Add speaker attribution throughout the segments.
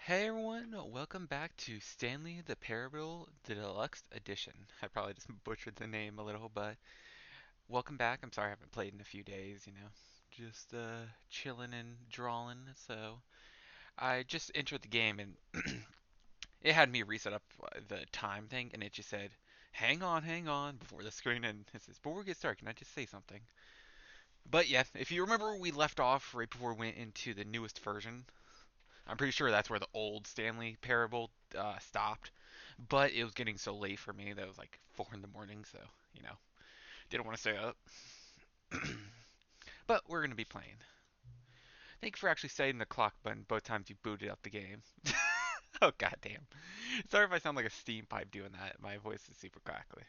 Speaker 1: Hey everyone, welcome back to Stanley the Parable Deluxe Edition. I probably just butchered the name a little, but welcome back. I'm sorry I haven't played in a few days, just chilling and drawing. So I just entered the game and it had me reset up the time thing, and it just said, hang on, before the screen, and it says, before we get started, can I just say something? But yeah, if you remember where we left off right before we went into the newest version, I'm pretty sure that's where the old Stanley Parable stopped. But it was getting so late for me that it was like 4 in the morning, so, you know, didn't want to stay up. But we're going to be playing. Thank you for actually setting the clock button both times you booted up the game. Oh, goddamn. Sorry if I sound like a steam pipe doing that. My voice is super crackly.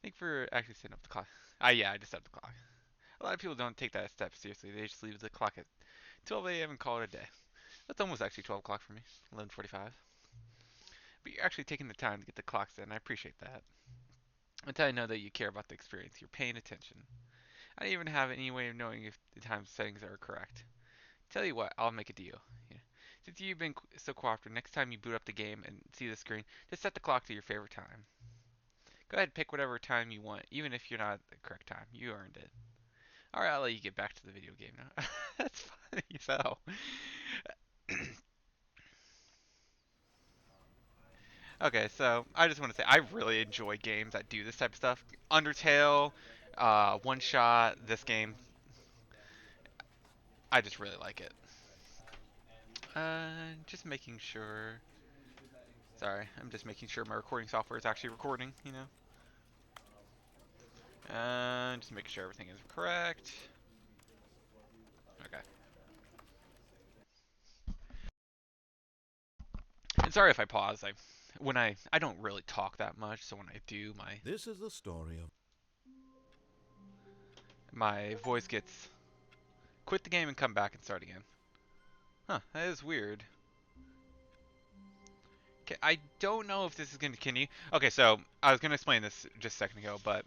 Speaker 1: Thank you for actually setting up the clock. Yeah, I just set up the clock. A lot of people don't take that step seriously. They just leave the clock at 12 a.m. and call it a day. That's almost actually 12 o'clock for me. 11:45. But you're actually taking the time to get the clocks in. I appreciate that. Until I know that you care about the experience. You're paying attention. I don't even have any way of knowing if the time settings are correct. Tell you what, I'll make a deal. Yeah. Since you've been so cooperative, next time you boot up the game and see the screen, just set the clock to your favorite time. Go ahead and pick whatever time you want, even if you're not at the correct time. You earned it. Alright, I'll let you get back to the video game now. That's funny as hell. Okay, so I just want to say I really enjoy games that do this type of stuff. Undertale, One Shot, this game, I just really like it. Just making sure. Sorry, I'm just making sure my recording software is actually recording. Just making sure everything is correct. Okay. And sorry if I pause. I don't really talk that much, so when I do,
Speaker 2: This is the story of.
Speaker 1: my voice gets quit the game and come back and start again. Huh, that is weird. Okay, I don't know if this is gonna continue. Okay, so I was gonna explain this just a second ago, but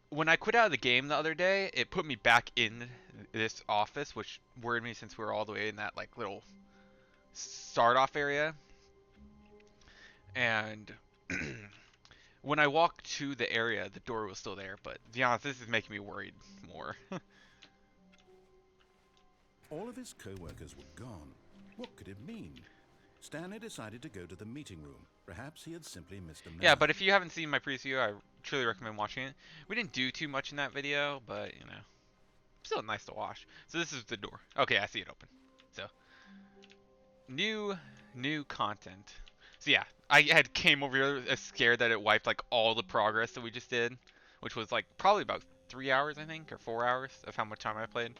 Speaker 1: when I quit out of the game the other day, it put me back in this office, which worried me since we were all the way in that like little start off area. And when I walked to the area, the door was still there. But to be honest, this is making me worried more.
Speaker 2: All of his co-workers were gone. What could it mean? Stanley decided to go to the meeting room. Perhaps he had simply missed a
Speaker 1: Yeah,
Speaker 2: memo.
Speaker 1: but if you haven't seen my previous video, I truly recommend watching it. We didn't do too much in that video, but still nice to watch. So this is the door. Okay, I see it open. So new new content. So yeah, I had came over here scared that it wiped like all the progress that we just did, which was like probably about 3 hours I think, or 4 hours of how much time I played.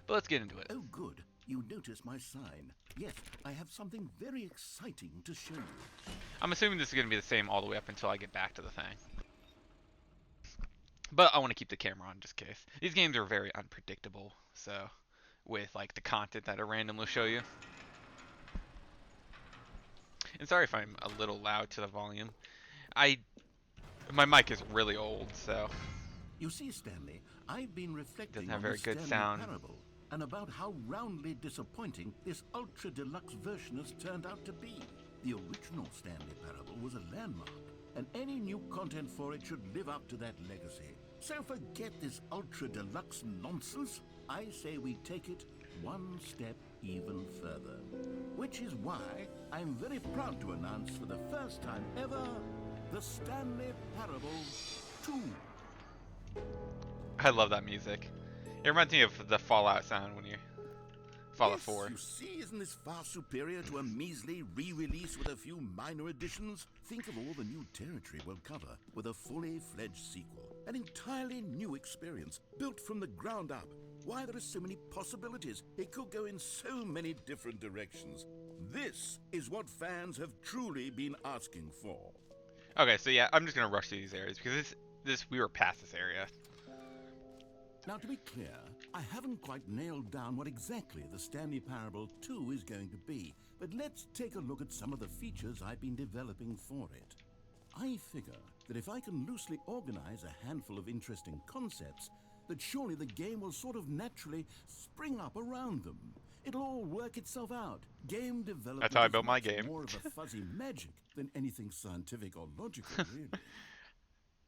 Speaker 1: But let's get into it.
Speaker 2: Oh, good. You noticed my sign. Yes, I have something very exciting to show you.
Speaker 1: I'm assuming this is gonna be the same all the way up until I get back to the thing. But I want to keep the camera on just in case. These games are very unpredictable, so with like the content that I randomly show you. And sorry if I'm a little loud to the volume. I my mic is really old, so
Speaker 2: You see, Stanley, I've been
Speaker 1: it doesn't
Speaker 2: reflecting
Speaker 1: have
Speaker 2: on the
Speaker 1: very good
Speaker 2: Stanley
Speaker 1: sound.
Speaker 2: Parable and about how roundly disappointing this Ultra Deluxe version has turned out to be. The original Stanley Parable was a landmark, and any new content for it should live up to that legacy. So forget this Ultra Deluxe nonsense. I say we take it one step even further. Which is why I'm very proud to announce for the first time ever the Stanley Parable 2.
Speaker 1: I love that music. It reminds me of the Fallout sound when you Fallout
Speaker 2: Yes,
Speaker 1: 4.
Speaker 2: you see, isn't this far superior to a measly re-release with a few minor additions? Think of all the new territory we'll cover with a fully fledged sequel. An entirely new experience, built from the ground up. Why, there are so many possibilities. It could go in so many different directions. This is what fans have truly been asking for.
Speaker 1: Okay, so yeah, I'm just gonna rush through these areas because this we were past this area.
Speaker 2: Now, to be clear, I haven't quite nailed down what exactly the Stanley Parable 2 is going to be, but let's take a look at some of the features I've been developing for it. I figure that if I can loosely organize a handful of interesting concepts, that surely the game will sort of naturally spring up around them. It'll all work itself out. Game
Speaker 1: That's how
Speaker 2: development
Speaker 1: I
Speaker 2: is
Speaker 1: built my
Speaker 2: much
Speaker 1: game.
Speaker 2: more of a fuzzy magic than anything scientific or logical, really.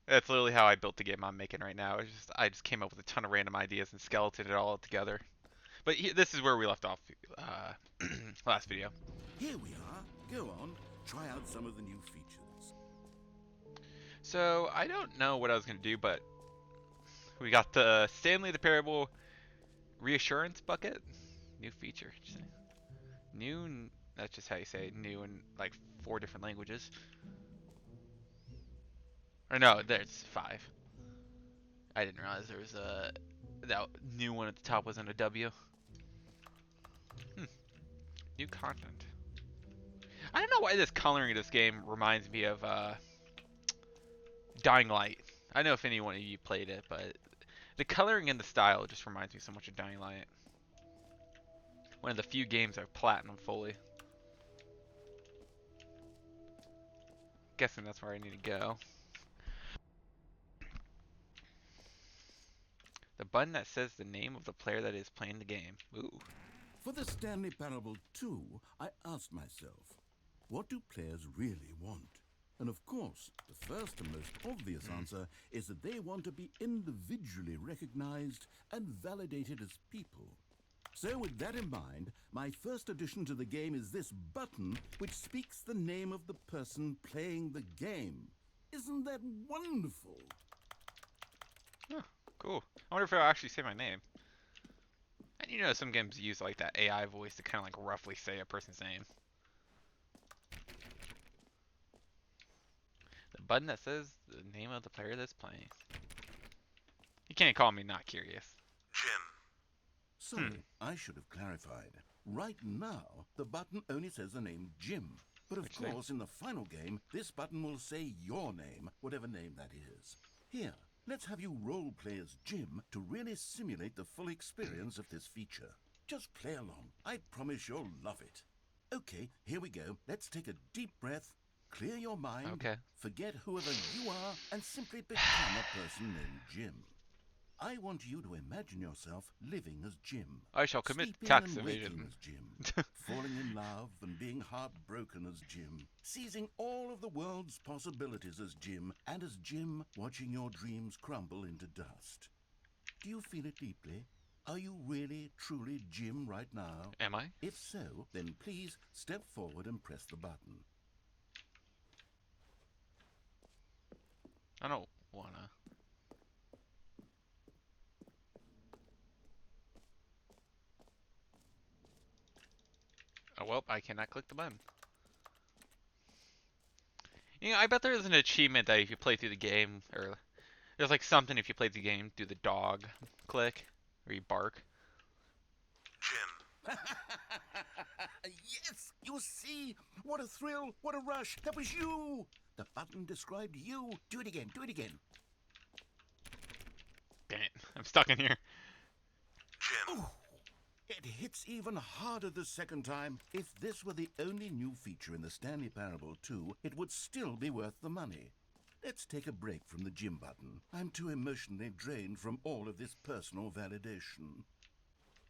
Speaker 1: That's literally how I built the game I'm making right now. I just came up with a ton of random ideas and skeletoned it all together. But this is where we left off last video.
Speaker 2: Here we are. Go on. Try out some of the new features.
Speaker 1: So I don't know what I was gonna do, but we got the Stanley the Parable Reassurance Bucket. New feature. New. That's just how you say new in like 4 different languages. Or no, there's 5. I didn't realize there was a that new one at the top wasn't a W. Hmm. New content. I don't know why this coloring of this game reminds me of Dying Light. I don't know if any one of you played it, but the coloring and the style just reminds me so much of Dying Light. One of the few games I've platinum fully. Guessing that's where I need to go. The button that says the name of the player that is playing the game. Ooh.
Speaker 2: For the Stanley Parable 2, I asked myself, what do players really want? And of course, the first and most obvious answer is that they want to be individually recognized and validated as people. So with that in mind, my first addition to the game is this button which speaks the name of the person playing the game. Isn't that wonderful?
Speaker 1: Huh, cool. I wonder if it'll actually say my name. And you know some games use like that AI voice to kind of like roughly say a person's name. The button that says the name of the player that's playing. You can't call me not curious.
Speaker 3: Jim.
Speaker 2: Sorry, I should have clarified. Right now, the button only says the name Jim. But of
Speaker 1: Which name?
Speaker 2: course, in the final game, this button will say your name, whatever name that is. Here, let's have you role-play as Jim to really simulate the full experience of this feature. Just play along. I promise you'll love it. Okay, here we go. Let's take a deep breath, clear your mind,
Speaker 1: Okay.
Speaker 2: forget whoever you are, and simply become a person named Jim. I want you to imagine yourself living as Jim.
Speaker 1: I shall commit
Speaker 2: Sleeping
Speaker 1: tax
Speaker 2: and waking
Speaker 1: evasion.
Speaker 2: as Jim. Falling in love and being heartbroken as Jim. Seizing all of the world's possibilities as Jim. And as Jim, watching your dreams crumble into dust. Do you feel it deeply? Are you really, truly Jim right now?
Speaker 1: Am I?
Speaker 2: If so, then please step forward and press the button.
Speaker 1: I don't wanna. Oh well, I cannot click the button. You know, I bet there's an achievement that if you play through the game, or there's like something if you play the game through the dog click, or you bark.
Speaker 3: Jim.
Speaker 2: Yes! You see? What a thrill! What a rush! That was you! The button described you. Do it again. Do it again.
Speaker 1: Dang it, I'm stuck in here.
Speaker 3: Jim.
Speaker 2: Ooh, it hits even harder the second time. If this were the only new feature in the Stanley Parable 2, it would still be worth the money. Let's take a break from the Jim button. I'm too emotionally drained from all of this personal validation.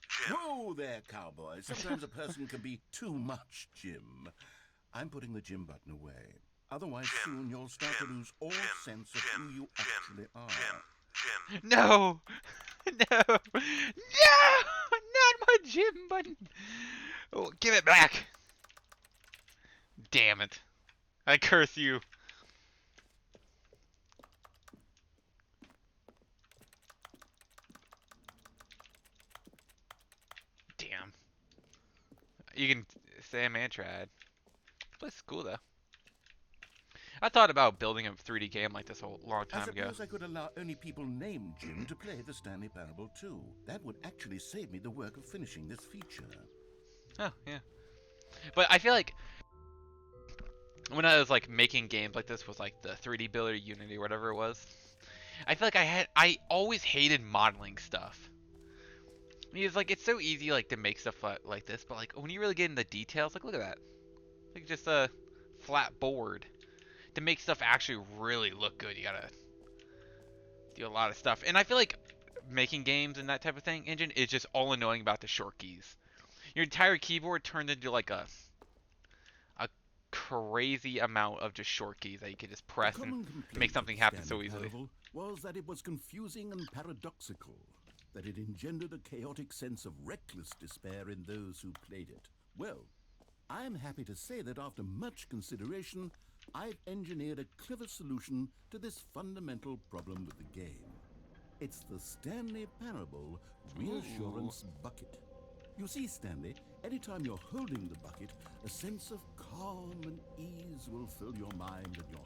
Speaker 3: Jim.
Speaker 2: Whoa there, cowboy. Sometimes a person can be too much Jim. I'm putting the Jim button away. Otherwise,
Speaker 3: Jim.
Speaker 2: soon you'll start to lose all
Speaker 3: Jim.
Speaker 2: sense of
Speaker 3: Jim.
Speaker 2: who you
Speaker 3: Jim.
Speaker 2: actually are.
Speaker 3: Jim.
Speaker 1: No! No! No! Not my gym button! Oh, give it back! Damn it. I curse you. Damn. You can say a man tried. This is cool though. I thought about building a 3D game like this a long
Speaker 2: I
Speaker 1: time ago.
Speaker 2: suppose I could allow only people named Jim to play the Stanley Parable 2. That would actually save me the work of finishing this feature.
Speaker 1: Oh, yeah. But I feel like when I was like making games like this with like the 3D Builder Unity or whatever it was, I feel like I always hated modeling stuff. Because like it's so easy like to make stuff like this, but like when you really get into the details, like look at that. Like just a flat board. To make stuff actually really look good, you gotta do a lot of stuff. And I feel like making games and that type of thing engine is just all annoying about the short keys. Your entire keyboard turned into like a crazy amount of just short keys that you could just
Speaker 2: A
Speaker 1: press and
Speaker 2: common
Speaker 1: make
Speaker 2: complaint of
Speaker 1: something
Speaker 2: the
Speaker 1: happen so
Speaker 2: Stanley
Speaker 1: easily.
Speaker 2: Parable was that it was confusing and paradoxical, that it engendered a chaotic sense of reckless despair in those who played it. Well, I'm happy to say that after much consideration, I've engineered a clever solution to this fundamental problem with the game. It's the Stanley Parable Reassurance Bucket. You see, Stanley, anytime you're holding the bucket, a sense of calm and ease will fill your mind and your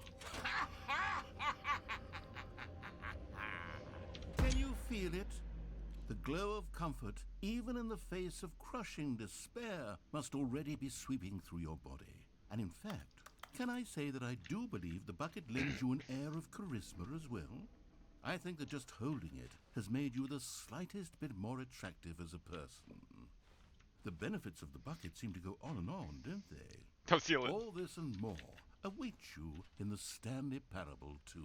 Speaker 2: Can you feel it? The glow of comfort, even in the face of crushing despair, must already be sweeping through your body. And in fact, can I say that I do believe the bucket lends you an air of charisma as well? I think that just holding it has made you the slightest bit more attractive as a person. The benefits of the bucket seem to go on, don't they?
Speaker 1: Don't steal it.
Speaker 2: All this and more await you in the Stanley Parable 2.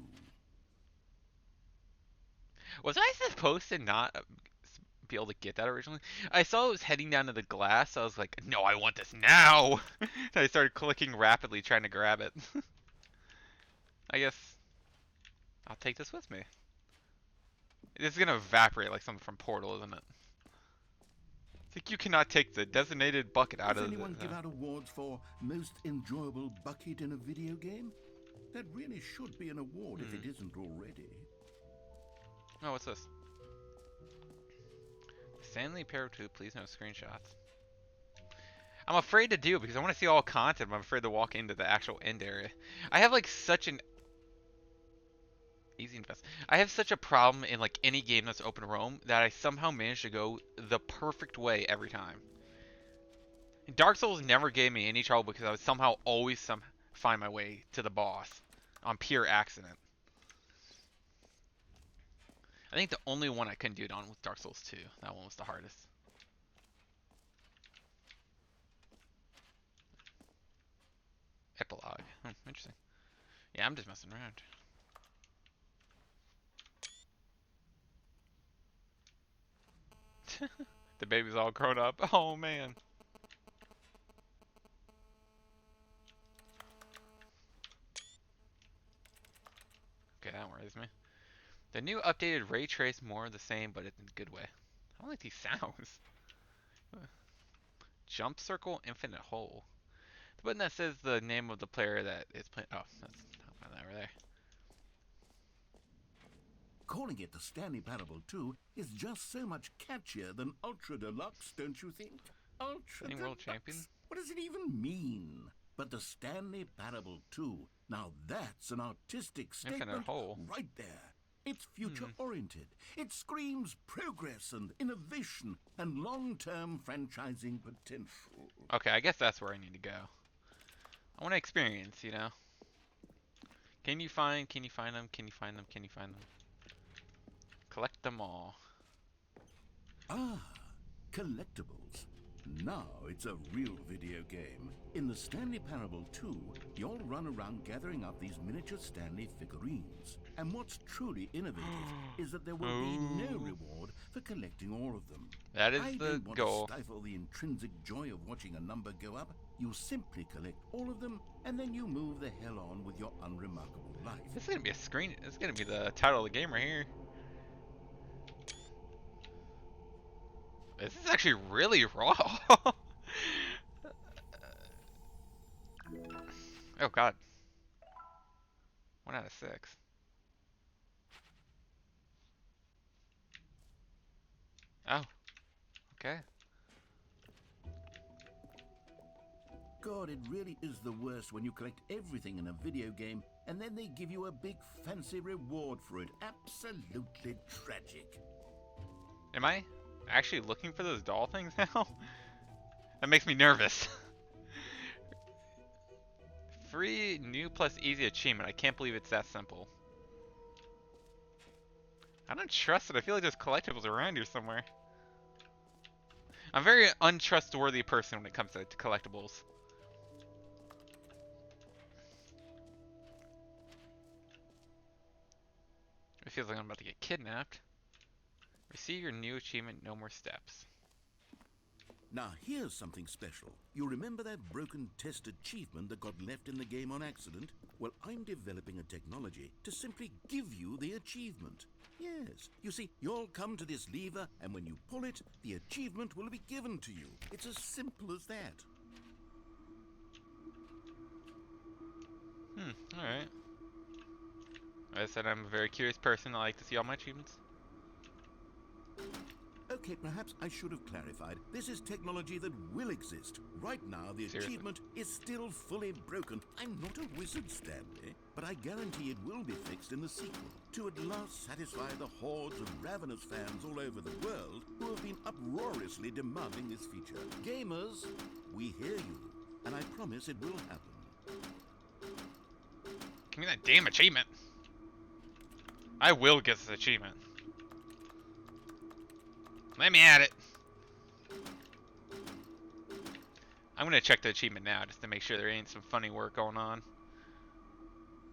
Speaker 1: Was I supposed to not be able to get that originally? I saw it was heading down to the glass. So I was like, no, I want this now. And I started clicking rapidly trying to grab it. I guess I'll take this with me. It's gonna evaporate like something from Portal, isn't it? It's like you cannot take the designated bucket out
Speaker 2: Does
Speaker 1: of
Speaker 2: anyone
Speaker 1: the.
Speaker 2: give out awards for most enjoyable bucket in a video game? That really should be an award if it isn't already.
Speaker 1: Oh, what's this? Stanley Parable 2, please no screenshots. I'm afraid to do it because I want to see all content, but I'm afraid to walk into the actual end area. I have like such an easy invest. I have such a problem in like any game that's open roam that I somehow manage to go the perfect way every time. Dark Souls never gave me any trouble because I would somehow always find my way to the boss on pure accident. I think the only one I couldn't do it on was Dark Souls 2. That one was the hardest. Epilogue. Interesting. Yeah, I'm just messing around. The baby's all grown up. Oh man. Okay, that worries me. The new updated ray trace more of the same, but in a good way. I don't like these sounds. Jump circle, infinite hole. The button that says the name of the player that is playing. Oh, that's not that over there.
Speaker 2: Calling it the Stanley Parable 2 is just so much catchier than Ultra Deluxe, don't you think? Ultra
Speaker 1: Playing world
Speaker 2: Deluxe?
Speaker 1: champion?
Speaker 2: What does it even mean? But the Stanley Parable 2, now that's an artistic
Speaker 1: Infinite
Speaker 2: statement
Speaker 1: hole.
Speaker 2: right there. It's future-oriented. It screams progress and innovation and long-term franchising potential.
Speaker 1: Okay, I guess that's where I need to go. I want to experience, you know. Can you find them? Can you find them? Can you find them? Collect them all.
Speaker 2: Ah, collectibles. Now it's a real video game. In the Stanley Parable 2, you'll run around gathering up these miniature Stanley figurines. And what's truly innovative is that there will be no reward for collecting all of them.
Speaker 1: That is
Speaker 2: I
Speaker 1: the
Speaker 2: don't want
Speaker 1: goal.
Speaker 2: to stifle the intrinsic joy of watching a number go up. You simply collect all of them, and then you move the hell on with your unremarkable life.
Speaker 1: This is gonna be a screen. This is gonna be the title of the game right here. This is actually really raw. Oh god. 1 out of 6. Oh. Okay.
Speaker 2: God, it really is the worst when you collect everything in a video game and then they give you a big fancy reward for it. Absolutely tragic.
Speaker 1: Am I actually looking for those doll things now? That makes me nervous. Free new plus easy achievement. I can't believe it's that simple. I don't trust it. I feel like there's collectibles around here somewhere. I'm a very untrustworthy person when it comes to collectibles. It feels like I'm about to get kidnapped. Receive your new achievement, no more steps.
Speaker 2: Now, here's something special. You remember that broken test achievement that got left in the game on accident? Well, I'm developing a technology to simply give you the achievement. Yes, you see, you'll come to this lever, and when you pull it, the achievement will be given to you. It's as simple as that.
Speaker 1: Alright. I said I'm a very curious person. I like to see all my achievements.
Speaker 2: Okay, perhaps I should have clarified. This is technology that will exist. Right now, the
Speaker 1: Seriously?
Speaker 2: achievement is still fully broken. I'm not a wizard, Stanley, but I guarantee it will be fixed in the sequel to at last satisfy the hordes of ravenous fans all over the world who have been uproariously demanding this feature. Gamers, we hear you, and I promise it will happen.
Speaker 1: Give me that damn achievement. I will get this achievement. Let me at it. I'm gonna check the achievement now just to make sure there ain't some funny work going on.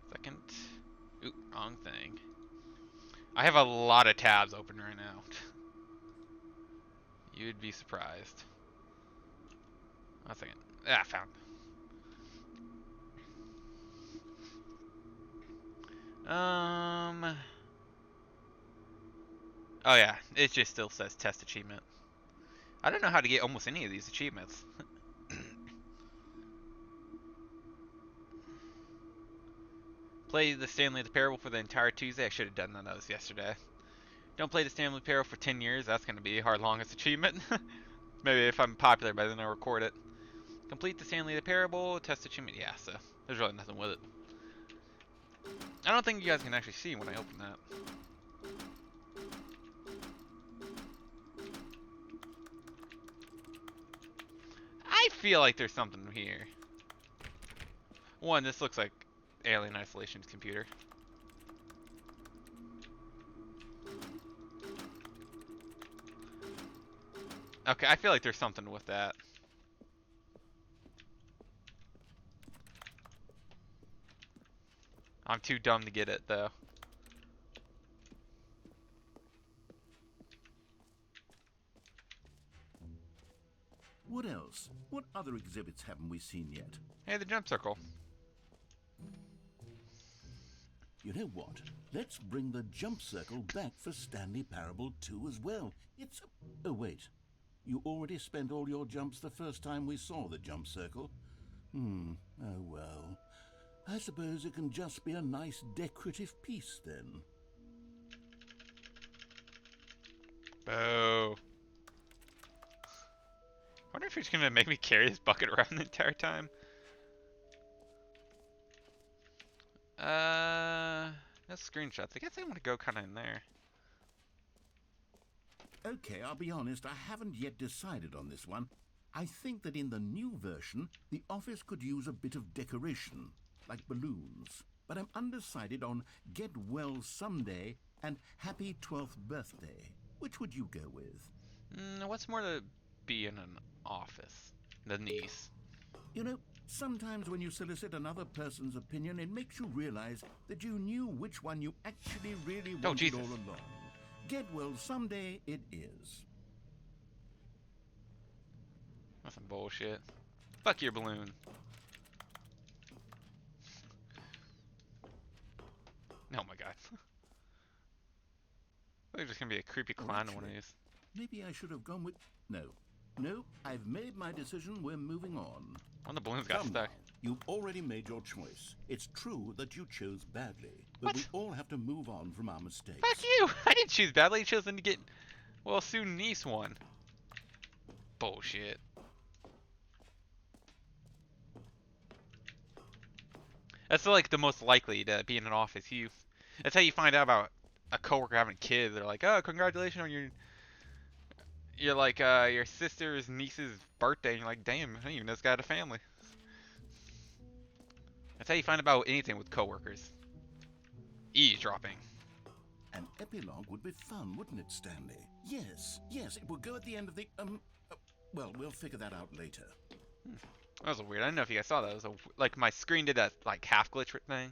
Speaker 1: Second. Oop, wrong thing. I have a lot of tabs open right now. You'd be surprised. One second. Ah, found. Oh yeah, it just still says test achievement. I don't know how to get almost any of these achievements. Play the Stanley Parable for the entire Tuesday. I should have done those yesterday. Don't play the Stanley Parable for 10 years. That's going to be our longest achievement. Maybe if I'm popular by then I'll record it. Complete the Stanley Parable. Test achievement. Yeah, so there's really nothing with it. I don't think you guys can actually see when I open that. I feel like there's something here. One, this looks like Alien Isolation's computer. Okay, I feel like there's something with that. I'm too dumb to get it, though.
Speaker 2: What else? What other exhibits haven't we seen yet?
Speaker 1: Hey, the jump circle.
Speaker 2: You know what? Let's bring the jump circle back for Stanley Parable 2 as well. It's... Oh, wait. You already spent all your jumps the first time we saw the jump circle? Oh well. I suppose it can just be a nice decorative piece then.
Speaker 1: Boo. I wonder if he's gonna make me carry this bucket around the entire time. No screenshots. I guess I want to go kind of in there.
Speaker 2: Okay, I'll be honest, I haven't yet decided on this one. I think that in the new version, the office could use a bit of decoration, like balloons. But I'm undecided on Get Well Someday and Happy 12th Birthday. Which would you go with?
Speaker 1: What's more to be in an office than these?
Speaker 2: You know, sometimes when you solicit another person's opinion, it makes you realize that you knew which one you actually really wanted
Speaker 1: Jesus.
Speaker 2: all along. Get Well Someday it is.
Speaker 1: That's some bullshit. Fuck your balloon. Oh my god. There's just gonna be a creepy clown in one of
Speaker 2: actually,
Speaker 1: these.
Speaker 2: Maybe I should have gone with... No, I've made my decision. We're moving on.
Speaker 1: One of the balloons got
Speaker 2: Come
Speaker 1: stuck.
Speaker 2: now. You've already made your choice. It's true that you chose badly, but
Speaker 1: What?
Speaker 2: we all have to move on from our mistakes.
Speaker 1: Fuck you! I didn't choose badly. I chose them to get... Well, soon niece one. Bullshit. That's like the most likely to be in an office. That's how you find out about a coworker having kids. They're like, oh, congratulations on your sister's niece's birthday. And you're like, damn, I didn't even know this guy had a family. That's how you find about anything with coworkers. Eavesdropping.
Speaker 2: An epilogue would be fun, wouldn't it, Stanley? Yes, it will go at the end of the, well, we'll figure that out later.
Speaker 1: That was weird. I don't know if you guys saw that. It was like my screen did that like half glitch thing,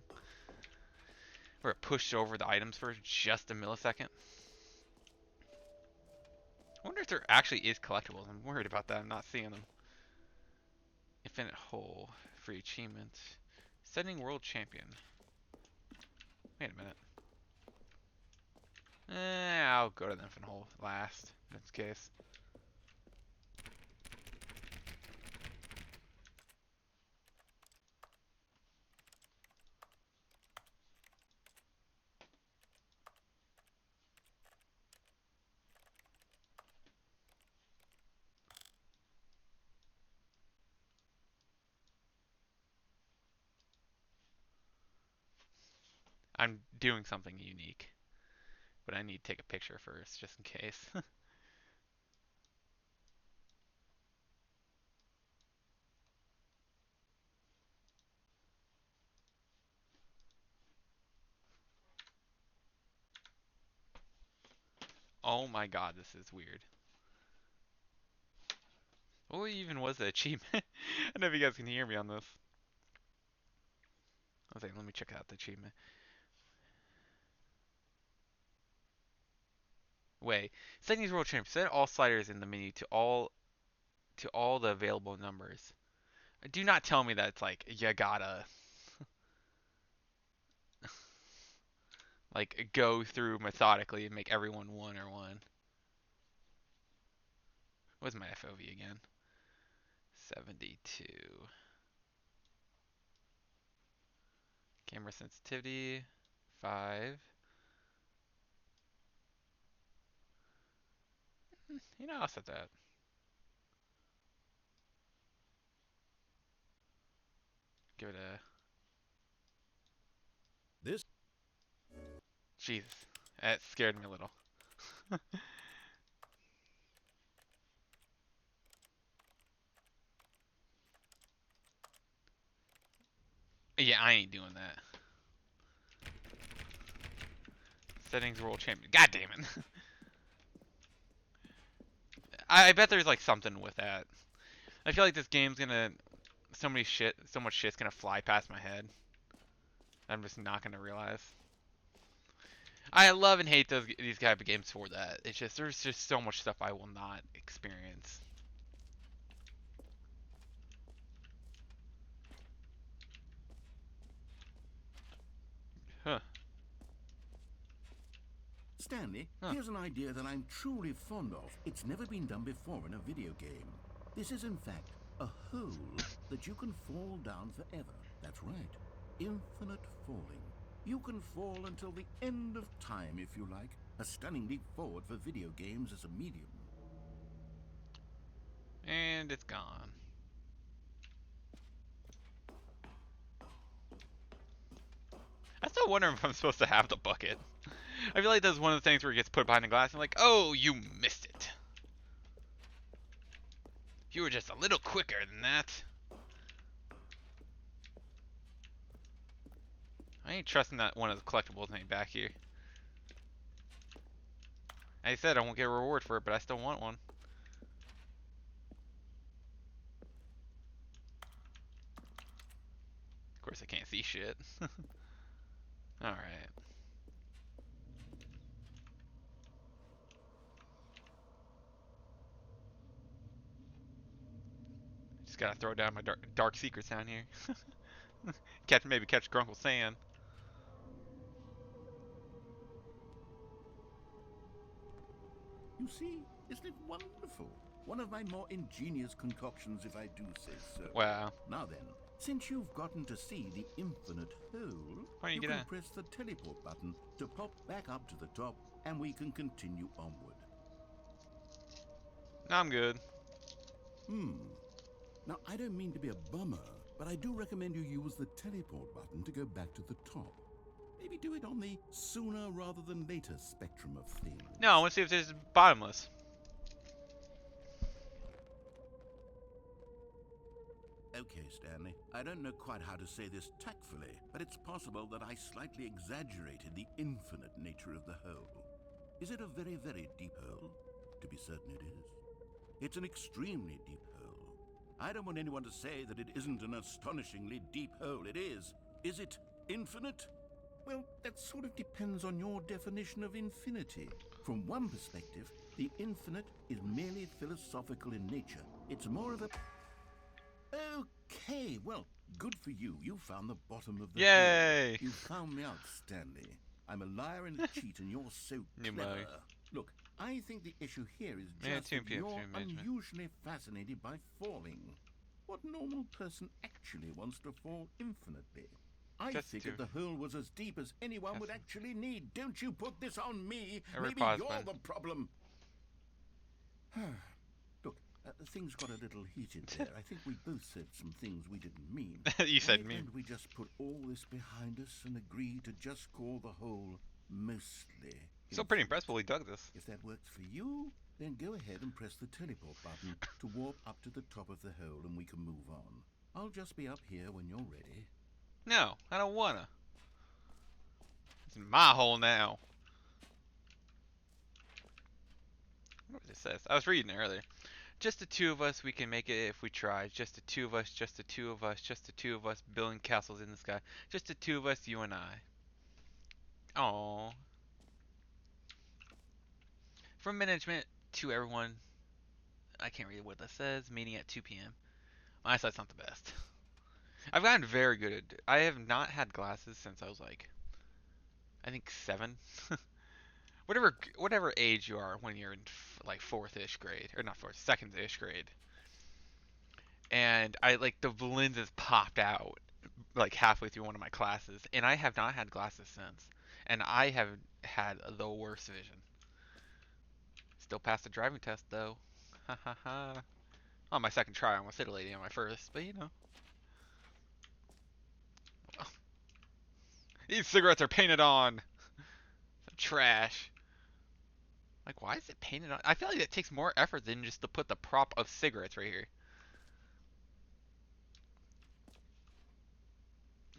Speaker 1: where it pushed over the items for just a millisecond. I wonder if there actually is collectibles. I'm worried about that. I'm not seeing them. Infinite hole. Free achievement. Setting world champion. Wait a minute. I'll go to the infinite hole last, in this case. I'm doing something unique, but I need to take a picture first, just in case. Oh my god, this is weird. What even was the achievement? I don't know if you guys can hear me on this. I was like, let me check out the achievement. Wait, settings world champion. Set all sliders in the menu to all the available numbers. Do not tell me that it's like you gotta like go through methodically and make everyone one or one. What's my FOV again? 72. Camera sensitivity 5. You know, I'll set that. Give it a
Speaker 2: This
Speaker 1: Jesus. That scared me a little. Yeah, I ain't doing that. Settings world champion. God damn it. I bet there's like something with that. I feel like this game's gonna so much shit's gonna fly past my head. I'm just not gonna realize. I love and hate these type of games for that. It's just there's just so much stuff I will not experience. Huh.
Speaker 2: Stanley,
Speaker 1: Huh.
Speaker 2: here's an idea that I'm truly fond of. It's never been done before in a video game. This is, in fact, a hole that you can fall down forever. That's right. Infinite falling. You can fall until the end of time, if you like. A stunning leap forward for video games as a medium.
Speaker 1: And it's gone. I still wonder if I'm supposed to have the bucket. I feel like that's one of the things where it gets put behind the glass and like, oh, you missed it. You were just a little quicker than that. I ain't trusting that one of the collectibles ain't back here. I said I won't get a reward for it, but I still want one. Of course, I can't see shit. Alright. Just gotta throw down my dark secrets down here. Maybe catch Grunkle Sand.
Speaker 2: You see, isn't it wonderful? One of my more ingenious concoctions, if I do say so.
Speaker 1: Wow.
Speaker 2: Now then, since you've gotten to see the infinite hole,
Speaker 1: Why don't you
Speaker 2: you
Speaker 1: get
Speaker 2: can
Speaker 1: out?
Speaker 2: press the teleport button to pop back up to the top, and we can continue onward.
Speaker 1: No, I'm good.
Speaker 2: Now, I don't mean to be a bummer, but I do recommend you use the teleport button to go back to the top. Maybe do it on the sooner rather than later spectrum of things.
Speaker 1: No, I want to see if there's bottomless.
Speaker 2: Okay, Stanley, I don't know quite how to say this tactfully, but it's possible that I slightly exaggerated the infinite nature of the hole. Is it a very, very deep hole? To be certain it is. It's an extremely deep hole. I don't want anyone to say that it isn't an astonishingly deep hole. It is. Is it infinite? Well, that sort of depends on your definition of infinity. From one perspective, The infinite is merely philosophical in nature. It's more of a... Okay, well, good for you. You found the bottom of the hole.
Speaker 1: Yay!
Speaker 2: You found me out, Stanley. I'm a liar and a cheat, and you're so
Speaker 1: New
Speaker 2: clever.
Speaker 1: boy.
Speaker 2: Look, I think the issue here is
Speaker 1: Yeah,
Speaker 2: just
Speaker 1: 2
Speaker 2: that
Speaker 1: p.m.
Speaker 2: you're
Speaker 1: stream management.
Speaker 2: unusually fascinated by falling. What normal person actually wants to fall infinitely? I
Speaker 1: Just
Speaker 2: figured the hole was as deep as anyone would actually need. Don't you put this on me.
Speaker 1: Every
Speaker 2: Maybe
Speaker 1: pause
Speaker 2: you're
Speaker 1: button.
Speaker 2: the problem. Look, things got a little heated there. I think we both said some things we didn't mean.
Speaker 1: You said
Speaker 2: Why
Speaker 1: me.
Speaker 2: don't we just put all this behind us and agree to just call the hole mostly
Speaker 1: Still pretty
Speaker 2: infinite?
Speaker 1: impressed while he dug this.
Speaker 2: If that works for you, then go ahead and press the teleport button to warp up to the top of the hole and we can move on. I'll just be up here when you're ready.
Speaker 1: No, I don't wanna. It's in my hole now. What it says? I was reading it earlier. Just the two of us, we can make it if we try. Just the two of us, just the two of us, just the two of us, building castles in the sky. Just the two of us, you and I. Aww. From management to everyone, I can't read what that says. Meeting at 2 p.m. My eyesight's not the best. I've gotten very good at. I have not had glasses since I was like, I think 7. whatever age you are when you're in like 4th-ish grade, or not 4th, 2nd-ish grade. And I like the lenses popped out like halfway through one of my classes, and I have not had glasses since. And I have had the worst vision. Still passed the driving test though. Ha ha ha. On my second try, I almost hit a lady on my first, but you know. These cigarettes are painted on. Some trash. Like, why is it painted on? I feel like it takes more effort than just to put the prop of cigarettes right here.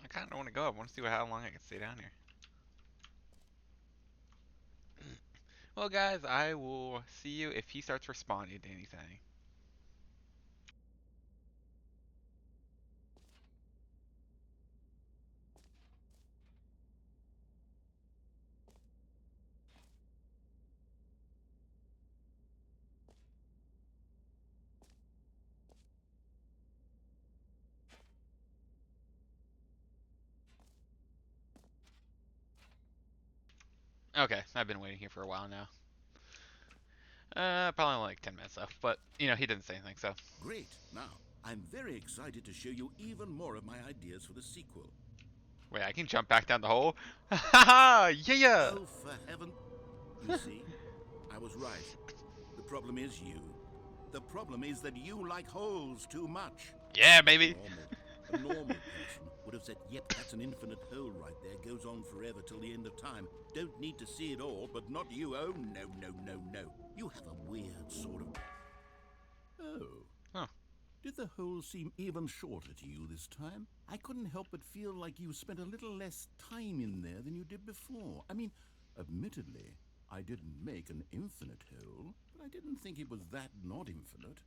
Speaker 1: I kind of want to go. I want to see how long I can stay down here. Well, guys, I will see you if he starts responding to anything. Okay, I've been waiting here for a while now. Probably only like 10 minutes though, but you know, he didn't say anything, so.
Speaker 2: Great. Now, I'm very excited to show you even more of my ideas for the sequel.
Speaker 1: Wait, I can jump back down the hole? Haha, yeah!
Speaker 2: Oh, for heaven. You see, I was right. The problem is you. The problem is that you like holes too much.
Speaker 1: Yeah, baby!
Speaker 2: A normal person would have said, yep, that's an infinite hole right there. Goes on forever till the end of time. Don't need to see it all, but not you. Oh, no, no, no, no. You have a weird sort of... Oh.
Speaker 1: Huh.
Speaker 2: Did the hole seem even shorter to you this time? I couldn't help but feel like you spent a little less time in there than you did before. I mean, admittedly, I didn't make an infinite hole, but I didn't think it was that not infinite.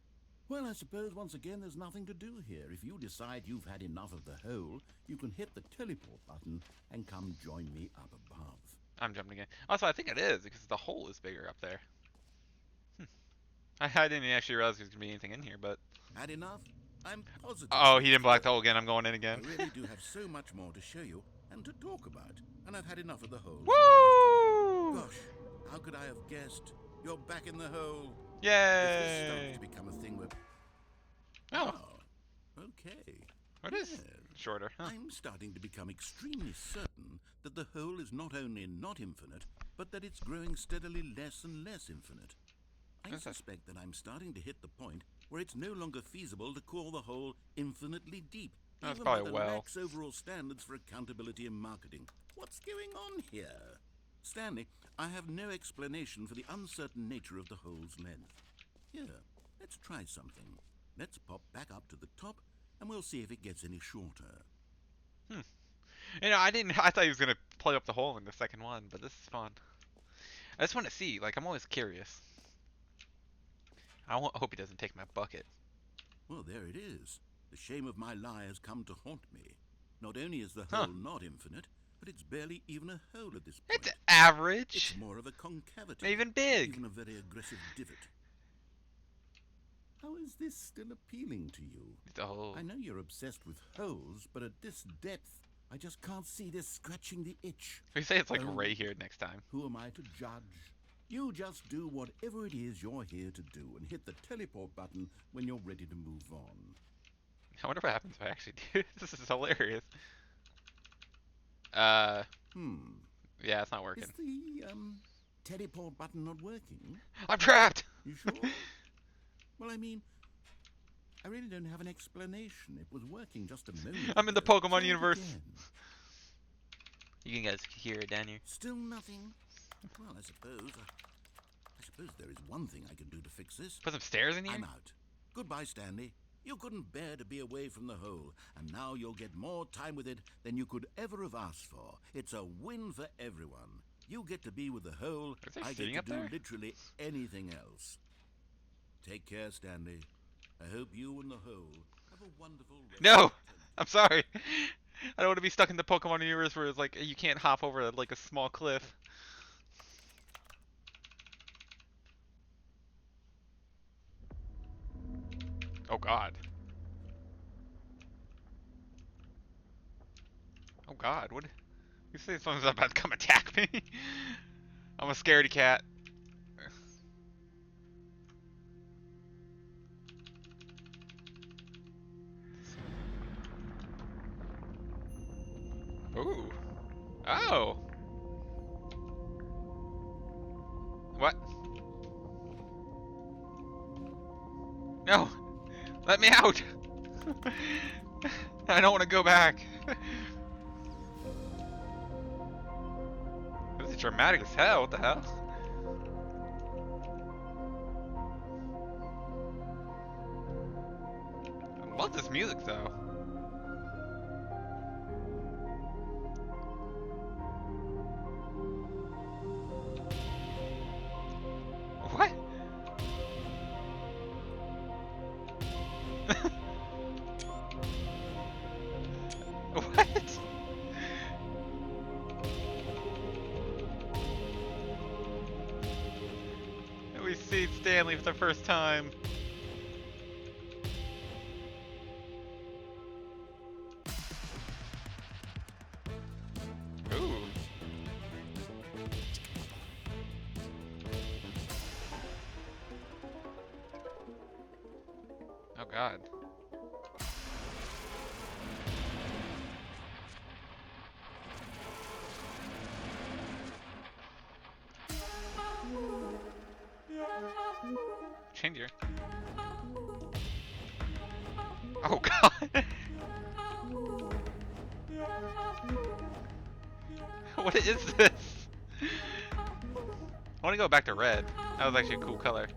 Speaker 2: Well, I suppose once again there's nothing to do here. If you decide you've had enough of the hole, you can hit the teleport button and come join me up above.
Speaker 1: I'm jumping again. Also, I think it is, because the hole is bigger up there. I didn't actually realize there was going to be anything in here, but...
Speaker 2: Had enough? I'm positive.
Speaker 1: Oh, he didn't black the hole again. I'm going in again.
Speaker 2: I really do have so much more to show you and to talk about, and I've had enough of the hole.
Speaker 1: Woo!
Speaker 2: Gosh, how could I have guessed? You're back in the hole. If this starts
Speaker 1: Yay!
Speaker 2: to become a thing where...
Speaker 1: Oh,
Speaker 2: okay.
Speaker 1: what is
Speaker 2: Yes.
Speaker 1: shorter? Huh.
Speaker 2: I'm starting to become extremely certain that the hole is not only not infinite, but that it's growing steadily less and less infinite. I
Speaker 1: What's that?
Speaker 2: suspect that I'm starting to hit the point where it's no longer feasible to call the hole infinitely deep,
Speaker 1: That's
Speaker 2: even
Speaker 1: probably
Speaker 2: by the
Speaker 1: well.
Speaker 2: lax overall standards for accountability and marketing. What's going on here? Stanley, I have no explanation for the uncertain nature of the hole's length. Here, let's try something. Let's pop back up to the top, and we'll see if it gets any shorter.
Speaker 1: You know, I thought he was going to plug up the hole in the second one, but this is fun. I just want to see. Like, I'm always curious. Hope he doesn't take my bucket.
Speaker 2: Well, there it is. The shame of my lie has come to haunt me. Not only is the
Speaker 1: Huh.
Speaker 2: hole not infinite, but it's barely even a hole at this point.
Speaker 1: It's
Speaker 2: It's
Speaker 1: average.
Speaker 2: more of a concavity,
Speaker 1: Even big.
Speaker 2: even a very aggressive divot. How is this still appealing to you?
Speaker 1: Oh.
Speaker 2: I know you're obsessed with holes, but at this depth, I just can't see this scratching the itch.
Speaker 1: We say it's like
Speaker 2: Oh,
Speaker 1: right here next time.
Speaker 2: who am I to judge? You just do whatever it is you're here to do and hit the teleport button when you're ready to move on.
Speaker 1: I wonder what happens if I actually do. This is hilarious. Uh,
Speaker 2: Hmm.
Speaker 1: yeah, it's not working.
Speaker 2: Is the, teleport button not working?
Speaker 1: I'm trapped!
Speaker 2: You sure? Well, I mean, I really don't have an explanation. It was working just a moment
Speaker 1: I'm in the
Speaker 2: ago.
Speaker 1: Pokemon
Speaker 2: Try it
Speaker 1: universe.
Speaker 2: again.
Speaker 1: You guys can hear it down here.
Speaker 2: Still nothing? Well, I suppose there is one thing I can do to fix this.
Speaker 1: Put some stairs in here?
Speaker 2: I'm out. Goodbye, Stanley. You couldn't bear to be away from the hole, and now you'll get more time with it than you could ever have asked for. It's a win for everyone. You get to be with the hole,
Speaker 1: Is there
Speaker 2: I
Speaker 1: seating
Speaker 2: get
Speaker 1: up
Speaker 2: to do
Speaker 1: there?
Speaker 2: literally anything else. Take care, Stanley. I hope you and the hole have a wonderful rest
Speaker 1: No!
Speaker 2: of
Speaker 1: I'm sorry. I don't want to be stuck in the Pokemon universe where it's like you can't hop over like a small cliff. Oh god. Oh god, what? You say someone's about to come attack me? I'm a scaredy cat. Ooh. Oh. What? No. Let me out. I don't want to go back. This is dramatic as hell. What the hell? I love this music though. What? What? We see Stanley for the first time. Ooh. Oh god. Change your. Oh god. What is this? I want to go back to red. That was actually a cool color.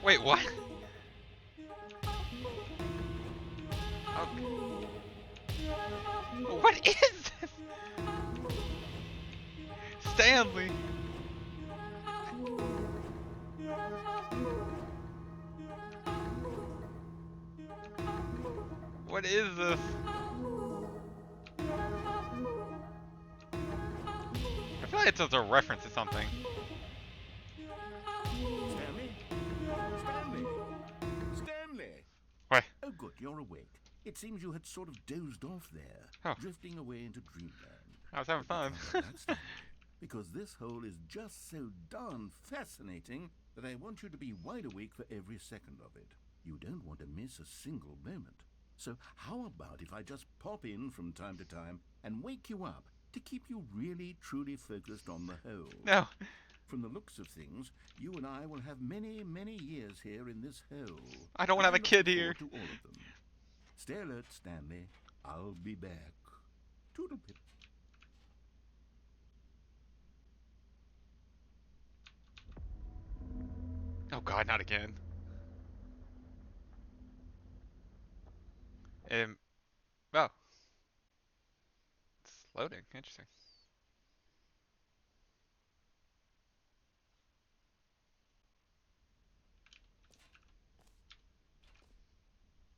Speaker 1: Wait, what? Okay. What is this? Stanley! What is this? I feel like it's a reference to something.
Speaker 2: Stanley? Stanley? Stanley!
Speaker 1: What?
Speaker 2: Oh, good, you're awake. It seems you had sort of dozed off there,
Speaker 1: Oh.
Speaker 2: drifting away into dreamland.
Speaker 1: I was having fun.
Speaker 2: But you can't do that, Stanley, because this hole is just so darn fascinating that I want you to be wide awake for every second of it. You don't want to miss a single moment. So how about if I just pop in from time to time and wake you up to keep you really, truly focused on the hole?
Speaker 1: No.
Speaker 2: From the looks of things, you and I will have many, many years here in this hole.
Speaker 1: I don't want to have a
Speaker 2: I'm
Speaker 1: kid
Speaker 2: looking
Speaker 1: here.
Speaker 2: forward to all of them. Stay alert, Stanley. I'll be back. Toodlepip.
Speaker 1: Oh god, not again. Oh. Loading. Interesting.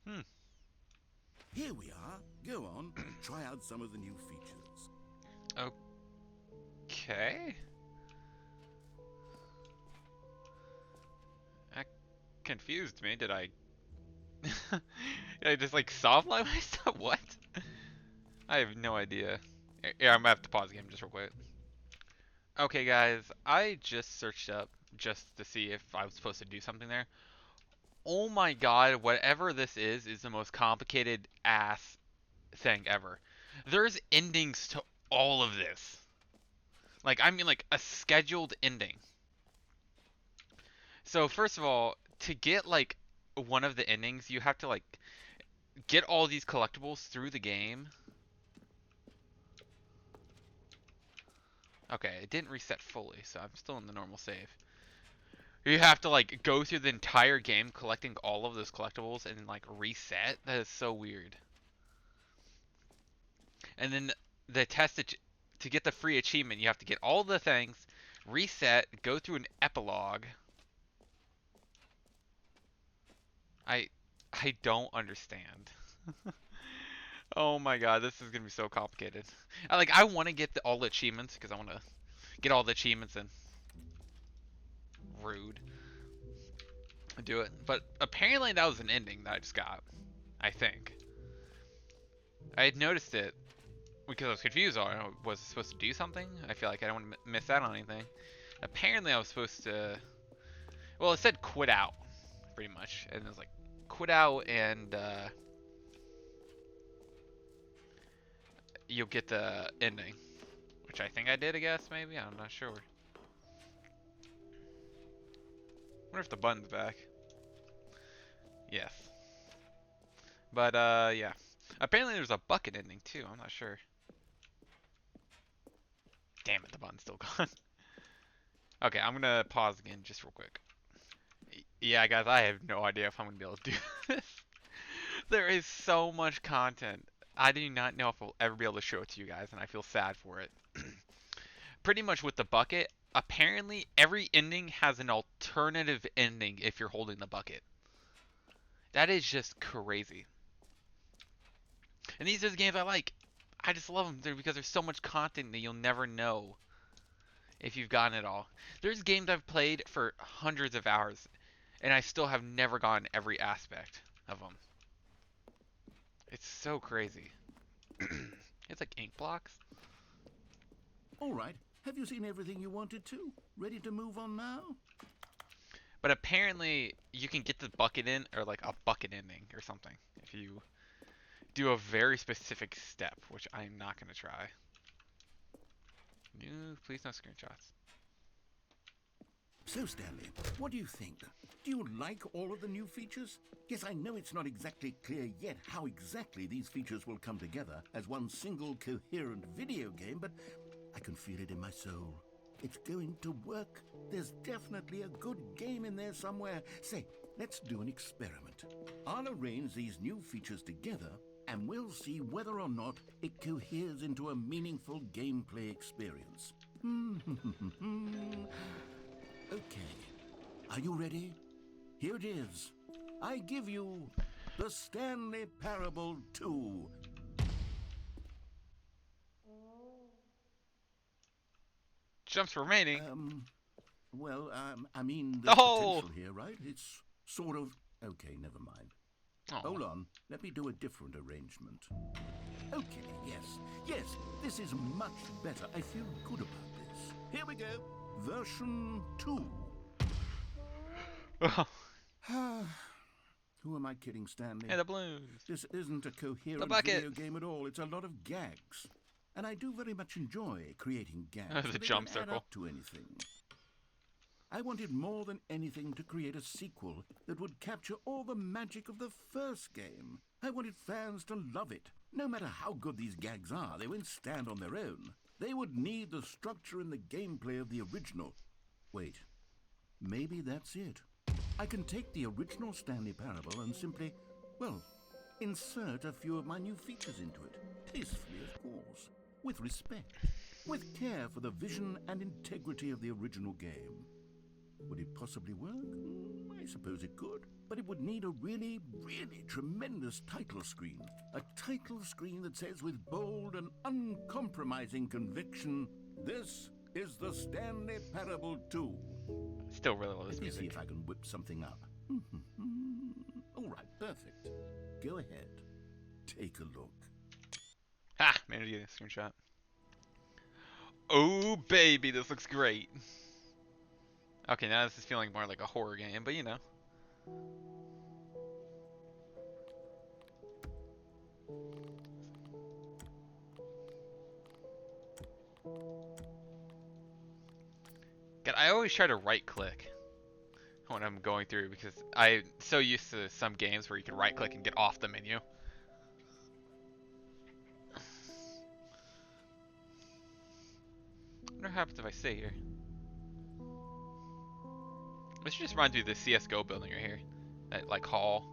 Speaker 1: Hmm.
Speaker 2: Here we are. Go on, try out some of the new features.
Speaker 1: Okay. That confused me. Did I? Did I just like soft light myself? What? I have no idea. Yeah, I'm gonna have to pause the game just real quick. Okay, guys, I just searched up just to see if I was supposed to do something there. Oh my god, whatever this is the most complicated ass thing ever. There's endings to all of this. Like, I mean, like, a scheduled ending. So, first of all, to get, like, one of the endings, you have to, like, get all these collectibles through the game. Okay, it didn't reset fully, so I'm still in the normal save. You have to like go through the entire game collecting all of those collectibles and then like reset. That is so weird. And then the to get the free achievement, you have to get all the things, reset, go through an epilogue. I I don't understand. Oh my god, this is gonna be so complicated. I want to get all the achievements because I want to get all the achievements and rude do it. But apparently that was an ending that I just got. I think I had noticed it because I was confused. Was I supposed to do something? I feel like I don't want to miss out on anything. Apparently, I was supposed to. Well, it said quit out, pretty much, and it was like quit out, and you'll get the ending, which I think I did. I guess maybe I'm not sure. Wonder if the button's back. Yes, but yeah. Apparently, there's a bucket ending too. I'm not sure. Damn it, the button's still gone. Okay, I'm gonna pause again just real quick. Yeah, guys, I have no idea if I'm gonna be able to do this. There is so much content. I do not know if I'll ever be able to show it to you guys, and I feel sad for it. Pretty much with the bucket, apparently every ending has an alternative ending if you're holding the bucket. That is just crazy. And these are the games I like. I just love them because there's so much content that you'll never know if you've gotten it all. There's games I've played for hundreds of hours, and I still have never gotten every aspect of them. It's so crazy. It's like ink blocks.
Speaker 2: All right, have you seen everything you wanted to? Ready to move on now?
Speaker 1: But apparently you can get the bucket in, or like a bucket ending or something, if you do a very specific step, which I'm not going to try. Please no screenshots.
Speaker 2: So, Stanley, what do you think? Do you like all of the new features? Yes, I know it's not exactly clear yet how exactly these features will come together as one single coherent video game, but I can feel it in my soul. It's going to work. There's definitely a good game in there somewhere. Say, let's do an experiment. I'll arrange these new features together, and we'll see whether or not it coheres into a meaningful gameplay experience. Okay, are you ready? Here it is. I give you the Stanley Parable 2.
Speaker 1: Jumps remaining.
Speaker 2: I mean, there's potential here, right? It's sort of... Okay, never mind.
Speaker 1: Oh.
Speaker 2: Hold on, let me do a different arrangement. Okay, yes, this is much better. I feel good about this. Here we go. Version 2. Who am I kidding, Stanley?
Speaker 1: Hey, the balloons.
Speaker 2: This isn't a coherent video game at all. It's a lot of gags. And I do very much enjoy creating gags.
Speaker 1: The jump
Speaker 2: circle.
Speaker 1: circle.
Speaker 2: Up to anything. I wanted more than anything to create a sequel that would capture all the magic of the first game. I wanted fans to love it. No matter how good these gags are, they won't stand on their own. They would need the structure and the gameplay of the original. Wait, maybe that's it. I can take the original Stanley Parable and simply, well, insert a few of my new features into it. Tastefully, of course. with respect, with care for the vision and integrity of the original game. Would it possibly work? I suppose it could. But it would need a really, really tremendous title screen. A title screen that says with bold and uncompromising conviction, "This is the Stanley Parable 2.
Speaker 1: Still really love this
Speaker 2: Let me see
Speaker 1: music.
Speaker 2: if I can whip something up. All right, perfect. Go ahead. Take a look.
Speaker 1: Ha! Managed to get a screenshot. Oh baby, this looks great. Okay, now this is feeling more like a horror game, but you know. God, I always try to right click when I'm going through because I'm so used to some games where you can right click and get off the menu. I wonder what happens if I stay here. This just reminds me of the CSGO building right here. That like hall.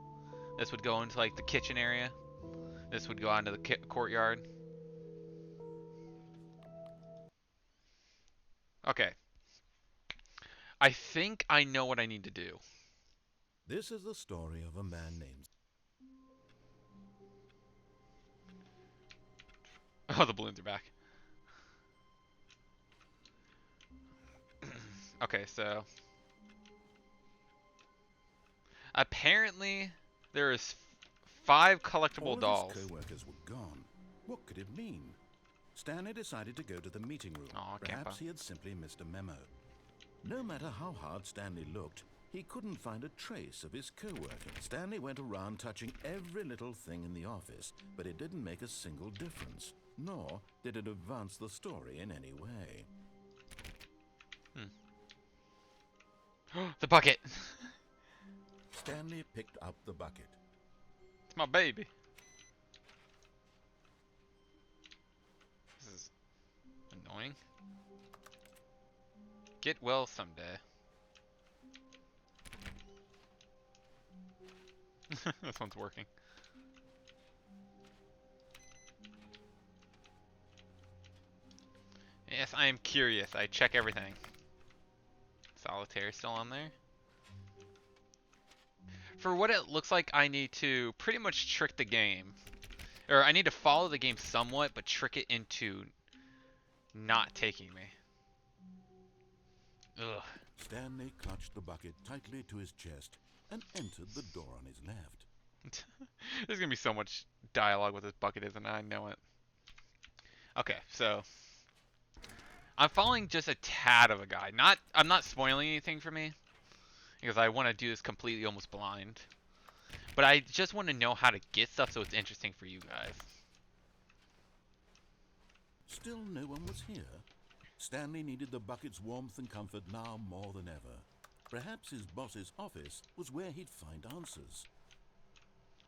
Speaker 1: This would go into like the kitchen area. This would go onto the courtyard. Okay. I think I know what I need to do.
Speaker 2: This is the story of a man named...
Speaker 1: Oh, the balloons are back. Okay, so apparently there is 5 collectible
Speaker 2: All of
Speaker 1: dolls.
Speaker 2: his co-workers were gone. What could it mean? Stanley decided to go to the meeting room.
Speaker 1: Aw,
Speaker 2: Perhaps
Speaker 1: Kempa.
Speaker 2: he had simply missed a memo. No matter how hard Stanley looked, he couldn't find a trace of his co-worker. Stanley went around touching every little thing in the office, but it didn't make a single difference, nor did it advance the story in any way.
Speaker 1: The bucket.
Speaker 2: Stanley picked up the bucket.
Speaker 1: It's my baby. This is annoying. Get well someday. This one's working. Yes, I am curious. I check everything. Solitaire still on there. For what it looks like, I need to pretty much trick the game. Or I need to follow the game somewhat, but trick it into not taking me. Ugh.
Speaker 2: Stanley clutched the bucket tightly to his chest and entered the door on his left.
Speaker 1: There's gonna be so much dialogue with this bucket, isn't it? I know it. Okay, so I'm following just a tad of a guide. I'm not spoiling anything for me because I want to do this completely almost blind. But I just want to know how to get stuff so it's interesting for you guys.
Speaker 2: Still no one was here. Stanley needed the bucket's warmth and comfort now more than ever. Perhaps his boss's office was where he'd find answers.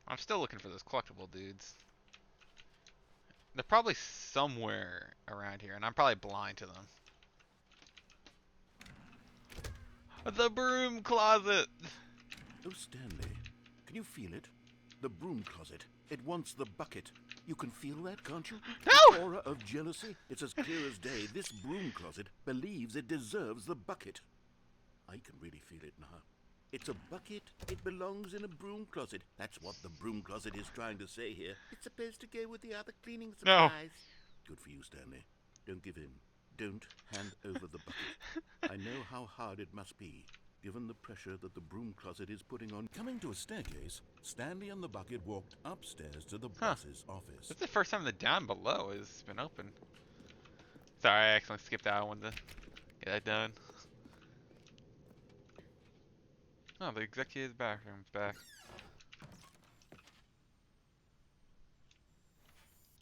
Speaker 1: I'm still looking for those collectible dudes. They're probably somewhere around here, and I'm probably blind to them. The broom closet!
Speaker 2: Oh, Stanley, can you feel it? The broom closet. It wants the bucket. You can feel that, can't you?
Speaker 1: No!
Speaker 2: The aura of jealousy. It's as clear as day. This broom closet believes it deserves the bucket. I can really feel it now. It's a bucket. It belongs in a broom closet. That's what the broom closet is trying to say here. It's supposed to go with the other cleaning
Speaker 1: No.
Speaker 2: supplies. Good for you, Stanley. Don't give in. Don't hand over the bucket. I know how hard it must be, given the pressure that the broom closet is putting on. Coming to a staircase, Stanley and the bucket walked upstairs to the boss's office.
Speaker 1: This is the first time the down below has been open. Sorry, I accidentally skipped that. I wanted to get that done. Oh, the executive's bathroom's back.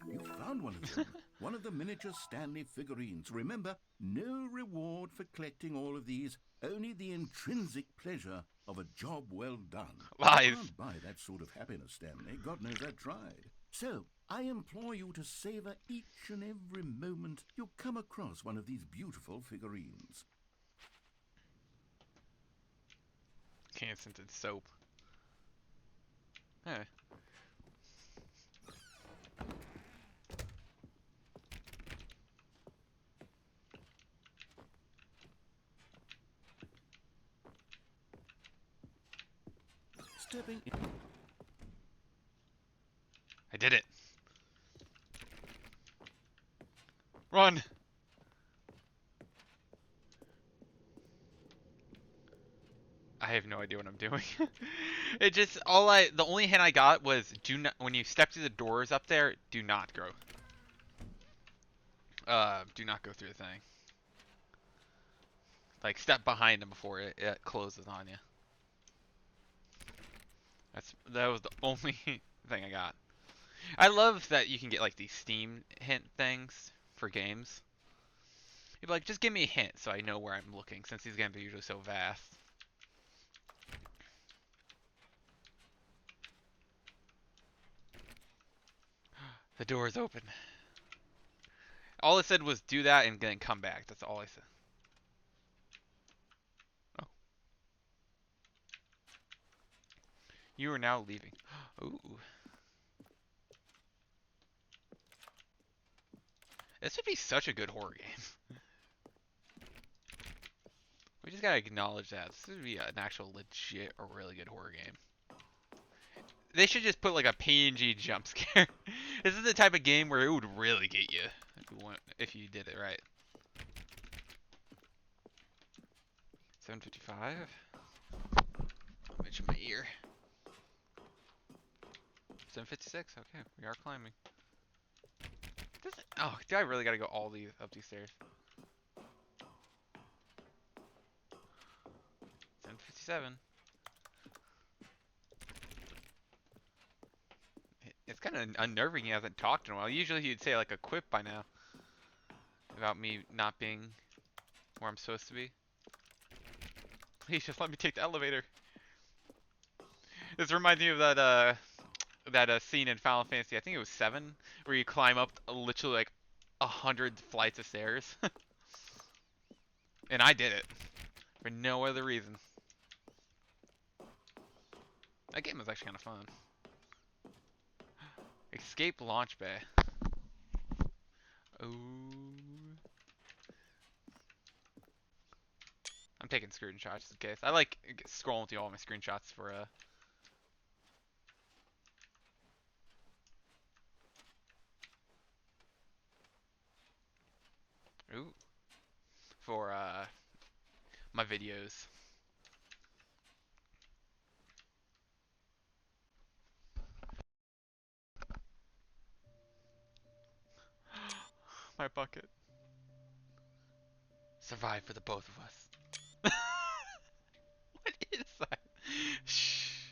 Speaker 2: You found one of them. One of the miniature Stanley figurines. Remember, no reward for collecting all of these, only the intrinsic pleasure of a job well done.
Speaker 1: Lies.
Speaker 2: You can't buy that sort of happiness, Stanley. God knows I tried. So, I implore you to savor each and every moment you come across one of these beautiful figurines.
Speaker 1: Can't scented soap. Hey.
Speaker 2: Stepping in.
Speaker 1: I did it. Run. I have no idea what I'm doing. It just the only hint I got was do not when you step through the doors up there, do not go. Do not go through the thing. Like step behind him before it closes on you. That was the only thing I got. I love that you can get like these Steam hint things for games. You'd be like, just give me a hint so I know where I'm looking, since these games are usually so vast. The door is open. All it said was do that and then come back. That's all I said. Oh. You are now leaving. Ooh. This would be such a good horror game. We just gotta acknowledge that. This would be an actual legit or really good horror game. They should just put like a PNG jump scare. This is the type of game where it would really get you if you did it right. 755. I'll mention my ear. 756. Okay, we are climbing. Oh, do I really gotta go up these stairs? 757. It's kind of unnerving. He hasn't talked in a while. Usually he'd say like a quip by now about me not being where I'm supposed to be. Please just let me take the elevator. This reminds me of that scene in Final Fantasy. I think it was 7, where you climb up literally like 100 flights of stairs, and I did it for no other reason. That game was actually kind of fun. Escape launch bay. Ooh. I'm taking screenshots just in case. I like scrolling through all my screenshots for ooh, for my videos. My bucket. Survive for the both of us. What is that? Shh.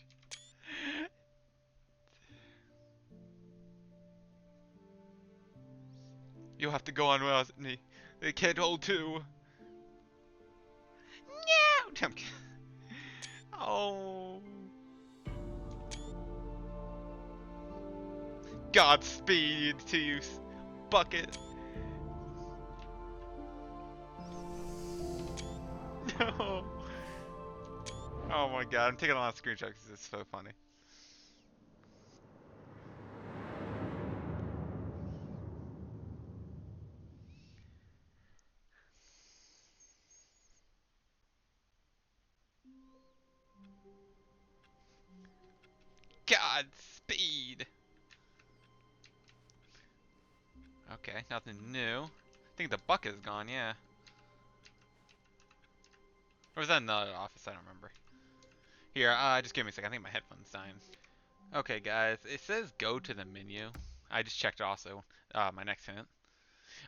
Speaker 1: You'll have to go on without me. They can't hold two. No! Oh. Godspeed to you, bucket. No. Oh my god, I'm taking a lot of screenshots because it's so funny. Godspeed. Okay, nothing new. I think the bucket is gone, yeah. Or was that in the other office? I don't remember. Here, just give me a second. I think my headphone's dying. Okay, guys, it says go to the menu. I just checked also. My next hint.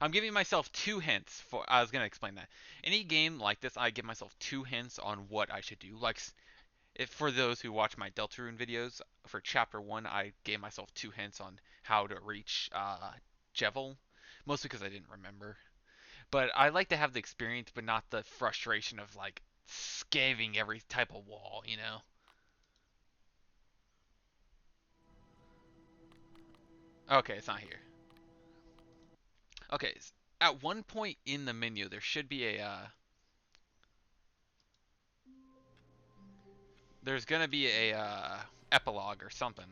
Speaker 1: I'm giving myself 2 hints for. I was gonna explain that. Any game like this, I give myself 2 hints on what I should do. Like, if for those who watch my Deltarune videos, for Chapter 1, I gave myself 2 hints on how to reach Jevil, mostly because I didn't remember. But I like to have the experience, but not the frustration of like scaving every type of wall, you know? Okay, it's not here. Okay, at one point in the menu, there should be there's gonna be a epilogue or something.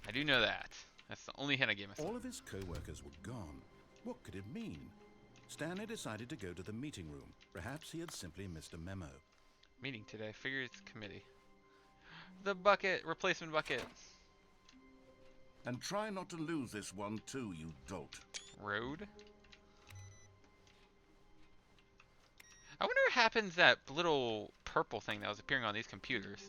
Speaker 1: I do know that. That's the only hint I gave myself.
Speaker 2: All of his co-workers were gone. What could it mean? Stanley decided to go to the meeting room. Perhaps he had simply missed a memo.
Speaker 1: Meeting today, figures committee. The bucket, replacement bucket.
Speaker 2: And try not to lose this one too, you dolt.
Speaker 1: Road. I wonder what happens to that little purple thing that was appearing on these computers.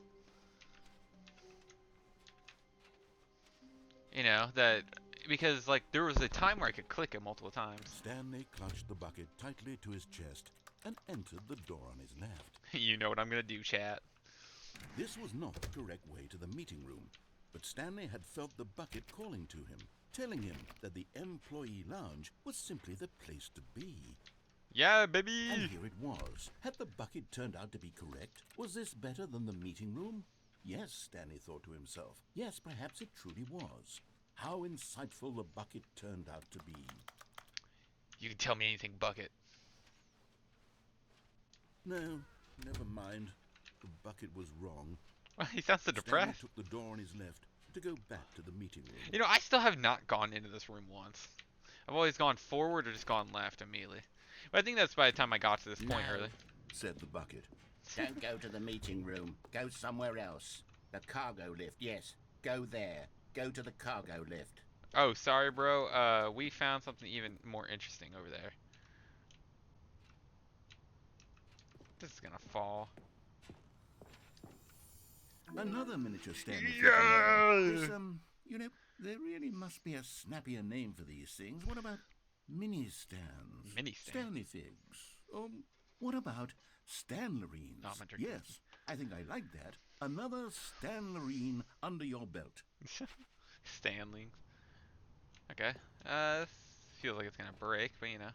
Speaker 1: You know, that because like there was a time where I could click it multiple times.
Speaker 2: Stanley clutched the bucket tightly to his chest and entered the door on his left.
Speaker 1: You know what I'm gonna do, chat.
Speaker 2: This was not the correct way to the meeting room, but Stanley had felt the bucket calling to him, telling him that the employee lounge was simply the place to be.
Speaker 1: Yeah, baby!
Speaker 2: And here it was. Had the bucket turned out to be correct? Was this better than the meeting room? Yes, Stanley thought to himself. Yes, perhaps it truly was. How insightful the bucket turned out to be.
Speaker 1: You can tell me anything, bucket.
Speaker 2: No, never mind. The bucket was wrong.
Speaker 1: He sounds so
Speaker 2: Stanley
Speaker 1: depressed.
Speaker 2: took the door on his left to go back to the meeting room.
Speaker 1: You know, I still have not gone into this room once. I've always gone forward or just gone left immediately. But I think that's by the time I got to this point
Speaker 2: No,
Speaker 1: early.
Speaker 2: said the bucket.
Speaker 4: Don't go to the meeting room. Go somewhere else. The cargo lift, yes. Go there. Go to the cargo lift.
Speaker 1: Oh, sorry, bro. We found something even more interesting over there. This is gonna fall.
Speaker 2: Another miniature Stanley
Speaker 1: Yeah!
Speaker 2: figure. This, you know, there really must be a snappier name for these things. What about mini stands?
Speaker 1: Mini stands?
Speaker 2: Stanley figs. What about Stanlerines?
Speaker 1: Oh, I'm drinking.
Speaker 2: Yes, I think I like that. Another Stanlerine under your belt.
Speaker 1: Stanley. Okay. This feels like it's gonna break, but you know.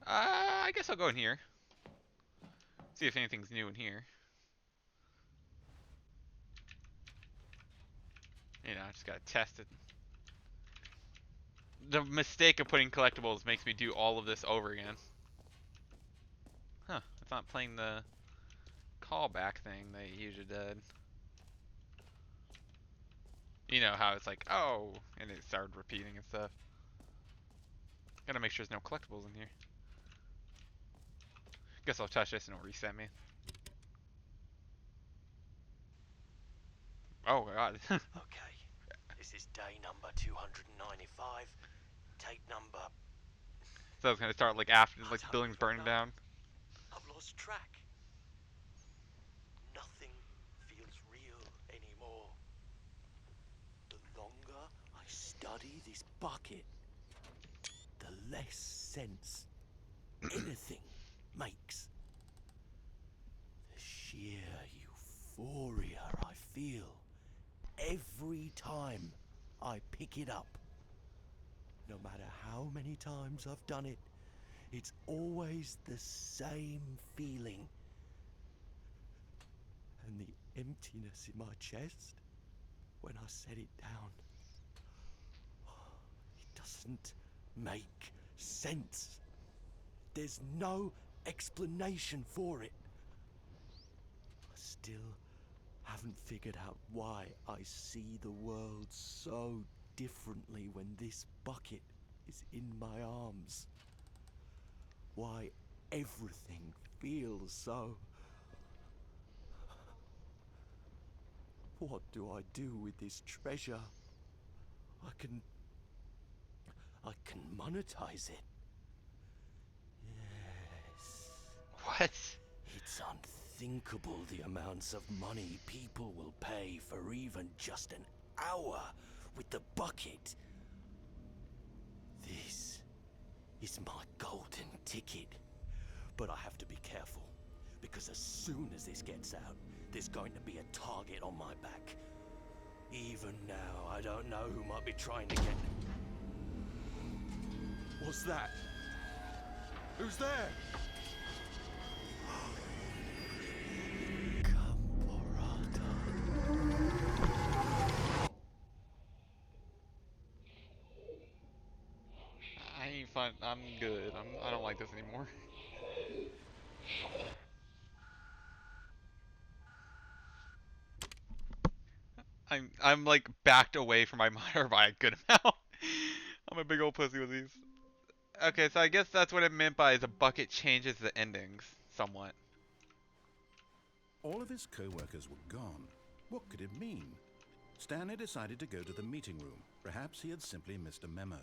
Speaker 1: I guess I'll go in here. See if anything's new in here. You know, I just gotta test it. The mistake of putting collectibles makes me do all of this over again. Huh, it's not playing the callback thing that it usually did. You know how it's like, oh, and it started repeating and stuff. Gotta make sure there's no collectibles in here. Guess I'll touch this and it'll reset me. Oh god.
Speaker 3: Okay, this is day number 295. Tape number.
Speaker 1: So it's gonna start like after
Speaker 3: I
Speaker 1: like the
Speaker 3: don't
Speaker 1: building's
Speaker 3: even
Speaker 1: burning
Speaker 3: know.
Speaker 1: down.
Speaker 3: I've lost track. Nothing feels real anymore. The longer I study this bucket, the less sense anything makes. The sheer euphoria I feel every time I pick it up. No matter how many times I've done it, it's always the same feeling. And the emptiness in my chest when I set it down. It doesn't make sense. There's no explanation for it. I still haven't figured out why I see the world so differently when this bucket is in my arms. Why everything feels so. What do I do with this treasure? I can monetize it. Yes.
Speaker 1: What?
Speaker 3: It's unthinkable the amounts of money people will pay for even just an hour with the bucket. This is my golden ticket. But I have to be careful, because as soon as this gets out, there's going to be a target on my back. Even now, I don't know who might be trying to get... What's that? Who's there?
Speaker 1: I ain't fun. I'm good. I don't like this anymore. I'm like backed away from my monitor by a good amount. I'm a big old pussy with these. Okay, so I guess that's what it meant by the bucket changes the endings somewhat.
Speaker 2: All of his co-workers were gone, What could it mean? Stanley decided to go to the meeting room. Perhaps he had simply missed a memo.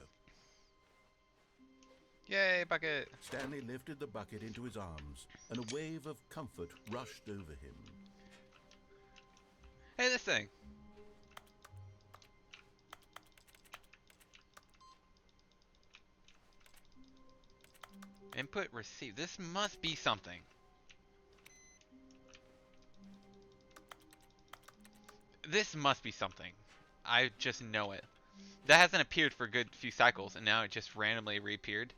Speaker 1: Yay, bucket!
Speaker 2: Stanley lifted the bucket into his arms, and a wave of comfort rushed over him.
Speaker 1: Hey, this thing! Input receive. This must be something. This must be something. I just know it. That hasn't appeared for a good few cycles, and now it just randomly reappeared.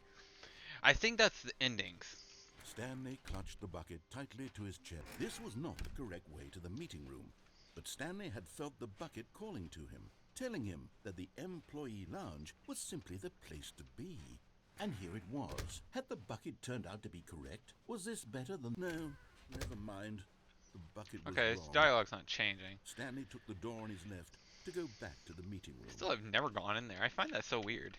Speaker 1: I think that's the endings.
Speaker 2: Stanley clutched the bucket tightly to his chest. This was not the correct way to the meeting room, but Stanley had felt the bucket calling to him, telling him that the employee lounge was simply the place to be. And here it was. Had the bucket turned out to be correct? Was this better than... No, never mind. The bucket was
Speaker 1: Okay,
Speaker 2: wrong.
Speaker 1: this dialogue's not changing.
Speaker 2: Stanley took the door on his left to go back to the meeting room.
Speaker 1: Still, I've never gone in there. I find that so weird.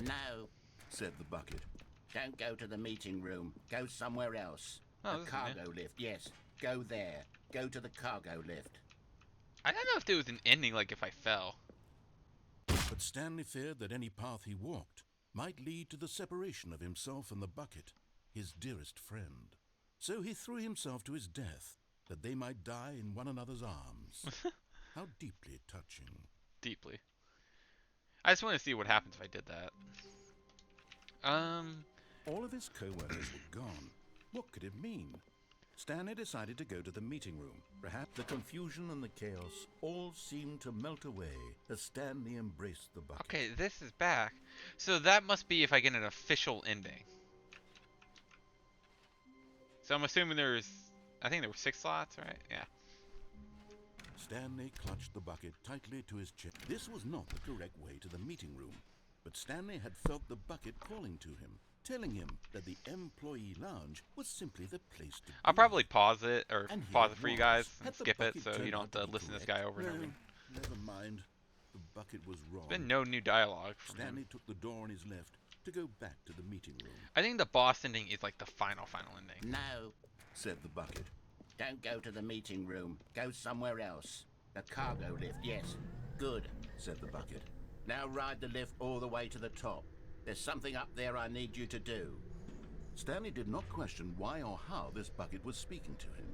Speaker 4: No,
Speaker 2: Said the bucket.
Speaker 4: don't go to the meeting room. Go somewhere else.
Speaker 1: Oh,
Speaker 4: The
Speaker 1: this is
Speaker 4: cargo lift, yes. Go there. Go to the cargo lift.
Speaker 1: I don't know if there was an ending, like if I fell.
Speaker 2: But Stanley feared that any path he walked might lead to the separation of himself and the bucket, his dearest friend. So he threw himself to his death, that they might die in one another's arms. How deeply touching.
Speaker 1: Deeply. I just want to see what happens if I did that.
Speaker 2: All of his co-workers were gone. What could it mean? Stanley decided to go to the meeting room. Perhaps the confusion and the chaos all seemed to melt away as Stanley embraced the bucket.
Speaker 1: Okay, this is back. So that must be if I get an official ending. So I'm assuming I think there were 6 slots, right? Yeah.
Speaker 2: Stanley clutched the bucket tightly to his chest. This was not the correct way to the meeting room, but Stanley had felt the bucket calling to him, telling him that the employee lounge was simply the place to be.
Speaker 1: I'll probably pause it, or
Speaker 2: And here
Speaker 1: pause
Speaker 2: it
Speaker 1: it for you
Speaker 2: was.
Speaker 1: guys and
Speaker 2: Had the
Speaker 1: skip it
Speaker 2: bucket
Speaker 1: so you
Speaker 2: turned
Speaker 1: don't
Speaker 2: out
Speaker 1: have to
Speaker 2: be
Speaker 1: listen to this
Speaker 2: correct?
Speaker 1: guy over and over
Speaker 2: No,
Speaker 1: again.
Speaker 2: never mind. The bucket was wrong.
Speaker 1: There's been no new dialogue from
Speaker 2: Stanley
Speaker 1: him.
Speaker 2: took the door on his left to go back to the meeting room.
Speaker 1: I think the boss ending is like the final ending.
Speaker 4: No,
Speaker 2: Said the bucket.
Speaker 4: don't go to the meeting room. Go somewhere else. The cargo lift, yes. Good.
Speaker 2: Said the bucket.
Speaker 4: Now ride the lift all the way to the top. There's something up there I need you to do.
Speaker 2: Stanley did not question why or how this bucket was speaking to him.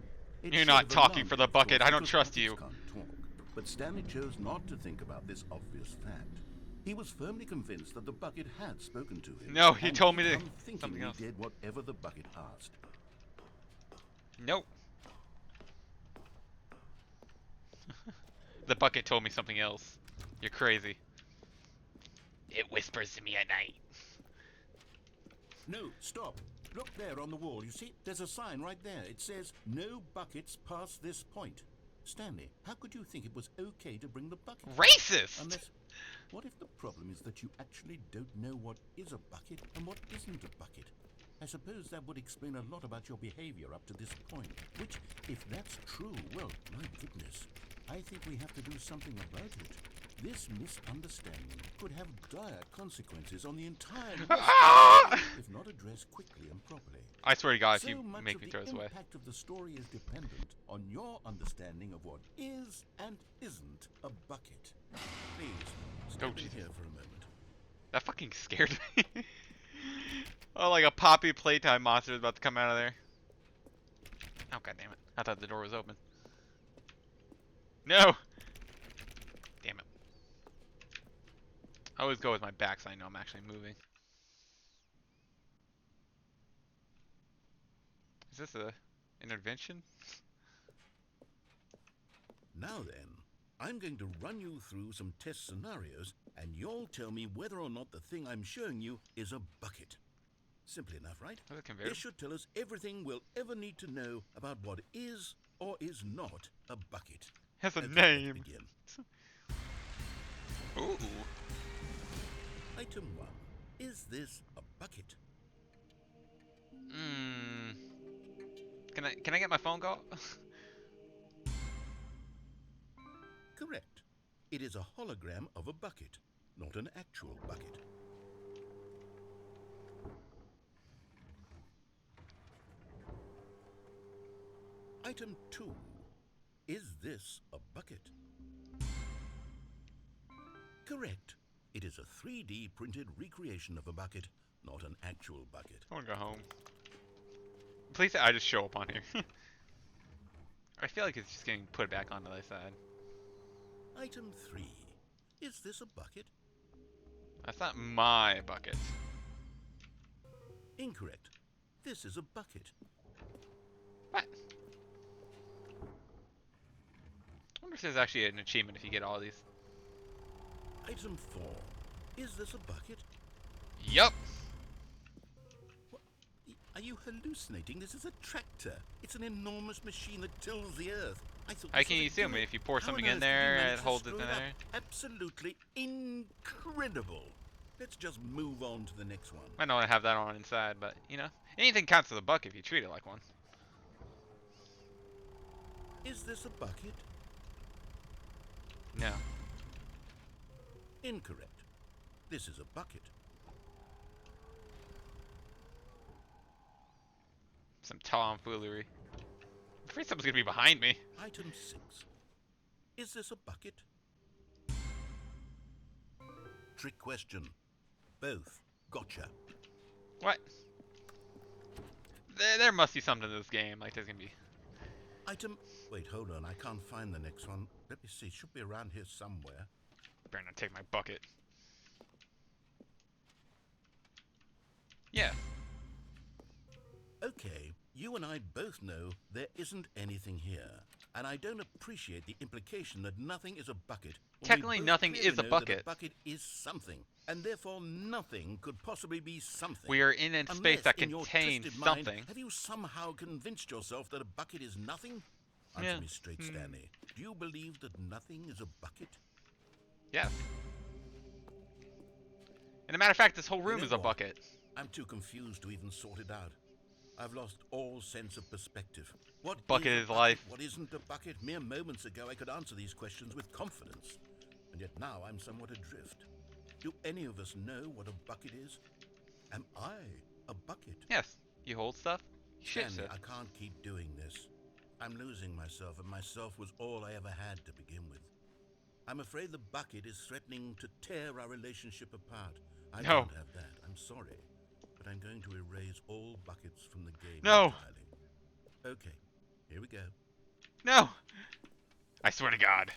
Speaker 2: It
Speaker 1: You're
Speaker 2: should
Speaker 1: not
Speaker 2: have
Speaker 1: talking
Speaker 2: alarmed
Speaker 1: for
Speaker 2: him,
Speaker 1: the
Speaker 2: of
Speaker 1: bucket.
Speaker 2: course,
Speaker 1: I don't
Speaker 2: because
Speaker 1: trust
Speaker 2: buckets
Speaker 1: you.
Speaker 2: can't talk. But Stanley chose not to think about this obvious fact. He was firmly convinced that the bucket had spoken to him.
Speaker 1: No, he
Speaker 2: and
Speaker 1: told me to
Speaker 2: unthinkingly
Speaker 1: something else.
Speaker 2: did whatever the bucket asked.
Speaker 1: Nope. The bucket told me something else. You're crazy. It whispers to me at night.
Speaker 2: No, stop. Look there on the wall. You see, there's a sign right there. It says, "No buckets past this point." Stanley, how could you think it was okay to bring the bucket?
Speaker 1: Racist!
Speaker 2: Unless, what if the problem is that you actually don't know what is a bucket and what isn't a bucket? I suppose that would explain a lot about your behavior up to this point. Which, if that's true, well, my goodness, I think we have to do something about it. This misunderstanding could have dire consequences on the entire
Speaker 1: Ah!
Speaker 2: if not addressed quickly and properly.
Speaker 1: I swear to God, if
Speaker 2: So
Speaker 1: you
Speaker 2: much
Speaker 1: make
Speaker 2: of
Speaker 1: me
Speaker 2: the
Speaker 1: throw this away.
Speaker 2: impact of the story is dependent on your understanding of what is and isn't a bucket. Please, stand
Speaker 1: Jesus.
Speaker 2: here for a moment.
Speaker 1: That fucking scared me. Oh, like a Poppy Playtime monster is about to come out of there. Oh, god damn it. I thought the door was open. No! Damn it. I always go with my back so I know I'm actually moving. Is this a intervention?
Speaker 2: Now then, I'm going to run you through some test scenarios, and you'll tell me whether or not the thing I'm showing you is a bucket. Simple enough, right?
Speaker 1: Is it a conveyor?
Speaker 2: This should tell us everything we'll ever need to know about what is or is not a bucket.
Speaker 1: Has a
Speaker 2: Okay, let's
Speaker 1: name.
Speaker 2: begin.
Speaker 1: Ooh.
Speaker 2: Item 1. Is this a bucket?
Speaker 1: Hmm. Can I get my phone call?
Speaker 2: Correct. It is a hologram of a bucket, not an actual bucket. Item 2. Is this a bucket? Correct. It is a 3D printed recreation of a bucket, not an actual bucket.
Speaker 1: I want to go home. Please say I just show up on here. I feel like it's just getting put back on the other side.
Speaker 2: Item 3. Is this a bucket?
Speaker 1: That's not my bucket.
Speaker 2: Incorrect. This is a bucket.
Speaker 1: What? I wonder if there's actually an achievement if you get all these.
Speaker 2: Item 4. Is this a bucket?
Speaker 1: Yup.
Speaker 2: What? Are you hallucinating? This is a tractor. It's an enormous machine that tills the earth.
Speaker 1: How can you assume it? If you pour something in there, it holds it in there?
Speaker 2: Absolutely incredible. Let's just move on to the next one.
Speaker 1: I know I have that on inside, but you know, anything counts as a bucket if you treat it like one.
Speaker 2: Is this a bucket?
Speaker 1: No.
Speaker 2: Incorrect. This is a bucket.
Speaker 1: Some tomfoolery. I'm afraid someone's gonna be behind me.
Speaker 2: Item 6. Is this a bucket? Trick question. Both. Gotcha.
Speaker 1: What? There must be something to this game. Like there's gonna be.
Speaker 2: Item... Wait, hold on. I can't find the next one. Let me see. Should be around here somewhere.
Speaker 1: Better not take my bucket. Yeah.
Speaker 2: Okay, you and I both know there isn't anything here. And I don't appreciate the implication that nothing is a bucket. when we
Speaker 1: Technically,
Speaker 2: both
Speaker 1: nothing
Speaker 2: clearly
Speaker 1: is a
Speaker 2: know that
Speaker 1: bucket.
Speaker 2: A bucket is something. And therefore, nothing could possibly be something.
Speaker 1: We are in a space that
Speaker 2: in your
Speaker 1: contains
Speaker 2: twisted mind,
Speaker 1: something.
Speaker 2: have you somehow convinced yourself that a bucket is nothing? Answer
Speaker 1: Yeah.
Speaker 2: me straight,
Speaker 1: Hmm.
Speaker 2: Stanley. Do you believe that nothing is a bucket?
Speaker 1: Yes. And a matter of fact, this whole room
Speaker 2: know
Speaker 1: is a
Speaker 2: what?
Speaker 1: bucket.
Speaker 2: I'm too confused to even sort it out. I've lost all sense of perspective. What
Speaker 1: Bucket
Speaker 2: is a
Speaker 1: is
Speaker 2: bucket?
Speaker 1: life.
Speaker 2: What isn't a bucket? Mere moments ago I could answer these questions with confidence. And yet now I'm somewhat adrift. Do any of us know what a bucket is? Am I a bucket?
Speaker 1: Yes. You hold stuff. You shit
Speaker 2: Stanley,
Speaker 1: stuff.
Speaker 2: I can't keep doing this. I'm losing myself, and myself was all I ever had to begin with. I'm afraid the bucket is threatening to tear our relationship apart. I
Speaker 1: No.
Speaker 2: don't have that. I'm sorry. But I'm going to erase all buckets from the game
Speaker 1: No.
Speaker 2: entirely. Okay, here we go.
Speaker 1: No. I swear to God.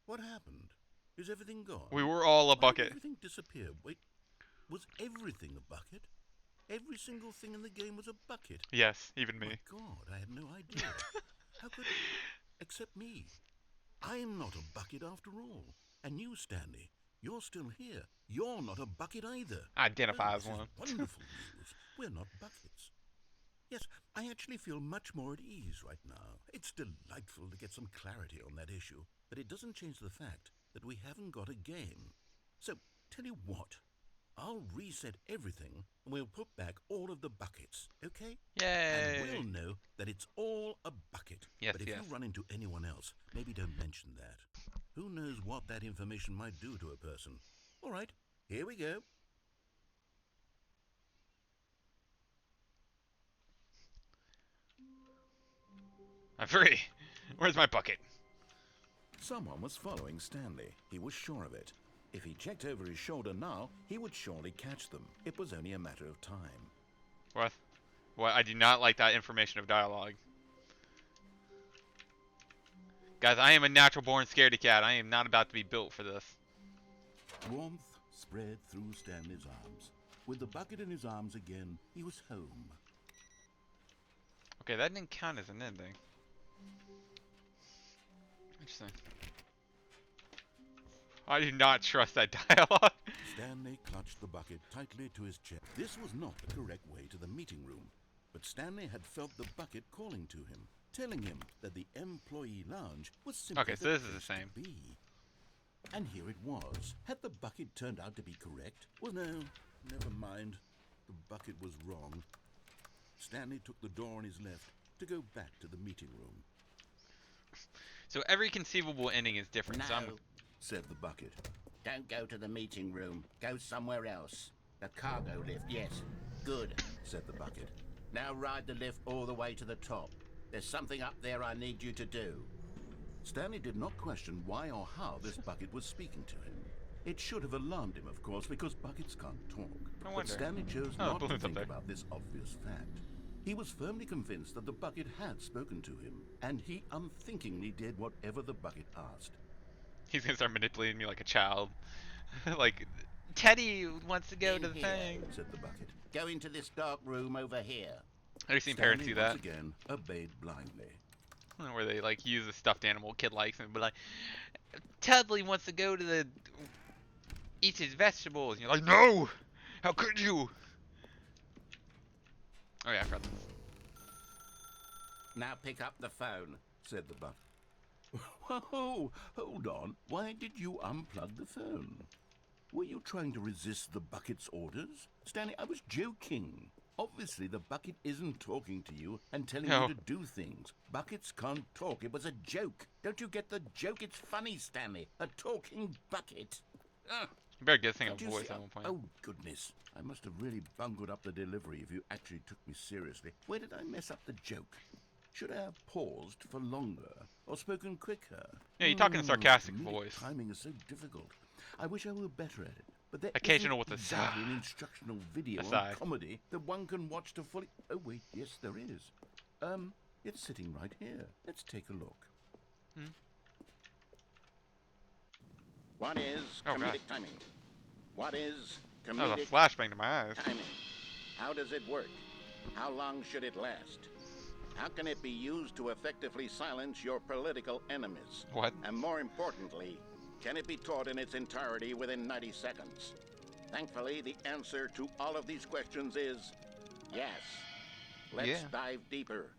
Speaker 2: What happened? Is everything gone?
Speaker 1: We were all a
Speaker 2: Why did
Speaker 1: bucket.
Speaker 2: everything disappear? Wait, was everything a bucket? Every single thing in the game was a bucket.
Speaker 1: Yes, even me.
Speaker 2: My God, I had no idea. How could... Except me. I'm not a bucket after all. And you, Stanley, you're still here. You're not a bucket either.
Speaker 1: I identify
Speaker 2: Oh,
Speaker 1: as
Speaker 2: this is
Speaker 1: one.
Speaker 2: wonderful news. We're not buckets. Yes, I actually feel much more at ease right now. It's delightful to get some clarity on that issue, but it doesn't change the fact that we haven't got a game. So, tell you what, I'll reset everything and we'll put back all of the buckets, okay?
Speaker 1: Yay.
Speaker 2: And we'll know that it's all a bucket.
Speaker 1: Yes,
Speaker 2: But if
Speaker 1: yes.
Speaker 2: you run into anyone else, maybe don't mention that. Who knows what that information might do to a person? All right, here we go.
Speaker 1: I'm free. Where's my bucket?
Speaker 5: Someone was following Stanley. He was sure of it. If he checked over his shoulder now, he would surely catch them. It was only a matter of time.
Speaker 1: What? What? I do not like that information of dialogue. Guys, I am a natural born scaredy cat. I am not about to be built for this.
Speaker 2: Warmth spread through Stanley's arms. With the bucket in his arms again, he was home.
Speaker 1: Okay, that didn't count as an ending. Interesting. I do not trust that dialogue.
Speaker 2: Stanley clutched the bucket tightly to his chest. This was not the correct way to the meeting room, but Stanley had felt the bucket calling to him, telling him that the employee lounge was simply
Speaker 1: Okay, so
Speaker 2: the
Speaker 1: this is the
Speaker 2: place to
Speaker 1: same.
Speaker 2: be. And here it was. Had the bucket turned out to be correct? Well, no, never mind. The bucket was wrong. Stanley took the door on his left to go back to the meeting room.
Speaker 1: So every conceivable ending is different. So I'm,
Speaker 4: No,
Speaker 2: Said the bucket.
Speaker 4: don't go to the meeting room. Go somewhere else. The cargo lift, yes. Good.
Speaker 2: Said the bucket.
Speaker 4: Now ride the lift all the way to the top. There's something up there I need you to do.
Speaker 2: Stanley did not question why or how this bucket was speaking to him. It should have alarmed him, of course, because buckets can't talk.
Speaker 1: I
Speaker 2: But
Speaker 1: wonder.
Speaker 2: Stanley chose
Speaker 1: Oh, the
Speaker 2: not to
Speaker 1: balloon's up
Speaker 2: think
Speaker 1: there.
Speaker 2: about this obvious fact. He was firmly convinced that the bucket had spoken to him, and he unthinkingly did whatever the bucket asked.
Speaker 1: He's gonna start manipulating me like a child. Like, Teddy wants to go
Speaker 4: In
Speaker 1: to the
Speaker 4: here,
Speaker 1: thing.
Speaker 2: Said the bucket.
Speaker 4: Go into this dark room over here.
Speaker 1: I've seen parents
Speaker 2: Stanley
Speaker 1: do that.
Speaker 2: once again obeyed blindly.
Speaker 1: Where they like use a stuffed animal a kid likes and be like, Tudley wants to go to the eat his vegetables. And you're like, no! How could you? Oh yeah, I forgot this.
Speaker 4: Now pick up the phone.
Speaker 2: Said the bucket. Whoa, hold on. Why did you unplug the phone? Were you trying to resist the bucket's orders? Stanley, I was joking. Obviously, the bucket isn't talking to you and telling
Speaker 1: No.
Speaker 2: you to do things. Buckets can't talk. It was a joke.
Speaker 4: Don't you get the joke? It's funny, Stanley. A talking bucket. Ugh.
Speaker 1: You better get this thing a
Speaker 2: Did you
Speaker 1: voice
Speaker 2: see-
Speaker 1: at one point.
Speaker 2: Oh, goodness. I must have really bungled up the delivery if you actually took me seriously. Where did I mess up the joke? Should I have paused for longer or spoken quicker?
Speaker 1: Yeah, you talk in a sarcastic
Speaker 2: Comedic
Speaker 1: voice.
Speaker 2: Timing is so difficult. I wish I were better at it. But there
Speaker 1: Occasional
Speaker 2: isn't
Speaker 1: with a
Speaker 2: exactly
Speaker 1: sigh.
Speaker 2: an instructional video
Speaker 1: Aside.
Speaker 2: on comedy that one can watch to fully... Oh, wait, yes, there is. It's sitting right here. Let's take a look.
Speaker 4: What is
Speaker 1: Oh,
Speaker 4: comedic
Speaker 1: God.
Speaker 4: timing? What is
Speaker 1: That was a
Speaker 4: comedic
Speaker 1: flashbang to my eyes.
Speaker 4: timing? How does it work? How long should it last? How can it be used to effectively silence your political enemies?
Speaker 1: What?
Speaker 4: And more importantly, can it be taught in its entirety within 90 seconds? Thankfully, the answer to all of these questions is yes. Let's
Speaker 1: Yeah.
Speaker 4: dive deeper.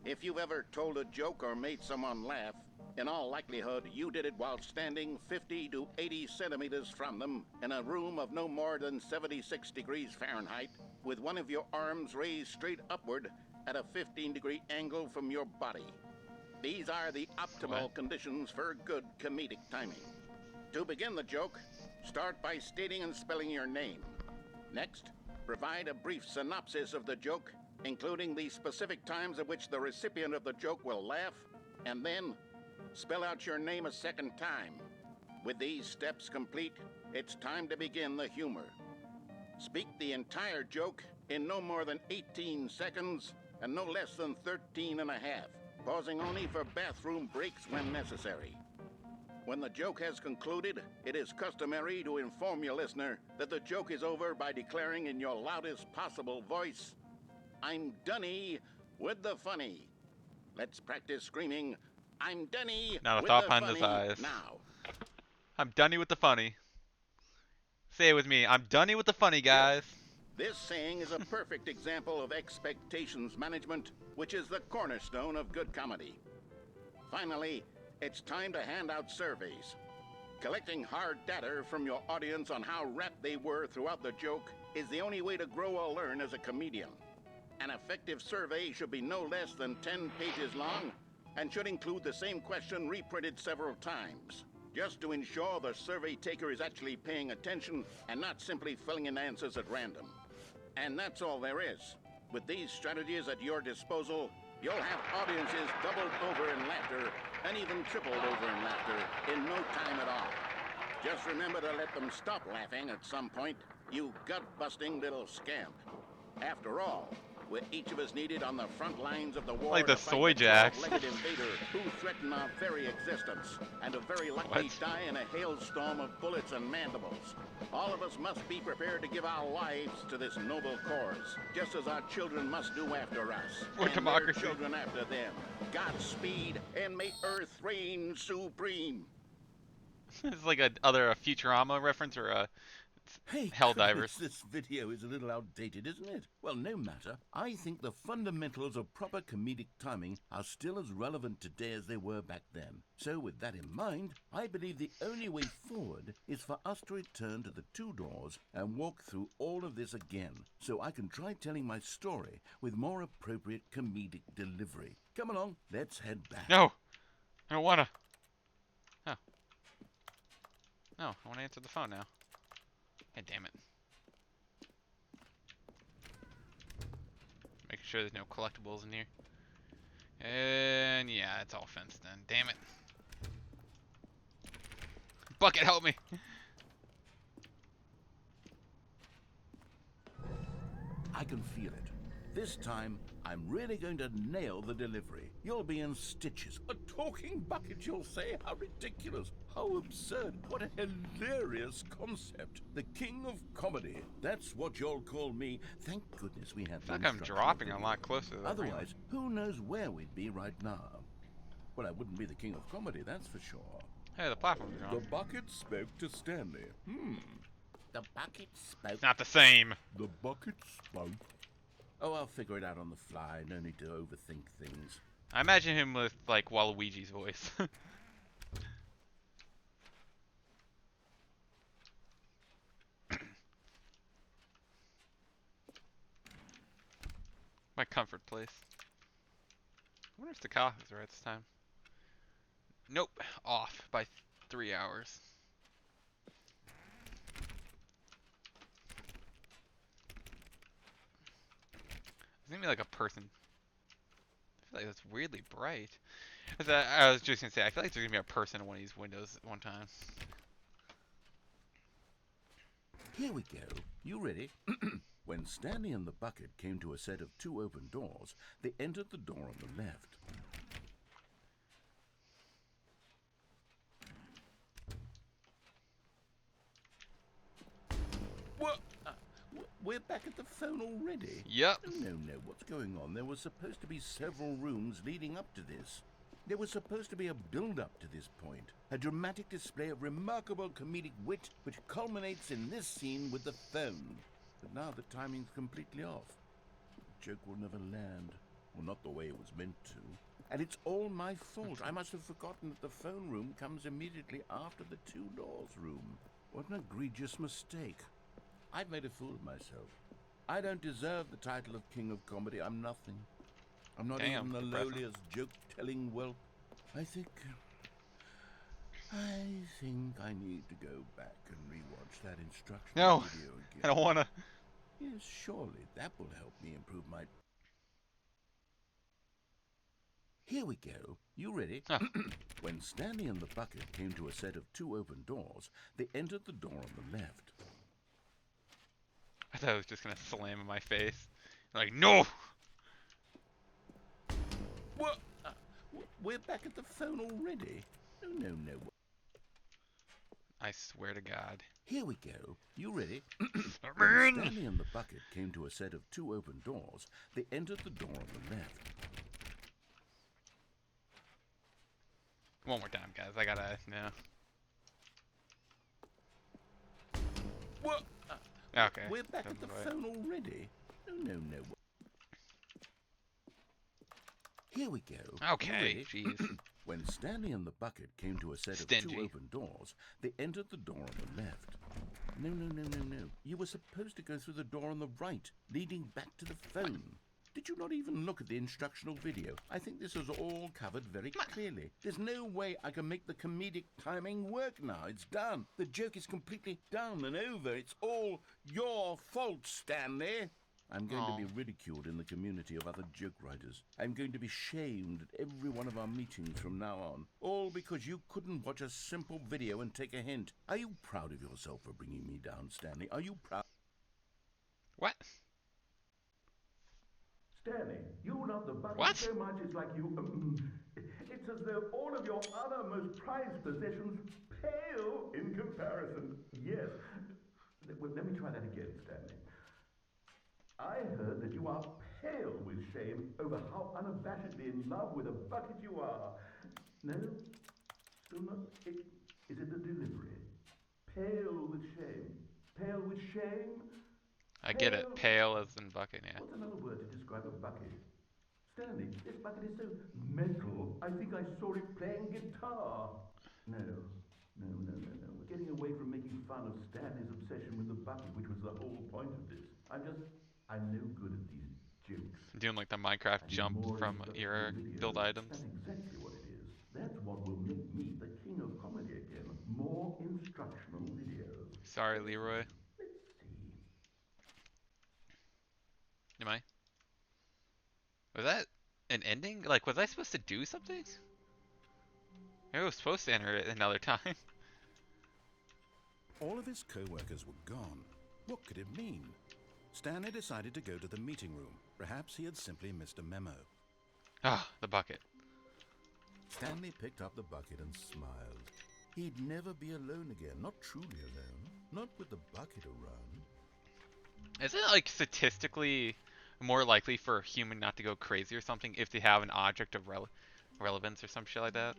Speaker 4: If you've ever told a joke or made someone laugh, in all likelihood, you did it while standing 50 to 80 centimeters from them in a room of no more than 76 degrees Fahrenheit, with one of your arms raised straight upward at a 15-degree angle from your body. These are the optimal
Speaker 1: What?
Speaker 4: conditions for good comedic timing. To begin the joke, start by stating and spelling your name. Next, provide a brief synopsis of the joke, including the specific times at which the recipient of the joke will laugh, and then spell out your name a second time. With these steps complete, it's time to begin the humor. Speak the entire joke in no more than 18 seconds and no less than 13 and a half, pausing only for bathroom breaks when necessary. When the joke has concluded, it is customary to inform your listener that the joke is over by declaring in your loudest possible voice, "I'm Dunny with the funny." Let's practice screaming, "I'm Dunny
Speaker 1: Now the
Speaker 4: with
Speaker 1: thought
Speaker 4: the
Speaker 1: behind his
Speaker 4: funny"
Speaker 1: eyes.
Speaker 4: now.
Speaker 1: I'm Dunny with the funny. Say it with me. I'm Dunny with the funny, guys.
Speaker 4: This saying is a perfect example of expectations management, which is the cornerstone of good comedy. Finally, it's time to hand out surveys. Collecting hard data from your audience on how rapt they were throughout the joke is the only way to grow or learn as a comedian. An effective survey should be no less than 10 pages long and should include the same question reprinted several times, just to ensure the survey taker is actually paying attention and not simply filling in answers at random. And that's all there is. With these strategies at your disposal, you'll have audiences doubled over in laughter and even tripled over in laughter in no time at all. Just remember to let them stop laughing at some point, you gut-busting little scamp. After all, we're each of us needed on the front lines of the war
Speaker 1: Like the
Speaker 4: to fight
Speaker 1: soy
Speaker 4: the
Speaker 1: jacks.
Speaker 4: 12-legged invader who threaten our very existence, and to very likely
Speaker 1: What?
Speaker 4: die in a hailstorm of bullets and mandibles. All of us must be prepared to give our lives to this noble cause, just as our children must do after us,
Speaker 1: More
Speaker 4: and
Speaker 1: democracy.
Speaker 4: their children after them. Godspeed, and may Earth reign supreme.
Speaker 1: It's like a Futurama reference or a
Speaker 2: Hey,
Speaker 1: Helldivers.
Speaker 2: this video is a little outdated, isn't it? Well, no matter. I think the fundamentals of proper comedic timing are still as relevant today as they were back then. So with that in mind, I believe the only way forward is for us to return to the two doors and walk through all of this again, so I can try telling my story with more appropriate comedic delivery. Come along, let's head back.
Speaker 1: No, I don't wanna. Oh. No, I wanna answer the phone now. God damn it. sure there's no collectibles in here. And yeah, it's all fenced in. Damn it. Bucket, help me!
Speaker 2: I can feel it. This time, I'm really going to nail the delivery. You'll be in stitches. A talking bucket, you'll say? How ridiculous. How absurd. What a hilarious concept. The king of comedy. That's what you'll call me. Thank goodness we had
Speaker 1: I
Speaker 2: the
Speaker 1: feel like I'm
Speaker 2: instructional
Speaker 1: dropping a
Speaker 2: video.
Speaker 1: lot closer than
Speaker 2: Otherwise, who knows where we'd be right now. Well, I wouldn't be the king of comedy, that's for sure.
Speaker 1: Hey, the platform's
Speaker 2: The
Speaker 1: gone.
Speaker 2: bucket spoke to Stanley. The bucket spoke.
Speaker 1: It's not the same.
Speaker 2: The bucket spoke. Oh, I'll figure it out on the fly. No need to overthink things.
Speaker 1: I imagine him with, like, Waluigi's voice. My comfort place. I wonder if the coffees are right this time. Nope. Off by 3 hours. It's gonna be like a person. I feel like that's weirdly bright. I was just gonna say, I feel like there's gonna be a person in one of these windows at one time.
Speaker 2: Here we go. You ready? When Stanley and the bucket came to a set of 2 open doors, they entered the door on the left. What? We're back at the phone already?
Speaker 1: Yep.
Speaker 2: No, what's going on? There was supposed to be several rooms leading up to this. There was supposed to be a build-up to this point. A dramatic display of remarkable comedic wit which culminates in this scene with the phone. But now the timing's completely off. The joke will never land. Well, not the way it was meant to. And it's all my fault. I must have forgotten that the phone room comes immediately after the 2 doors room. What an egregious mistake. I've made a fool of myself. I don't deserve the title of King of Comedy. I'm nothing. I'm not
Speaker 1: Damn,
Speaker 2: even the
Speaker 1: depressing.
Speaker 2: lowliest joke-telling whelp. I think I need to go back and rewatch that instructional
Speaker 1: No,
Speaker 2: video again.
Speaker 1: I don't wanna.
Speaker 2: Yes, surely that will help me improve my... Here we go. You ready?
Speaker 1: Huh.
Speaker 2: When Stanley and the bucket came to a set of 2 open doors, they entered the door on the left.
Speaker 1: I thought it was just gonna slam in my face. Like, no!
Speaker 2: What? We're back at the phone already? No.
Speaker 1: I swear to God.
Speaker 2: Here we go. You ready?
Speaker 1: Let
Speaker 2: When
Speaker 1: me in!
Speaker 2: Stanley and the bucket came to a set of 2 open doors, they entered the door on the left.
Speaker 1: One more time, guys. I gotta, no.
Speaker 2: What?
Speaker 1: Okay.
Speaker 2: We're back at
Speaker 1: Sounds
Speaker 2: the
Speaker 1: right.
Speaker 2: phone already? No. Here we go.
Speaker 1: Okay,
Speaker 2: You ready?
Speaker 1: jeez.
Speaker 2: When Stanley and the bucket came to a set of
Speaker 1: Stingy.
Speaker 2: 2 open doors, they entered the door on the left. No. You were supposed to go through the door on the right, leading back to the phone. Did you not even look at the instructional video? I think this is all covered very clearly. There's no way I can make the comedic timing work now. It's done. The joke is completely done and over. It's all your fault, Stanley. I'm going to be ridiculed in the community of other joke writers. I'm going to be shamed at every one of our meetings from now on. All because you couldn't watch a simple video and take a hint. Are you proud of yourself for bringing me down, Stanley? Are you proud?
Speaker 1: What?
Speaker 6: Stanley, you love the bucket
Speaker 1: What?
Speaker 6: so much it's like you... it's as though all of your other most prized possessions pale in comparison. Yes. Well, let me try that again, Stanley. I heard that you are pale with shame over how unabashedly in love with a bucket you are. No? Still not... Is it the delivery? Pale with shame. Pale with shame?
Speaker 1: I get it. Pale as in bucket, yeah.
Speaker 6: What's another word to describe a bucket? Stanley, this bucket is so metal. I think I saw it playing guitar. No. We're getting away from making fun of Stanley's obsession with the bucket, which was the whole point of this. I'm no good at these jokes.
Speaker 1: Doing like the Minecraft
Speaker 6: I need
Speaker 1: jump
Speaker 6: more
Speaker 1: from your
Speaker 6: instructional videos.
Speaker 1: build items.
Speaker 6: That's exactly what it is. That's what will make me the king of comedy again. More instructional videos.
Speaker 1: Sorry, Leroy.
Speaker 6: Let's see.
Speaker 1: Am I? Was that an ending? Like, was I supposed to do something? Maybe I was supposed to enter it another time.
Speaker 5: All of his co-workers were gone. What could it mean? Stanley decided to go to the meeting room. Perhaps he had simply missed a memo.
Speaker 1: Ah, the bucket.
Speaker 2: Stanley picked up the bucket and smiled. He'd never be alone again, not truly alone, not with the bucket around.
Speaker 1: Isn't it like statistically more likely for a human not to go crazy or something if they have an object of relevance or some shit like that?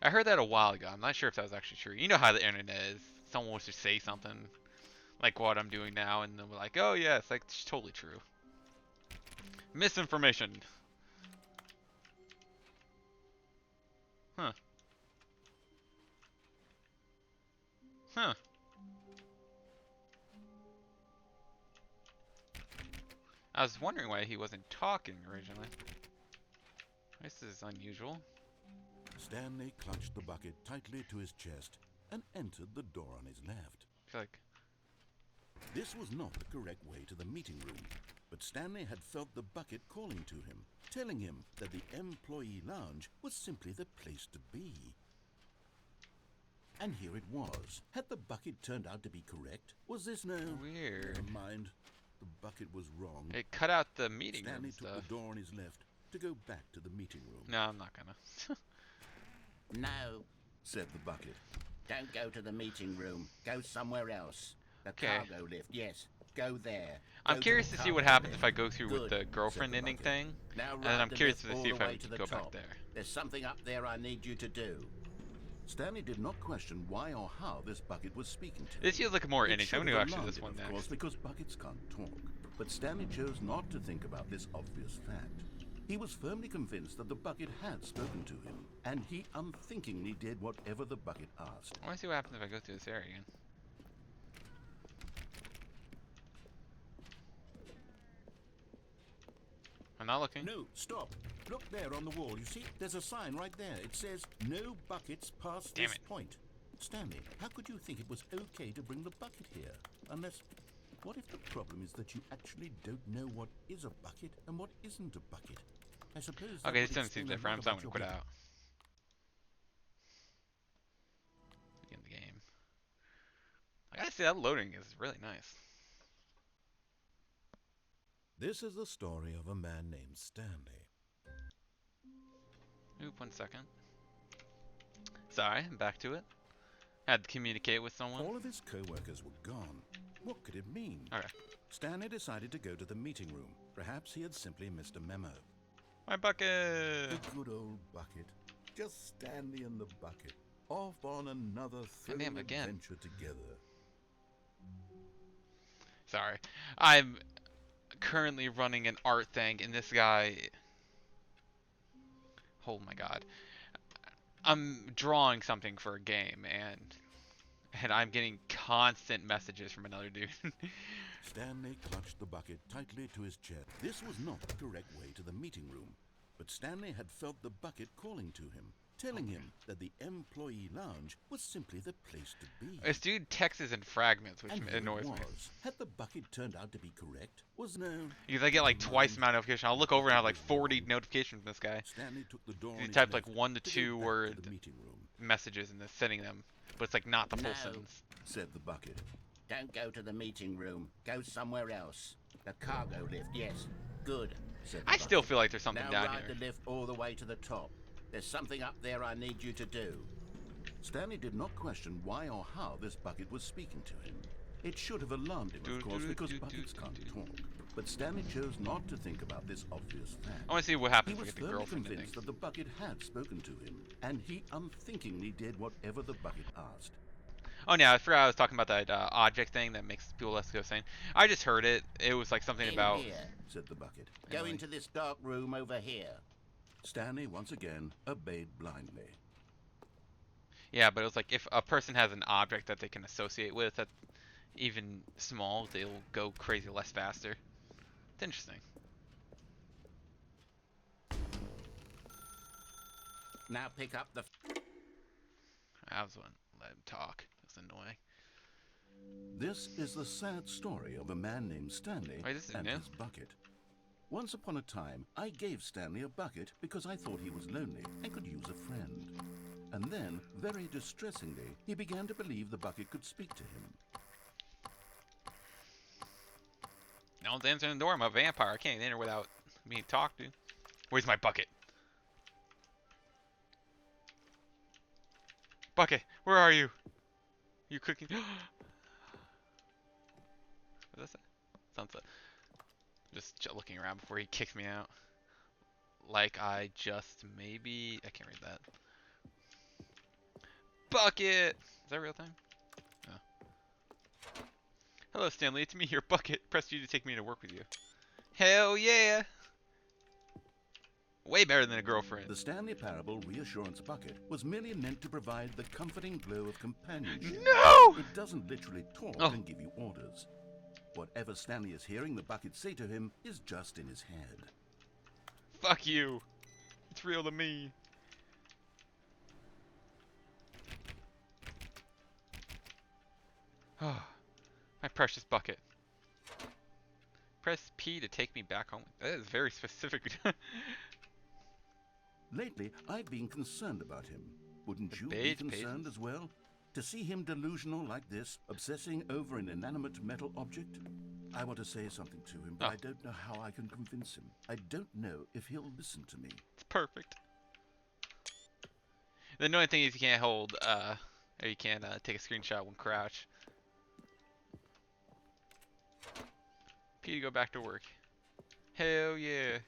Speaker 1: I heard that a while ago. I'm not sure if that was actually true. You know how the internet is. Someone will just say something like what I'm doing now, and they'll be like, "Oh yes, like it's totally true." Misinformation. Huh. Huh. I was wondering why he wasn't talking originally. This is unusual.
Speaker 5: Stanley clutched the bucket tightly to his chest and entered the door on his left.
Speaker 1: I feel like
Speaker 5: This was not the correct way to the meeting room, but Stanley had felt the bucket calling to him, telling him that the employee lounge was simply the place to be. And here it was. Had the bucket turned out to be correct? Was this no?
Speaker 1: weird.
Speaker 5: Never mind. The bucket was wrong.
Speaker 1: It cut out the meeting room
Speaker 5: Stanley took
Speaker 1: stuff.
Speaker 5: the door on his left to go back to the meeting room.
Speaker 1: No, I'm not gonna.
Speaker 4: No,
Speaker 5: Said the bucket.
Speaker 4: don't go to the meeting room. Go somewhere else. The
Speaker 1: Okay.
Speaker 4: cargo lift, yes. Go there.
Speaker 1: I'm
Speaker 4: Go
Speaker 1: curious
Speaker 4: the
Speaker 1: to see what
Speaker 4: cargo
Speaker 1: happens
Speaker 4: lift.
Speaker 1: if I go through with
Speaker 4: Good,
Speaker 1: the girlfriend
Speaker 5: said the
Speaker 1: ending
Speaker 5: bucket.
Speaker 1: thing.
Speaker 4: Now
Speaker 1: And
Speaker 4: ride
Speaker 1: I'm
Speaker 4: the
Speaker 1: curious
Speaker 4: lift
Speaker 1: to
Speaker 4: all
Speaker 1: see
Speaker 4: the
Speaker 1: if I
Speaker 4: way
Speaker 1: would
Speaker 4: to the
Speaker 1: go back
Speaker 4: top.
Speaker 1: there.
Speaker 4: There's something up there I need you to do.
Speaker 5: Stanley did not question why or how this bucket was speaking to him.
Speaker 1: This feels like a more
Speaker 5: It
Speaker 1: ending.
Speaker 5: should
Speaker 1: I'm gonna
Speaker 5: have
Speaker 1: go actually
Speaker 5: alarmed
Speaker 1: this
Speaker 5: him,
Speaker 1: one
Speaker 5: of
Speaker 1: next.
Speaker 5: course, because buckets can't talk. But Stanley chose not to think about this obvious fact. He was firmly convinced that the bucket had spoken to him, and he unthinkingly did whatever the bucket asked.
Speaker 1: I want to see what happens if I go through this area again. I'm not looking.
Speaker 5: No, stop. Look there on the wall. You see, there's a sign right there. It says, "No buckets past
Speaker 1: Damn
Speaker 5: this
Speaker 1: it.
Speaker 5: point." Stanley, how could you think it was okay to bring the bucket here? Unless, what if the problem is that you actually don't know what is a bucket and what isn't a bucket? I suppose that
Speaker 1: Okay,
Speaker 5: would
Speaker 1: this doesn't
Speaker 5: explain
Speaker 1: seem
Speaker 5: a
Speaker 1: different.
Speaker 5: lot
Speaker 1: So I'm
Speaker 5: about
Speaker 1: gonna
Speaker 5: your
Speaker 1: quit
Speaker 5: behavior.
Speaker 1: out. Begin the game. I gotta say that loading is really nice.
Speaker 5: This is the story of a man named Stanley.
Speaker 1: Oop, 1 second. Sorry, I'm back to it. Had to communicate with someone.
Speaker 5: All of his co-workers were gone. What could it mean?
Speaker 1: Okay.
Speaker 5: Stanley decided to go to the meeting room. Perhaps he had simply missed a memo.
Speaker 1: My bucket!
Speaker 2: The good old bucket. Just Stanley and the bucket. Off on another thrilling
Speaker 1: damn, again.
Speaker 2: adventure together.
Speaker 1: Sorry. I'm currently running an art thing, and this guy... Oh my god. I'm drawing something for a game, and I'm getting constant messages from another dude.
Speaker 5: Stanley clutched the bucket tightly to his chest. This was not the correct way to the meeting room, but Stanley had felt the bucket calling to him, telling him that the employee lounge was simply the place to be.
Speaker 1: This dude texts in fragments, which
Speaker 5: And here
Speaker 1: annoys
Speaker 5: it
Speaker 1: me.
Speaker 5: was. Had the bucket turned out to be correct? Was no.
Speaker 1: Because I get like twice the amount of notification. I'll look over and I have like 40 notifications from this guy.
Speaker 5: Stanley took the door on
Speaker 1: He
Speaker 5: his
Speaker 1: typed like
Speaker 5: left
Speaker 1: 1 to
Speaker 5: to
Speaker 1: 2
Speaker 5: go back to
Speaker 1: word
Speaker 5: the meeting room.
Speaker 1: messages and then sending them, but it's like not the full
Speaker 4: No.
Speaker 1: sentence.
Speaker 5: Said the bucket.
Speaker 4: Don't go to the meeting room. Go somewhere else. The cargo lift, yes. Good.
Speaker 5: Said the
Speaker 1: I still
Speaker 5: bucket.
Speaker 1: feel like there's something
Speaker 4: Now
Speaker 1: down
Speaker 4: ride
Speaker 1: here.
Speaker 4: the lift all the way to the top. There's something up there I need you to do.
Speaker 5: Stanley did not question why or how this bucket was speaking to him. It should have alarmed him, of course, because buckets can't talk. But Stanley chose not to think about this obvious fact.
Speaker 1: I want to see what
Speaker 5: He
Speaker 1: happens if we
Speaker 5: was
Speaker 1: get the
Speaker 5: firmly
Speaker 1: girlfriend ending.
Speaker 5: convinced that the bucket had spoken to him, and he unthinkingly did whatever the bucket asked.
Speaker 1: Oh yeah, I forgot I was talking about that object thing that makes people less go insane. I just heard it. It was like something
Speaker 4: In
Speaker 1: about...
Speaker 4: here.
Speaker 5: Said the bucket.
Speaker 4: Go
Speaker 1: Anyway.
Speaker 4: into this dark room over here.
Speaker 5: Stanley once again obeyed blindly.
Speaker 1: Yeah, but it was like if a person has an object that they can associate with that even small, they'll go crazy less faster. It's interesting.
Speaker 4: Now pick up the...
Speaker 1: I was one. Let him talk. It's annoying.
Speaker 5: This is the sad story of a man named Stanley
Speaker 1: Wait, this is
Speaker 5: and
Speaker 1: new?
Speaker 5: his bucket. Once upon a time, I gave Stanley a bucket because I thought he was lonely and could use a friend. And then, very distressingly, he began to believe the bucket could speak to him.
Speaker 1: No one's answering the door. I'm a vampire. I can't enter without being talked to. Where's my bucket? Bucket, where are you? You cooking? What is that? Sunset. Just looking around before he kicks me out. Like I just maybe... I can't read that. Bucket! Is that real time? No. Hello, Stanley. It's me here, Bucket. Pressed you to take me to work with you. Hell yeah! Way better than a girlfriend.
Speaker 5: The Stanley Parable Reassurance Bucket was merely meant to provide the comforting glow of companionship.
Speaker 1: No!
Speaker 5: It doesn't literally talk and give you orders. Whatever Stanley is hearing the bucket say to him is just in his head.
Speaker 1: Fuck you. It's real to me. Oh, my precious bucket. Press P to take me back home. That is very specific.
Speaker 5: Lately, I've been concerned about him. Wouldn't you be
Speaker 1: beige
Speaker 5: concerned
Speaker 1: pages?
Speaker 5: as well? To see him delusional like this, obsessing over an inanimate metal object? I want to say something to him, but I don't know how I can convince him. I don't know if he'll listen to me.
Speaker 1: It's perfect. The annoying thing is you can't hold, or you can't take a screenshot when crouch. P to go back to work. Hell yeah.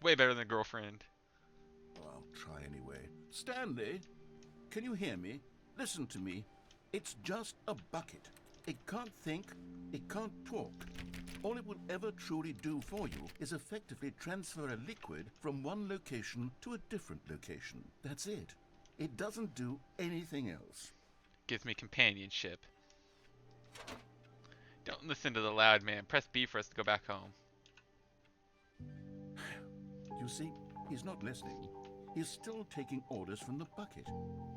Speaker 1: Way better than a girlfriend.
Speaker 5: Oh, I'll try anyway. Stanley, can you hear me? Listen to me. It's just a bucket. It can't think, it can't talk. All it will ever truly do for you is effectively transfer a liquid from one location to a different location. That's it. It doesn't do anything else.
Speaker 1: Gives me companionship. Don't listen to the loud man. Press B for us to go back home.
Speaker 5: You see, he's not listening. He's still taking orders from the bucket.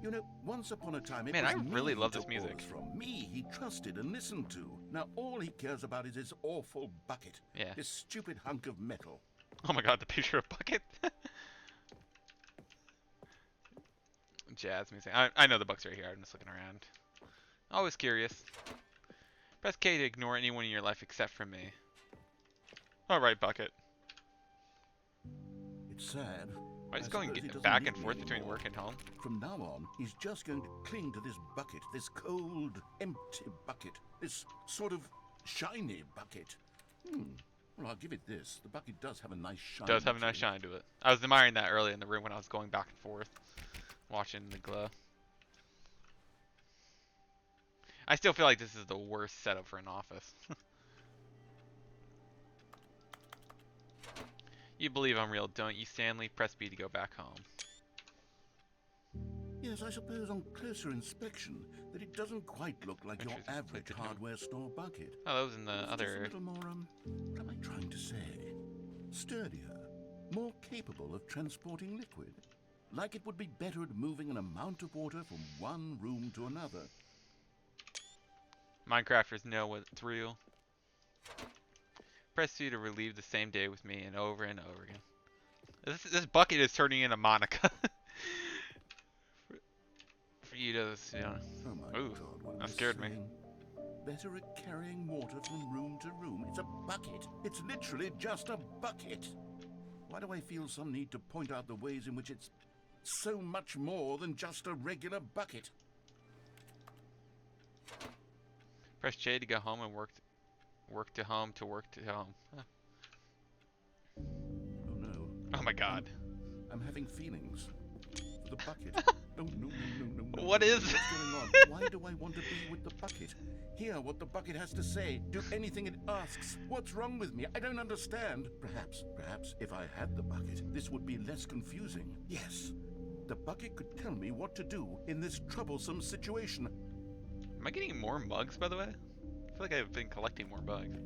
Speaker 5: You know, once upon a time it
Speaker 1: Man,
Speaker 5: was
Speaker 1: I
Speaker 5: me
Speaker 1: really
Speaker 5: he
Speaker 1: love this
Speaker 5: took
Speaker 1: music.
Speaker 5: orders from. Me he trusted and listened to. Now all he cares about is his awful bucket.
Speaker 1: Yeah.
Speaker 5: This stupid hunk of metal.
Speaker 1: Oh my god, the picture of Bucket. Jazz music. I know the book's right here. I'm just looking around. Always curious. Press K to ignore anyone in your life except for me. Alright, Bucket.
Speaker 5: It's sad.
Speaker 1: Why is
Speaker 5: I
Speaker 1: going
Speaker 5: suppose he doesn't
Speaker 1: back
Speaker 5: need
Speaker 1: and
Speaker 5: me
Speaker 1: forth between
Speaker 5: anymore.
Speaker 1: work and home?
Speaker 5: From now on, he's just going to cling to this bucket, this cold, empty bucket, this sort of shiny bucket. Well, I'll give it this. The bucket does have a nice shine.
Speaker 1: Does have a
Speaker 5: to
Speaker 1: nice
Speaker 5: it.
Speaker 1: shine to it. I was admiring that early in the room when I was going back and forth, watching the glow. I still feel like this is the worst setup for an office. You believe I'm real, don't you, Stanley? Press B to go back home.
Speaker 5: Yes, I suppose on closer inspection that it doesn't quite look like your
Speaker 1: Interesting.
Speaker 5: average
Speaker 1: Good to know.
Speaker 5: hardware store bucket.
Speaker 1: Oh, that was in the
Speaker 5: It's just a
Speaker 1: other...
Speaker 5: little more, what am I trying to say? Sturdier, more capable of transporting liquid. Like it would be better at moving an amount of water from one room to another.
Speaker 1: Minecrafters know it's real. Press C to relive the same day with me and over again. This bucket is turning into Monica. For you to, you know.
Speaker 5: Oh my
Speaker 1: Ooh,
Speaker 5: God, what am
Speaker 1: that
Speaker 5: I
Speaker 1: scared me.
Speaker 5: saying? Better at carrying water from room to room. It's a bucket. It's literally just a bucket. Why do I feel some need to point out the ways in which it's so much more than just a regular bucket?
Speaker 1: Press J to go home and work to home to work to home. Huh.
Speaker 5: Oh no.
Speaker 1: Oh my god.
Speaker 5: I'm having feelings. For the bucket. Oh no, no, no, no, no.
Speaker 1: What
Speaker 5: no,
Speaker 1: is-
Speaker 5: What's going on? Why do I want to be with the bucket? Hear what the bucket has to say. Do anything it asks. What's wrong with me? I don't understand. Perhaps if I had the bucket, this would be less confusing. Yes. The bucket could tell me what to do in this troublesome situation.
Speaker 1: Am I getting more mugs, by the way? I feel like I've been collecting more bugs.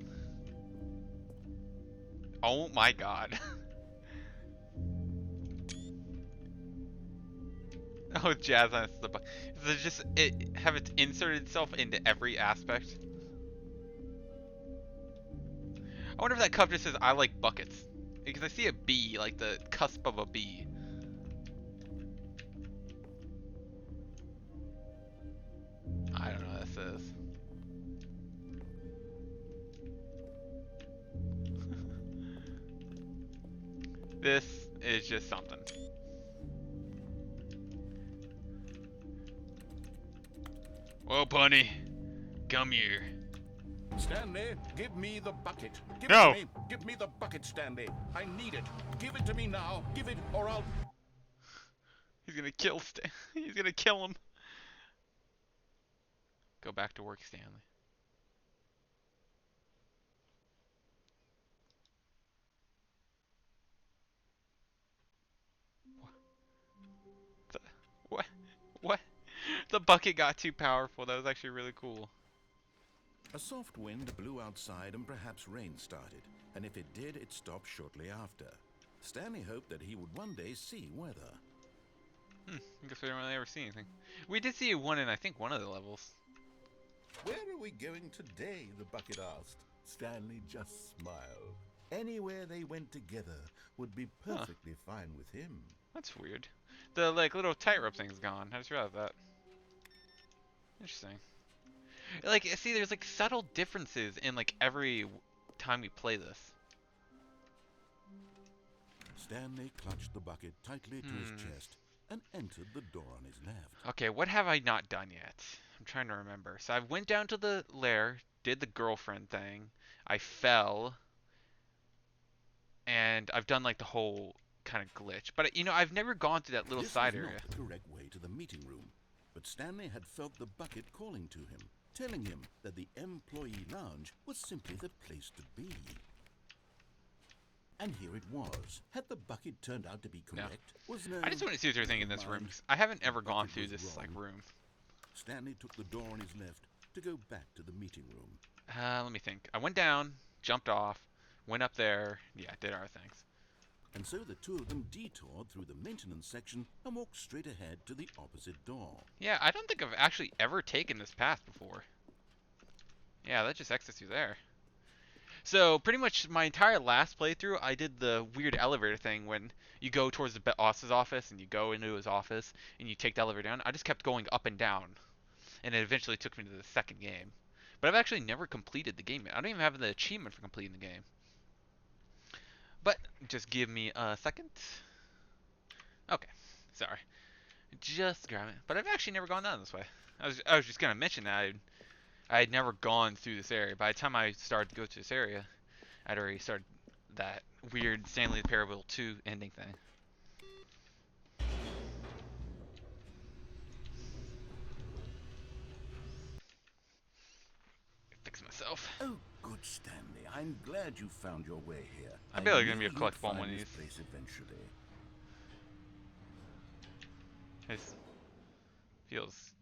Speaker 1: Oh my god. Oh, Jazz on the bug. Does it just have it inserted itself into every aspect? I wonder if that cup just says I like buckets. Because I see a B, like the cusp of a B. I don't know what this is. This is just something. Whoa, Bunny. Come here.
Speaker 2: Stanley, give me the bucket. Give
Speaker 1: No.
Speaker 2: it to me. Give me the bucket, Stanley. I need it. Give it to me now. Give it, or I'll...
Speaker 1: He's gonna kill He's gonna kill him. Go back to work, Stanley. What? What? The bucket got too powerful. That was actually really cool.
Speaker 5: A soft wind blew outside and perhaps rain started, and if it did, it stopped shortly after. Stanley hoped that he would one day see weather.
Speaker 1: I guess we didn't really ever see anything. We did see one in, I think, one of the levels.
Speaker 5: Where are we going today? The bucket asked. Stanley just smiled. Anywhere they went together would be perfectly fine with him.
Speaker 1: That's weird. The like little tightrope thing's gone. I just realized that. Interesting. Like, see, there's like subtle differences in like every time we play this.
Speaker 5: Stanley clutched the bucket tightly to his chest and entered the door on his left.
Speaker 1: Okay, what have I not done yet? I'm trying to remember. So I went down to the lair, did the girlfriend thing, I fell, and I've done like the whole kind of glitch. But you know, I've never gone through that little side area.
Speaker 5: This was not the correct way to the meeting room, but Stanley had felt the bucket calling to him, telling him that the employee lounge was simply the place to be. And here it was. Had the bucket turned out to be correct? Was no...
Speaker 1: I just want to see if there's anything in this room. 'Cause I haven't ever gone through this like room.
Speaker 5: Stanley took the door on his left to go back to the meeting room.
Speaker 1: Let me think. I went down, jumped off, went up there. Yeah, did our things.
Speaker 5: And so the two of them detoured through the maintenance section and walked straight ahead to the opposite door.
Speaker 1: Yeah, I don't think I've actually ever taken this path before. Yeah, that just exits you there. So pretty much my entire last playthrough, I did the weird elevator thing when you go towards the boss's office and you go into his office and you take the elevator down. I just kept going up and down, and it eventually took me to the second game. But I've actually never completed the game yet. I don't even have the achievement for completing the game. But just give me a second. Okay, sorry. Just grab it. But I've actually never gone down this way. I was just gonna mention that I had never gone through this area. By the time I started to go to this area, I'd already started that weird Stanley Parable 2 ending thing. Fix myself.
Speaker 5: Oh, good Stanley. I'm glad you found your way here.
Speaker 1: I'm barely gonna
Speaker 5: knew
Speaker 1: be a
Speaker 5: you'd
Speaker 1: collectible on
Speaker 5: find
Speaker 1: one of
Speaker 5: this
Speaker 1: these.
Speaker 5: place eventually.
Speaker 1: It feels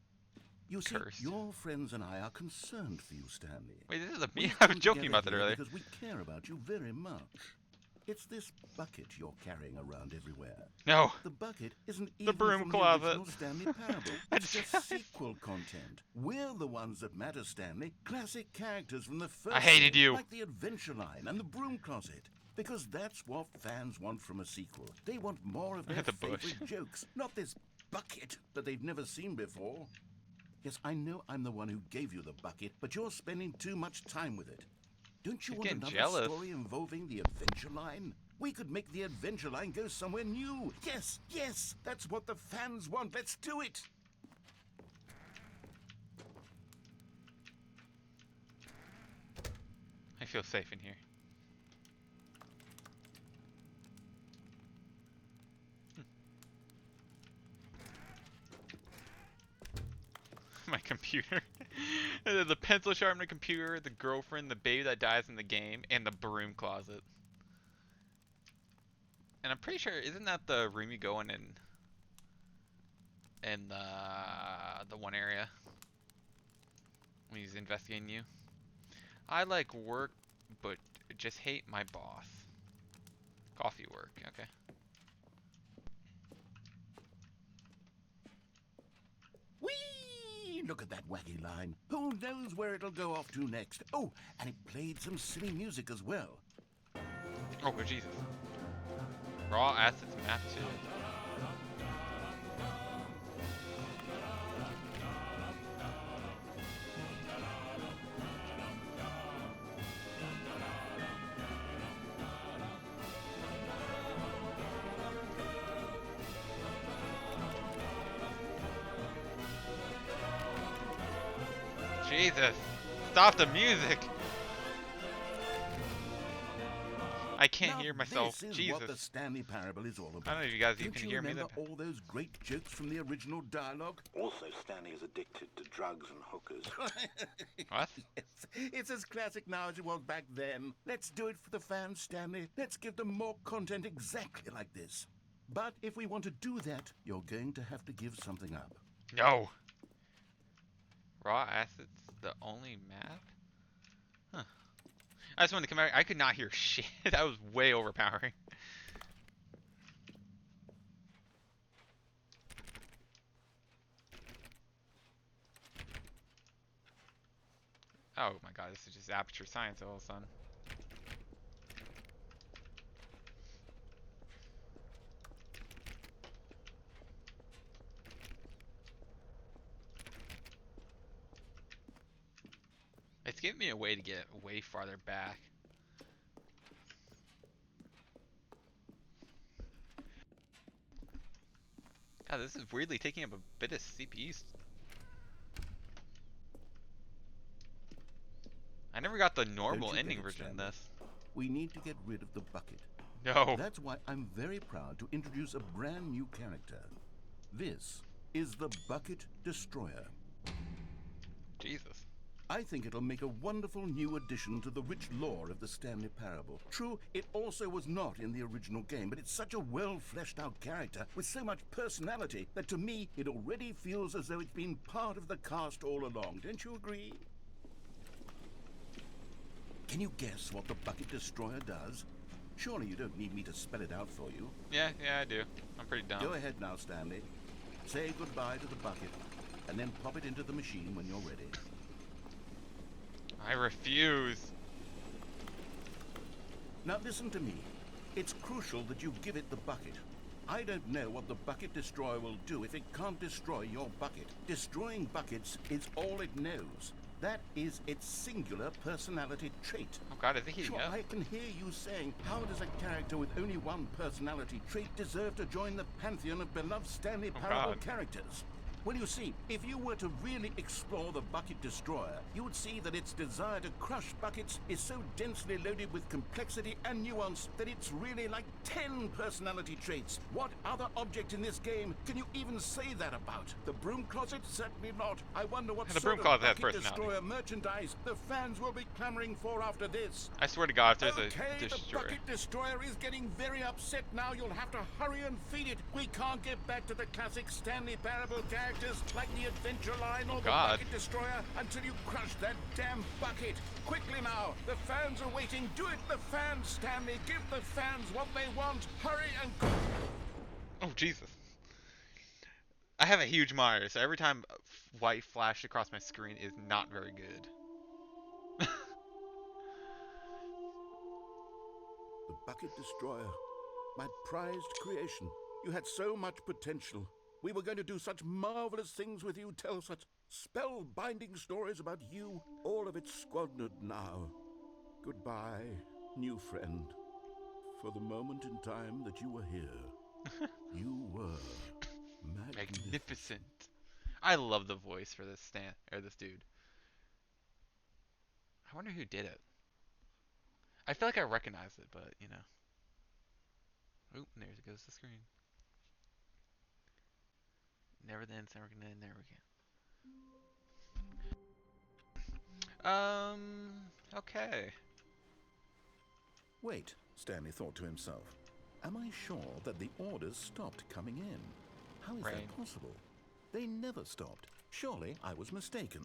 Speaker 5: You see,
Speaker 1: cursed.
Speaker 5: your friends and I are concerned for you, Stanley.
Speaker 1: Wait, this is a me?
Speaker 5: We've
Speaker 1: I
Speaker 5: come
Speaker 1: was joking
Speaker 5: together
Speaker 1: about that
Speaker 5: here
Speaker 1: earlier.
Speaker 5: because we care about you very much. It's this bucket you're carrying around everywhere.
Speaker 1: No.
Speaker 5: The bucket isn't
Speaker 1: The
Speaker 5: even
Speaker 1: broom
Speaker 5: from
Speaker 1: closet.
Speaker 5: the original Stanley Parable. It's just sequel content. We're the ones that matter, Stanley. Classic characters from the first
Speaker 1: I hated
Speaker 5: game,
Speaker 1: you.
Speaker 5: like the Adventure Line and the Broom Closet. Because that's what fans want from a sequel. They want more of their
Speaker 1: The bush.
Speaker 5: favorite jokes, not this bucket that they've never seen before. Yes, I know I'm the one who gave you the bucket, but you're spending too much time with it. Don't you
Speaker 1: You're
Speaker 5: want
Speaker 1: getting
Speaker 5: another
Speaker 1: jealous.
Speaker 5: story involving the Adventure Line? We could make the Adventure Line go somewhere new. Yes, yes, that's what the fans want. Let's do it.
Speaker 1: I feel safe in here. My computer. The pencil sharpener computer, the girlfriend, the baby that dies in the game, and the broom closet. And I'm pretty sure, isn't that the room you go in the one area when he's investigating you? I like work, but just hate my boss. Coffee work, okay.
Speaker 5: Whee! Look at that wacky line. Who knows where it'll go off to next? Oh, and it played some silly music as well.
Speaker 1: Oh, good Jesus. Raw assets map 2. Jesus. Stop the music. I can't
Speaker 2: Now
Speaker 1: hear myself.
Speaker 2: this is what
Speaker 1: Jesus.
Speaker 2: the Stanley Parable is all
Speaker 1: I
Speaker 2: about.
Speaker 1: don't know if you guys
Speaker 2: Don't
Speaker 1: can
Speaker 2: you
Speaker 1: hear me.
Speaker 2: remember all those great jokes from the original dialogue?
Speaker 4: Also, Stanley is addicted to drugs and hookers.
Speaker 1: What?
Speaker 2: Yes, it's as classic now as it was back then. Let's do it for the fans, Stanley. Let's give them more content exactly like this. But if we want to do that, you're going to have to give something up.
Speaker 1: No. Raw assets, the only map? Huh. I just wanted to come out. I could not hear shit. That was way overpowering. Oh my god, this is just aperture science all of a sudden. It's giving me a way to get way farther back. God, this is weirdly taking up a bit of CPU. I never got the normal
Speaker 2: Don't you
Speaker 1: ending
Speaker 2: get it,
Speaker 1: version of
Speaker 2: Stanley?
Speaker 1: this.
Speaker 2: We need to get rid of the bucket.
Speaker 1: No.
Speaker 2: That's why I'm very proud to introduce a brand new character. This is the Bucket Destroyer.
Speaker 1: Jesus.
Speaker 2: I think it'll make a wonderful new addition to the rich lore of the Stanley Parable. True, it also was not in the original game, but it's such a well-fleshed-out character with so much personality that to me it already feels as though it's been part of the cast all along. Don't you agree? Can you guess what the Bucket Destroyer does? Surely you don't need me to spell it out for you.
Speaker 1: Yeah, I do. I'm pretty dumb.
Speaker 2: Go ahead now, Stanley. Say goodbye to the bucket, and then pop it into the machine when you're ready.
Speaker 1: I refuse.
Speaker 2: Now listen to me. It's crucial that you give it the bucket. I don't know what the Bucket Destroyer will do if it can't destroy your bucket. Destroying buckets is all it knows. That is its singular personality trait.
Speaker 1: Oh god, is it heating
Speaker 2: Sure,
Speaker 1: up?
Speaker 2: I can hear you saying, how does a character with only one personality trait deserve to join the pantheon of beloved Stanley
Speaker 1: Oh,
Speaker 2: Parable
Speaker 1: God.
Speaker 2: characters? Well, you see, if you were to really explore the Bucket Destroyer, you would see that its desire to crush buckets is so densely loaded with complexity and nuance that it's really like 10 personality traits. What other object in this game can you even say that about? The broom closet? Certainly not. I wonder what
Speaker 1: The
Speaker 2: sort
Speaker 1: broom
Speaker 2: of
Speaker 1: closet has
Speaker 2: Bucket
Speaker 1: personality.
Speaker 2: Destroyer merchandise the fans will be clamoring for after this.
Speaker 1: I swear to god, if there's
Speaker 2: Okay,
Speaker 1: a
Speaker 2: the
Speaker 1: destroyer.
Speaker 2: Bucket Destroyer is getting very upset now. You'll have to hurry and feed it. We can't get back to the classic Stanley Parable characters like the Adventure Line or the
Speaker 1: God.
Speaker 2: Bucket Destroyer until you crush that damn bucket. Quickly now, the fans are waiting. Do it, the fans, Stanley. Give the fans what they want. Hurry and...
Speaker 1: Oh Jesus. I have a huge monitor, so every time white flashed across my screen is not very good.
Speaker 2: The Bucket Destroyer. My prized creation. You had so much potential. We were going to do such marvelous things with you, tell such spellbinding stories about you. All of it squandered now. Goodbye, new friend. For the moment in time that you were here, you were magnificent.
Speaker 1: Magnificent. I love the voice for this dude. I wonder who did it. I feel like I recognize it, but you know. Oop, there goes the screen. Never then, never gonna, never again. Okay.
Speaker 2: Wait, Stanley thought to himself. Am I sure that the orders stopped coming in? How is
Speaker 1: Rain.
Speaker 2: that possible? They never stopped. Surely I was mistaken.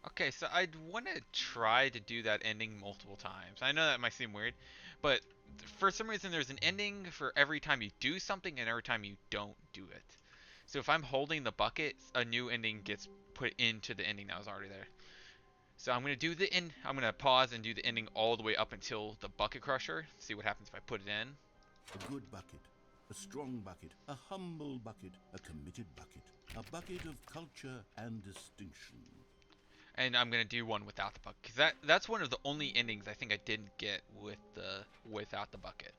Speaker 1: Okay, so I'd want to try to do that ending multiple times. I know that might seem weird, but for some reason there's an ending for every time you do something and every time you don't do it. So if I'm holding the bucket, a new ending gets put into the ending that was already there. So I'm gonna do I'm gonna pause and do the ending all the way up until the bucket crusher. See what happens if I put it in.
Speaker 5: A good bucket, a strong bucket, a humble bucket, a committed bucket, a bucket of culture and distinction.
Speaker 1: And I'm gonna do one without the bucket, because that's one of the only endings I think I didn't get with the without the bucket.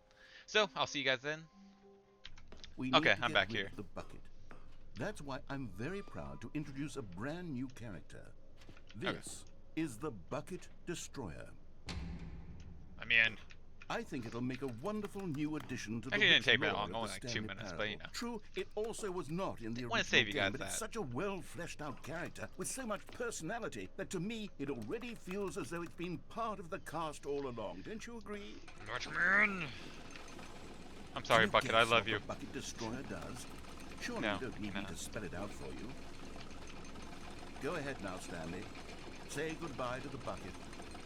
Speaker 1: So I'll see you guys then.
Speaker 5: We
Speaker 1: Okay,
Speaker 5: need to
Speaker 1: I'm
Speaker 5: get
Speaker 1: back
Speaker 5: rid
Speaker 1: here.
Speaker 5: of the bucket. That's why I'm very proud to introduce a brand new character. This is the Bucket Destroyer.
Speaker 1: I'm in.
Speaker 5: I think it'll make a wonderful new addition to the
Speaker 1: Actually, it didn't
Speaker 5: rich
Speaker 1: take me that
Speaker 5: lore
Speaker 1: long,
Speaker 5: of
Speaker 1: only
Speaker 5: the
Speaker 1: like 2
Speaker 5: Stanley
Speaker 1: minutes, but
Speaker 5: Parable.
Speaker 1: you know.
Speaker 5: True, it also was not in the
Speaker 1: I wanna
Speaker 5: original
Speaker 1: save you guys
Speaker 5: game, but
Speaker 1: that.
Speaker 5: it's such a well fleshed out character with so much personality that to me it already feels as though it's been part of the cast all along. Don't you agree?
Speaker 1: Watchman! I'm
Speaker 5: Can
Speaker 1: sorry,
Speaker 5: you
Speaker 1: Bucket, I
Speaker 5: guess
Speaker 1: love
Speaker 5: what
Speaker 1: you.
Speaker 5: the Bucket Destroyer does? Surely
Speaker 1: No,
Speaker 5: you don't need me
Speaker 1: no.
Speaker 5: to spell it out for you. Go ahead now, Stanley. Say goodbye to the bucket,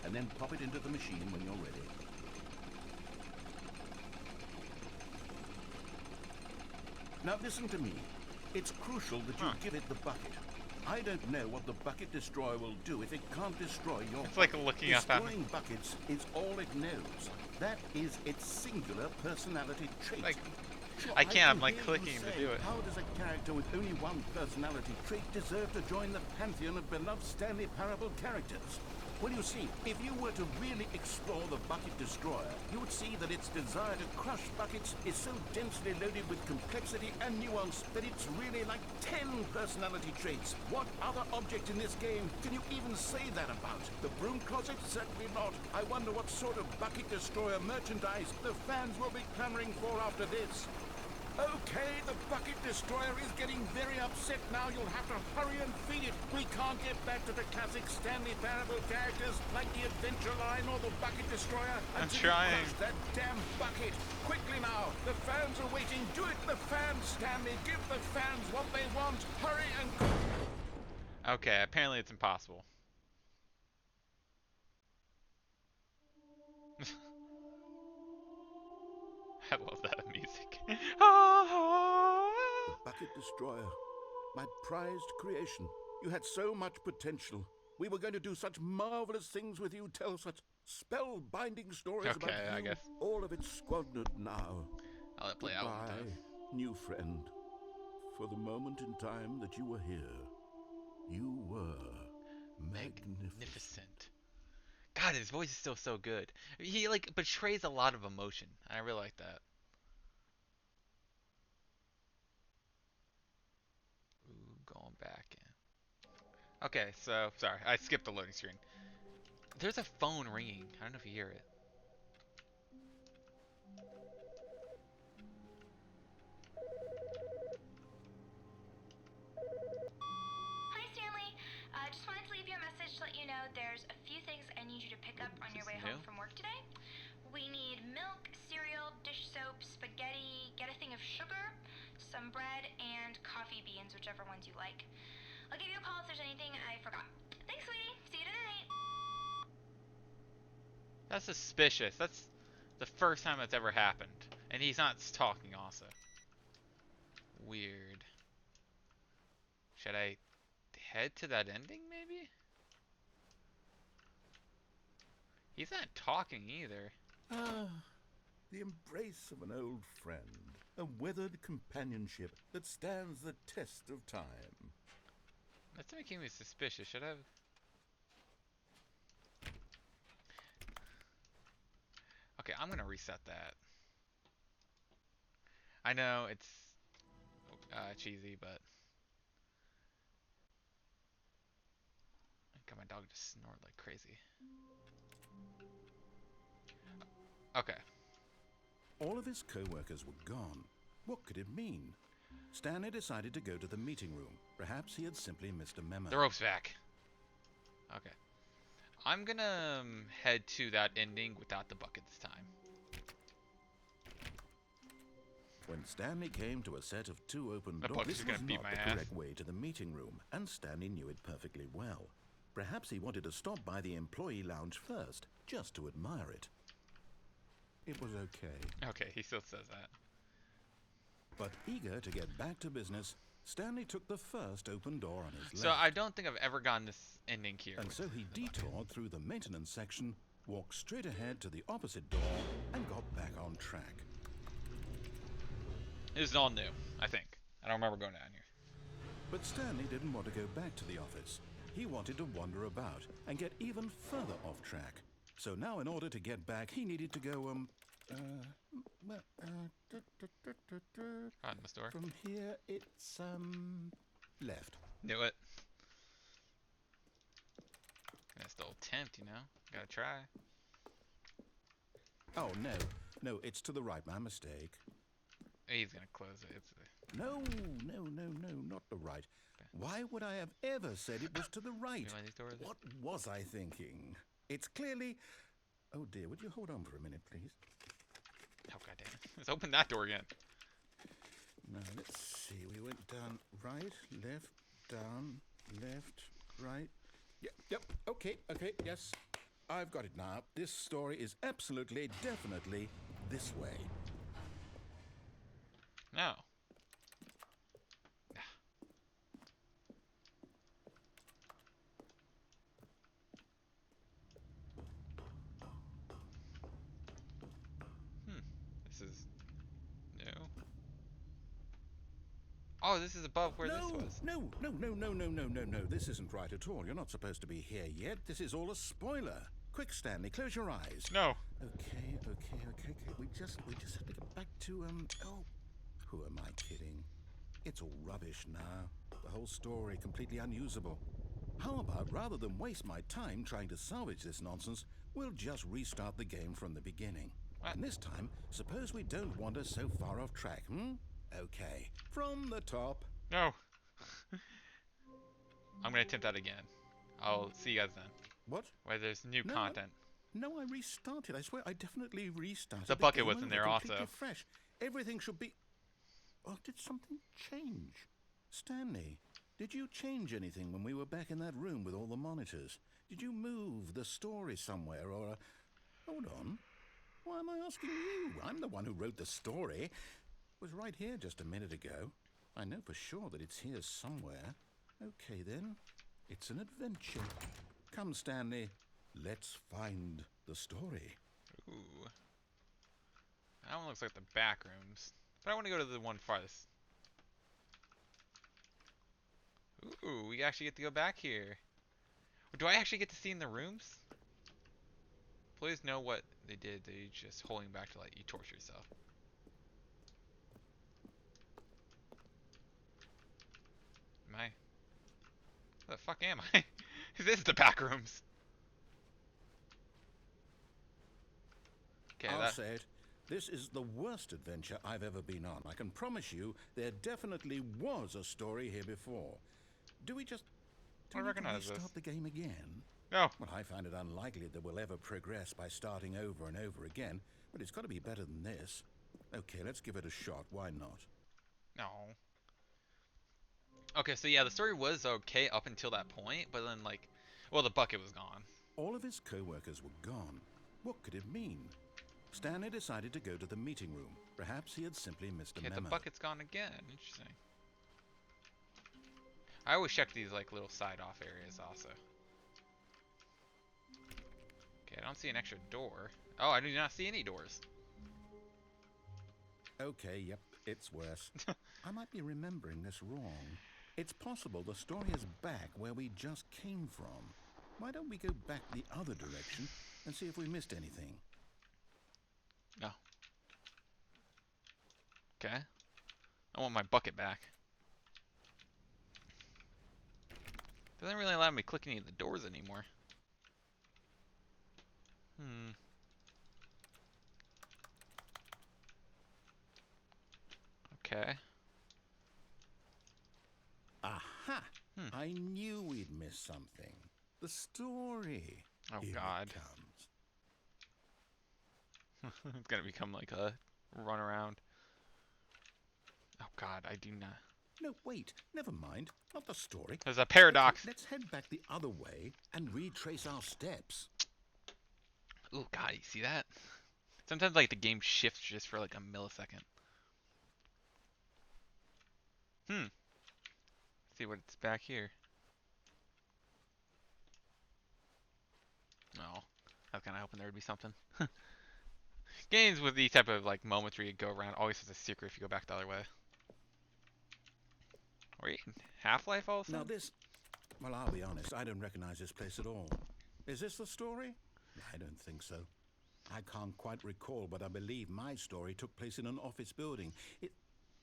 Speaker 5: and then pop it into the machine when you're ready. Now listen to me. It's crucial that you give it the bucket. I don't know what the Bucket Destroyer will do if it can't destroy your
Speaker 1: It's like
Speaker 5: bucket.
Speaker 1: looking up at me.
Speaker 5: Destroying buckets is all it knows. That is its singular personality trait.
Speaker 1: Like,
Speaker 5: Sure,
Speaker 1: I can't, I'm
Speaker 5: can
Speaker 1: like
Speaker 5: hear you
Speaker 1: clicking to
Speaker 5: say,
Speaker 1: do it.
Speaker 5: How does a character with only one personality trait deserve to join the pantheon of beloved Stanley Parable characters? Well, you see, if you were to really explore the Bucket Destroyer, you would see that its desire to crush buckets is so densely loaded with complexity and nuance that it's really like 10 personality traits. What other object in this game can you even say that about? The broom closet? Certainly not. I wonder what sort of Bucket Destroyer merchandise the fans will be clamoring for after this. Okay, the Bucket Destroyer is getting very upset now. You'll have to hurry and feed it. We can't get back to the classic Stanley Parable characters like the Adventure Line or the Bucket Destroyer
Speaker 1: I'm
Speaker 5: until
Speaker 1: trying.
Speaker 5: you crush that damn bucket. Quickly now, the fans are waiting. Do it, the fans, Stanley. Give the fans what they want. Hurry and...
Speaker 1: Okay, apparently it's impossible. I love that music.
Speaker 5: The Bucket Destroyer, my prized creation. You had so much potential. We were going to do such marvelous things with you, tell such spellbinding stories about
Speaker 1: Okay,
Speaker 5: you.
Speaker 1: I guess.
Speaker 5: All of it squandered now.
Speaker 1: I'll let it play out one
Speaker 5: Goodbye,
Speaker 1: time.
Speaker 5: new friend. For the moment in time that you were here, you were magnificent.
Speaker 1: God, his voice is still so good. He like betrays a lot of emotion. I really like that. Ooh, going back in. Okay, so sorry, I skipped the loading screen. There's a phone ringing. I don't know if you hear it.
Speaker 7: Hi, Stanley. Just wanted to leave you a message to let you know there's a few things I need you to pick up on your way home from work today. We need milk, cereal, dish soap, spaghetti, get a thing of sugar, some bread, and coffee beans, whichever ones you like. I'll give you a call if there's anything I forgot. Thanks, sweetie. See you tonight.
Speaker 1: That's suspicious. That's the first time that's ever happened. And he's not talking also. Weird. Should I head to that ending, maybe? He's not talking either.
Speaker 5: Ah, the embrace of an old friend, a weathered companionship that stands the test of time.
Speaker 1: That's making me suspicious. Should I have... Okay, I'm gonna reset that. I know it's cheesy, but I got my dog to snort like crazy. Okay.
Speaker 5: All of his co-workers were gone. What could it mean? Stanley decided to go to the meeting room. Perhaps he had simply missed a memo.
Speaker 1: The rope's back. Okay. I'm gonna head to that ending without the bucket this time.
Speaker 5: When Stanley came to a set of two open
Speaker 1: The
Speaker 5: doors,
Speaker 1: bucket's
Speaker 5: this
Speaker 1: gonna
Speaker 5: was
Speaker 1: beat
Speaker 5: not
Speaker 1: my
Speaker 5: the
Speaker 1: ass.
Speaker 5: correct way to the meeting room, and Stanley knew it perfectly well. Perhaps he wanted to stop by the employee lounge first, just to admire it. It was okay.
Speaker 1: Okay, he still says that.
Speaker 5: But eager to get back to business, Stanley took the first open door on his
Speaker 1: So
Speaker 5: left.
Speaker 1: I don't think I've ever gotten this ending here.
Speaker 5: And so he detoured through the maintenance section, walked straight ahead to the opposite door, and got back on track.
Speaker 1: This is all new, I think. I don't remember going down here.
Speaker 5: But Stanley didn't want to go back to the office. He wanted to wander about and get even further off track. So now in order to get back, he needed to go,
Speaker 1: Right in the store.
Speaker 5: from here, it's, left.
Speaker 1: Knew it. That's the old tempt, you know? Gotta try.
Speaker 5: Oh, no, it's to the right, my mistake.
Speaker 1: He's gonna close it. It's
Speaker 5: No, not the right. Why would I have ever said it was to the right?
Speaker 1: You know these doors?
Speaker 5: What was I thinking? It's clearly... Oh dear, would you hold on for a minute, please?
Speaker 1: Oh, goddamn. Let's open that door again.
Speaker 5: Now, let's see. We went down right, left, down, left, right. Yep, okay, yes. I've got it now. This story is absolutely, definitely this way.
Speaker 1: No. This is new. Oh, this is above where this was.
Speaker 5: No. This isn't right at all. You're not supposed to be here yet. This is all a spoiler. Quick, Stanley, close your eyes.
Speaker 1: No.
Speaker 5: Okay. We just have to get back to, oh, who am I kidding? It's all rubbish now. The whole story completely unusable. How about, rather than waste my time trying to salvage this nonsense, we'll just restart the game from the beginning.
Speaker 1: What?
Speaker 5: And this time, suppose we don't wander so far off track, Okay, from the top.
Speaker 1: No. I'm gonna attempt that again. I'll see you guys then.
Speaker 5: What?
Speaker 1: Where there's new
Speaker 5: No,
Speaker 1: content.
Speaker 5: No, I restarted. I swear, I definitely restarted.
Speaker 1: The bucket
Speaker 5: game
Speaker 1: was in
Speaker 5: over,
Speaker 1: there
Speaker 5: completely
Speaker 1: also.
Speaker 5: Fresh. Everything should be... Oh, did something change? Stanley, did you change anything when we were back in that room with all the monitors? Did you move the story somewhere or... Hold on. Why am I asking you? I'm the one who wrote the story. It was right here just a minute ago. I know for sure that it's here somewhere. Okay, then. It's an adventure. Come, Stanley. Let's find the story.
Speaker 1: Ooh. That one looks like the back rooms. But I want to go to the one farthest. Ooh, we actually get to go back here. Do I actually get to see in the rooms? Please know what they did. They just holding back to let you torture yourself. Am I? Where the fuck am I? This is the back rooms. Okay,
Speaker 5: I'll say it. This is the worst adventure I've ever been on. I can promise you there definitely was a story here before. Do we just...
Speaker 1: I recognize this.
Speaker 5: Start the game again?
Speaker 1: No.
Speaker 5: Well, I find it unlikely that we'll ever progress by starting over and over again, but it's got to be better than this. Okay, let's give it a shot. Why not?
Speaker 1: No. Okay, so yeah, the story was okay up until that point, but then like, well, the bucket was gone.
Speaker 5: All of his co-workers were gone. What could it mean? Stanley decided to go to the meeting room. Perhaps he had simply missed a
Speaker 1: Okay,
Speaker 5: memo.
Speaker 1: the bucket's gone again. Interesting. I always check these like little side off areas also. Okay, I don't see an extra door. Oh, I do not see any doors.
Speaker 5: Okay, yep, it's worse. I might be remembering this wrong. It's possible the story is back where we just came from. Why don't we go back the other direction and see if we missed anything?
Speaker 1: No. Okay. I want my bucket back. Doesn't really allow me to click any of the doors anymore. Okay.
Speaker 5: Aha! I knew we'd miss something. The story.
Speaker 1: Oh,
Speaker 5: Here
Speaker 1: God.
Speaker 5: it comes.
Speaker 1: It's gonna become like a run around. Oh God, I do not.
Speaker 5: No, wait. Never mind. Not the story.
Speaker 1: There's a paradox.
Speaker 5: Let's head back the other way and retrace our steps.
Speaker 1: Oh God, you see that? Sometimes like the game shifts just for like a millisecond. See what's back here. Oh, I was kind of hoping there would be something. Games with these type of like moments where you go around always has a secret if you go back the other way. Were you in Half-Life also?
Speaker 5: Now this... Well, I'll be honest, I don't recognize this place at all. Is this the story? I don't think so. I can't quite recall, but I believe my story took place in an office building.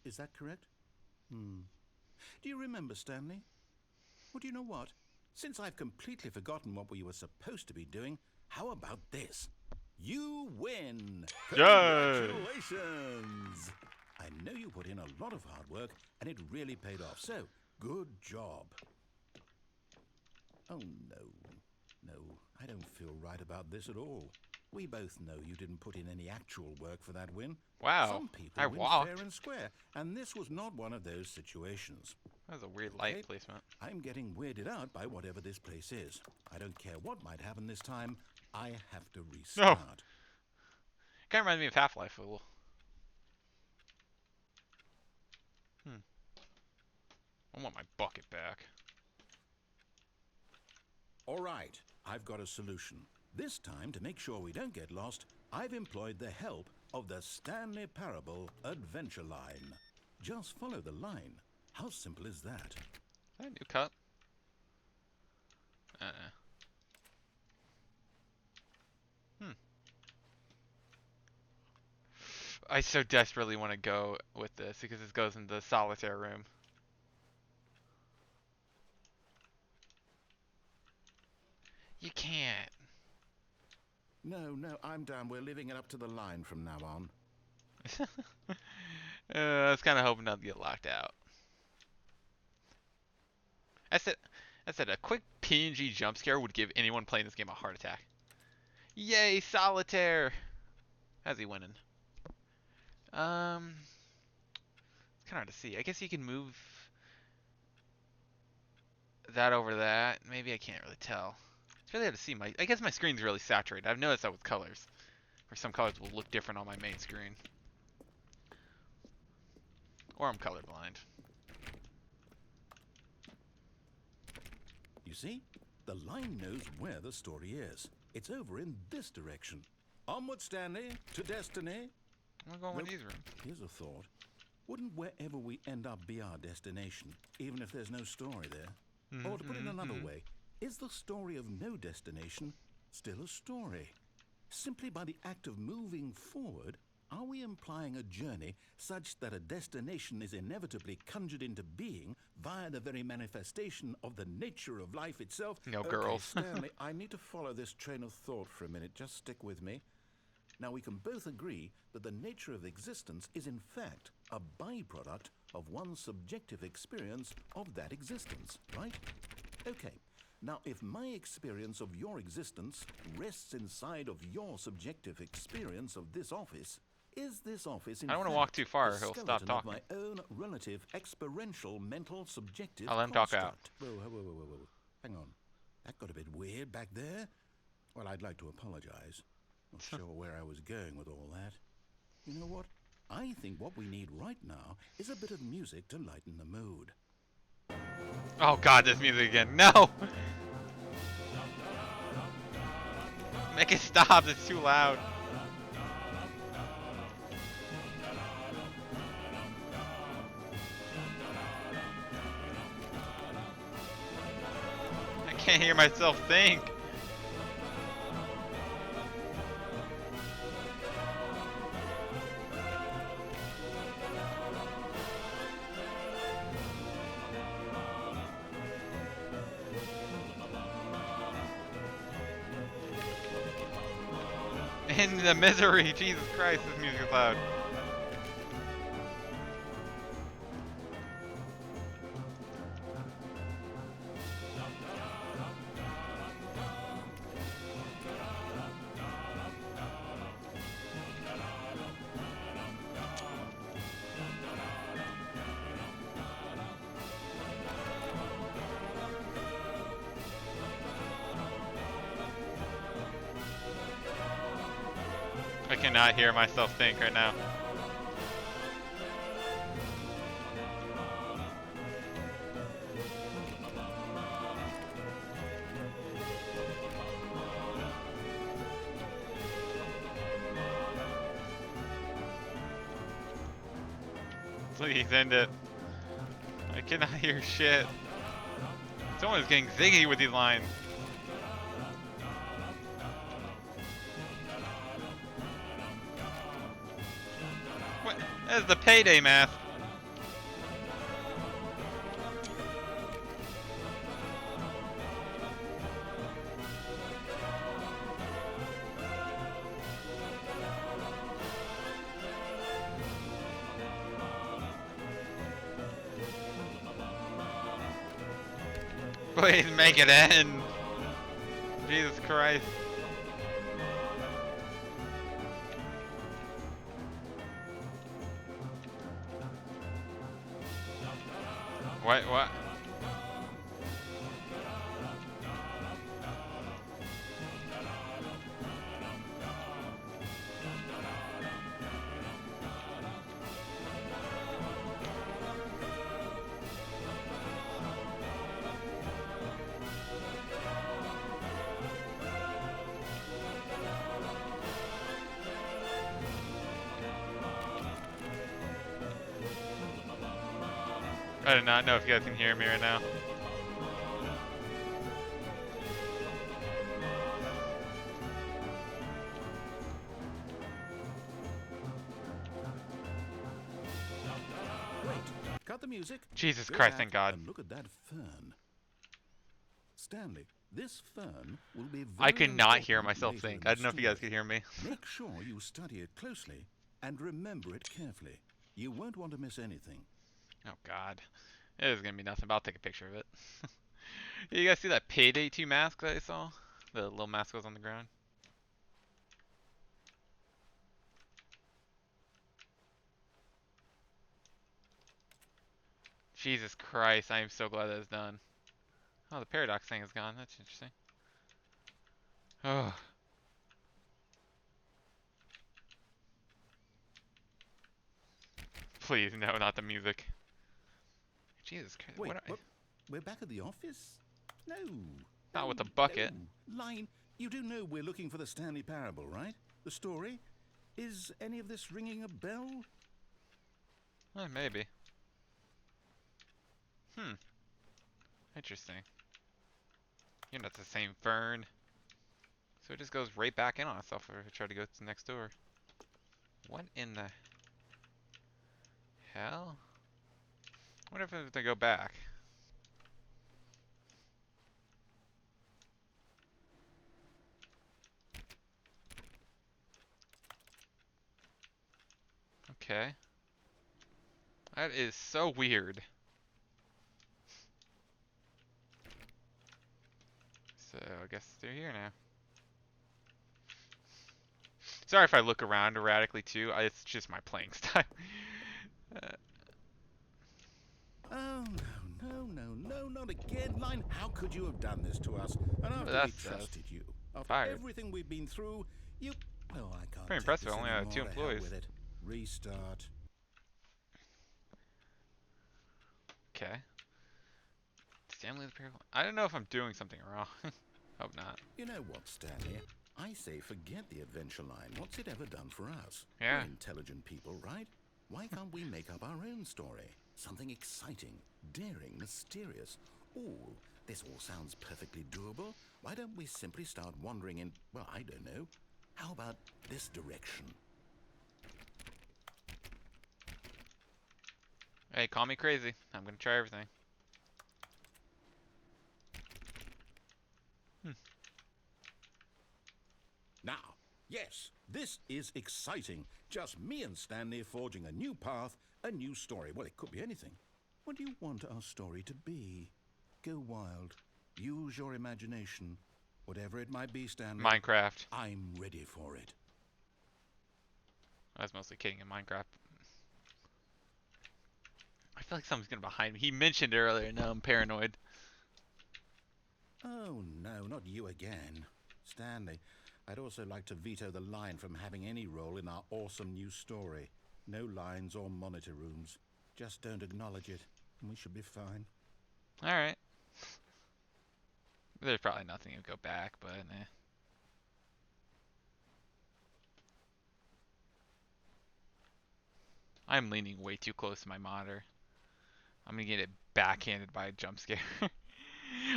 Speaker 5: Is that correct? Do you remember, Stanley? Well, do you know what? Since I've completely forgotten what we were supposed to be doing, how about this? You win!
Speaker 1: Yay!
Speaker 5: Congratulations! I know you put in a lot of hard work, and it really paid off, so good job. Oh, no. No, I don't feel right about this at all. We both know you didn't put in any actual work for that win.
Speaker 1: Wow,
Speaker 5: Some people
Speaker 1: I
Speaker 5: win
Speaker 1: walked.
Speaker 5: fair and square, and this was not one of those situations.
Speaker 1: That was a weird
Speaker 5: Okay,
Speaker 1: light placement.
Speaker 5: I'm getting weirded out by whatever this place is. I don't care what might happen this time. I have to restart.
Speaker 1: Kind of reminds me of Half-Life a little. I want my bucket back.
Speaker 5: All right, I've got a solution. This time, to make sure we don't get lost, I've employed the help of the Stanley Parable Adventure Line. Just follow the line. How simple is that?
Speaker 1: Is that a new cut? I so desperately want to go with this because this goes into the solitaire room. You can't.
Speaker 5: No, I'm down. We're leaving it up to the line from now on.
Speaker 1: I was kind of hoping not to get locked out. I said a quick PNG jump scare would give anyone playing this game a heart attack. Yay, solitaire! How's he winning? It's kind of hard to see. I guess you can move that over that. Maybe I can't really tell. It's really hard to see. I guess my screen's really saturated. I've noticed that with colors. Where some colors will look different on my main screen. Or I'm colorblind.
Speaker 5: You see? The line knows where the story is. It's over in this direction. Onward, Stanley, to destiny.
Speaker 1: I'm going with
Speaker 5: Well,
Speaker 1: these rooms.
Speaker 5: Here's a thought. Wouldn't wherever we end up be our destination, even if there's no story there? Or to put it another way, is the story of no destination still a story? Simply by the act of moving forward, are we implying a journey such that a destination is inevitably conjured into being via the very manifestation of the nature of life itself?
Speaker 1: No,
Speaker 5: Okay,
Speaker 1: girls.
Speaker 5: Stanley, I need to follow this train of thought for a minute. Just stick with me. Now, we can both agree that the nature of existence is in fact a byproduct of one's subjective experience of that existence, right? Okay. Now, if my experience of your existence rests inside of your subjective experience of this office, is this office in
Speaker 1: I don't want to
Speaker 5: fact
Speaker 1: walk too far
Speaker 5: the
Speaker 1: or he'll stop
Speaker 5: skeleton of
Speaker 1: talking.
Speaker 5: my own relative experiential mental subjective
Speaker 1: I'll let him talk out.
Speaker 5: construct? Whoa. Hang on. That got a bit weird back there. Well, I'd like to apologize. Not sure where I was going with all that. You know what? I think what we need right now is a bit of music to lighten the mood.
Speaker 1: Oh god, this music again. No! Make it stop, it's too loud. I can't hear myself think. In the misery, Jesus Christ, this music is loud. I cannot hear myself think right now. Please end it. I cannot hear shit. Someone is getting ziggy with these lines. What? That is the payday math. Please make it end. Jesus Christ. What? I do not know if you guys can hear me right now.
Speaker 5: Wait, cut the music.
Speaker 1: Jesus
Speaker 5: Go
Speaker 1: Christ,
Speaker 5: back
Speaker 1: thank God.
Speaker 5: And look at that fern. Stanley, this fern will be very
Speaker 1: I could not hear
Speaker 5: important
Speaker 1: myself
Speaker 5: later
Speaker 1: think.
Speaker 5: in
Speaker 1: I
Speaker 5: the
Speaker 1: don't know if you guys
Speaker 5: story.
Speaker 1: could hear me.
Speaker 5: Make sure you study it closely and remember it carefully. You won't want to miss anything.
Speaker 1: Oh God. It is gonna be nothing, but I'll take a picture of it. You guys see that Payday 2 mask that I saw? The little mask was on the ground. Jesus Christ, I am so glad that it's done. Oh, the paradox thing is gone. That's interesting. Oh. Please, no, not the music. Jesus Christ,
Speaker 5: Wait,
Speaker 1: what?
Speaker 5: we're back at the office? No.
Speaker 1: Not with
Speaker 5: no,
Speaker 1: a bucket.
Speaker 5: No. Line, you do know we're looking for the Stanley Parable, right? The story? Is any of this ringing a bell?
Speaker 1: Maybe. Interesting. You're not the same fern. So it just goes right back in on itself if I try to go to the next door. What in the hell? What if they go back? Okay. That is so weird. So I guess they're here now. Sorry if I look around erratically too. It's just my playing style.
Speaker 5: Oh, no, not again. Line, how could you have done this to us? And after we
Speaker 1: That's
Speaker 5: trusted you, after
Speaker 1: fired.
Speaker 5: everything we've been through, you... Oh, I can't
Speaker 1: Pretty
Speaker 5: take
Speaker 1: impressive.
Speaker 5: this
Speaker 1: I only had 2
Speaker 5: anymore. To hell
Speaker 1: employees.
Speaker 5: with it. Restart.
Speaker 1: Okay. Stanley the Parable. I don't know if I'm doing something wrong. Hope not.
Speaker 5: You know what, Stanley? I say forget the adventure line. What's it ever done for us?
Speaker 1: Yeah.
Speaker 5: We're intelligent people, right? Why can't we make up our own story? Something exciting, daring, mysterious. Ooh, this all sounds perfectly doable. Why don't we simply start wandering in, well, I don't know. How about this direction?
Speaker 1: Hey, call me crazy. I'm gonna try everything.
Speaker 5: Now, yes, this is exciting. Just me and Stanley forging a new path, a new story. Well, it could be anything. What do you want our story to be? Go wild. Use your imagination. Whatever it might be, Stanley.
Speaker 1: Minecraft.
Speaker 5: I'm ready for it.
Speaker 1: I was mostly kidding in Minecraft. I feel like something's gonna behind me. He mentioned it earlier. Now I'm paranoid.
Speaker 5: Oh, no, not you again. Stanley, I'd also like to veto the line from having any role in our awesome new story. No lines or monitor rooms. Just don't acknowledge it, and we should be fine.
Speaker 1: Alright. There's probably nothing to go back, but eh. I'm leaning way too close to my monitor. I'm gonna get it backhanded by a jump scare.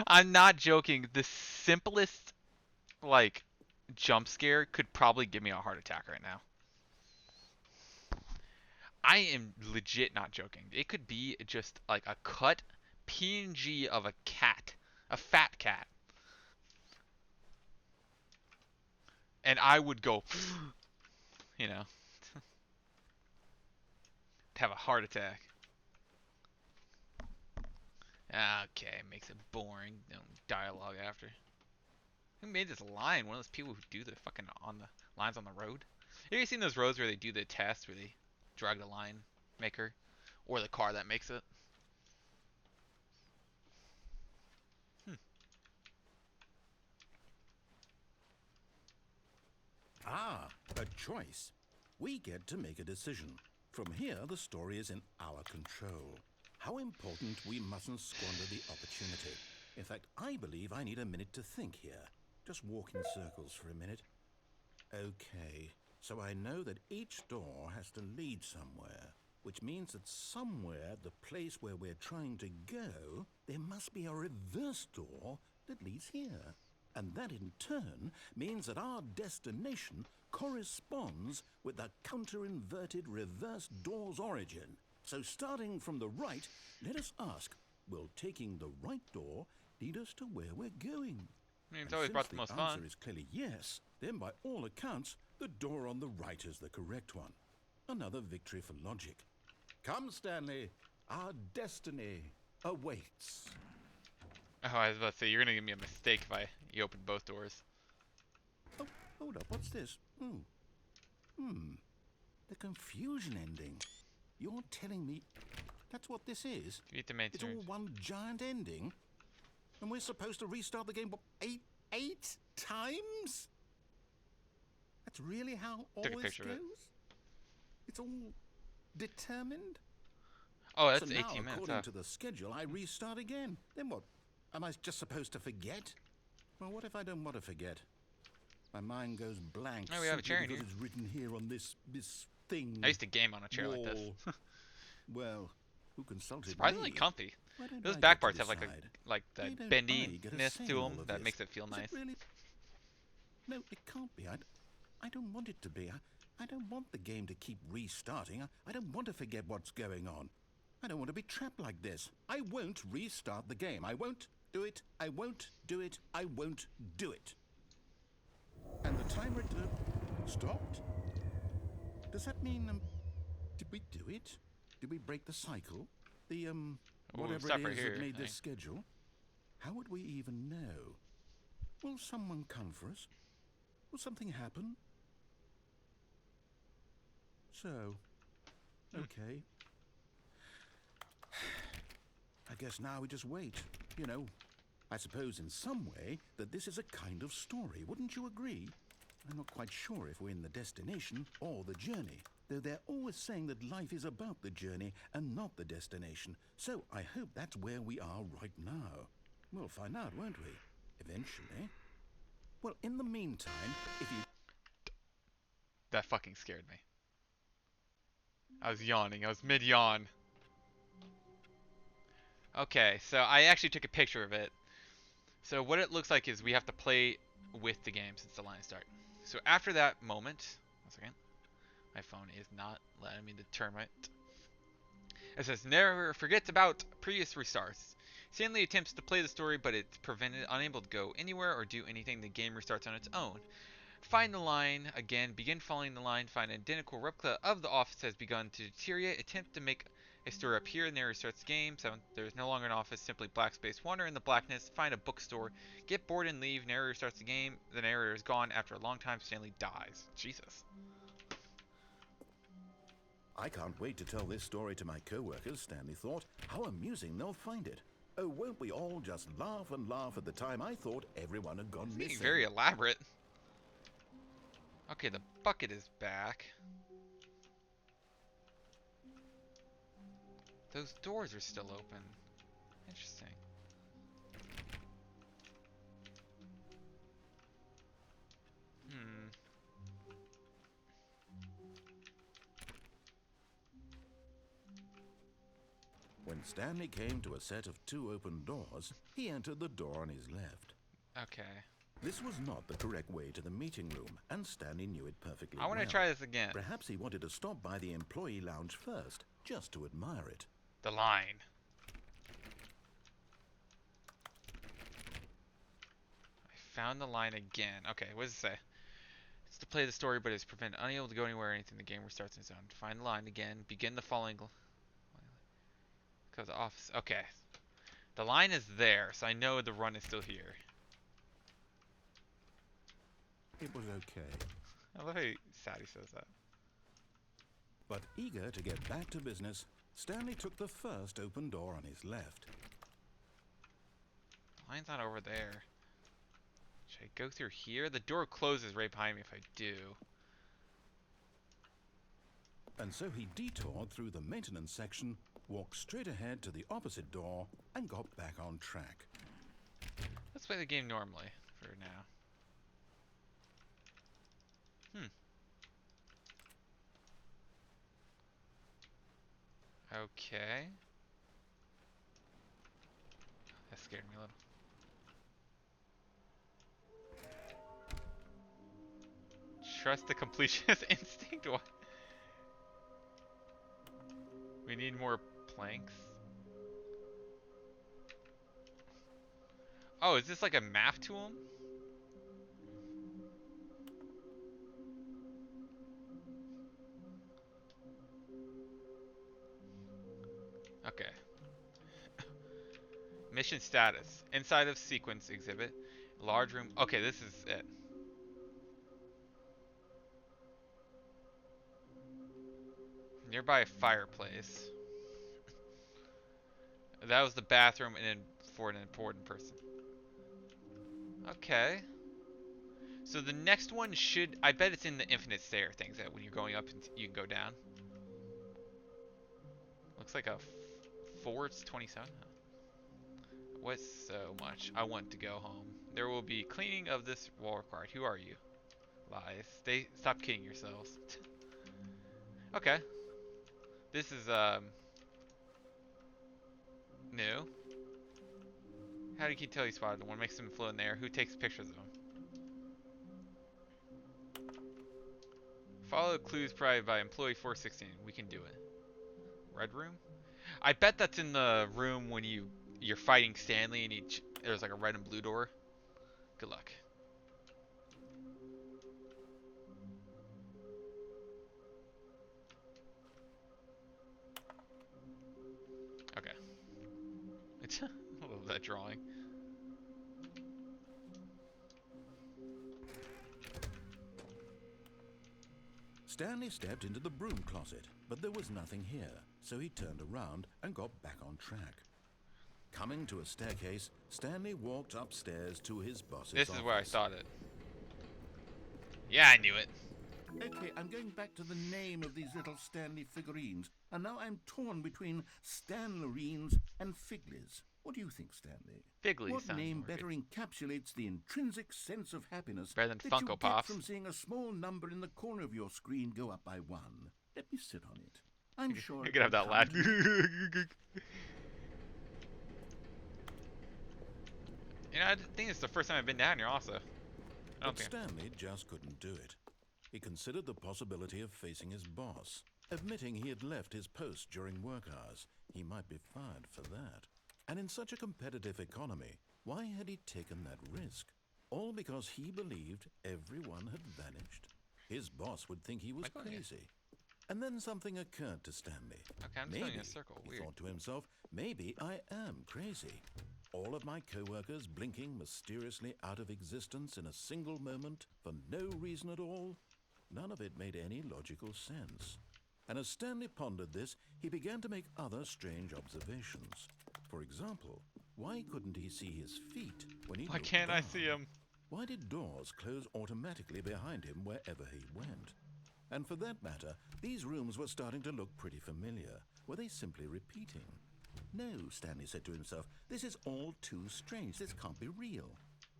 Speaker 1: I'm not joking. The simplest, like, jump scare could probably give me a heart attack right now. I am legit not joking. It could be just like a cut PNG of a cat, a fat cat, and I would go, you know, have a heart attack. Okay, makes it boring. No dialogue after. Who made this line? One of those people who do the fucking on the lines on the road. Have you seen those roads where they do the test where they drag the line maker or the car that makes it? Hmm.
Speaker 5: Ah, a choice. We get to make a decision. From here, the story is in our control. How important we mustn't squander the opportunity. In fact, I believe I need a minute to think here. Just walk in circles for a minute. Okay, so I know that each door has to lead somewhere, which means that somewhere, the place where we're trying to go, there must be a reverse door that leads here. And that in turn means that our destination corresponds with the counter-inverted reverse door's origin. So starting from the right, let us ask, will taking the right door lead us to where we're going?
Speaker 1: I mean, it's
Speaker 5: And
Speaker 1: always
Speaker 5: since
Speaker 1: brought the
Speaker 5: the
Speaker 1: most
Speaker 5: answer
Speaker 1: fun.
Speaker 5: is clearly yes, then by all accounts, the door on the right is the correct one. Another victory for logic. Come, Stanley, our destiny awaits.
Speaker 1: Oh, I was about to say you're gonna give me a mistake if you open both doors.
Speaker 5: Oh, hold up, what's this? The confusion ending. You're telling me that's what this is?
Speaker 1: Beat the main
Speaker 5: It's all
Speaker 1: turn.
Speaker 5: one giant ending? And we're supposed to restart the game, what, eight times? That's really how all
Speaker 1: Took a
Speaker 5: this
Speaker 1: picture of it.
Speaker 5: goes? It's all determined?
Speaker 1: Oh,
Speaker 5: So
Speaker 1: that's
Speaker 5: now,
Speaker 1: 18 minutes.
Speaker 5: according
Speaker 1: Huh?
Speaker 5: to the schedule, I restart again. Then what? Am I just supposed to forget? Well, what if I don't want to forget? My mind goes blank
Speaker 1: Oh, we have a
Speaker 5: simply
Speaker 1: chair in
Speaker 5: because
Speaker 1: here.
Speaker 5: it's written here on this thing.
Speaker 1: I used to game on a chair like this.
Speaker 5: Wall. Well, who consulted
Speaker 1: Surprisingly
Speaker 5: me?
Speaker 1: comfy.
Speaker 5: Why don't
Speaker 1: Those
Speaker 5: I
Speaker 1: back
Speaker 5: get to
Speaker 1: parts have like
Speaker 5: decide? Why
Speaker 1: that
Speaker 5: don't I get a
Speaker 1: bendiness
Speaker 5: say
Speaker 1: to
Speaker 5: in
Speaker 1: them
Speaker 5: all of
Speaker 1: that
Speaker 5: this?
Speaker 1: makes it feel
Speaker 5: Is
Speaker 1: nice.
Speaker 5: it really? No, it can't be. I don't want it to be. I don't want the game to keep restarting. I don't want to forget what's going on. I don't want to be trapped like this. I won't restart the game. I won't do it. I won't do it. I won't do it. And the timer stopped? Does that mean, did we do it? Did we break the cycle? The,
Speaker 1: Ooh,
Speaker 5: whatever it
Speaker 1: stop right
Speaker 5: is that
Speaker 1: here.
Speaker 5: made
Speaker 1: I
Speaker 5: this
Speaker 1: think.
Speaker 5: schedule? How would we even know? Will someone come for us? Will something happen? So, okay. I guess now we just wait. You know, I suppose in some way that this is a kind of story, wouldn't you agree? I'm not quite sure if we're in the destination or the journey, though they're always saying that life is about the journey and not the destination. So I hope that's where we are right now. We'll find out, won't we? Eventually. Well, in the meantime, if you...
Speaker 1: That fucking scared me. I was yawning. I was mid yawn. Okay, so I actually took a picture of it. So what it looks like is we have to play with the game since the line start. So after that moment, 1 second, my phone is not letting me determine it. It says never forgets about previous restarts. Stanley attempts to play the story, but it's prevented, unable to go anywhere or do anything. The game restarts on its own. Find the line again. Begin following the line. Find an identical replica of the office has begun to deteriorate. Attempt to make a story up here. Narrator starts the game. 7. There's no longer an office. Simply black space. Wander in the blackness. Find a bookstore. Get bored and leave. Narrator starts the game. The narrator is gone. After a long time, Stanley dies. Jesus.
Speaker 5: I can't wait to tell this story to my co-workers, Stanley thought. How amusing they'll find it. Oh, won't we all just laugh and laugh at the time I thought everyone had gone
Speaker 1: It's getting
Speaker 5: missing?
Speaker 1: very elaborate. Okay, the bucket is back. Those doors are still open. Interesting. Hmm.
Speaker 5: When Stanley came to a set of 2 open doors, he entered the door on his left.
Speaker 1: Okay.
Speaker 5: This was not the correct way to the meeting room, and Stanley knew it perfectly
Speaker 1: I want to
Speaker 5: well.
Speaker 1: try this again.
Speaker 5: Perhaps he wanted to stop by the employee lounge first, just to admire it.
Speaker 1: The line. I found the line again. Okay, what does it say? It's to play the story, but is prevented unable to go anywhere or anything. The game restarts on its own. Find the line again. Begin the following. Go to the office. Okay. The line is there, so I know the run is still here.
Speaker 5: It was okay.
Speaker 1: I love how sad he says that.
Speaker 5: But eager to get back to business, Stanley took the first open door on his left.
Speaker 1: The line's not over there. Should I go through here? The door closes right behind me if I do.
Speaker 5: And so he detoured through the maintenance section, walked straight ahead to the opposite door, and got back on track.
Speaker 1: Let's play the game normally for now. Okay. That scared me a little. Trust the completionist instinct? What? We need more planks. Oh, is this like a math tool? Okay. Mission status. Inside of sequence exhibit. Large room. Okay, this is it. Nearby fireplace. That was the bathroom for an important person. Okay. So the next one should... I bet it's in the infinite stair things that when you're going up, you can go down. Looks like a 4, it's 27. What's so much? I want to go home. There will be cleaning of this wall required. Who are you? Lies. Stop kidding yourselves. Okay. This is, new. How do you tell you spotted the one? Makes them float in there. Who takes pictures of them? Follow clues provided by employee 416. We can do it. Red room? I bet that's in the room when you're fighting Stanley and there's like a red and blue door. Good luck. Okay. I love that drawing.
Speaker 5: Stanley stepped into the broom closet, but there was nothing here, so he turned around and got back on track. Coming to a staircase, Stanley walked upstairs to his boss's office.
Speaker 1: This is where I thought it. Yeah, I knew it.
Speaker 2: Okay, I'm going back to the name of these little Stanley figurines, and now I'm torn between Stanlerines and Figlies. What do you think, Stanley?
Speaker 1: Figlies
Speaker 2: What
Speaker 1: sounds
Speaker 2: name
Speaker 1: more
Speaker 2: better encapsulates the intrinsic sense of happiness
Speaker 1: Better than
Speaker 2: that
Speaker 1: Funko
Speaker 2: you
Speaker 1: Pops.
Speaker 2: get from seeing a small number in the corner of your screen go up by 1? Let me sit on it. I'm sure
Speaker 1: You could have that laugh. You know, I think it's the first time I've been down here also. I don't
Speaker 5: But
Speaker 1: think
Speaker 5: Stanley just couldn't do it. He considered the possibility of facing his boss. Admitting he had left his post during work hours, he might be fired for that. And in such a competitive economy, why had he taken that risk? All because he believed everyone had vanished. His boss would think he was
Speaker 1: Like, okay.
Speaker 5: crazy. And then something occurred to Stanley.
Speaker 1: Okay, I'm just
Speaker 5: Maybe,
Speaker 1: going in a circle.
Speaker 5: he
Speaker 1: Weird.
Speaker 5: thought to himself, maybe I am crazy. All of my co-workers blinking mysteriously out of existence in a single moment for no reason at all? None of it made any logical sense. And as Stanley pondered this, he began to make other strange observations. For example, why couldn't he see his feet when he
Speaker 1: Why
Speaker 5: looked
Speaker 1: can't I
Speaker 5: down?
Speaker 1: see him?
Speaker 5: Why did doors close automatically behind him wherever he went? And for that matter, these rooms were starting to look pretty familiar. Were they simply repeating? No, Stanley said to himself, this is all too strange. This can't be real.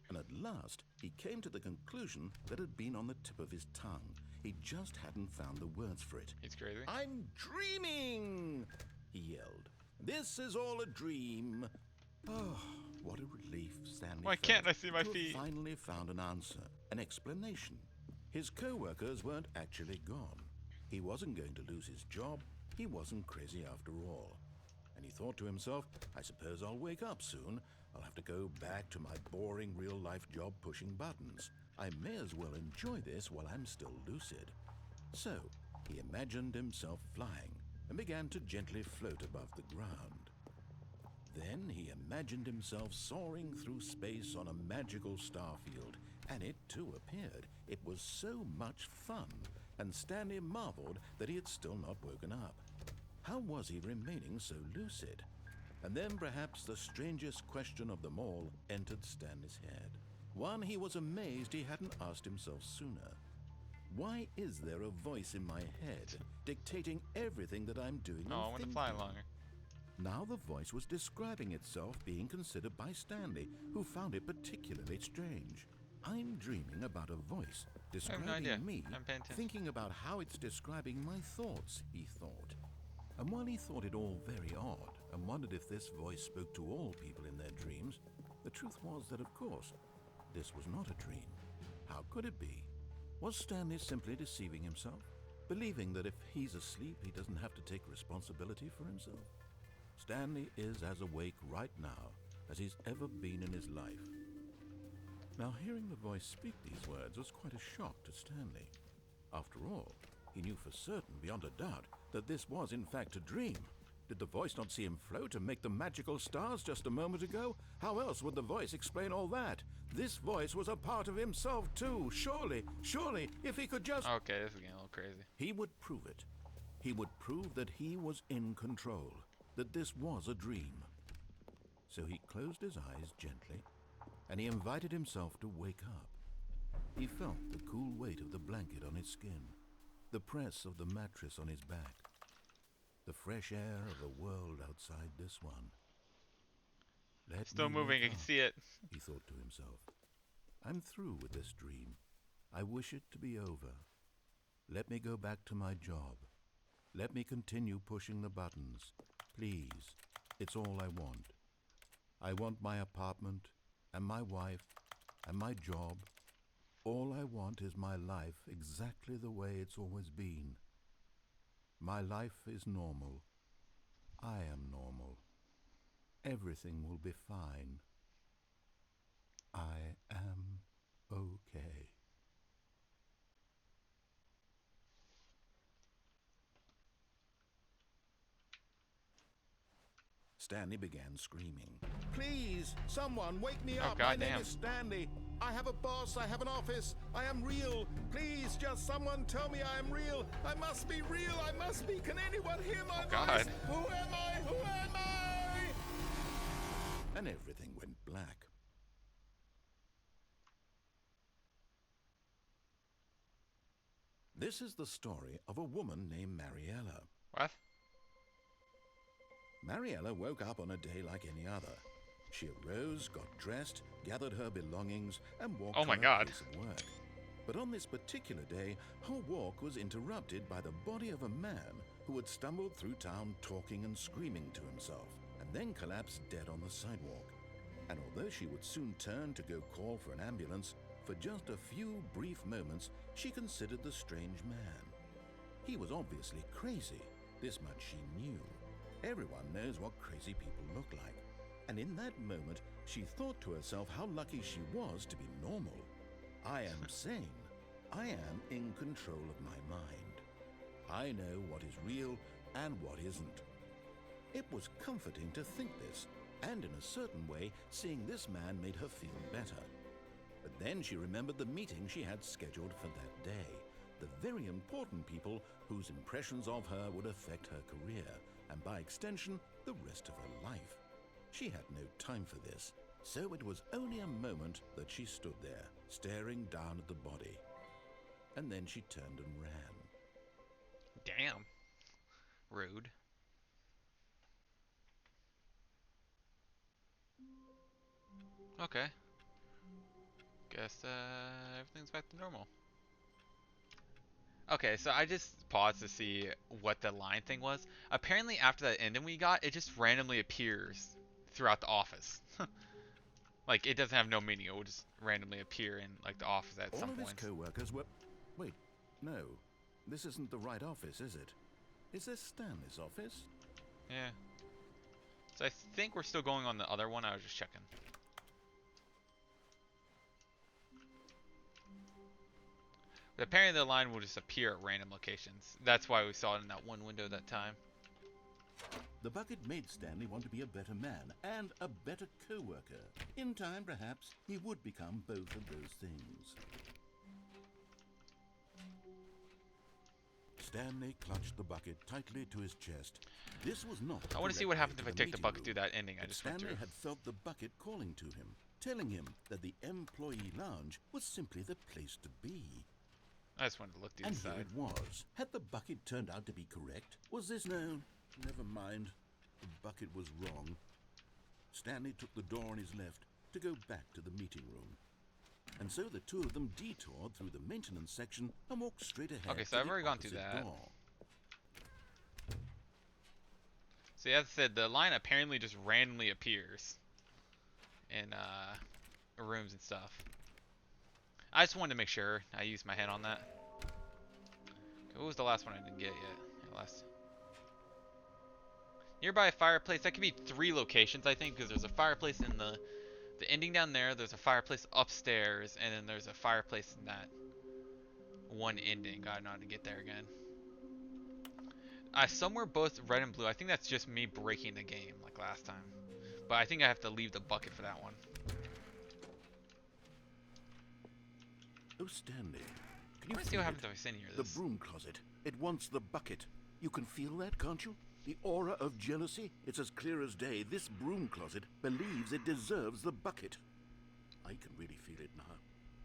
Speaker 5: And at last, he came to the conclusion that had been on the tip of his tongue. He just hadn't found the words for it.
Speaker 1: He's crazy.
Speaker 5: I'm dreaming, he yelled. This is all a dream. Oh, what a relief Stanley
Speaker 1: Why
Speaker 5: felt
Speaker 1: can't I see my
Speaker 5: to have
Speaker 1: feet?
Speaker 5: finally found an answer, an explanation. His co-workers weren't actually gone. He wasn't going to lose his job. He wasn't crazy after all. And he thought to himself, I suppose I'll wake up soon. I'll have to go back to my boring real-life job pushing buttons. I may as well enjoy this while I'm still lucid. So, he imagined himself flying and began to gently float above the ground. Then he imagined himself soaring through space on a magical star field, and it too appeared. It was so much fun, and Stanley marveled that he had still not woken up. How was he remaining so lucid? And then perhaps the strangest question of them all entered Stanley's head. One he was amazed he hadn't asked himself sooner. Why is there a voice in my head dictating everything that I'm doing and
Speaker 1: Oh, I want to
Speaker 5: thinking?
Speaker 1: fly longer.
Speaker 5: Now the voice was describing itself being considered by Stanley, who found it particularly strange. I'm dreaming about a voice describing
Speaker 1: idea.
Speaker 5: me,
Speaker 1: I'm paying attention.
Speaker 5: thinking about how it's describing my thoughts, he thought. And while he thought it all very odd, and wondered if this voice spoke to all people in their dreams, the truth was that, of course, this was not a dream. How could it be? Was Stanley simply deceiving himself, believing that if he's asleep, he doesn't have to take responsibility for himself? Stanley is as awake right now as he's ever been in his life. Now, hearing the voice speak these words was quite a shock to Stanley. After all, he knew for certain, beyond a doubt, that this was in fact a dream. Did the voice not see him float and make the magical stars just a moment ago? How else would the voice explain all that? This voice was a part of himself too. Surely, if he could just...
Speaker 1: Okay, this is getting a little crazy.
Speaker 5: He would prove it. He would prove that he was in control, that this was a dream. So he closed his eyes gently, and he invited himself to wake up. He felt the cool weight of the blanket on his skin, the press of the mattress on his back, the fresh air of the world outside this one. Let
Speaker 1: Still
Speaker 5: me
Speaker 1: moving,
Speaker 5: wake
Speaker 1: I can
Speaker 5: up,
Speaker 1: see it.
Speaker 5: he thought to himself. I'm through with this dream. I wish it to be over. Let me go back to my job. Let me continue pushing the buttons. Please, it's all I want. I want my apartment, and my wife, and my job. All I want is my life exactly the way it's always been. My life is normal. I am normal. Everything will be fine. I am okay. Stanley began screaming. Please, someone wake me
Speaker 1: Oh,
Speaker 5: up. My name
Speaker 1: goddamn.
Speaker 5: is Stanley. I have a boss. I have an office. I am real. Please, just someone tell me I am real. I must be real. I must be. Can anyone hear my
Speaker 1: God.
Speaker 5: voice? Who am I? Who am I? And everything went black. This is the story of a woman named Mariella.
Speaker 1: What?
Speaker 5: Mariella woke up on a day like any other. She arose, got dressed, gathered her belongings, and walked
Speaker 1: Oh my
Speaker 5: to her
Speaker 1: God.
Speaker 5: place of work. But on this particular day, her walk was interrupted by the body of a man who had stumbled through town talking and screaming to himself, and then collapsed dead on the sidewalk. And although she would soon turn to go call for an ambulance, for just a few brief moments she considered the strange man. He was obviously crazy, this much she knew. Everyone knows what crazy people look like. And in that moment, she thought to herself how lucky she was to be normal. I am sane. I am in control of my mind. I know what is real and what isn't. It was comforting to think this, and in a certain way, seeing this man made her feel better. But then she remembered the meeting she had scheduled for that day, the very important people whose impressions of her would affect her career, and by extension, the rest of her life. She had no time for this, so it was only a moment that she stood there, staring down at the body. And then she turned and ran.
Speaker 1: Damn. Rude. Okay. Guess everything's back to normal. Okay, so I just paused to see what the line thing was. Apparently, after that ending we got, it just randomly appears throughout the office. Like, it doesn't have no meaning. It will just randomly appear in, like, the office at
Speaker 5: All
Speaker 1: some
Speaker 5: of his
Speaker 1: points.
Speaker 5: co-workers were... Wait, no. This isn't the right office, is it? Is this Stanley's office?
Speaker 1: Yeah. So I think we're still going on the other one. I was just checking. But apparently the line will just appear at random locations. That's why we saw it in that one window that time.
Speaker 5: The bucket made Stanley want to be a better man and a better co-worker. In time, perhaps, he would become both of those things. Stanley clutched the bucket tightly to his chest. This was not.
Speaker 1: I want to see what happens if I take the bucket through that ending I just went
Speaker 5: Stanley
Speaker 1: through.
Speaker 5: had felt the bucket calling to him, telling him that the employee lounge was simply the place to be.
Speaker 1: I just wanted to look to the
Speaker 5: And
Speaker 1: side.
Speaker 5: here it was. Had the bucket turned out to be correct? Was this no? Never mind. The bucket was wrong. Stanley took the door on his left to go back to the meeting room. And so the two of them detoured through the maintenance section and walked straight ahead.
Speaker 1: Okay, so
Speaker 5: to
Speaker 1: I've
Speaker 5: the
Speaker 1: already gone through
Speaker 5: opposite
Speaker 1: that.
Speaker 5: door.
Speaker 1: So as I said, the line apparently just randomly appears in rooms and stuff. I just wanted to make sure I used my head on that. Okay, what was the last one I didn't get yet? Yeah, last. Nearby a fireplace. That could be 3 locations, I think, because there's a fireplace in the ending down there. There's a fireplace upstairs, and then there's a fireplace in that one ending. Gotta know how to get there again. Somewhere both red and blue. I think that's just me breaking the game like last time. But I think I have to leave the bucket for that one.
Speaker 5: Oh, Stanley.
Speaker 1: I
Speaker 5: Can you
Speaker 1: want to see
Speaker 5: feel
Speaker 1: what
Speaker 5: it?
Speaker 1: happens if I sit in here.
Speaker 5: The
Speaker 1: This.
Speaker 5: broom closet. It wants the bucket. You can feel that, can't you? The aura of jealousy? It's as clear as day. This broom closet believes it deserves the bucket. I can really feel it now.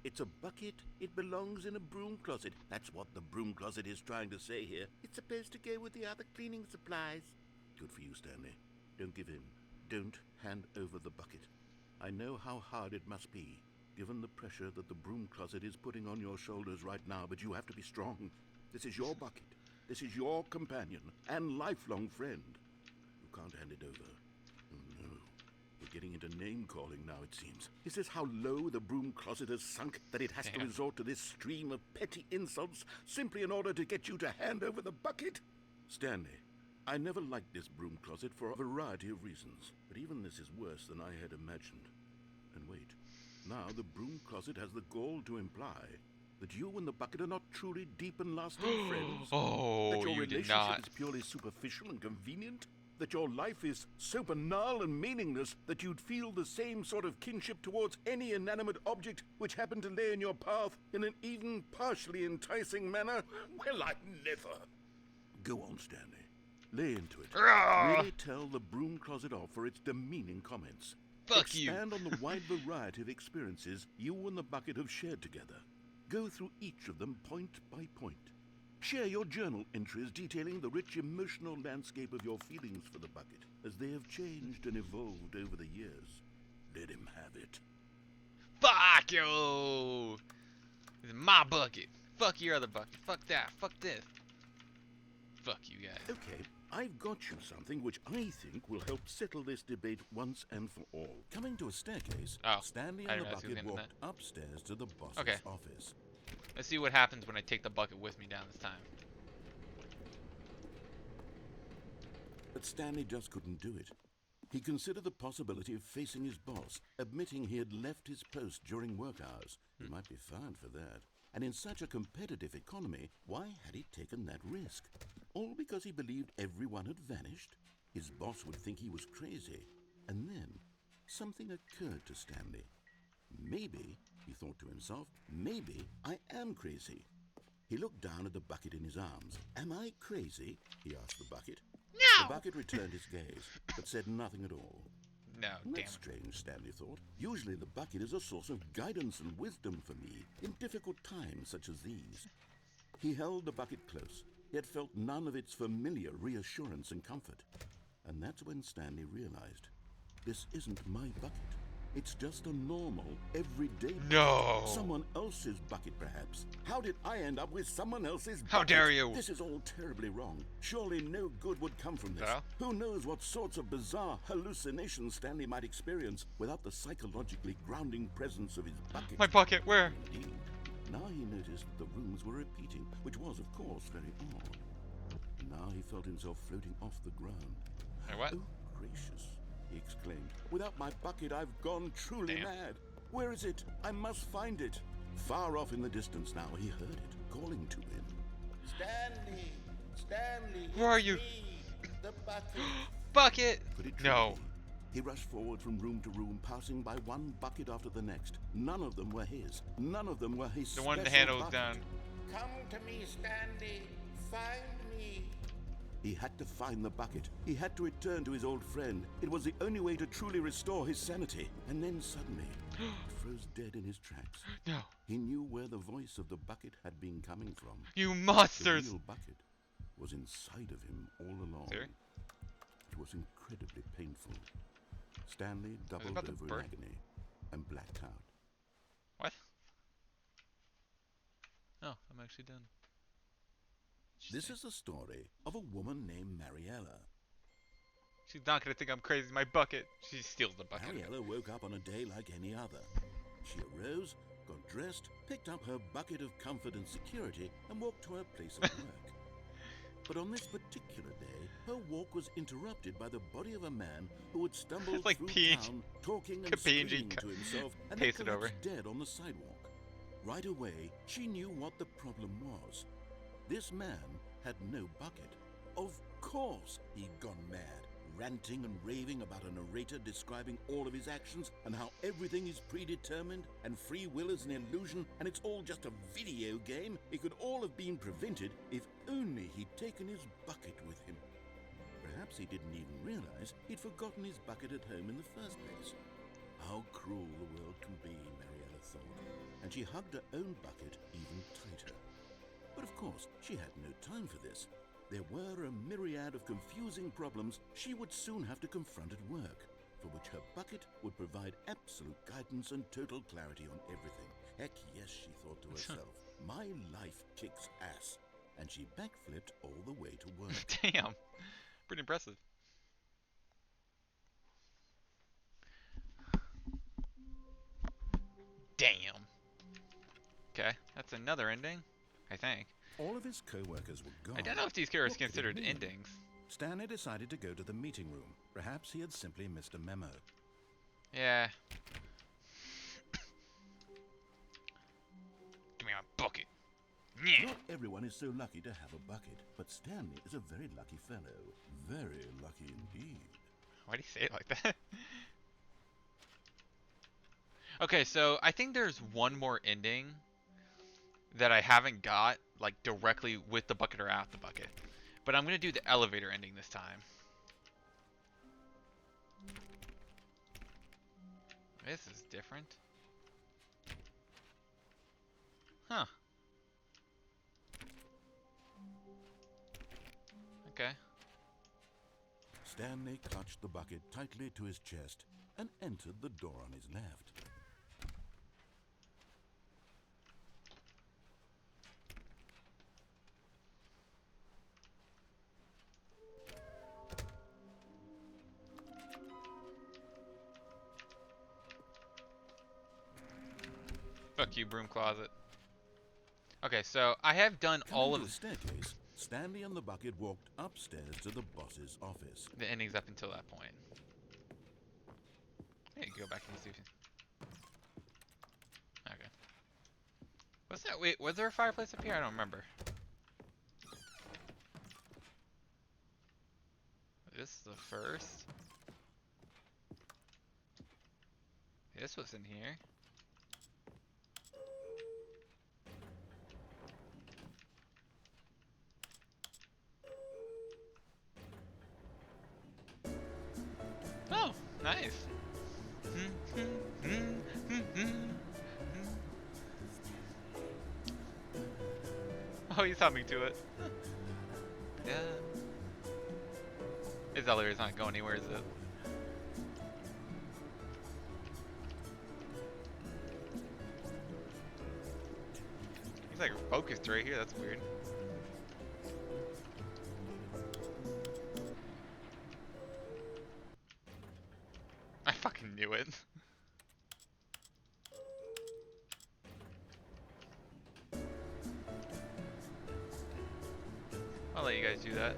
Speaker 5: It's a bucket. It belongs in a broom closet. That's what the broom closet is trying to say here. It's supposed to go with the other cleaning supplies. Good for you, Stanley. Don't give in. Don't hand over the bucket. I know how hard it must be, given the pressure that the broom closet is putting on your shoulders right now, but you have to be strong. This is your bucket. This is your companion and lifelong friend. You can't hand it over. Oh, no. We're getting into name-calling now, it seems. Is this how low the broom closet has sunk, that it has to resort to this stream of petty insults simply in order to get you to hand over the bucket? Stanley, I never liked this broom closet for a variety of reasons, but even this is worse than I had imagined. And wait, now the broom closet has the gall to imply that you and the bucket are not truly deep and lasting friends.
Speaker 1: Oh,
Speaker 5: That your
Speaker 1: you did
Speaker 5: relationship
Speaker 1: not.
Speaker 5: is purely superficial and convenient. That your life is so banal and meaningless that you'd feel the same sort of kinship towards any inanimate object which happened to lay in your path in an even partially enticing manner. Well, I never. Go on, Stanley. Lay into it. Really tell the broom closet off for its demeaning comments.
Speaker 1: Fuck you.
Speaker 5: Expand on the wide variety of experiences you and the bucket have shared together. Go through each of them point by point. Share your journal entries detailing the rich emotional landscape of your feelings for the bucket as they have changed and evolved over the years. Let him have it.
Speaker 1: Fuck you. This is my bucket. Fuck your other bucket. Fuck that. Fuck this. Fuck you guys.
Speaker 5: Okay, I've got you something which I think will help settle this debate once and for all. Coming to a staircase,
Speaker 1: Oh,
Speaker 5: Stanley
Speaker 1: I
Speaker 5: and the
Speaker 1: didn't realize he was
Speaker 5: bucket
Speaker 1: into
Speaker 5: walked upstairs to the boss's
Speaker 1: Okay.
Speaker 5: office.
Speaker 1: Let's see what happens when I take the bucket with me down this time.
Speaker 5: But Stanley just couldn't do it. He considered the possibility of facing his boss, admitting he had left his post during work hours. He might be fined for that. And in such a competitive economy, why had he taken that risk? All because he believed everyone had vanished? His boss would think he was crazy. And then, something occurred to Stanley. Maybe, he thought to himself, maybe I am crazy. He looked down at the bucket in his arms. Am I crazy? He asked the bucket.
Speaker 1: No!
Speaker 5: The bucket returned his gaze, but said nothing at all.
Speaker 1: No, damn
Speaker 5: That's
Speaker 1: it.
Speaker 5: strange, Stanley thought. Usually the bucket is a source of guidance and wisdom for me in difficult times such as these. He held the bucket close, yet felt none of its familiar reassurance and comfort. And that's when Stanley realized, this isn't my bucket. It's just a normal, everyday bucket.
Speaker 1: No.
Speaker 5: Someone else's bucket, perhaps. How did I end up with someone else's bucket?
Speaker 1: How dare you?
Speaker 5: This is all terribly wrong. Surely no good would come from this.
Speaker 1: Yeah.
Speaker 5: Who knows what sorts of bizarre hallucinations Stanley might experience without the psychologically grounding presence of his bucket.
Speaker 1: My bucket, where?
Speaker 5: Indeed. Now he noticed that the rooms were repeating, which was, of course, very odd. Now he felt himself floating off the ground.
Speaker 1: Hey, what?
Speaker 5: Oh, gracious, he exclaimed. Without my bucket, I've gone truly
Speaker 1: Damn.
Speaker 5: mad. Where is it? I must find it. Far off in the distance now, he heard it, calling to him.
Speaker 2: Stanley! Stanley!
Speaker 1: Where are
Speaker 2: it's
Speaker 1: you?
Speaker 2: me, the bucket!
Speaker 1: Bucket!
Speaker 5: Could it truly
Speaker 1: No.
Speaker 5: be? He rushed forward from room to room, passing by one bucket after the next. None of them were his. None of them were his
Speaker 1: The one the
Speaker 5: special
Speaker 1: handle was
Speaker 5: bucket.
Speaker 1: down.
Speaker 2: Come to me, Stanley! Find me!
Speaker 5: He had to find the bucket. He had to return to his old friend. It was the only way to truly restore his sanity. And then suddenly, he froze dead in his tracks.
Speaker 1: No.
Speaker 5: He knew where the voice of the bucket had been coming from.
Speaker 1: You
Speaker 5: The
Speaker 1: monsters!
Speaker 5: real bucket was inside of him all along.
Speaker 1: Siri?
Speaker 5: It was incredibly painful. Stanley doubled
Speaker 1: about to
Speaker 5: over
Speaker 1: burn.
Speaker 5: in agony and blacked out.
Speaker 1: What? Oh, I'm actually done.
Speaker 5: This is the story of a woman named Mariella.
Speaker 1: She's not gonna think I'm crazy. My bucket. She steals the bucket.
Speaker 5: Mariella woke up on a day like any other. She arose, got dressed, picked up her bucket of comfort and security, and walked to her place of work. But on this particular day, her walk was interrupted by the body of a man who had stumbled
Speaker 1: It's like
Speaker 5: through
Speaker 1: PNG
Speaker 5: town, talking and
Speaker 1: PNG
Speaker 5: screaming to himself, and then
Speaker 1: pasted over.
Speaker 5: collapsed dead on the sidewalk. Right away, she knew what the problem was. This man had no bucket. Of course he'd gone mad, ranting and raving about a narrator describing all of his actions and how everything is predetermined and free will is an illusion and it's all just a video game. It could all have been prevented if only he'd taken his bucket with him. Perhaps he didn't even realize he'd forgotten his bucket at home in the first place. How cruel the world can be, Mariella thought, and she hugged her own bucket even tighter. But of course, she had no time for this. There were a myriad of confusing problems she would soon have to confront at work, for which her bucket would provide absolute guidance and total clarity on everything. Heck yes, she thought to herself, my life kicks ass. And she backflipped all the way to work.
Speaker 1: Damn. Pretty impressive. Damn. Okay, that's another ending, I think.
Speaker 5: All of his co-workers were gone.
Speaker 1: I don't know if these characters
Speaker 5: What could it
Speaker 1: considered
Speaker 5: mean?
Speaker 1: endings.
Speaker 5: Stanley decided to go to the meeting room. Perhaps he had simply missed a memo.
Speaker 1: Yeah. Give me my bucket. Yeah.
Speaker 5: Not everyone is so lucky to have a bucket, but Stanley is a very lucky fellow. Very lucky indeed.
Speaker 1: Why do you say it like that? Okay, so I think there's one more ending that I haven't got, like, directly with the bucket or out the bucket. But I'm going to do the elevator ending this time. This is different. Huh. Okay.
Speaker 5: Stanley clutched the bucket tightly to his chest and entered the door on his left.
Speaker 1: Fuck you, broom closet. Okay, so I have done all
Speaker 5: Coming
Speaker 1: of
Speaker 5: to the staircase, Stanley and the bucket walked upstairs to the boss's office.
Speaker 1: the endings up until that point. Hey, go back and see. Okay. What's that? Wait, was there a fireplace up here? I don't remember. This is the first. This was in here. Oh, nice. Oh, he's humming to it. Yeah. His elevator's not going anywhere, is it? like focused right here. That's weird. I fucking knew it. I'll let you guys do that.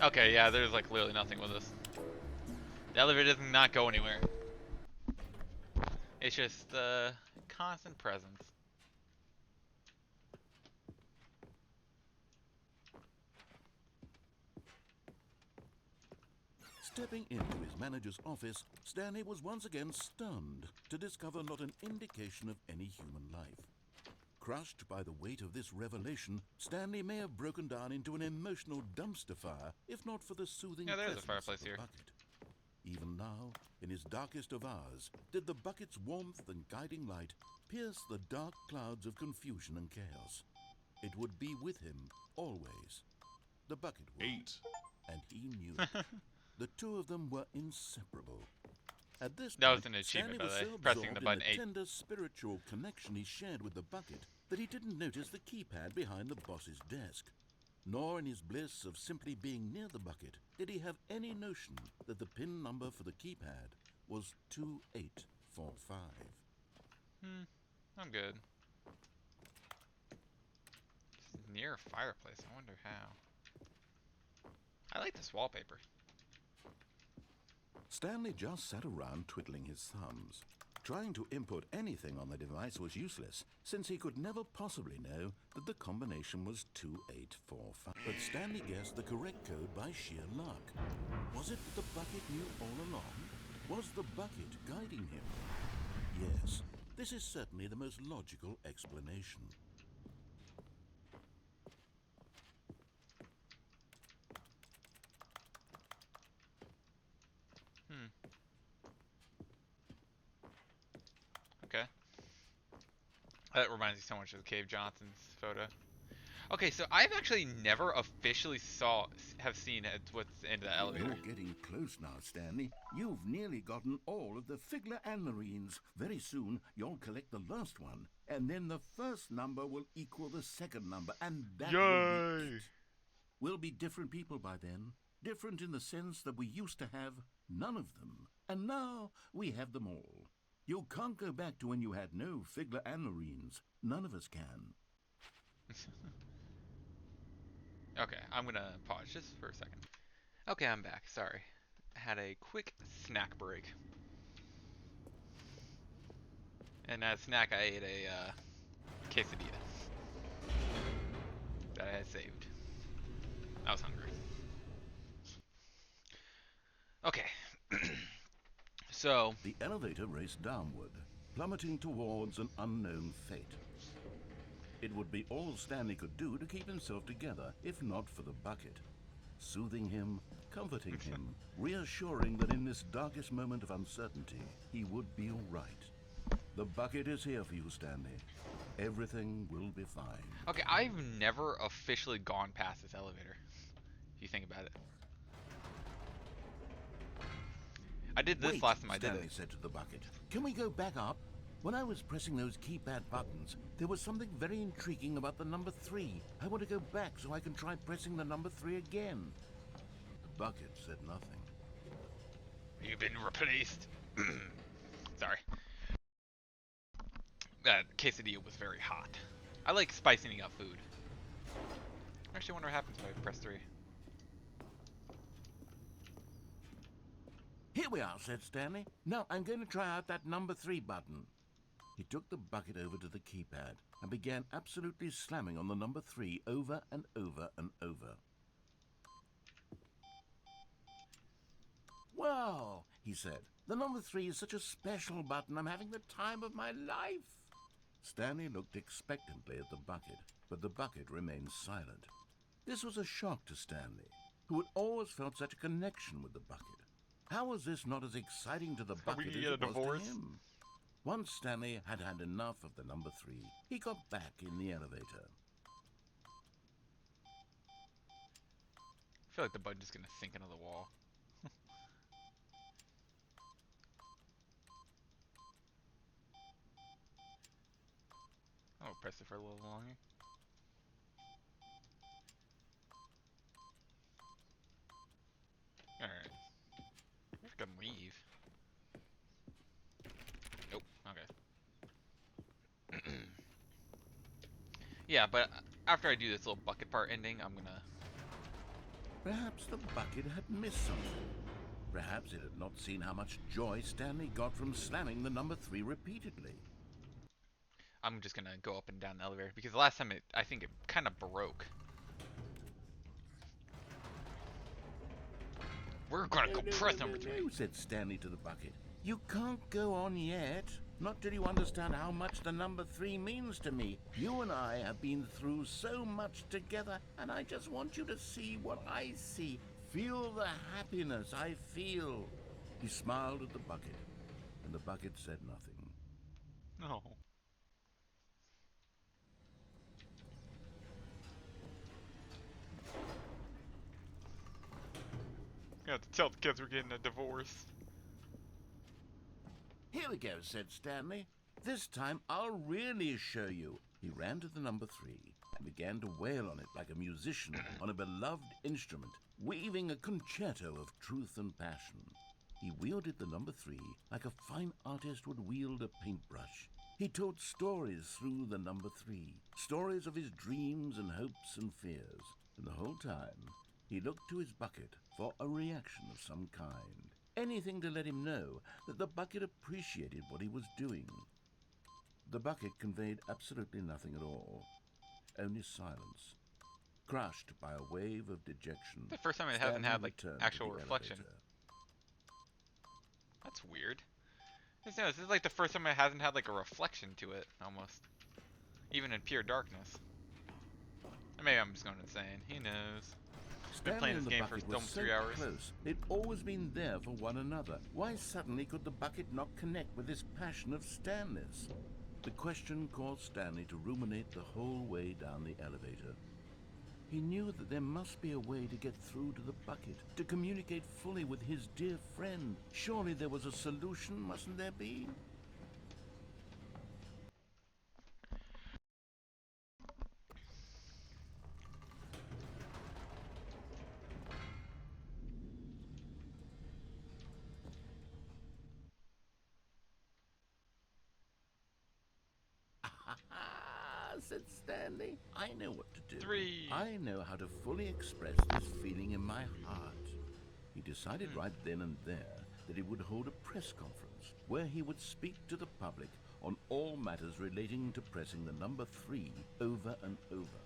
Speaker 1: Okay, yeah, there's like literally nothing with this. The elevator does not go anywhere. It's just constant presence.
Speaker 5: Stepping into his manager's office, Stanley was once again stunned to discover not an indication of any human life. Crushed by the weight of this revelation, Stanley may have broken down into an emotional dumpster fire, if not for the soothing
Speaker 1: Yeah, there's a
Speaker 5: presence
Speaker 1: fireplace
Speaker 5: of the
Speaker 1: here.
Speaker 5: bucket. Even now, in his darkest of hours, did the bucket's warmth and guiding light pierce the dark clouds of confusion and chaos. It would be with him, always. The bucket would.
Speaker 8: 8.
Speaker 5: And he knew it. The two of them were inseparable. At this
Speaker 1: That was
Speaker 5: point,
Speaker 1: an
Speaker 5: Stanley
Speaker 1: achievement, by
Speaker 5: was
Speaker 1: the way.
Speaker 5: so
Speaker 1: Pressing
Speaker 5: absorbed
Speaker 1: the
Speaker 5: in
Speaker 1: button
Speaker 5: the
Speaker 1: 8.
Speaker 5: tender spiritual connection he shared with the bucket that he didn't notice the keypad behind the boss's desk. Nor in his bliss of simply being near the bucket did he have any notion that the pin number for the keypad was 2845.
Speaker 1: I'm good. It's near a fireplace. I wonder how. I like this wallpaper.
Speaker 5: Stanley just sat around twiddling his thumbs. Trying to input anything on the device was useless, since he could never possibly know that the combination was 2845. But Stanley guessed the correct code by sheer luck. Was it that the bucket knew all along? Was the bucket guiding him? Yes, this is certainly the most logical explanation.
Speaker 1: Okay. That reminds me so much of Cave Johnson's photo. Okay, so I've actually never officially have seen what's in the elevator.
Speaker 2: You're getting close now, Stanley. You've nearly gotten all of the Figler Anmarines. Very soon, you'll collect the last one, and then the first number will equal the second number, and that will be it. We'll be different people by then. Different in the sense that we used to have none of them, and now we have them all. You can't go back to when you had no Figler Anmarines. None of us can.
Speaker 1: Okay, I'm gonna pause just for a second. Okay, I'm back. Sorry. I had a quick snack break. And as a snack, I ate a quesadilla that I had saved. I was hungry. Okay. So,
Speaker 2: The elevator raced downward, plummeting towards an unknown fate. It would be all Stanley could do to keep himself together, if not for the bucket. Soothing him, comforting him, reassuring that in this darkest moment of uncertainty, he would be all right. The bucket is here for you, Stanley. Everything will be fine.
Speaker 1: okay, I've never officially gone past this elevator. If you think about it. I did this
Speaker 2: Wait,
Speaker 1: last time I did
Speaker 2: Stanley
Speaker 1: it.
Speaker 2: said to the bucket. Can we go back up? When I was pressing those keypad buttons, there was something very intriguing about the number 3. I want to go back so I can try pressing the number 3 again. The bucket said nothing.
Speaker 1: You've been replaced. Sorry. That quesadilla was very hot. I like spicing up food. Actually, I wonder what happens if I press 3.
Speaker 2: Here we are, said Stanley. Now I'm going to try out that number 3 button. He took the bucket over to the keypad and began absolutely slamming on the number 3 over and over and over. Well, he said, the number 3 is such a special button. I'm having the time of my life. Stanley looked expectantly at the bucket, but the bucket remained silent. This was a shock to Stanley, who had always felt such a connection with the bucket. How was this not as exciting to the bucket as it was to him? Once Stanley had had enough of the number 3, he got back in the elevator.
Speaker 1: I feel like the button's just gonna sink into the wall. I'll press it for a little longer. Alright. Let's go leave. Nope. Okay. Yeah, but after I do this little bucket part ending, I'm gonna...
Speaker 2: Perhaps the bucket had missed something. Perhaps it had not seen how much joy Stanley got from slamming the number 3 repeatedly.
Speaker 1: I'm just gonna go up and down the elevator, because the last time I think it kind of broke. We're gonna go press number 3.
Speaker 2: No, said Stanley to the bucket. You can't go on yet. Not till you understand how much the number 3 means to me. You and I have been through so much together, and I just want you to see what I see. Feel the happiness I feel. He smiled at the bucket, and the bucket said nothing.
Speaker 1: No. I have to tell the kids we're getting a divorce.
Speaker 2: Here we go, said Stanley. This time I'll really show you. He ran to the number 3 and began to wail on it like a musician on a beloved instrument, weaving a concerto of truth and passion. He wielded the number 3 like a fine artist would wield a paintbrush. He told stories through the number 3, stories of his dreams and hopes and fears. And the whole time, he looked to his bucket for a reaction of some kind. Anything to let him know that the bucket appreciated what he was doing. The bucket conveyed absolutely nothing at all, only silence. Crushed by a wave of dejection.
Speaker 1: The first time it hasn't had like actual reflection. That's weird. This is like the first time it hasn't had like a reflection to it, almost. Even in pure darkness. Or maybe I'm just going insane. He knows. Been playing this game for almost 3 hours.
Speaker 2: Close. They'd always been there for one another. Why suddenly could the bucket not connect with this passion of Stanley's? The question caused Stanley to ruminate the whole way down the elevator. He knew that there must be a way to get through to the bucket, to communicate fully with his dear friend. Surely there was a solution, mustn't there be? Said Stanley. I know what to do.
Speaker 1: 3.
Speaker 2: I know how to fully express this feeling in my heart. He decided right then and there that he would hold a press conference where he would speak to the public on all matters relating to pressing the number 3 over and over.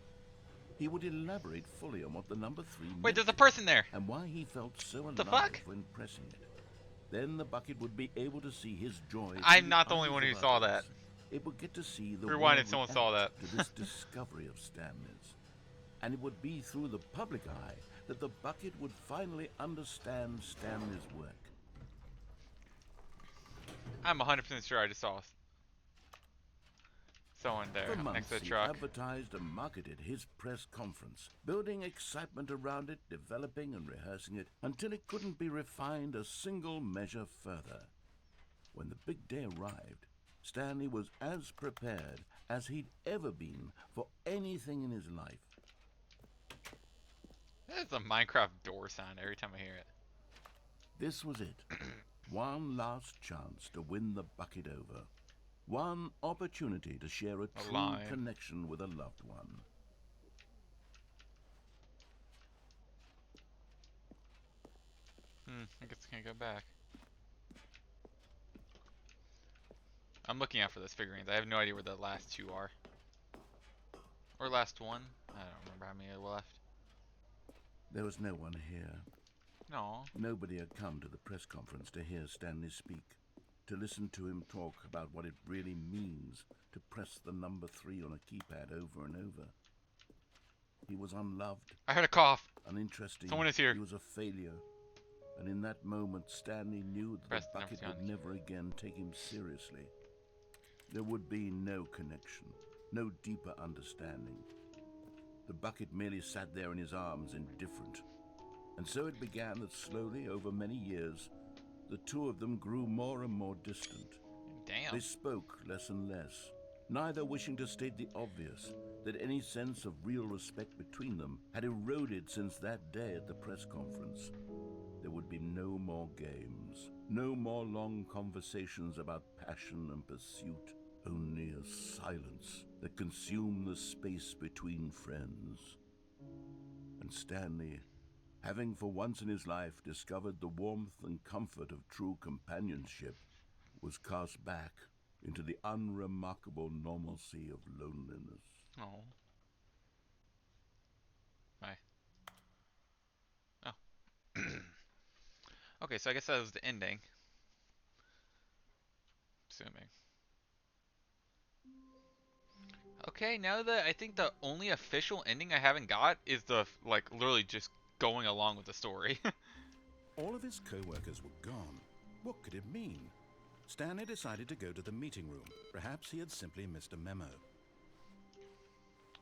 Speaker 2: He would elaborate fully on what the number 3 meant.
Speaker 1: Wait, there's a person there!
Speaker 2: And why he felt so
Speaker 1: The
Speaker 2: alive
Speaker 1: fuck?
Speaker 2: when pressing it. Then the bucket would be able to see his joy.
Speaker 1: I'm not the only one who saw that.
Speaker 2: It would get to see the
Speaker 1: Rewind
Speaker 2: world
Speaker 1: it, someone saw
Speaker 2: react
Speaker 1: that.
Speaker 2: to this discovery of Stanley's. And it would be through the public eye that the bucket would finally understand Stanley's work.
Speaker 1: I'm 100% sure I just saw someone there
Speaker 2: For
Speaker 1: next
Speaker 2: months,
Speaker 1: to the
Speaker 2: he
Speaker 1: truck.
Speaker 2: advertised and marketed his press conference, building excitement around it, developing and rehearsing it, until it couldn't be refined a single measure further. When the big day arrived, Stanley was as prepared as he'd ever been for anything in his life.
Speaker 1: That's a Minecraft door sound every time I hear it.
Speaker 2: This was it. One last chance to win the bucket over. One opportunity to share a true
Speaker 1: line.
Speaker 2: connection with a loved one.
Speaker 1: I guess I can't go back. I'm looking out for those figurines. I have no idea where the last two are. Or last one. I don't remember how many are left.
Speaker 5: There was no one here.
Speaker 1: No.
Speaker 5: Nobody had come to the press conference to hear Stanley speak, to listen to him talk about what it really means to press the number 3 on a keypad over and over. He was unloved,
Speaker 1: I heard a cough.
Speaker 5: uninteresting.
Speaker 1: Someone is here.
Speaker 5: He was a failure. And in that moment, Stanley knew that
Speaker 1: Press
Speaker 5: the
Speaker 1: the
Speaker 5: bucket
Speaker 1: number
Speaker 5: would
Speaker 1: 2
Speaker 5: never again take him seriously. There would be no connection, no deeper understanding. The bucket merely sat there in his arms, indifferent. And so it began that slowly, over many years, the two of them grew more and more distant.
Speaker 1: Damn.
Speaker 5: They spoke less and less, neither wishing to state the obvious, that any sense of real respect between them had eroded since that day at the press conference. There would be no more games, no more long conversations about passion and pursuit, only a silence that consumed the space between friends. And Stanley, having for once in his life discovered the warmth and comfort of true companionship, was cast back into the unremarkable normalcy of loneliness.
Speaker 1: Oh. Bye. Oh. Okay, so I guess that was the ending. Assuming. Okay, now that I think the only official ending I haven't got is the, like, literally just going along with the story.
Speaker 5: All of his co-workers were gone. What could it mean? Stanley decided to go to the meeting room. Perhaps he had simply missed a memo.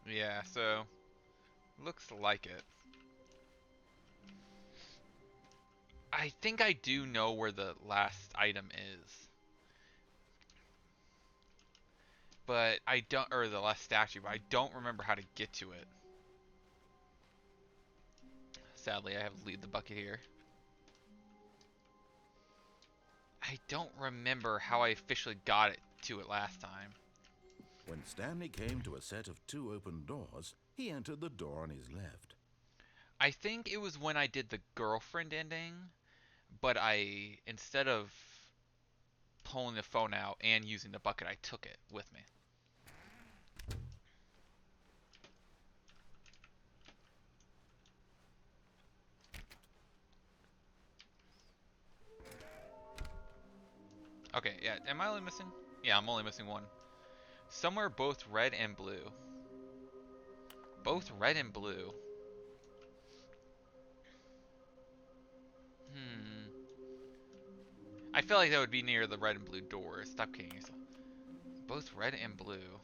Speaker 1: Yeah, so looks like it. I think I do know where the last item is. But I don't, or the last statue, but I don't remember how to get to it. Sadly, I have to leave the bucket here. I don't remember how I officially got it to it last time.
Speaker 5: When Stanley came to a set of 2 open doors, he entered the door on his left.
Speaker 1: I think it was when I did the girlfriend ending, but instead of pulling the phone out and using the bucket, I took it with me. Okay, yeah, am I only missing? Yeah, I'm only missing one. Somewhere both red and blue. Both red and blue. I feel like that would be near the red and blue doors. Stop kidding yourself. Both red and blue.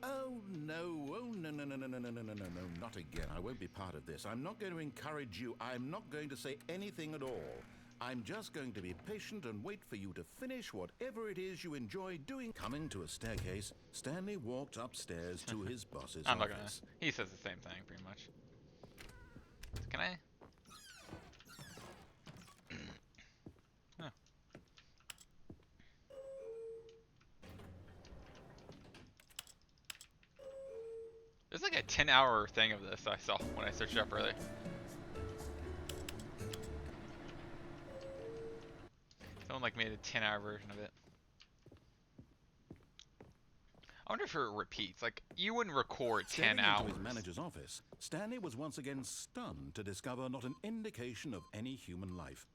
Speaker 5: Oh, no. Oh, no, no, no, no, no, no, no, no, no, no, not again. I won't be part of this. I'm not going to encourage you. I'm not going to say anything at all. I'm just going to be patient and wait for you to finish whatever it is you enjoy doing. Coming to a staircase, Stanley walked upstairs to his boss's
Speaker 1: I'm not gonna.
Speaker 5: office.
Speaker 1: He says the same thing, pretty much. Can I? Huh. There's like a 10-hour thing of this I saw when I searched it up earlier. Someone like made a 10-hour version of it. I wonder if it repeats. Like, you wouldn't record 10
Speaker 5: Stepping
Speaker 1: hours.
Speaker 5: into his manager's office, Stanley was once again stunned to discover not an indication of any human life.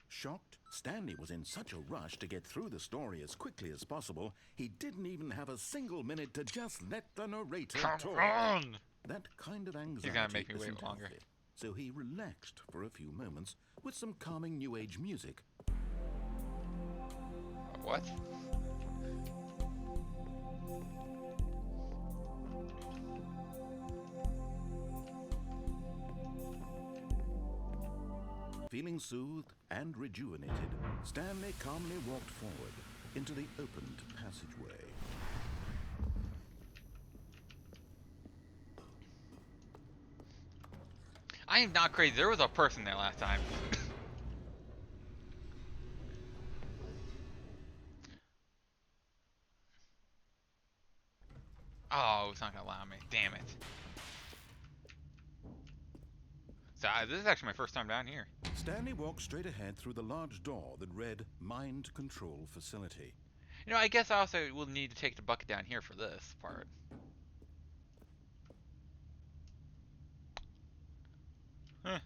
Speaker 5: Shocked, Stanley was in such a rush to get through the story as quickly as possible, he didn't even have a single minute to just let the narrator
Speaker 1: Come
Speaker 5: talk.
Speaker 1: on!
Speaker 5: That kind of anxiety
Speaker 1: He's gonna make me wait
Speaker 5: isn't
Speaker 1: longer.
Speaker 5: healthy, so he relaxed for a few moments with some calming New Age music.
Speaker 1: What?
Speaker 5: Feeling soothed and rejuvenated, Stanley calmly walked forward into the opened passageway.
Speaker 1: I am not crazy. There was a person there last time. Oh, it's not gonna allow me. Damn it. So this is actually my first time down here.
Speaker 5: Stanley walked straight ahead through the large door that read Mind Control Facility.
Speaker 1: You know, I guess I also will need to take the bucket down here for this part. Huh.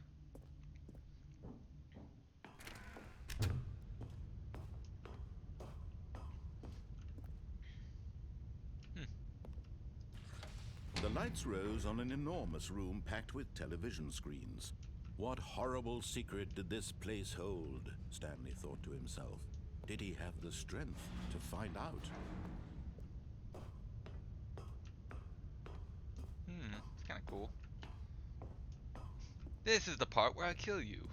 Speaker 5: The lights rose on an enormous room packed with television screens. What horrible secret did this place hold? Stanley thought to himself. Did he have the strength to find out?
Speaker 1: It's kind of cool. This is the part where I kill you.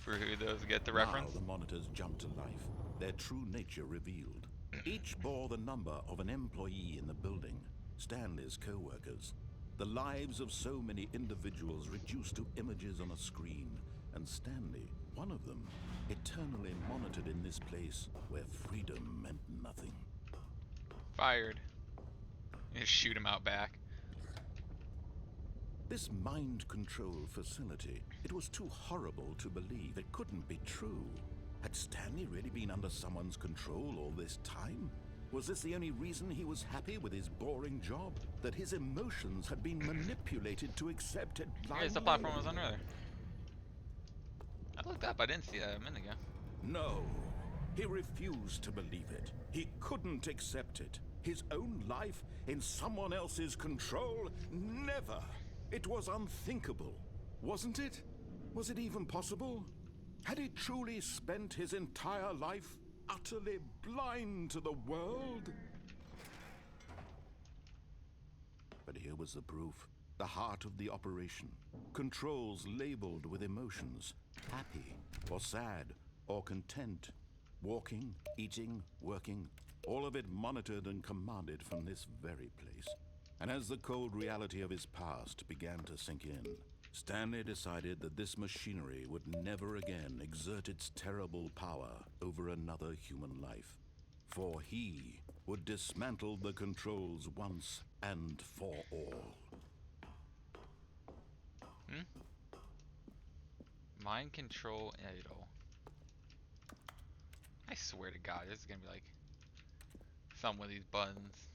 Speaker 1: For who those get the reference.
Speaker 5: Now the monitors jumped to life, their true nature revealed. Each bore the number of an employee in the building, Stanley's co-workers. The lives of so many individuals reduced to images on a screen, and Stanley, one of them, eternally monitored in this place where freedom meant nothing.
Speaker 1: Fired. You just shoot him out back.
Speaker 5: This mind control facility, it was too horrible to believe. It couldn't be true. Had Stanley really been under someone's control all this time? Was this the only reason he was happy with his boring job? That his emotions had been manipulated to accept it blindly?
Speaker 1: Here's the platform was on earlier. I looked up, I didn't see that a minute ago.
Speaker 5: No. He refused to believe it. He couldn't accept it. His own life in someone else's control? Never. It was unthinkable. Wasn't it? Was it even possible? Had he truly spent his entire life utterly blind to the world? But here was the proof. The heart of the operation. Controls labeled with emotions. Happy, or sad, or content. Walking, eating, working. All of it monitored and commanded from this very place. And as the cold reality of his past began to sink in, Stanley decided that this machinery would never again exert its terrible power over another human life. For he would dismantle the controls once and for all.
Speaker 1: Mind control idle. I swear to God, this is gonna be like some with these buttons.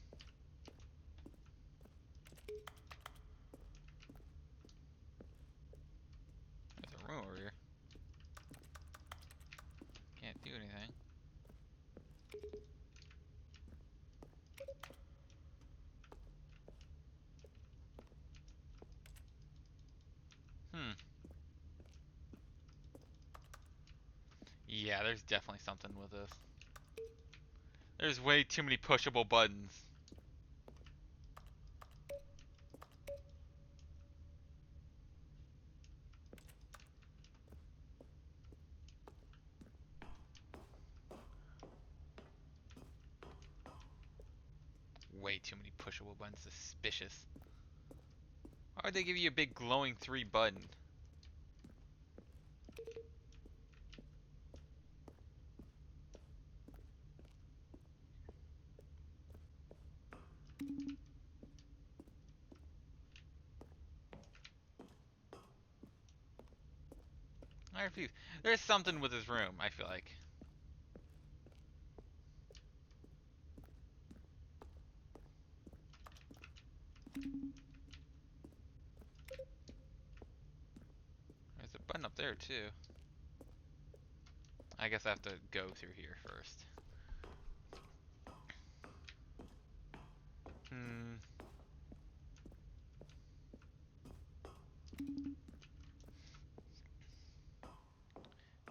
Speaker 1: There's a room over here. Can't do anything. Yeah, there's definitely something with this. There's way too many pushable buttons. Way too many pushable buttons. Suspicious. Why would they give you a big glowing 3 button? I refuse. There's something with his room, I feel like. There's a button up there too. I guess I have to go through here first.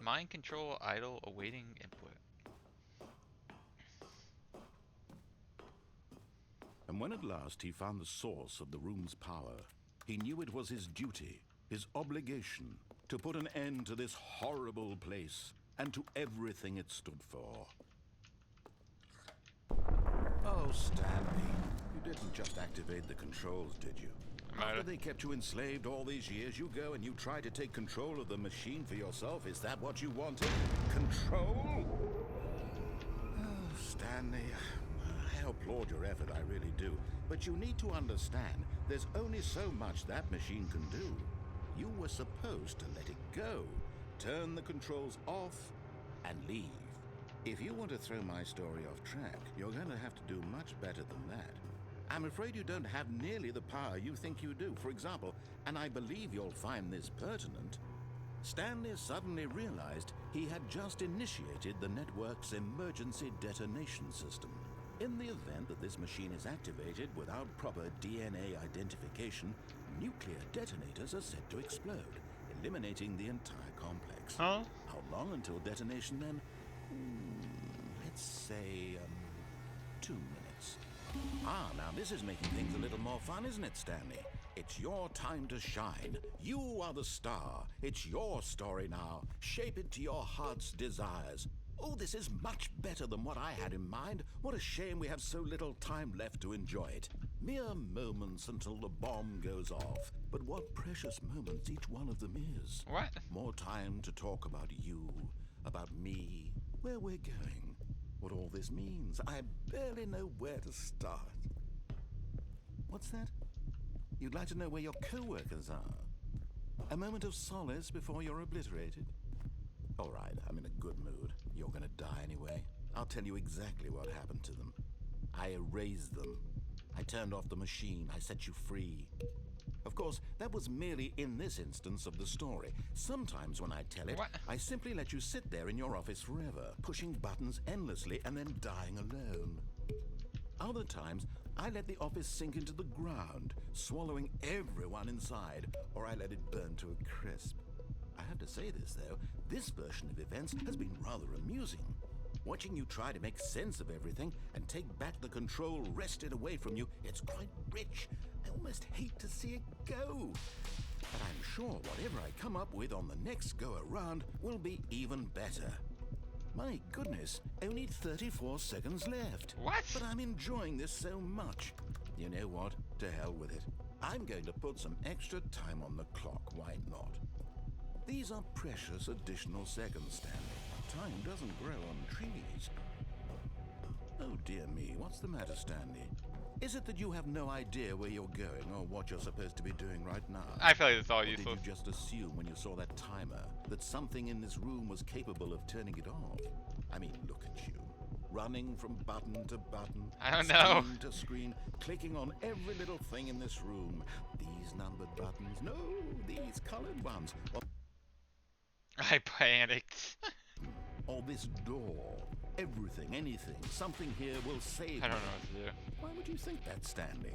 Speaker 1: Mind control idle awaiting input.
Speaker 5: And when at last he found the source of the room's power, he knew it was his duty, his obligation, to put an end to this horrible place and to everything it stood for. Oh, Stanley, you didn't just activate the controls, did you? After they kept you enslaved all these years, you go and you try to take control of the machine for yourself. Is that what you wanted? Control? Oh, Stanley, I applaud your effort, I really do. But you need to understand
Speaker 2: there's only so much that machine can do. You were supposed to let it go, turn the controls off, and leave. If you want to throw my story off track, you're going to have to do much better than that. I'm afraid you don't have nearly the power you think you do. For example, and I believe you'll find this pertinent, Stanley suddenly realized he had just initiated the network's emergency detonation system. In the event that this machine is activated without proper DNA identification, nuclear detonators are set to explode, eliminating the entire complex.
Speaker 1: Huh?
Speaker 2: How long until detonation then? Let's say, 2 minutes. Now this is making things a little more fun, isn't it, Stanley? It's your time to shine. You are the star. It's your story now. Shape it to your heart's desires. Oh, this is much better than what I had in mind. What a shame we have so little time left to enjoy it. Mere moments until the bomb goes off. But what precious moments each one of them is.
Speaker 1: What?
Speaker 2: More time to talk about you, about me, where we're going, what all this means. I barely know where to start. What's that? You'd like to know where your co-workers are? A moment of solace before you're obliterated? All right, I'm in a good mood. You're gonna die anyway. I'll tell you exactly what happened to them. I erased them. I turned off the machine. I set you free. Of course, that was merely in this instance of the story. Sometimes when I tell it,
Speaker 1: What?
Speaker 2: I simply let you sit there in your office forever, pushing buttons endlessly and then dying alone. Other times, I let the office sink into the ground, swallowing everyone inside, or I let it burn to a crisp. I have to say this, though, this version of events has been rather amusing. Watching you try to make sense of everything and take back the control wrested away from you, it's quite rich. I almost hate to see it go. But I'm sure whatever I come up with on the next go-around will be even better. My goodness, only 34 seconds left.
Speaker 1: What?
Speaker 2: But I'm enjoying this so much. You know what? To hell with it. I'm going to put some extra time on the clock, why not? These are precious additional seconds, Stanley. Time doesn't grow on trees. Oh dear me, what's the matter, Stanley? Is it that you have no idea where you're going or what you're supposed to be doing right now?
Speaker 1: I feel like it's all
Speaker 2: Or
Speaker 1: useless.
Speaker 2: did you just assume when you saw that timer that something in this room was capable of turning it off? I mean, look at you. Running from button to button,
Speaker 1: I don't know.
Speaker 2: screen to screen, clicking on every little thing in this room. These numbered buttons, no, these colored ones.
Speaker 1: I panicked.
Speaker 2: Or this door. Everything, anything, something here will save
Speaker 1: I don't
Speaker 2: me.
Speaker 1: know what to do.
Speaker 2: Why would you think that, Stanley?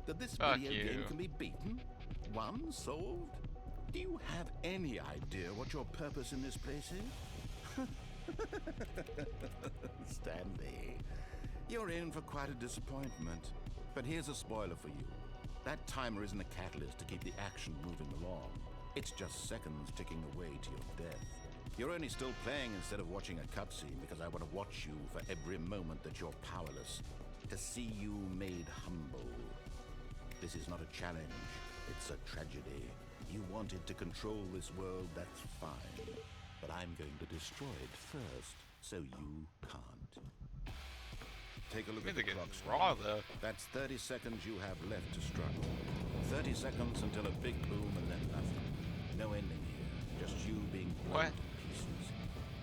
Speaker 2: That this
Speaker 1: Fuck
Speaker 2: video
Speaker 1: you.
Speaker 2: game can be beaten? Won? Solved? Do you have any idea what your purpose in this place is? Stanley, you're in for quite a disappointment. But here's a spoiler for you. That timer isn't a catalyst to keep the action moving along. It's just seconds ticking away to your death. You're only still playing instead of watching a cutscene because I want to watch you for every moment that you're powerless. To see you made humble. This is not a challenge. It's a tragedy. You wanted to control this world, that's fine. But I'm going to destroy it first, so you can't. Take a look at the
Speaker 1: Music
Speaker 2: clock.
Speaker 1: is raw though.
Speaker 2: That's 30 seconds you have left to struggle. 30 seconds until a big boom and then nothing. No ending here. Just you being blown
Speaker 1: What?
Speaker 2: to pieces.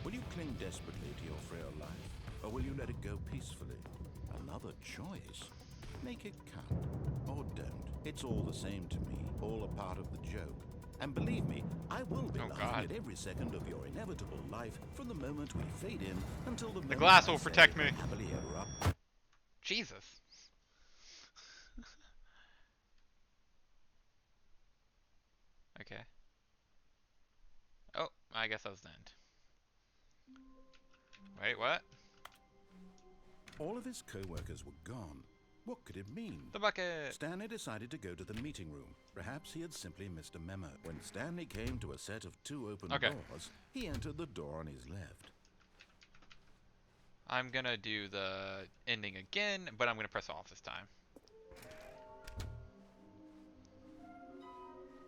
Speaker 2: Will you cling desperately to your frail life? Or will you let it go peacefully? Another choice. Make it count. Or don't. It's all the same to me. All a part of the joke. And believe me, I will be
Speaker 1: Oh,
Speaker 2: laughing
Speaker 1: God.
Speaker 2: at every second of your inevitable life from the moment we fade in until the moment
Speaker 1: glass
Speaker 2: I
Speaker 1: will
Speaker 2: say
Speaker 1: protect me.
Speaker 2: happily ever after.
Speaker 1: Jesus. Okay. Oh, I guess that was the end. Wait, what?
Speaker 2: All of his co-workers were gone. What could it mean?
Speaker 1: The bucket!
Speaker 2: Stanley decided to go to the meeting room. Perhaps he had simply missed a memo. When Stanley came to a set of 2 open
Speaker 1: Okay.
Speaker 2: doors, he entered the door on his left.
Speaker 1: I'm gonna do the ending again, but I'm gonna press off this time.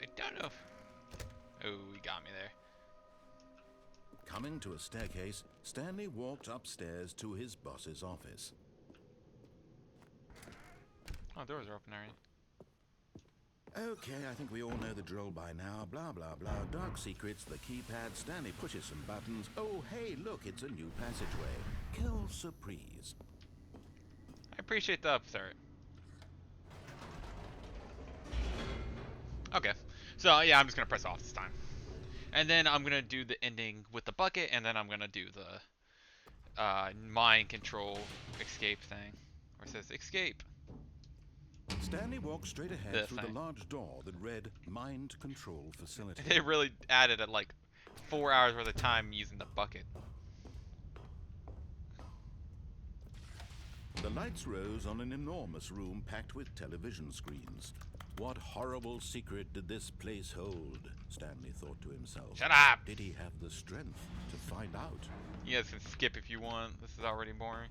Speaker 1: I don't know if... Oh, he got me there.
Speaker 2: Coming to a staircase, Stanley walked upstairs to his boss's office.
Speaker 1: Oh, doors are open already.
Speaker 2: Okay, I think we all know the drill by now. Blah, blah, blah. Dark secrets, the keypad. Stanley pushes some buttons. Oh, hey, look, it's a new passageway. Quelle surprise.
Speaker 1: I appreciate the upstart. Okay. So, yeah, I'm just going to press off this time. And then I'm going to do the ending with the bucket, and then I'm going to do the mind control escape thing. Where it says, escape.
Speaker 2: Stanley walked straight ahead
Speaker 1: The
Speaker 2: through
Speaker 1: thing.
Speaker 2: the large door that read Mind Control Facility.
Speaker 1: They really added like 4 hours worth of time using the bucket.
Speaker 2: The lights rose on an enormous room packed with television screens. What horrible secret did this place hold? Stanley thought to himself.
Speaker 1: Shut up!
Speaker 2: Did he have the strength to find out?
Speaker 1: You guys can skip if you want. This is already boring.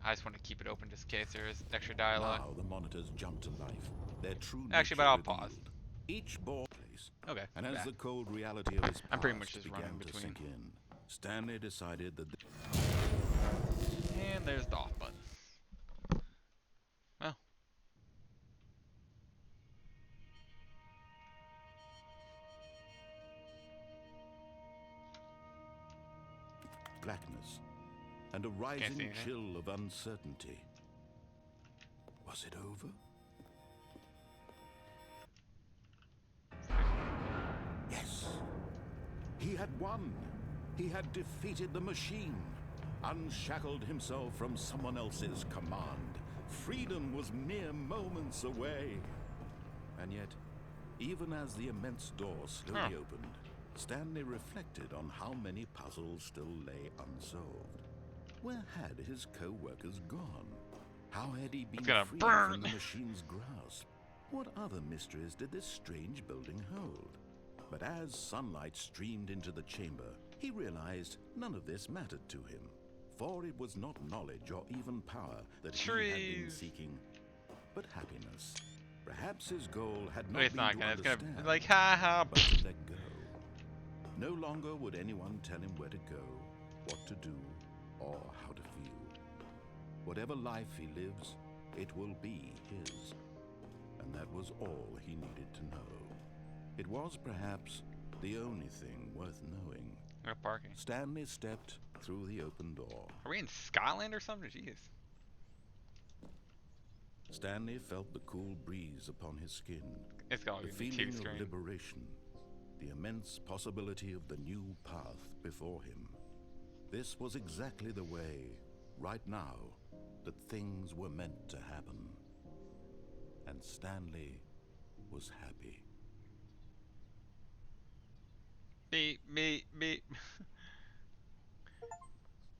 Speaker 1: I just want to keep it open just in case there is extra dialogue.
Speaker 2: Now the monitors jumped to life. Their true
Speaker 1: Actually, but
Speaker 2: nature
Speaker 1: I'll
Speaker 2: revealed.
Speaker 1: pause.
Speaker 2: Each ball place.
Speaker 1: Okay.
Speaker 2: And as
Speaker 1: back.
Speaker 2: the cold reality of his past
Speaker 1: I'm pretty much just
Speaker 2: began
Speaker 1: running
Speaker 2: to
Speaker 1: between.
Speaker 2: sink in, Stanley decided that
Speaker 1: And there's the off button. Well.
Speaker 2: blackness and a
Speaker 1: see
Speaker 2: rising
Speaker 1: anything.
Speaker 2: chill of uncertainty. Was it over? Yes. He had won. He had defeated the machine, unshackled himself from someone else's command. Freedom was mere moments away. And yet, even as the immense door slowly opened, Stanley reflected on how many puzzles still lay unsolved. Where had his co-workers gone? How had he been
Speaker 1: gonna
Speaker 2: freed
Speaker 1: burn.
Speaker 2: from the machine's grasp? What other mysteries did this strange building hold? But as sunlight streamed into the chamber, he realized none of this mattered to him. For it was not knowledge or even power that he had been
Speaker 1: Trees.
Speaker 2: seeking, but happiness. Perhaps his goal had not
Speaker 1: Wait, it's
Speaker 2: been
Speaker 1: not
Speaker 2: to
Speaker 1: gonna. It's gonna
Speaker 2: understand,
Speaker 1: be like, ha ha.
Speaker 2: but to let go. No longer would anyone tell him where to go, what to do, or how to feel. Whatever life he lives, it will be his. And that was all he needed to know. It was perhaps the only thing worth knowing.
Speaker 1: No parking.
Speaker 2: Stanley stepped through the open door.
Speaker 1: Are we in Scotland or something? Jeez.
Speaker 2: Stanley felt the cool breeze upon his skin,
Speaker 1: It's gotta
Speaker 2: the
Speaker 1: be the
Speaker 2: feeling
Speaker 1: TV
Speaker 2: of
Speaker 1: screen.
Speaker 2: liberation, the immense possibility of the new path before him. This was exactly the way, right now, that things were meant to happen. And Stanley was happy.
Speaker 1: Me.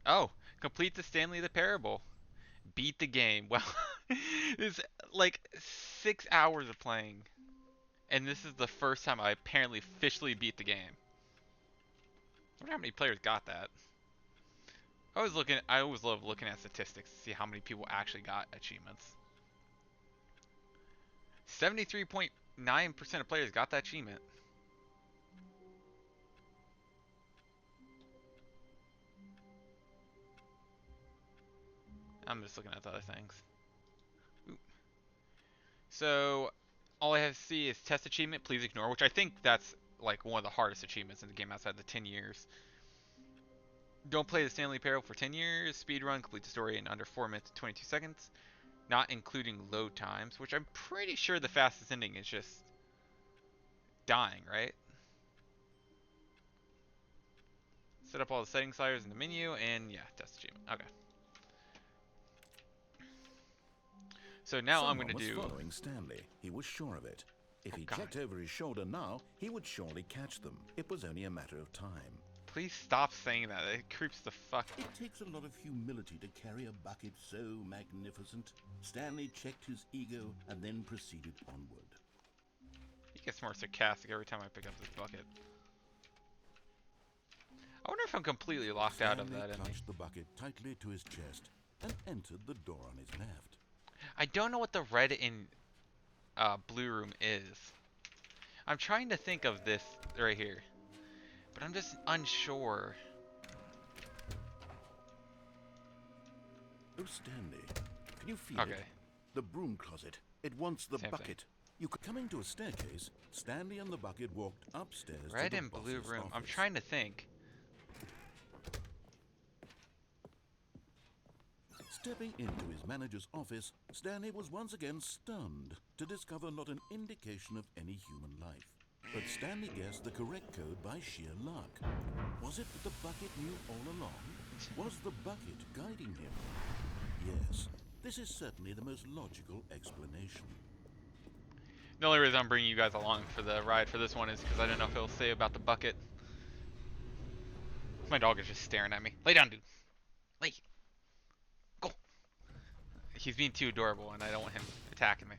Speaker 1: Oh, complete the Stanley the Parable. Beat the game. Well, it's like 6 hours of playing. And this is the first time I apparently officially beat the game. I wonder how many players got that. I always love looking at statistics to see how many people actually got achievements. 73.9% of players got that achievement. I'm just looking at the other things. Ooh. So, all I have to see is test achievement, please ignore, which I think that's like one of the hardest achievements in the game outside the 10 years. Don't play the Stanley Parable for 10 years. Speedrun, complete the story in under 4 minutes and 22 seconds. Not including load times, which I'm pretty sure the fastest ending is just dying, right? Set up all the setting sliders in the menu, and yeah, test achievement. Okay. So now I'm going to do...
Speaker 2: following Stanley. He was sure of it. If he checked over his shoulder now, he would surely catch them. It was only a matter of time.
Speaker 1: Please stop saying that. It creeps the fuck.
Speaker 2: It takes a lot of humility to carry a bucket so magnificent. Stanley checked his ego and then proceeded onward.
Speaker 1: He gets more sarcastic every time I pick up this bucket. I wonder if I'm completely locked out of that
Speaker 2: Stanley
Speaker 1: ending.
Speaker 2: clutched the bucket tightly to his chest and entered the door on his left.
Speaker 1: I don't know what the red in blue room is. I'm trying to think of this right here, but I'm just unsure.
Speaker 2: Oh, Stanley, can you feel
Speaker 1: Okay.
Speaker 2: it?
Speaker 5: The broom closet. It wants the
Speaker 1: Same
Speaker 5: bucket.
Speaker 1: thing.
Speaker 5: Coming to a staircase, Stanley and the bucket walked upstairs
Speaker 1: Red
Speaker 5: to the
Speaker 1: and blue
Speaker 5: boss's
Speaker 1: room. I'm
Speaker 5: office.
Speaker 1: trying to think.
Speaker 5: Stepping into his manager's office, Stanley was once again stunned to discover not an indication of any human life. But Stanley guessed the correct code by sheer luck. Was it that the bucket knew all along? Was the bucket guiding him? Yes, this is certainly the most logical explanation.
Speaker 1: The only reason I'm bringing you guys along for the ride for this one is because I don't know if he'll say about the bucket. My dog is just staring at me. Lay down, dude. Lay. Go. He's being too adorable, and I don't want him attacking me.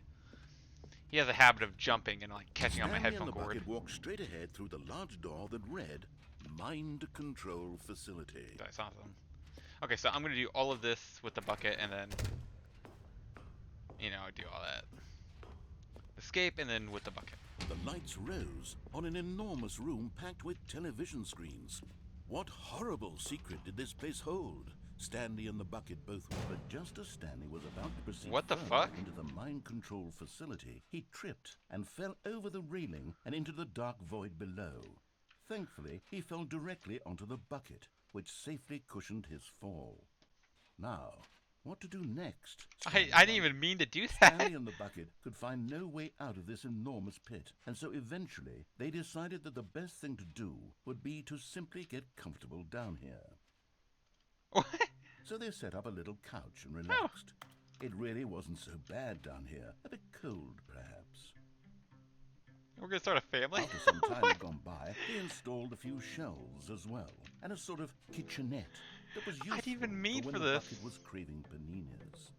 Speaker 1: He has a habit of jumping and like catching on my
Speaker 5: Stanley
Speaker 1: headphone
Speaker 5: and the
Speaker 1: cord.
Speaker 5: bucket walked straight ahead through the large door that read, Mind Control Facility.
Speaker 1: That's awesome. Okay, so I'm gonna do all of this with the bucket, and then, you know, do all that. Escape, and then with the bucket.
Speaker 5: The lights rose on an enormous room packed with television screens. What horrible secret did this place hold? Stanley and the bucket both were. But just as Stanley was about to proceed
Speaker 1: What the
Speaker 5: further
Speaker 1: fuck?
Speaker 5: into the mind control facility, he tripped and fell over the railing and into the dark void below. Thankfully, he fell directly onto the bucket, which safely cushioned his fall. Now, what to do next?
Speaker 1: I didn't even mean to do that.
Speaker 5: Stanley and the bucket could find no way out of this enormous pit, and so eventually they decided that the best thing to do would be to simply get comfortable down here.
Speaker 1: What?
Speaker 5: So they set up a little couch and relaxed. It really wasn't so bad down here. A bit cold, perhaps.
Speaker 1: We're gonna start a family?
Speaker 5: After some time
Speaker 1: What?
Speaker 5: had gone by, they installed a few shelves as well, and a sort of kitchenette that was useful
Speaker 1: I didn't even mean
Speaker 5: for when
Speaker 1: for
Speaker 5: the
Speaker 1: this.
Speaker 5: bucket was craving paninis.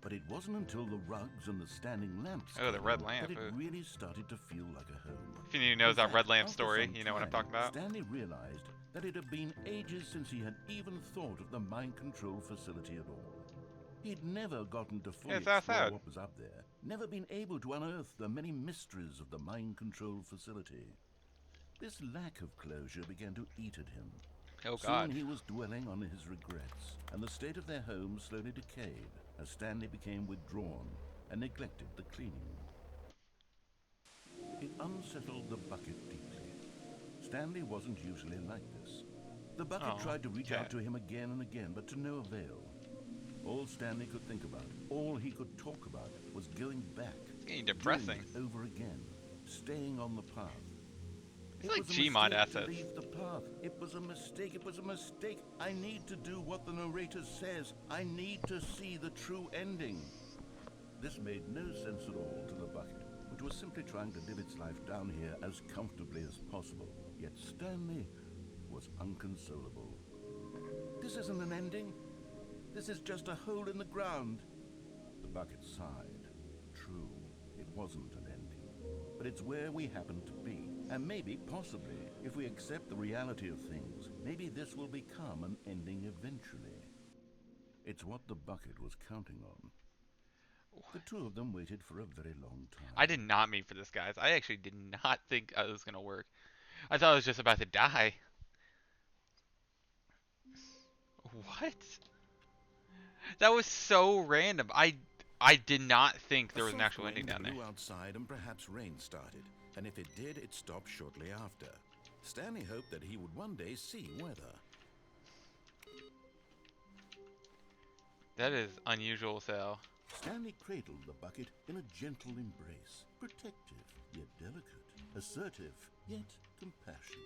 Speaker 5: But it wasn't until the rugs and the standing lamps
Speaker 1: Oh, the
Speaker 5: came
Speaker 1: red
Speaker 5: in
Speaker 1: anyone
Speaker 5: that it
Speaker 1: ooh.
Speaker 5: really started to feel like a home.
Speaker 1: If anyone knows
Speaker 5: In
Speaker 1: that
Speaker 5: fact,
Speaker 1: red lamp
Speaker 5: after
Speaker 1: story,
Speaker 5: some
Speaker 1: you know what I'm
Speaker 5: time,
Speaker 1: talking about.
Speaker 5: Stanley realized that it had been ages since he had even thought of the mind control facility at all. He'd never gotten to fully
Speaker 1: it's outside.
Speaker 5: explore what was up there, never been able to unearth the many mysteries of the mind control facility. This lack of closure began to eat at him.
Speaker 1: Oh god.
Speaker 5: Soon he was dwelling on his regrets, and the state of their home slowly decayed as Stanley became withdrawn and neglected the cleaning. It unsettled the bucket deeply. Stanley wasn't usually like this. The bucket
Speaker 1: Oh,
Speaker 5: tried to reach
Speaker 1: okay.
Speaker 5: out to him again and again, but to no avail. All Stanley could think about, all he could talk about, was going back.
Speaker 1: It's getting
Speaker 5: doing
Speaker 1: depressing.
Speaker 5: it over again, staying on the path.
Speaker 1: It's
Speaker 5: It
Speaker 1: like
Speaker 5: was a
Speaker 1: Gmod
Speaker 5: mistake to
Speaker 1: assets.
Speaker 5: leave the path. It was a mistake. It was a mistake. I need to do what the narrator says. I need to see the true ending. This made no sense at all to the bucket, which was simply trying to live its life down here as comfortably as possible. Yet Stanley was unconsolable. This isn't an ending. This is just a hole in the ground. The bucket sighed. True, it wasn't an ending. But it's where we happen to be. And maybe, possibly, if we accept the reality of things, maybe this will become an ending eventually. It's what the bucket was counting on. The two of them waited for a very long time.
Speaker 1: I did not mean for this, guys. I actually did not think it was gonna work. I thought I was just about to die. What? That was so random. I did not think there was an actual ending down there.
Speaker 5: Blew outside and perhaps rain started, and if it did, it stopped shortly after. Stanley hoped that he would one day see weather.
Speaker 1: That is unusual, so.
Speaker 5: Stanley cradled the bucket in a gentle embrace, protective yet delicate, assertive yet compassionate.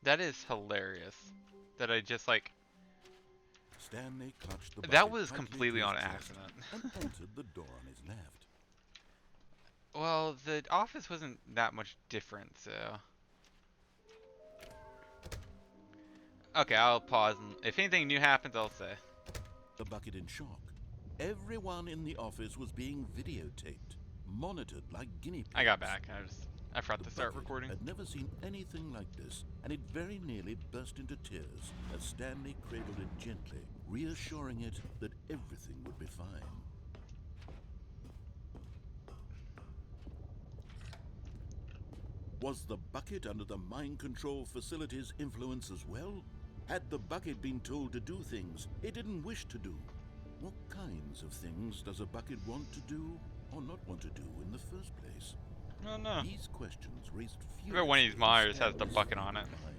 Speaker 1: That is hilarious. That I just like.
Speaker 5: Stanley clutched the bucket
Speaker 1: That was
Speaker 5: tightly
Speaker 1: completely
Speaker 5: to
Speaker 1: on
Speaker 5: his chest
Speaker 1: accident.
Speaker 5: and entered the door on his left.
Speaker 1: Well, the office wasn't that much different, so. Okay, I'll pause, and if anything new happens, I'll say.
Speaker 5: The bucket in shock. Everyone in the office was being videotaped, monitored like guinea pigs.
Speaker 1: I got back. I forgot
Speaker 5: The
Speaker 1: to start
Speaker 5: bucket
Speaker 1: recording.
Speaker 5: had never seen anything like this, and it very nearly burst into tears as Stanley cradled it gently, reassuring it that everything would be fine. Was the bucket under the mind control facility's influence as well? Had the bucket been told to do things it didn't wish to do? What kinds of things does a bucket want to do or not want to do in the first place?
Speaker 1: Oh no.
Speaker 5: These questions raised
Speaker 1: I bet one of
Speaker 5: furiously
Speaker 1: these
Speaker 5: in
Speaker 1: Myers has the
Speaker 5: Stanley's
Speaker 1: bucket on it.
Speaker 5: mind.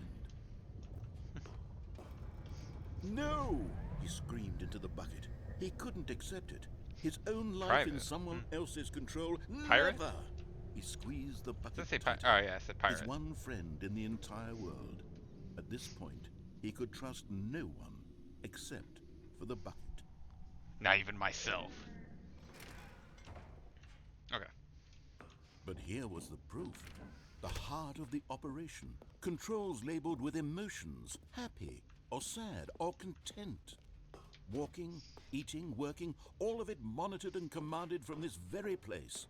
Speaker 5: No! He screamed into the bucket. He couldn't accept it. His own life in
Speaker 1: Private.
Speaker 5: someone else's control.
Speaker 1: Pirate?
Speaker 5: Never! He squeezed the bucket
Speaker 1: Does it say
Speaker 5: tighter.
Speaker 1: pirate? Oh yeah, it said pirate.
Speaker 5: His one friend in the entire world. At this point, he could trust no one except for the bucket.
Speaker 1: Not even myself. Okay.
Speaker 5: But here was the proof. The heart of the operation. Controls labeled with emotions, happy or sad or content. Walking, eating, working, all of it monitored and commanded from this very place.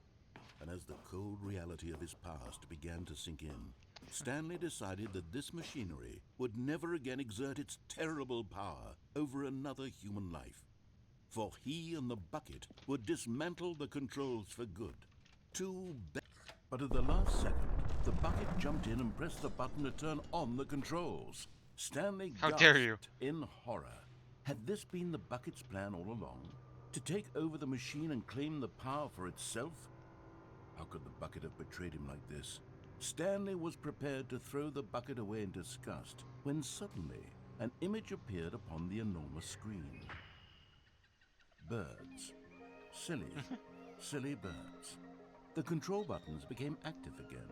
Speaker 5: And as the cold reality of his past began to sink in, Stanley decided that this machinery would never again exert its terrible power over another human life. For he and the bucket would dismantle the controls for good. But at the last second, the bucket jumped in and pressed the button to turn on the controls. Stanley
Speaker 1: How
Speaker 5: gasped
Speaker 1: dare you?
Speaker 5: in horror. Had this been the bucket's plan all along? To take over the machine and claim the power for itself? How could the bucket have betrayed him like this? Stanley was prepared to throw the bucket away in disgust when suddenly an image appeared upon the enormous screen. Birds. Silly, silly birds. The control buttons became active again.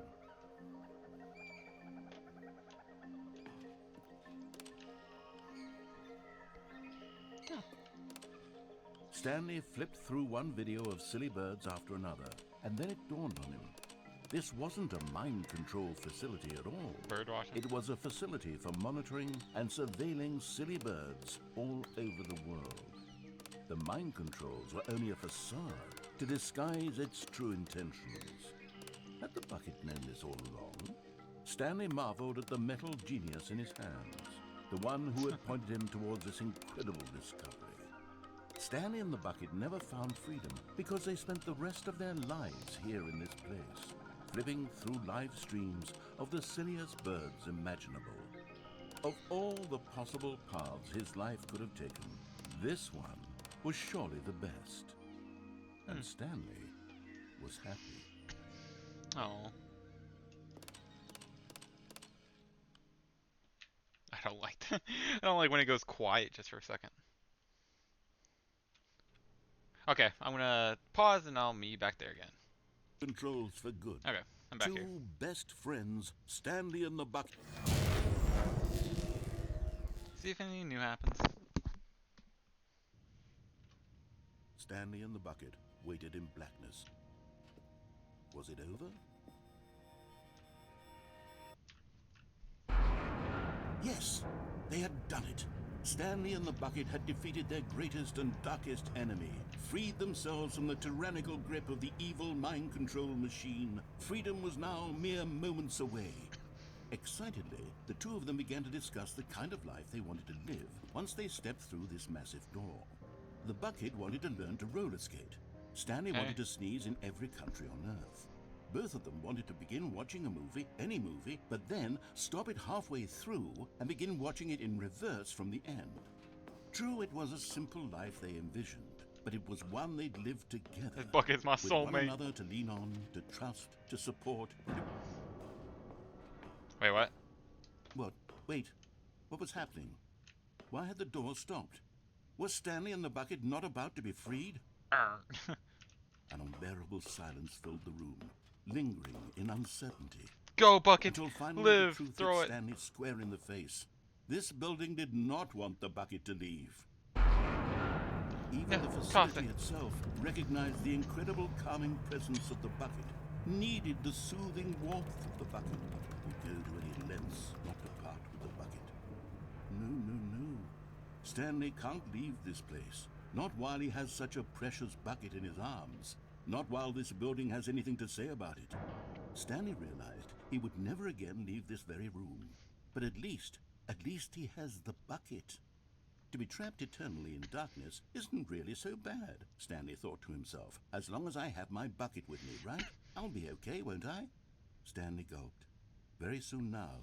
Speaker 5: Stanley flipped through one video of silly birds after another, and then it dawned on him. This wasn't a mind control facility at all.
Speaker 1: Bird watching.
Speaker 5: It was a facility for monitoring and surveilling silly birds all over the world. The mind controls were only a facade to disguise its true intentions. Had the bucket known this all along? Stanley marveled at the metal genius in his hands, the one who had pointed him towards this incredible discovery. Stanley and the bucket never found freedom because they spent the rest of their lives here in this place, flipping through live streams of the silliest birds imaginable. Of all the possible paths his life could have taken, this one was surely the best. And Stanley was happy.
Speaker 1: Oh. I don't like that. I don't like when it goes quiet just for a second. Okay, I'm gonna pause and I'll meet you back there again.
Speaker 5: Controls for good.
Speaker 1: Okay, I'm back
Speaker 5: Two
Speaker 1: here.
Speaker 5: best friends, Stanley and the bucket.
Speaker 1: See if anything new happens.
Speaker 5: Stanley and the bucket waited in blackness. Was it over? Yes, they had done it. Stanley and the bucket had defeated their greatest and darkest enemy, freed themselves from the tyrannical grip of the evil mind control machine. Freedom was now mere moments away. Excitedly, the two of them began to discuss the kind of life they wanted to live once they stepped through this massive door. The bucket wanted to learn to roller skate. Stanley wanted to sneeze in every country on Earth. Both of them wanted to begin watching a movie, any movie, but then stop it halfway through and begin watching it in reverse from the end. True, it was a simple life they envisioned, but it was one they'd lived together.
Speaker 1: This book is my
Speaker 5: with one
Speaker 1: soulmate.
Speaker 5: another to lean on, to trust, to support.
Speaker 1: Wait, what?
Speaker 5: What? Wait. What was happening? Why had the door stopped? Was Stanley and the bucket not about to be freed? An unbearable silence filled the room, lingering in uncertainty.
Speaker 1: Go, bucket!
Speaker 5: Until finally
Speaker 1: Live!
Speaker 5: the truth
Speaker 1: Throw
Speaker 5: hit
Speaker 1: it!
Speaker 5: Stanley square in the face. This building did not want the bucket to leave. Even
Speaker 1: No,
Speaker 5: the
Speaker 1: toss
Speaker 5: facility
Speaker 1: it.
Speaker 5: itself recognized the incredible calming presence of the bucket, needed the soothing warmth of the bucket, would go to any lengths not to part with the bucket. No. Stanley can't leave this place. Not while he has such a precious bucket in his arms. Not while this building has anything to say about it. Stanley realized he would never again leave this very room. But at least he has the bucket. To be trapped eternally in darkness isn't really so bad, Stanley thought to himself. As long as I have my bucket with me, right? I'll be okay, won't I? Stanley gulped. Very soon now,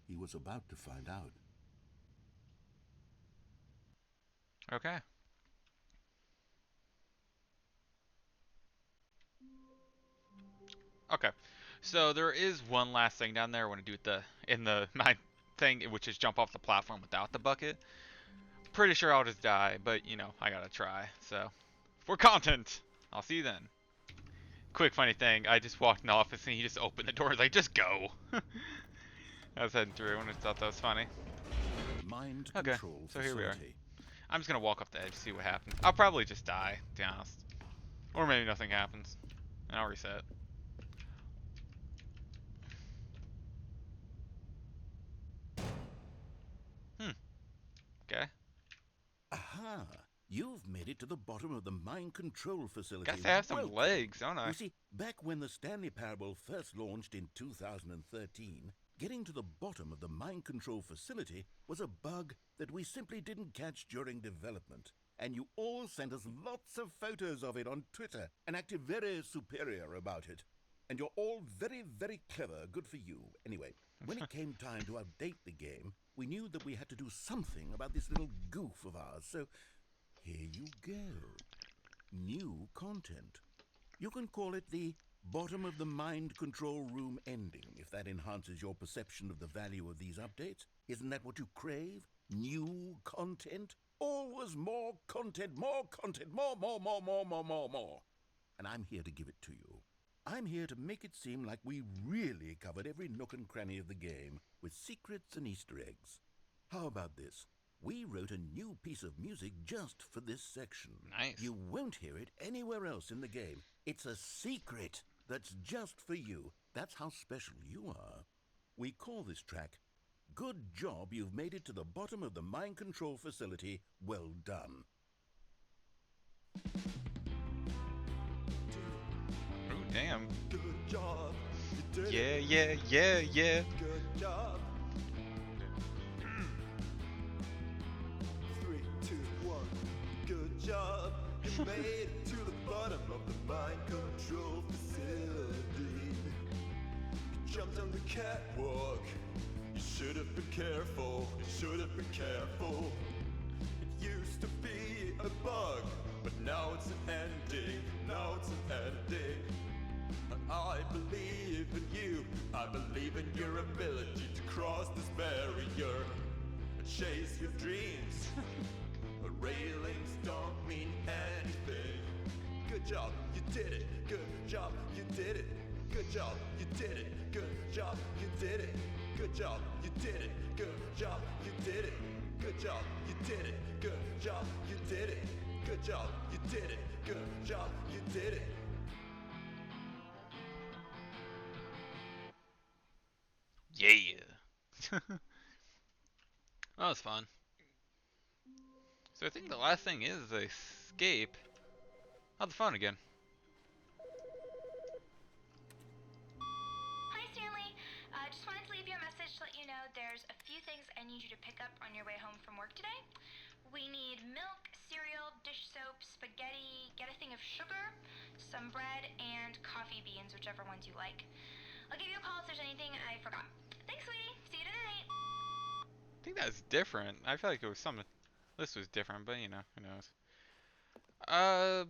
Speaker 5: he was about to find out.
Speaker 1: Okay. Okay. So there is one last thing down there I want to do with my thing, which is jump off the platform without the bucket. Pretty sure I'll just die, but you know, I gotta try. So, for content, I'll see you then. Quick funny thing, I just walked in the office and he just opened the door. He's like, just go. I was heading through and I thought that was funny.
Speaker 5: Mind
Speaker 1: Okay,
Speaker 5: control
Speaker 1: so here we are.
Speaker 5: facility.
Speaker 1: I'm just gonna walk off the edge, see what happens. I'll probably just die, to be honest. Or maybe nothing happens. And I'll reset. Okay.
Speaker 5: Aha! You've made it to the bottom of the mind control facility.
Speaker 1: Guess I have some
Speaker 5: Welcome.
Speaker 1: legs, don't I?
Speaker 5: You see, back when the Stanley Parable first launched in 2013, getting to the bottom of the mind control facility was a bug that we simply didn't catch during development. And you all sent us lots of photos of it on Twitter and acted very superior about it. And you're all very, very clever. Good for you. Anyway, when it came time to update the game, we knew that we had to do something about this little goof of ours. So here you go. New content. You can call it the bottom of the mind control room ending, if that enhances your perception of the value of these updates. Isn't that what you crave? New content? Always more content, more content, more. And I'm here to give it to you. I'm here to make it seem like we really covered every nook and cranny of the game with secrets and Easter eggs. How about this? We wrote a new piece of music just for this section.
Speaker 1: Nice.
Speaker 5: You won't hear it anywhere else in the game. It's a secret that's just for you. That's how special you are. We call this track, Good Job You've Made It to the Bottom of the Mind Control Facility. Well done.
Speaker 1: Ooh, damn.
Speaker 3: Good job. You did
Speaker 1: Yeah,
Speaker 3: it.
Speaker 1: yeah.
Speaker 3: Good job. 3, 2, 1. Good job. You made it to the bottom of the mind control facility. You jumped on the catwalk. You should have been careful. You should have been careful. It used to be a bug, but now it's an ending. Now it's an ending. I believe in you. I believe in your ability to cross this barrier and chase your dreams. Railings don't mean anything. Good job, you did it. Good job, you did it. Good job, you did it. Good job, you did it. Good job, you did it. Good job, you did it. Good job, you did it. Good job, you did it. Good job, you did it. Good job, you did it.
Speaker 1: Yeah. That was fun. So I think the last thing is escape. Oh, the phone again.
Speaker 7: Hi, Stanley. Just wanted to leave you a message to let you know there's a few things I need you to pick up on your way home from work today. We need milk, cereal, dish soap, spaghetti, get a thing of sugar, some bread, and coffee beans, whichever ones you like. I'll give you a call if there's anything I forgot. Thanks, sweetie. See you tonight.
Speaker 1: I think that's different. I feel like it was something. This was different, but you know, who knows. I'll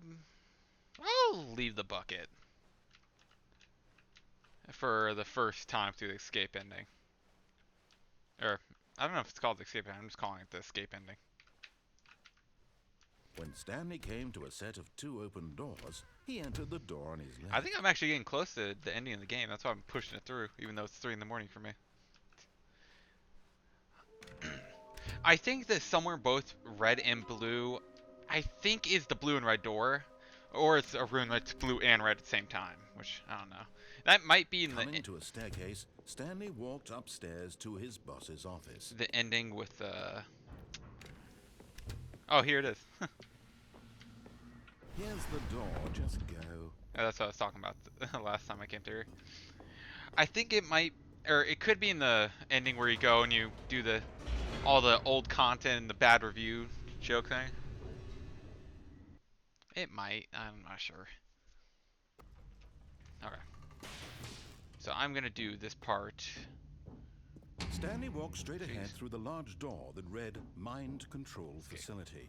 Speaker 1: leave the bucket for the first time through the escape ending. Or, I don't know if it's called the escape ending, I'm just calling it the escape ending.
Speaker 5: When Stanley came to a set of 2 open doors, he entered the door on his left.
Speaker 1: I think I'm actually getting close to the ending of the game, that's why I'm pushing it through, even though it's 3 in the morning for me. I think that somewhere both red and blue, I think is the blue and red door, or it's a room that's blue and red at the same time, which I don't know. That might be in
Speaker 5: Coming to a staircase, Stanley walked upstairs to his boss's office.
Speaker 1: the ending with Oh, here it is.
Speaker 5: Here's the door, just go.
Speaker 1: Yeah, that's what I was talking about the last time I came through. I think it might, or it could be in the ending where you go and you do all the old content and the bad review joke thing. It might, I'm not sure. Okay. So I'm gonna do this part.
Speaker 5: Stanley walked straight ahead
Speaker 1: Jeez.
Speaker 5: through the large door that read Mind Control Facility.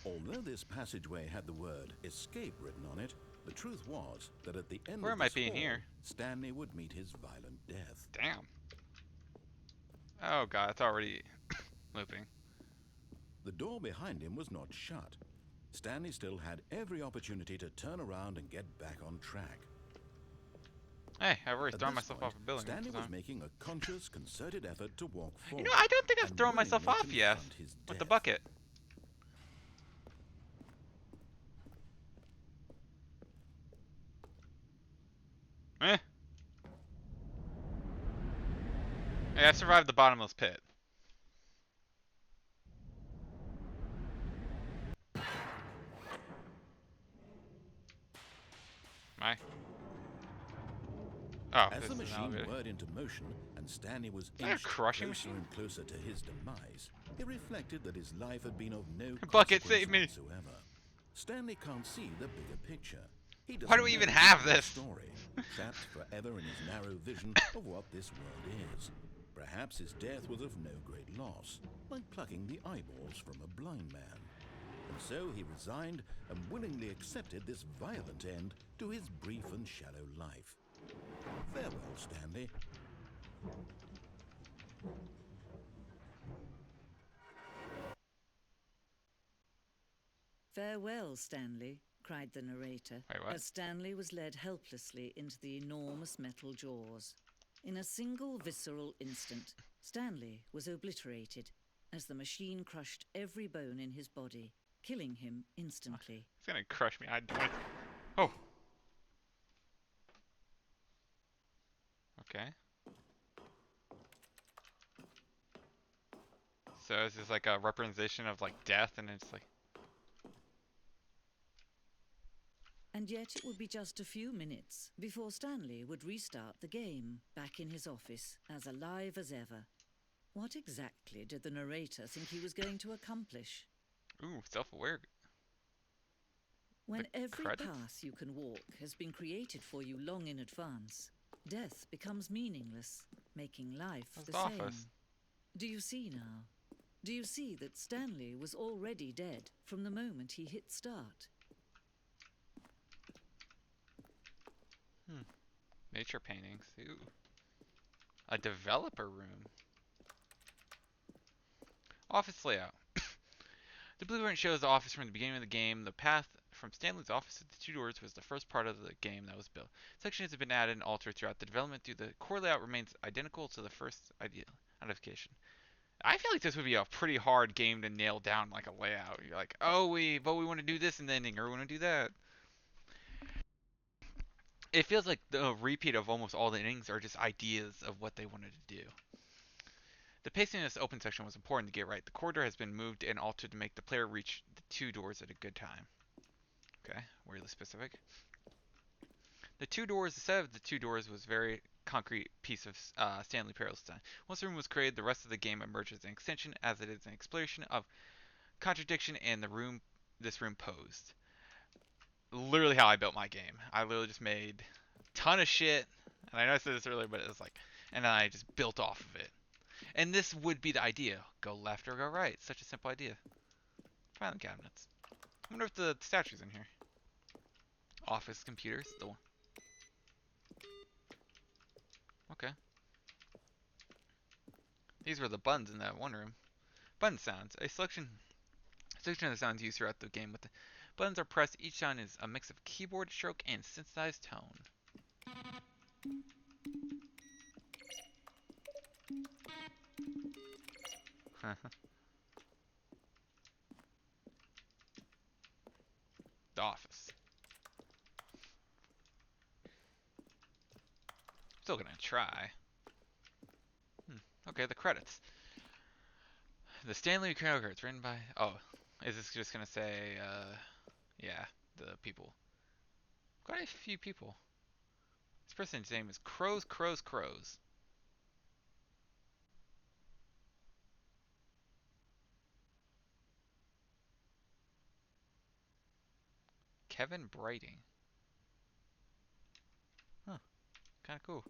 Speaker 5: Although this passageway had the word escape written on it, the truth was that at the end
Speaker 1: Where
Speaker 5: of
Speaker 1: might
Speaker 5: this
Speaker 1: be in
Speaker 5: hall,
Speaker 1: here?
Speaker 5: Stanley would meet his violent death.
Speaker 1: Damn. Oh god, it's already looping.
Speaker 5: The door behind him was not shut. Stanley still had every opportunity to turn around and get back on track.
Speaker 1: Hey, I've already
Speaker 5: At
Speaker 1: thrown
Speaker 5: this
Speaker 1: myself
Speaker 5: point,
Speaker 1: off a building.
Speaker 5: Stanley was making a conscious, concerted effort to walk
Speaker 1: You
Speaker 5: forward.
Speaker 1: know, I don't think I've
Speaker 5: and
Speaker 1: thrown myself
Speaker 5: willingly
Speaker 1: off yet
Speaker 5: confront his
Speaker 1: with the
Speaker 5: death.
Speaker 1: bucket. Eh. Hey, I survived the bottomless pit. Am I? Oh,
Speaker 5: As
Speaker 1: this
Speaker 5: the
Speaker 1: is an
Speaker 5: machine
Speaker 1: elevator.
Speaker 5: whirred into motion and Stanley was
Speaker 1: that a
Speaker 5: inched
Speaker 1: crushing
Speaker 5: closer
Speaker 1: machine?
Speaker 5: and closer to his demise, he reflected that his life had been of no
Speaker 1: Bucket,
Speaker 5: consequence
Speaker 1: save me!
Speaker 5: whatsoever. Stanley can't see the bigger picture. He doesn't
Speaker 1: Why do we
Speaker 5: know
Speaker 1: even
Speaker 5: the
Speaker 1: have
Speaker 5: full
Speaker 1: this?
Speaker 5: story, trapped forever in his narrow vision of what this world is. Perhaps his death was of no great loss, like plucking the eyeballs from a blind man. And so he resigned and willingly accepted this violent end to his brief and shallow life. Farewell, Stanley.
Speaker 8: "Farewell, Stanley," cried the narrator,
Speaker 1: Wait, what?
Speaker 8: as Stanley was led helplessly into the enormous metal jaws. In a single visceral instant, Stanley was obliterated as the machine crushed every bone in his body, killing him instantly.
Speaker 1: It's gonna crush me. Oh. Okay. So is this like a representation of like death, and it's like
Speaker 8: And yet it would be just a few minutes before Stanley would restart the game, back in his office, as alive as ever. What exactly did the narrator think he was going to accomplish?
Speaker 1: ooh, self-aware.
Speaker 8: When
Speaker 1: The
Speaker 8: every
Speaker 1: credits?
Speaker 8: path you can walk has been created for you long in advance, death becomes meaningless, making life
Speaker 1: That's
Speaker 8: the
Speaker 1: the
Speaker 8: same.
Speaker 1: Office.
Speaker 8: Do you see now? Do you see that Stanley was already dead from the moment he hit start?
Speaker 1: Nature paintings. Ooh. A developer room. Office layout. The blueprint shows the office from the beginning of the game. The path from Stanley's office to the two doors was the first part of the game that was built. Sections have been added and altered throughout the development. The core layout remains identical to the first identification. I feel like this would be a pretty hard game to nail down like a layout. You're like, oh, we want to do this in the ending, or we want to do that. It feels like the repeat of almost all the innings are just ideas of what they wanted to do. The pacing in this open section was important to get right. The corridor has been moved and altered to make the player reach the two doors at a good time. Okay, weirdly specific. The set of the two doors was a very concrete piece of Stanley Parable's design. Once the room was created, the rest of the game emerges as an extension, as it is an exploration of contradiction and this room posed. Literally how I built my game. I literally just made a ton of shit, and I know I said this earlier, but it was like, and then I just built off of it. And this would be the idea: go left or go right. Such a simple idea. Filing cabinets. I wonder if the statue's in here. Office computers, the one. Okay. These were the buttons in that one room. Button sounds. A selection of the sounds used throughout the game. With the buttons are pressed, each sound is a mix of keyboard stroke and synthesized tone. The office. Still gonna try. Okay, the credits. The Stanley credits written by. Oh, is this just gonna say? Yeah, the people. Quite a few people. This person's name is Crows. Kevin Brighting. Huh. Kind of cool.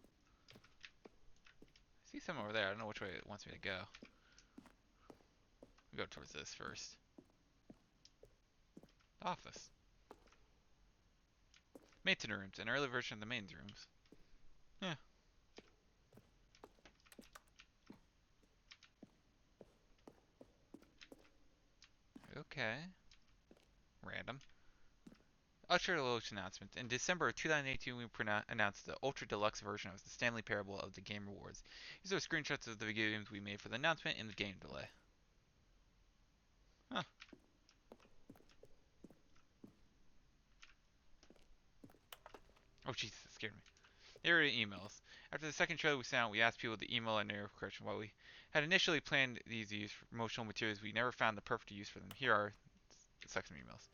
Speaker 1: I see some over there. I don't know which way it wants me to go. We'll go towards this first. Office. Maintenance rooms, an early version of the main rooms. Yeah. Okay. Random. Ultra Deluxe announcement. In December of 2018, we announced the Ultra Deluxe version of the Stanley Parable of the Game Rewards. These are screenshots of the video games we made for the announcement and the game delay. Huh. Oh, Jesus, that scared me. Here are the emails. After the second trailer we sent out, we asked people to email an error correction. While we had initially planned these use for promotional materials, we never found the perfect use for them. Here are the section emails.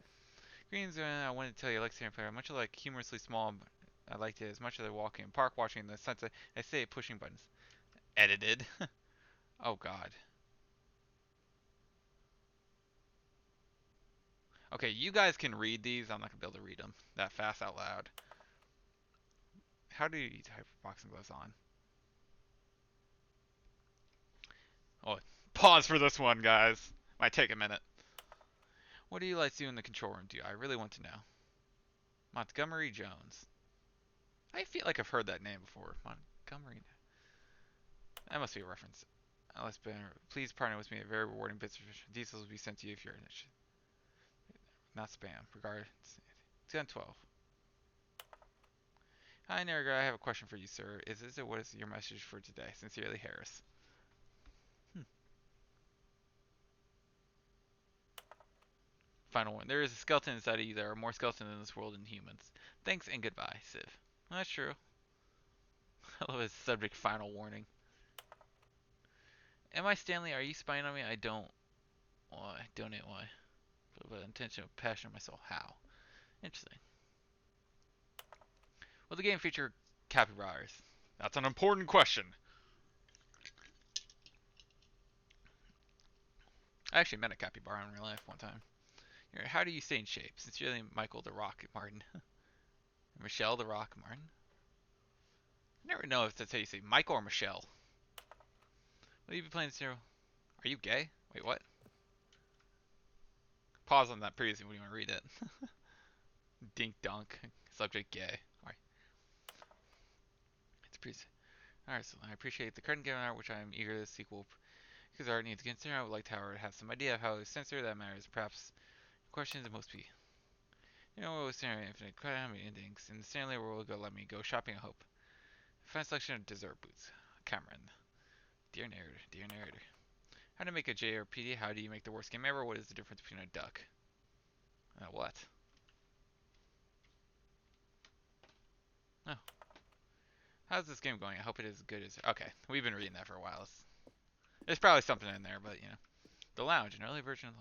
Speaker 1: Greens, I wanted to tell you, I like Stanley Parable. Much like humorously small, I liked it as much as I walk in park watching the sunset. I say it pushing buttons. Edited. Oh God. Okay, you guys can read these. I'm not gonna be able to read them that fast out loud. How do you type boxing gloves on? Oh, pause for this one, guys. Might take a minute. What do you like to do in the control room? Do I really want to know? Montgomery Jones. I feel like I've heard that name before. Montgomery. That must be a reference. Please partner with me. A very rewarding business. Details will be sent to you if you're interested. Not spam. Regards. 1012. Hi, Nerga. I have a question for you, sir. What is your message for today? Sincerely, Harris. Final one. There is a skeleton inside of you. There are more skeletons in this world than humans. Thanks and goodbye, Civ. Well, that's true. I love his subject final warning. Am I Stanley? Are you spying on me? I don't. Why? Donate why? But intention of passion of my soul. How? Interesting. Will the game feature capybaras? That's an important question. I actually met a capybara in real life one time. How do you stay in shape? Sincerely, Michael the Rock Martin. Michelle the Rock Martin. I never know if that's how you say Michael or Michelle. Will you be playing Zero? Are you gay? Wait, what? Pause on that previously when you want to read it. Dink dunk. Subject gay. Alright. It's pretty. Alright, so I appreciate the current game art, which I am eager to sequel because art needs to consider. I would like to, however, have some idea of how to censor that matters. Perhaps questions that most be. You know what was Stanley Infinite? Quite how many endings. In the Stanley world, let me go shopping, I hope. Fine selection of dessert boots. Cameron. Dear narrator, dear narrator. How to make a JRPG? How do you make the worst game ever? What is the difference between a duck? What? Oh. How's this game going? I hope it is as good as... Okay, we've been reading that for a while. There's probably something in there, but, you know. The Lounge, an early version of the...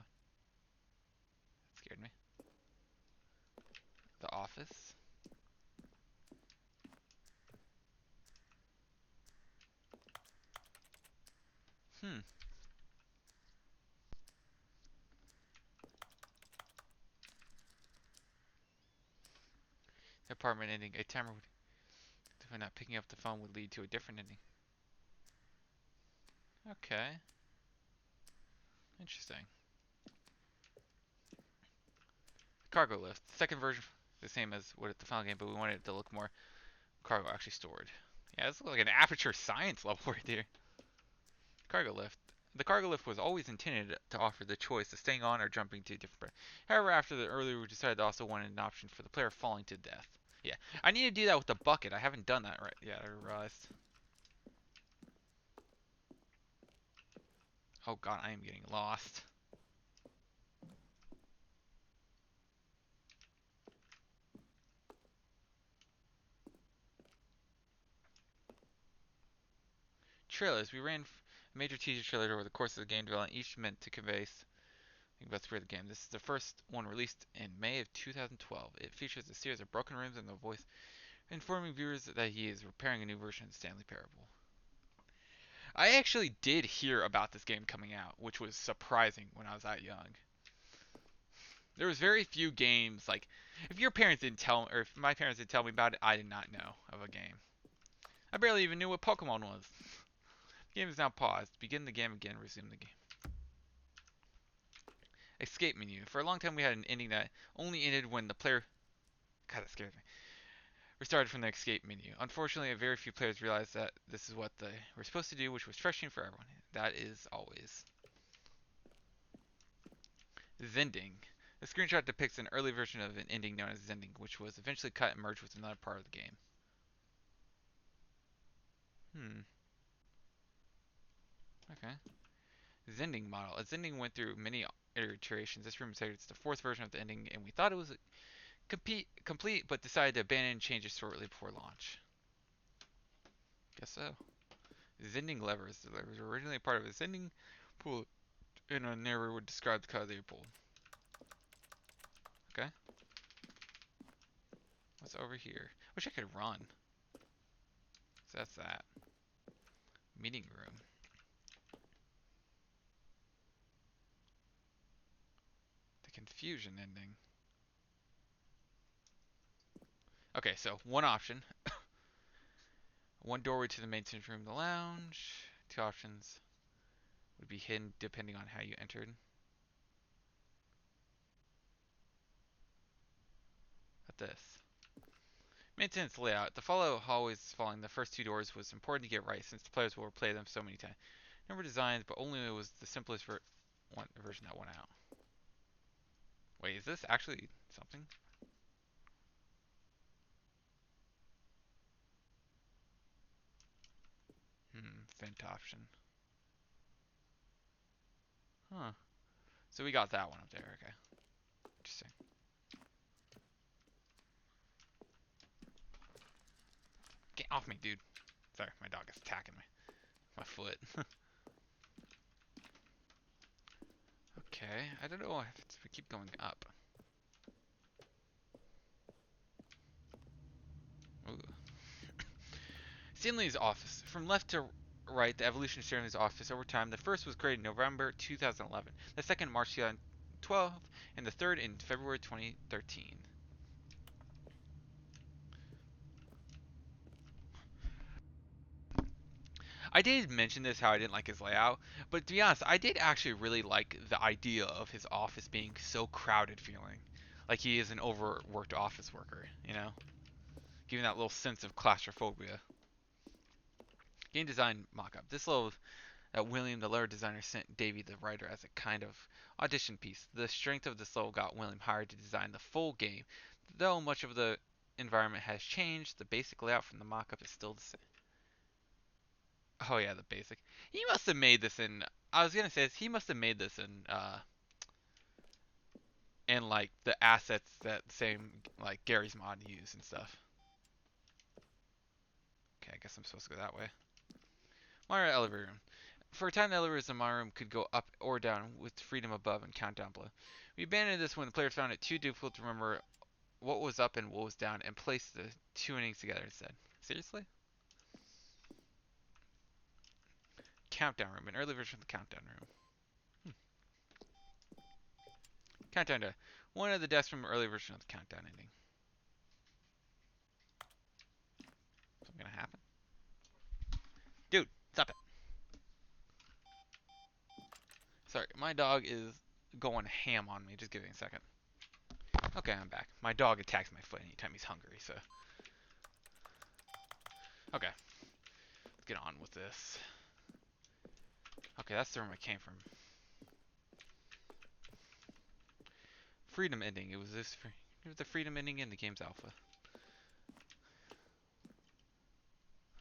Speaker 1: That scared me. The Office. Apartment ending. A timer would... If not picking up the phone would lead to a different ending. Okay. Interesting. Cargo lift. Second version, the same as what the final game, but we wanted it to look more cargo actually stored. Yeah, this looks like an aperture science level right there. Cargo lift. The cargo lift was always intended to offer the choice of staying on or jumping to a different. However, after the earlier we decided to also wanted an option for the player falling to death. Yeah, I need to do that with the bucket. I haven't done that right yet. I realized. Oh God, I am getting lost. Trailers. We ran a major teaser trailer over the course of the game development, each meant to convey something about the spirit of the game. This is the first one released in May of 2012. It features a series of broken rooms and the voice informing viewers that he is repairing a new version of Stanley Parable. I actually did hear about this game coming out, which was surprising when I was that young. There was very few games, like, if your parents didn't tell, or if my parents didn't tell me about it, I did not know of a game. I barely even knew what Pokemon was. Game is now paused. Begin the game again. Resume the game. escape menu. For a long time, we had an ending that only ended when the player. God, that scares me. Restarted from the escape menu. Unfortunately, very few players realized that this is what they were supposed to do, which was frustrating for everyone. That is always. Zending. The screenshot depicts an early version of an ending known as Zending, which was eventually cut and merged with another part of the game. Okay. Zending model. As Zending went through many iterations, this room said it's the fourth version of the ending, and we thought it was complete, but decided to abandon changes shortly before launch. Guess so. Zending levers. The levers were originally part of a Zending pool, and a narrator would describe the color they were pulled. Okay. What's over here? Wish I could run. So that's that. Meeting room. The confusion ending. Okay, so one option. One doorway to the maintenance room, the lounge. Two options would be hidden depending on how you entered. At this. Maintenance layout. The follow hallways following the first two doors was important to get right since the players will replay them so many times. Number designs, but only it was the simplest version that went out. Wait, is this actually something? Vent option. Huh. So we got that one up there, okay. Interesting. Get off me, dude. Sorry, my dog is attacking me. My foot. Okay, I don't know if we keep going up. Ooh. Stanley's office. From left to right, the evolution of Stanley's office over time. The first was created in November 2011, the second March 2012, and the third in February 2013. I did mention this, how I didn't like his layout, but to be honest, I did actually really like the idea of his office being so crowded feeling. Like he is an overworked office worker, you know? Giving that little sense of claustrophobia. Game design mockup. This little that William, the level designer, sent Davey, the writer, as a kind of audition piece. The strength of this level got William hired to design the full game. Though much of the environment has changed, the basic layout from the mockup is still the same. Oh yeah, the basic. He must have made this in. I was gonna say this, he must have made this in like the assets that same like Gary's mod use and stuff. Okay, I guess I'm supposed to go that way. Mario elevator room. For a time, the elevators in my room could go up or down with freedom above and countdown below. We abandoned this when the players found it too difficult to remember what was up and what was down and placed the two endings together instead. Seriously? Countdown room. An early version of the countdown room. Countdown to one of the desks from an early version of the countdown ending. Something gonna happen? Dude, stop it. Sorry, my dog is going ham on me. Just give me a second. Okay, I'm back. My dog attacks my foot anytime he's hungry, so. Okay. Let's get on with this. Okay, that's the room I came from. Freedom ending. It was the freedom ending in the game's alpha.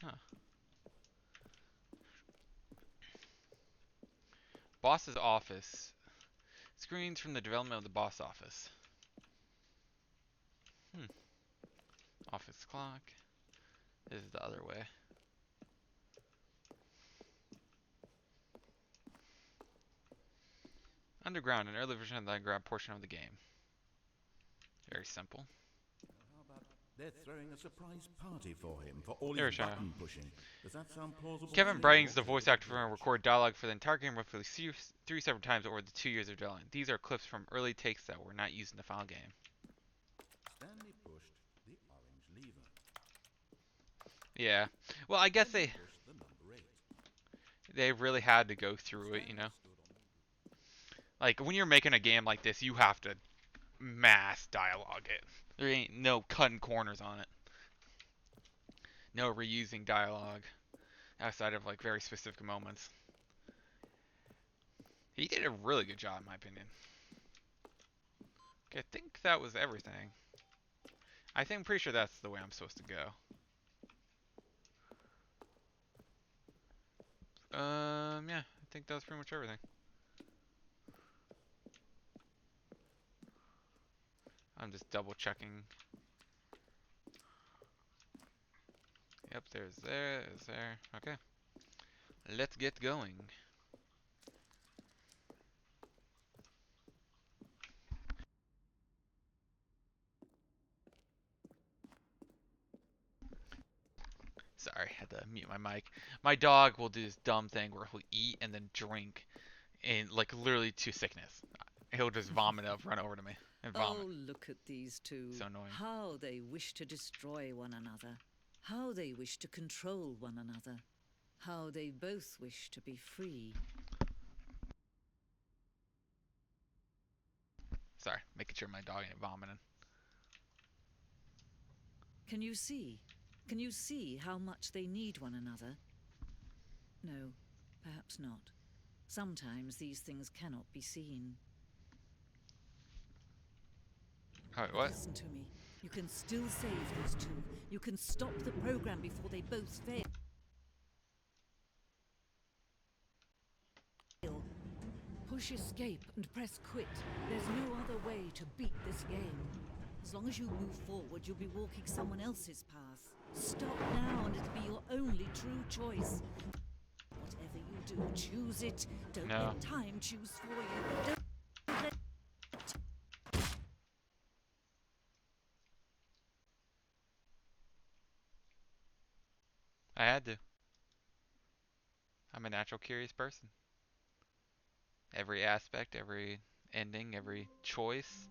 Speaker 1: Huh. Boss's office. Screens from the development of the boss office. Office clock. This is the other way. Underground, an early version of the underground portion of the game. Very simple.
Speaker 2: How about they're throwing a surprise party for him for all
Speaker 1: There we
Speaker 2: his
Speaker 1: go.
Speaker 2: button pushing? Does that sound plausible?
Speaker 1: Kevin Brightings, the voice actor for record dialogue for the entire game roughly 3 separate times over the 2 years of development. These are clips from early takes that were not used in the final game.
Speaker 2: Stanley pushed the orange lever.
Speaker 1: Yeah. Well, I guess
Speaker 2: Stanley pushed the number 8.
Speaker 1: they really had to go through it, you know. Like, when you're making a game like this, you have to mass dialogue it. There ain't no cutting corners on it. No reusing dialogue outside of, like, very specific moments. He did a really good job, in my opinion. Okay, I think that was everything. I'm pretty sure that's the way I'm supposed to go. Yeah, I think that was pretty much everything. I'm just double checking. Yep, there's there. Okay. Let's get going. Sorry, had to mute my mic. My dog will do this dumb thing where he'll eat and then drink and like literally to sickness. He'll just vomit up, run over to me and vomit.
Speaker 8: Oh, look at these two.
Speaker 1: So annoying.
Speaker 8: How they wish to destroy one another. How they wish to control one another. How they both wish to be free.
Speaker 1: Sorry, making sure my dog ain't vomiting.
Speaker 8: Can you see? Can you see how much they need one another? No, perhaps not. Sometimes these things cannot be seen.
Speaker 1: Alright, what?
Speaker 8: Listen to me. You can still save these two. You can stop the program before they both fail. Push escape and press quit. There's no other way to beat this game. As long as you move forward, you'll be walking someone else's path. Stop now and it'll be your only true choice. Whatever you do, choose it. Don't let time choose for you. Don't let...
Speaker 1: I had to. I'm a natural curious person. Every aspect, every ending, every choice.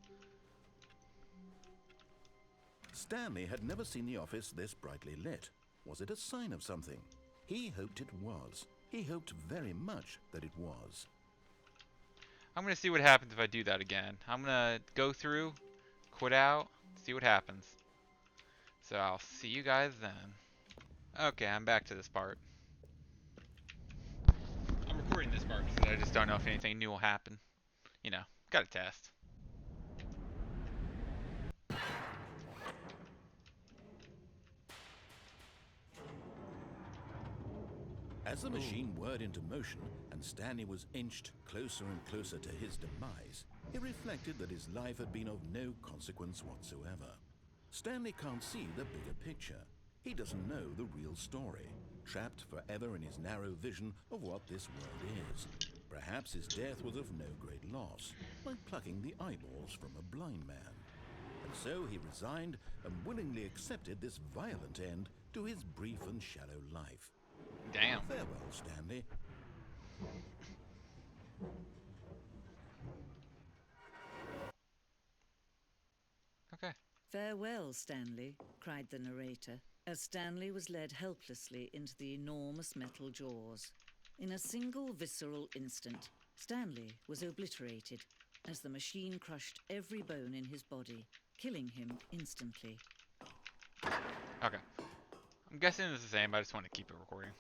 Speaker 2: Stanley had never seen the office this brightly lit. Was it a sign of something? He hoped it was. He hoped very much that it was.
Speaker 1: I'm gonna see what happens if I do that again. I'm gonna go through, quit out, see what happens. So I'll see you guys then. Okay, I'm back to this part. I'm recording this part because I just don't know if anything new will happen. You know, gotta test.
Speaker 2: As the machine whirred into motion and Stanley was inched closer and closer to his demise, he reflected that his life had been of no consequence whatsoever. Stanley can't see the bigger picture. He doesn't know the real story, trapped forever in his narrow vision of what this world is. Perhaps his death was of no great loss, like plucking the eyeballs from a blind man. And so he resigned and willingly accepted this violent end to his brief and shallow life.
Speaker 1: Damn.
Speaker 2: Farewell, Stanley.
Speaker 1: Okay.
Speaker 8: Farewell, Stanley, cried the narrator, as Stanley was led helplessly into the enormous metal jaws. In a single visceral instant, Stanley was obliterated as the machine crushed every bone in his body, killing him instantly.
Speaker 1: Okay. I'm guessing it's the same, I just want to keep it recording.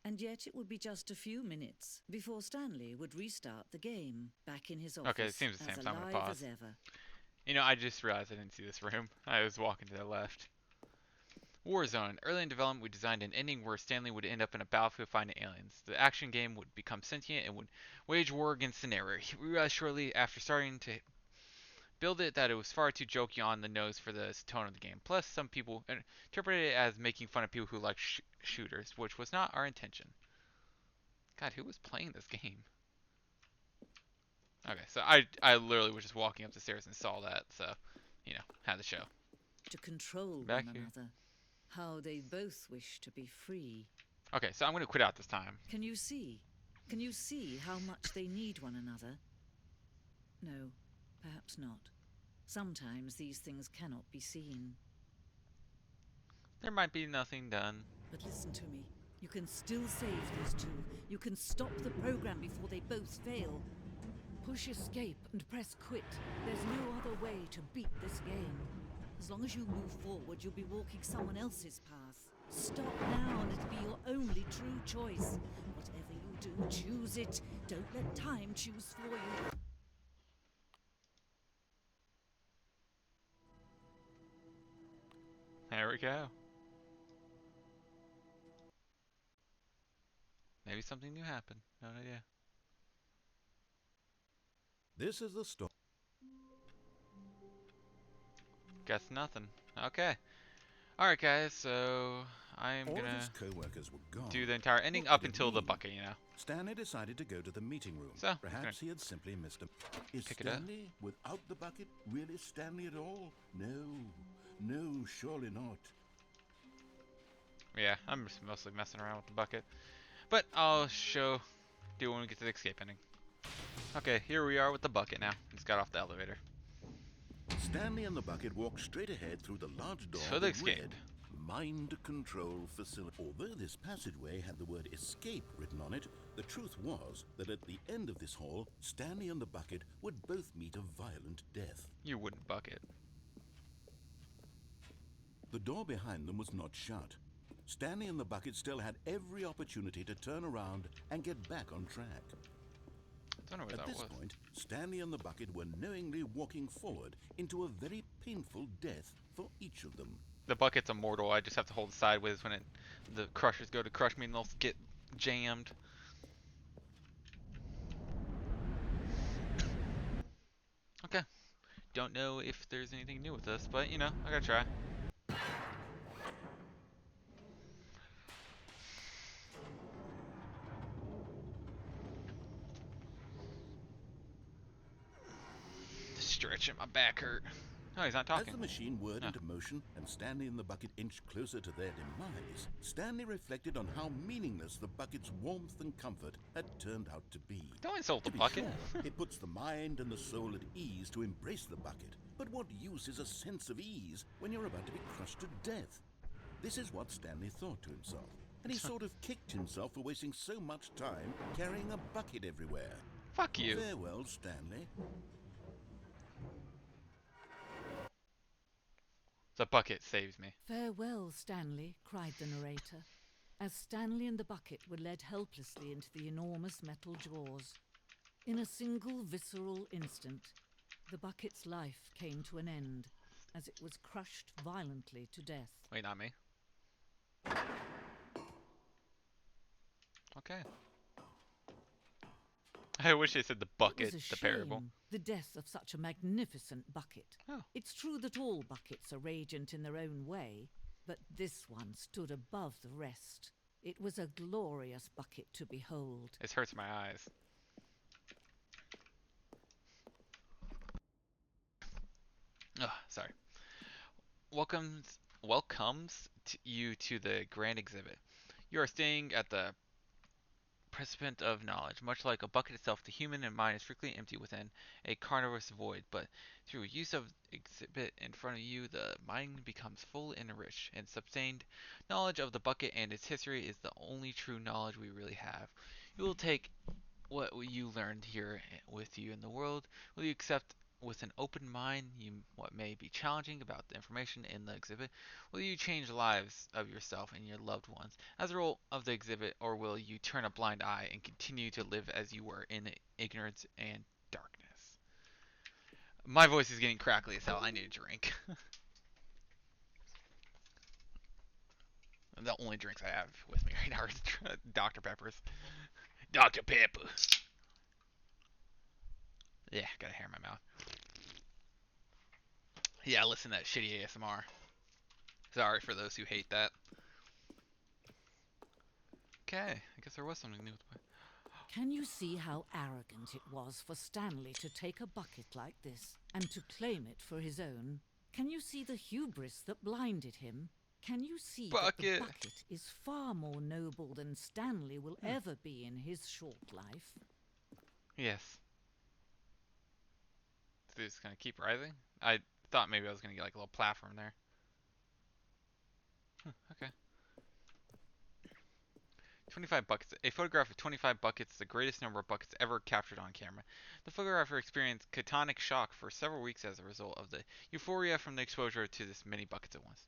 Speaker 8: And yet it would be just a few minutes before Stanley would restart the game, back in his office,
Speaker 1: Okay, it seems the same,
Speaker 8: as
Speaker 1: so I'm gonna
Speaker 8: alive
Speaker 1: pause.
Speaker 8: as ever.
Speaker 1: You know, I just realized I didn't see this room. I was walking to the left. Warzone. Early in development, we designed an ending where Stanley would end up in a battlefield fighting aliens. The action game would become sentient and would wage war against an error. We realized shortly after starting to build it that it was far too jokey on the nose for the tone of the game. Plus, some people interpreted it as making fun of people who like shooters, which was not our intention. God, who was playing this game? Okay, so I literally was just walking up the stairs and saw that, so, you know, had the show.
Speaker 8: To control
Speaker 1: Back
Speaker 8: one
Speaker 1: here.
Speaker 8: another. How they both wish to be free.
Speaker 1: Okay, so I'm going to quit out this time.
Speaker 8: Can you see? Can you see how much they need one another? No, perhaps not. Sometimes these things cannot be seen.
Speaker 1: There might be nothing done.
Speaker 8: But listen to me. You can still save these two. You can stop the program before they both fail. Push escape and press quit. There's no other way to beat this game. As long as you move forward, you'll be walking someone else's path. Stop now and it'll be your only true choice. Whatever you do, choose it. Don't let time choose for you.
Speaker 1: There we go. Maybe something new happened. No idea.
Speaker 5: This is the story.
Speaker 1: Guess nothing. Okay. Alright guys, so I'm
Speaker 5: All of
Speaker 1: gonna
Speaker 5: his co-workers were gone.
Speaker 1: do the entire ending
Speaker 5: What
Speaker 1: up
Speaker 5: could it
Speaker 1: until the
Speaker 5: mean?
Speaker 1: bucket, you know.
Speaker 5: Stanley decided to go to the meeting room.
Speaker 1: So,
Speaker 5: Perhaps he had simply missed him. Is
Speaker 1: pick it up.
Speaker 5: Stanley without the bucket really Stanley at all? No, surely not.
Speaker 1: Yeah, I'm just mostly messing around with the bucket. But I'll do when we get to the escape ending. Okay, here we are with the bucket now. Just got off the elevator.
Speaker 5: Stanley and the bucket walked straight ahead through the large door
Speaker 1: To the
Speaker 5: that
Speaker 1: escape.
Speaker 5: read Mind Control Facility. Although this passageway had the word escape written on it, the truth was that at the end of this hall, Stanley and the bucket would both meet a violent death.
Speaker 1: You wooden bucket.
Speaker 5: The door behind them was not shut. Stanley and the bucket still had every opportunity to turn around and get back on track.
Speaker 1: Don't know where
Speaker 5: At
Speaker 1: that
Speaker 5: this
Speaker 1: was.
Speaker 5: point, Stanley and the bucket were knowingly walking forward into a very painful death for each of them.
Speaker 1: The bucket's immortal. I just have to hold it sideways when the crushers go to crush me and they'll get jammed. Okay. Don't know if there's anything new with this, but you know, I gotta try. Stretching my back hurt. No, he's not
Speaker 5: As
Speaker 1: talking.
Speaker 5: the machine whirred
Speaker 1: No.
Speaker 5: into motion and Stanley and the bucket inched closer to their demise, Stanley reflected on how meaningless the bucket's warmth and comfort had turned out to be.
Speaker 1: Don't insult the
Speaker 5: To be
Speaker 1: bucket.
Speaker 5: sure, it puts the mind and the soul at ease to embrace the bucket. But what use is a sense of ease when you're about to be crushed to death? This is what Stanley thought to himself, and he sort of kicked himself for wasting so much time carrying a bucket everywhere.
Speaker 1: Fuck you.
Speaker 5: Farewell, Stanley.
Speaker 1: The bucket saves me.
Speaker 8: Farewell, Stanley, cried the narrator, as Stanley and the bucket were led helplessly into the enormous metal jaws. In a single visceral instant, the bucket's life came to an end as it was crushed violently to death.
Speaker 1: Wait, not me. Okay. I wish they said the bucket,
Speaker 8: It was a
Speaker 1: the parable.
Speaker 8: shame, the death of such a magnificent bucket.
Speaker 1: Oh.
Speaker 8: It's true that all buckets are radiant in their own way, but this one stood above the rest. It was a glorious bucket to behold.
Speaker 1: This hurts my eyes. Ugh, sorry. Welcomes you to the grand exhibit. You are staying at the precipice of knowledge. Much like a bucket itself, the human mind is strictly empty within a carnivorous void, but through use of exhibit in front of you, the mind becomes full and rich, and sustained knowledge of the bucket and its history is the only true knowledge we really have. You will take what you learned here with you in the world. Will you accept with an open mind what may be challenging about the information in the exhibit? Will you change the lives of yourself and your loved ones as a result of the exhibit, or will you turn a blind eye and continue to live as you were in ignorance and darkness? My voice is getting crackly as hell. I need a drink. The only drinks I have with me right now are Dr. Peppers. Dr. Pepper. Yeah, got a hair in my mouth. Yeah, listen to that shitty ASMR. Sorry for those who hate that. Okay, I guess there was something new with the...
Speaker 8: Can you see how arrogant it was for Stanley to take a bucket like this and to claim it for his own? Can you see the hubris that blinded him? Can you see that the bucket is far more noble than Stanley will ever be in his short life?
Speaker 1: Yes. So it's gonna keep rising? I thought maybe I was gonna get like a little platform there. Okay. 25 buckets. A photograph of 25 buckets, the greatest number of buckets ever captured on camera. The photographer experienced catonic shock for several weeks as a result of the euphoria from the exposure to this many buckets at once.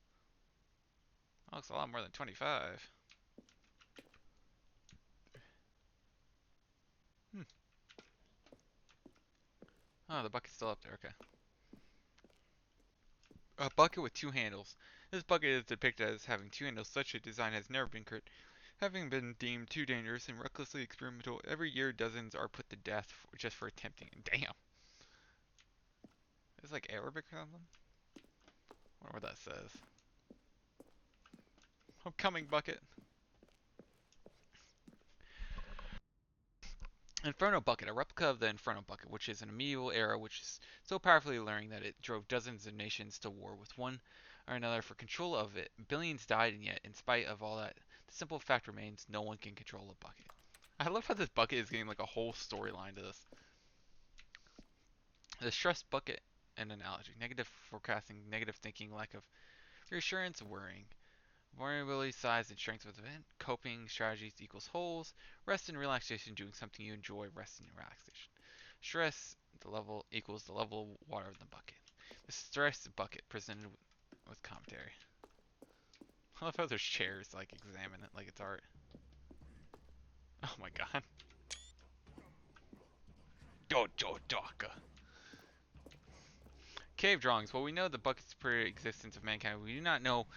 Speaker 1: That looks a lot more than 25. Hmm. Oh, the bucket's still up there. Okay. A bucket with two handles. This bucket is depicted as having two handles. Such a design has never been created. Having been deemed too dangerous and recklessly experimental, every year dozens are put to death just for attempting it. Damn. It's like Arabic or something? I wonder what that says. Homecoming bucket. Inferno bucket, a replica of the Inferno bucket, which is an medieval era which is so powerfully alluring that it drove dozens of nations to war with one or another for control of it. Billions died, and yet, in spite of all that, the simple fact remains: no one can control a bucket. I love how this bucket is getting like a whole storyline to this. The stress bucket, an analogy: negative forecasting, negative thinking, lack of reassurance, worrying. Variability, size, and strength of the event. Coping strategies equals holes. Rest and relaxation, doing something you enjoy. Rest and relaxation. Stress, the level equals the level of water in the bucket. The stress bucket presented with commentary. I love how there's chairs like examine it like it's art. Oh my god. Dojo Daka. Cave drawings. Well, we know the bucket's pre-existence of mankind. We do not know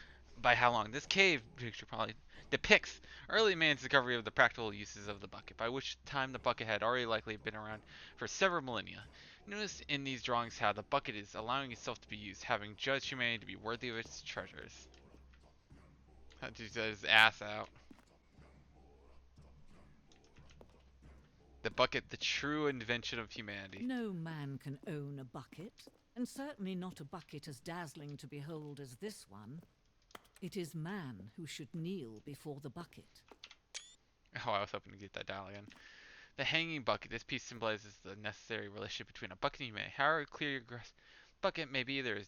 Speaker 1: by how long. This cave picture probably depicts early man's discovery of the practical uses of the bucket, by which time the bucket had already likely been around for several millennia. Notice in these drawings how the bucket is allowing itself to be used, having judged humanity to be worthy of its treasures. That dude got his ass out. The bucket, the true invention of humanity.
Speaker 8: No man can own a bucket, and certainly not a bucket as dazzling to behold as this one. It is man who should kneel before the bucket.
Speaker 1: Oh, I was hoping to get that down again. The hanging bucket. This piece symbolizes the necessary relationship between a bucket and humanity. However clear your bucket may be, there is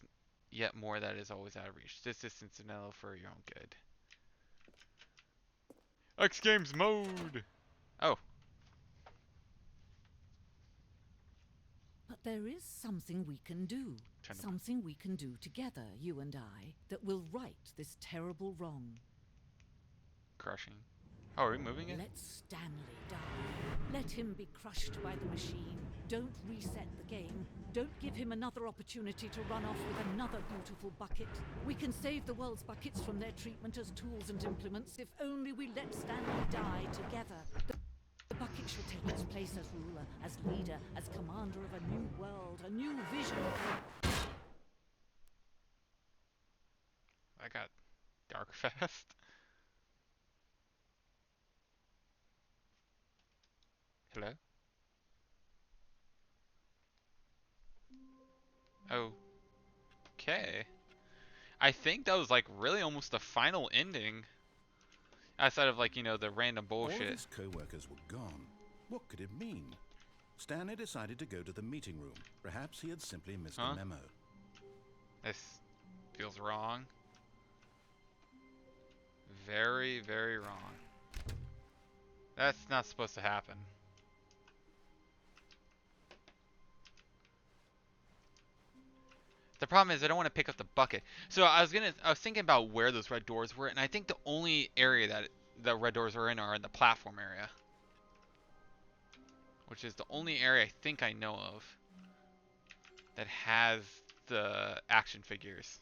Speaker 1: yet more that is always out of reach. This distance is incidental for your own good. X Games mode! Oh.
Speaker 8: But there is something we can do. Something we can do together, you and I, that will right this terrible wrong.
Speaker 1: Crushing. Oh, are we moving it?
Speaker 8: Let Stanley die. Let him be crushed by the machine. Don't reset the game. Don't give him another opportunity to run off with another beautiful bucket. We can save the world's buckets from their treatment as tools and implements if only we let Stanley die together. The bucket shall take its place as ruler, as leader, as commander of a new world, a new vision.
Speaker 1: I got dark fast. Hello? Okay. I think that was like really almost the final ending. Outside of like, you know, the random bullshit.
Speaker 5: All his co-workers were gone. What could it mean? Stanley decided to go to the meeting room. Perhaps he had simply missed a memo.
Speaker 1: This feels wrong. Very, very wrong. That's not supposed to happen. The problem is I don't want to pick up the bucket. So I was thinking about where those red doors were, and I think the only area that the red doors are in the platform area. Which is the only area I think I know of that has the action figures.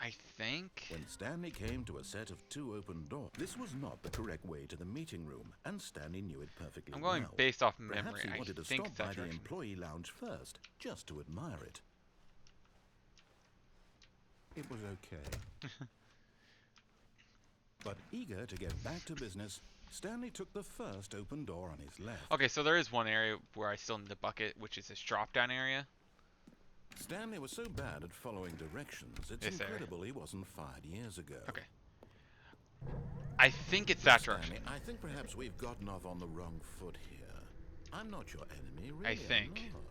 Speaker 1: I think.
Speaker 5: When Stanley came to a set of two open doors, this was not the correct way to the meeting room, and Stanley knew it perfectly
Speaker 1: I'm going
Speaker 5: well.
Speaker 1: based off memory.
Speaker 5: Perhaps he wanted to
Speaker 1: I think
Speaker 5: stop by the
Speaker 1: direction.
Speaker 5: employee lounge first, just to admire it. It was okay. But eager to get back to business, Stanley took the first open door on his left.
Speaker 1: Okay, so there is one area where I still need the bucket, which is this drop-down area.
Speaker 5: Stanley was so bad at following directions, it's incredible he wasn't fired years ago.
Speaker 1: Okay. I think it's that direction.
Speaker 5: Stanley, I think perhaps we've gotten off on the wrong foot here. I'm not your enemy, really.
Speaker 1: I think.
Speaker 5: I'm not.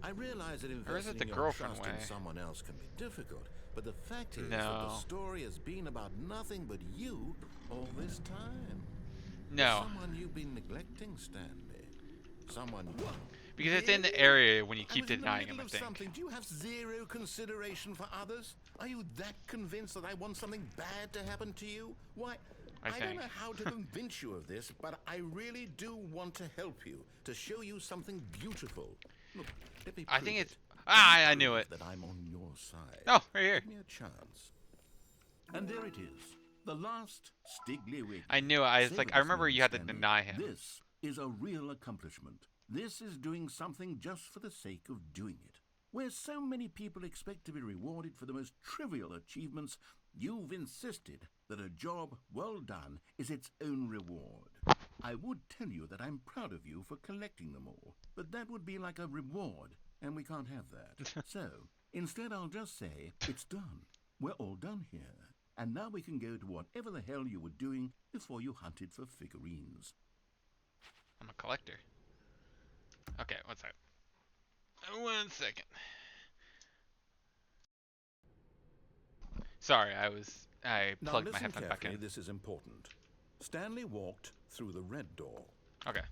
Speaker 2: I realize that
Speaker 1: Or is it
Speaker 2: investing
Speaker 1: the
Speaker 2: your
Speaker 1: girlfriend
Speaker 2: trust
Speaker 1: way?
Speaker 2: in someone else can be difficult, but the fact is that
Speaker 1: No.
Speaker 2: the story has been about nothing but you all this time. There's
Speaker 1: No.
Speaker 2: someone you've been neglecting, Stanley. Someone. What?
Speaker 1: Because it's in the
Speaker 2: Really?
Speaker 1: area when you
Speaker 2: I
Speaker 1: keep
Speaker 2: was in the
Speaker 1: denying him,
Speaker 2: middle
Speaker 1: I
Speaker 2: of
Speaker 1: think.
Speaker 2: something. Do you have zero consideration for others? Are you that convinced that I want something bad to happen to you? Why,
Speaker 1: I
Speaker 2: don't
Speaker 1: think.
Speaker 2: know how to convince you of this, but I really do want to help you, to show you something beautiful. Look, let me prove
Speaker 1: I think it's...
Speaker 2: it.
Speaker 1: I knew it.
Speaker 2: That I'm on your side.
Speaker 1: Oh, right here.
Speaker 2: Give me a chance. And there it is. The last Stiggly Wiggly.
Speaker 1: I knew it. It's
Speaker 2: Say
Speaker 1: like,
Speaker 2: with
Speaker 1: I
Speaker 2: us,
Speaker 1: remember
Speaker 2: Mr.
Speaker 1: you had to
Speaker 2: Stanley,
Speaker 1: deny him.
Speaker 2: This is a real accomplishment. This is doing something just for the sake of doing it. Where so many people expect to be rewarded for the most trivial achievements, you've insisted that a job well done is its own reward. I would tell you that I'm proud of you for collecting them all, but that would be like a reward, and we can't have that. So, instead I'll just say, it's done. We're all done here. And now we can go to whatever the hell you were doing before you hunted for figurines.
Speaker 1: I'm a collector. Okay, what's that? 1 second. Sorry, I
Speaker 2: Now
Speaker 1: plugged my
Speaker 2: listen
Speaker 1: headphone back
Speaker 2: carefully,
Speaker 1: in.
Speaker 2: this is important. Stanley walked through the red door.
Speaker 1: Okay.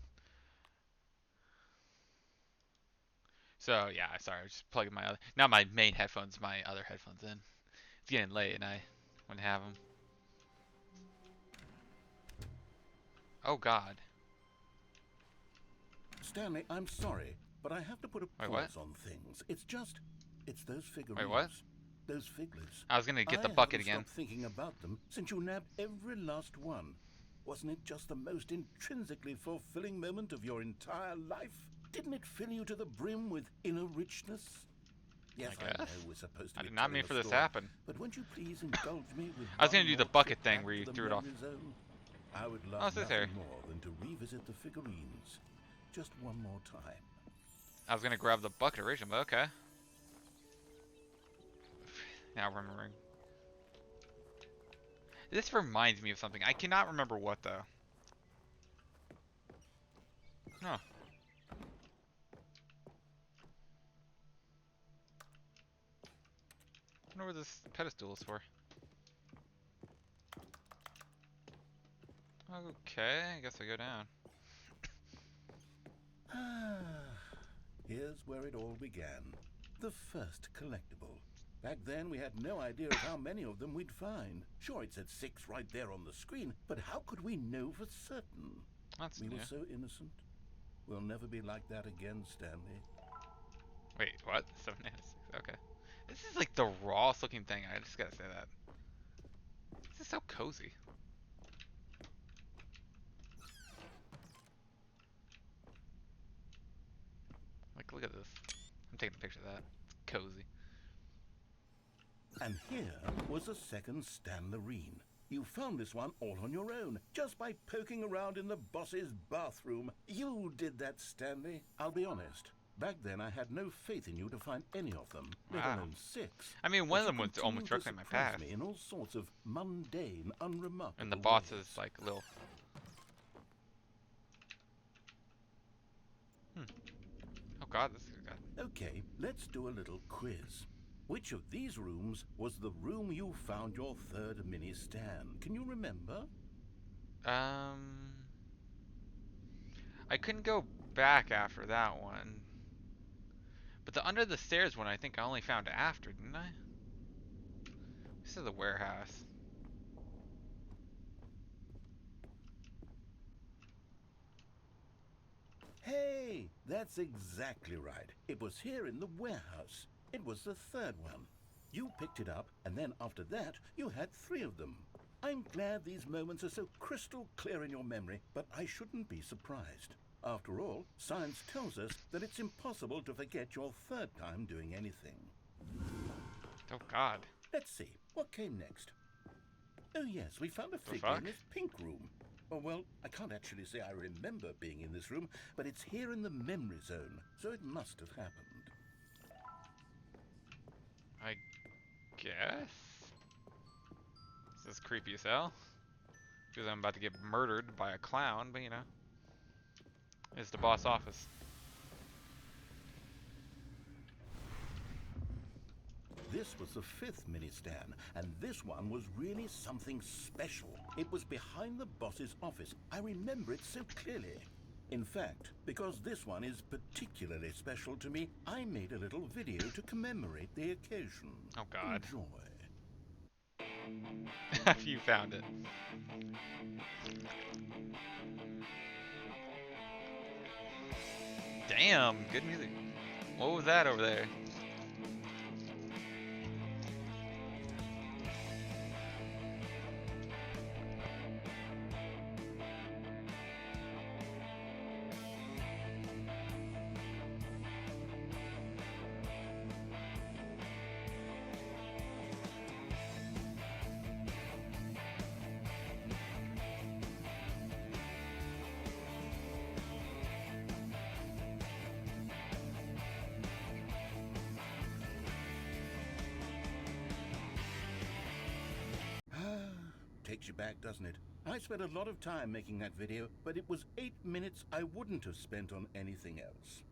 Speaker 1: So yeah, sorry, I was just plugging my other, not my main headphones, my other headphones in. It's getting late and I wouldn't have them. Oh God.
Speaker 2: Stanley, I'm sorry, but I have to put a
Speaker 1: Wait,
Speaker 2: pause
Speaker 1: what?
Speaker 2: on things. It's those figurines.
Speaker 1: Wait, what?
Speaker 2: Those figlets.
Speaker 1: I was gonna get the
Speaker 2: I
Speaker 1: bucket
Speaker 2: haven't
Speaker 1: again.
Speaker 2: stopped thinking about them since you nabbed every last one. Wasn't it just the most intrinsically fulfilling moment of your entire life? Didn't it fill you to the brim with inner richness? Yes, I know
Speaker 1: guess.
Speaker 2: we're supposed to
Speaker 1: I
Speaker 2: be
Speaker 1: did not
Speaker 2: telling
Speaker 1: mean
Speaker 2: a
Speaker 1: for this to
Speaker 2: story,
Speaker 1: happen.
Speaker 2: but won't you please indulge me with
Speaker 1: I was gonna
Speaker 2: one
Speaker 1: do the
Speaker 2: more
Speaker 1: bucket
Speaker 2: trip
Speaker 1: thing
Speaker 2: back
Speaker 1: where you
Speaker 2: to the
Speaker 1: threw it off.
Speaker 2: memory zone? I would
Speaker 1: Oh,
Speaker 2: love
Speaker 1: it's this
Speaker 2: nothing
Speaker 1: area.
Speaker 2: more than to revisit the figurines. Just one more time.
Speaker 1: I was gonna grab the bucket originally, but okay. Now remembering. This reminds me of something. I cannot remember what though. Huh. I wonder what this pedestal is for. Okay, I guess I go down.
Speaker 2: Here's where it all began. The first collectible. Back then, we had no idea of how many of them we'd find. Sure, it said 6 right there on the screen, but how could we know for certain?
Speaker 1: That's
Speaker 2: We
Speaker 1: new.
Speaker 2: were so innocent. We'll never be like that again, Stanley.
Speaker 1: Wait, what? 796. Okay. This is like the rawest looking thing. I just gotta say that. This is so cozy. Like, look at this. I'm taking a picture of that. It's cozy.
Speaker 2: And here was a second Stanlerine. You found this one all on your own, just by poking around in the boss's bathroom. You did that, Stanley. I'll be honest. Back then, I had no faith in you to find any of them, let
Speaker 1: Wow.
Speaker 2: alone 6.
Speaker 1: I mean, one of
Speaker 2: But
Speaker 1: them
Speaker 2: you
Speaker 1: was almost
Speaker 2: continue
Speaker 1: directly
Speaker 2: to
Speaker 1: in my
Speaker 2: surprise
Speaker 1: path.
Speaker 2: me in all sorts of mundane, unremarkable
Speaker 1: And the boss
Speaker 2: ways.
Speaker 1: is like little. Oh God, this is good.
Speaker 2: Okay, let's do a little quiz. Which of these rooms was the room you found your third mini stand? Can you remember?
Speaker 1: I couldn't go back after that one. But the under the stairs one, I think I only found after, didn't I? This is the warehouse.
Speaker 2: Hey, that's exactly right. It was here in the warehouse. It was the third one. You picked it up, and then after that, you had 3 of them. I'm glad these moments are so crystal clear in your memory, but I shouldn't be surprised. After all, science tells us that it's impossible to forget your third time doing anything.
Speaker 1: Oh God.
Speaker 2: Let's see, what came next? Oh yes, we found a figure
Speaker 1: fuck?
Speaker 2: in this pink room. Oh well, I can't actually say I remember being in this room, but it's here in the memory zone, so it must have happened.
Speaker 1: I guess. This is creepy as hell. Because I'm about to get murdered by a clown, but you know. It's the boss office.
Speaker 2: this was the 5th mini-Stan, and this one was really something special. It was behind the boss's office. I remember it so clearly. In fact, because this one is particularly special to me, I made a little video to commemorate the occasion.
Speaker 1: Oh God.
Speaker 2: Enjoy.
Speaker 1: You found it. Damn, good music. What was that over there?
Speaker 2: Takes you back, doesn't it? I spent a lot of time making that video, but it was 8 minutes I wouldn't have spent on anything else.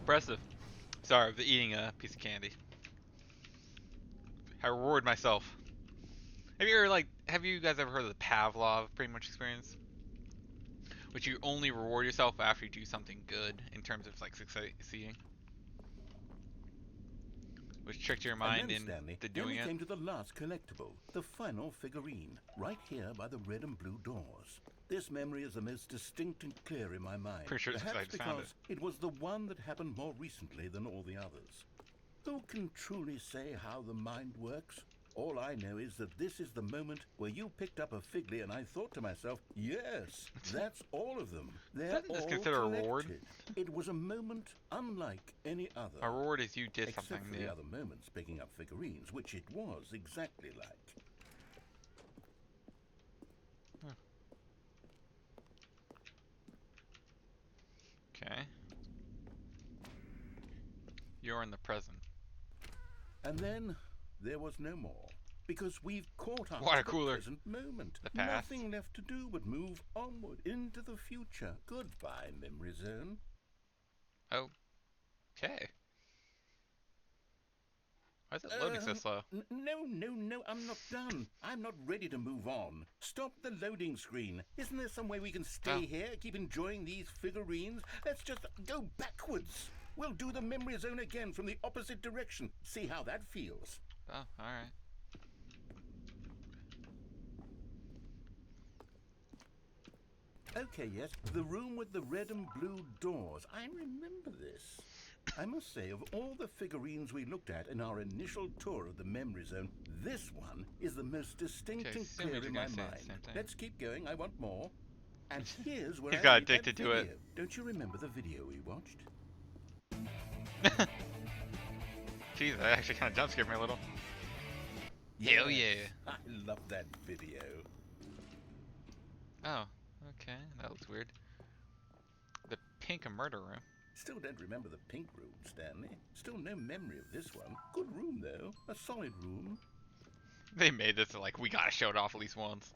Speaker 1: Impressive. Sorry, I've been eating a piece of candy. I reward myself. Have you guys ever heard of the Pavlov pretty much experience? Which you only reward yourself after you do something good in terms of like succeeding. Which tricked your mind
Speaker 2: and then,
Speaker 1: into doing
Speaker 2: we
Speaker 1: it.
Speaker 2: Came to the last collectible, the final figurine, right here by the red and blue doors. This memory is the most distinct and clear in my mind.
Speaker 1: Pretty sure it's because I just found it.
Speaker 2: It was the one that happened more recently than all the others. Who can truly say how the mind works? All I know is that this is the moment where you picked up a Figly and I thought to myself, yes, that's all of them. They're
Speaker 1: Isn't this
Speaker 2: all
Speaker 1: considered a
Speaker 2: collected.
Speaker 1: reward?
Speaker 2: It was a moment unlike any other.
Speaker 1: A reward is you did
Speaker 2: Except
Speaker 1: something
Speaker 2: for
Speaker 1: new.
Speaker 2: the other moments picking up figurines, which it was exactly like.
Speaker 1: Okay. You're in the present.
Speaker 2: And then there was no more. Because we've caught up
Speaker 1: Water
Speaker 2: to
Speaker 1: cooler.
Speaker 2: the present moment.
Speaker 1: The past.
Speaker 2: Nothing left to do but move onward into the future. Goodbye, Memory Zone.
Speaker 1: Okay. Why is it loading so slow?
Speaker 2: No, I'm not done. I'm not ready to move on. Stop the loading screen. Isn't there some way we can stay here, keep enjoying these figurines? Let's just go backwards. We'll do the Memory Zone again from the opposite direction. See how that feels.
Speaker 1: Oh, alright.
Speaker 2: Okay, yes, the room with the red and blue doors. I remember this. I must say, of all the figurines we looked at in our initial tour of the Memory Zone, this one is the most distinct
Speaker 1: Okay,
Speaker 2: and
Speaker 1: assuming
Speaker 2: clear
Speaker 1: you're
Speaker 2: in my
Speaker 1: gonna say the
Speaker 2: mind.
Speaker 1: same thing.
Speaker 2: Let's keep going. I want more. And here's where
Speaker 1: He's
Speaker 2: I
Speaker 1: got
Speaker 2: made that
Speaker 1: addicted to it.
Speaker 2: video. Don't you remember the video we watched?
Speaker 1: Jeez, that actually kind of jump scared me a little. Hell yeah.
Speaker 2: I love that video.
Speaker 1: Oh, okay. That looks weird. The pink murder room.
Speaker 2: Still don't remember the pink room, Stanley. Still no memory of this one. Good room, though. A solid room.
Speaker 1: They made this like, we gotta show it off at least once.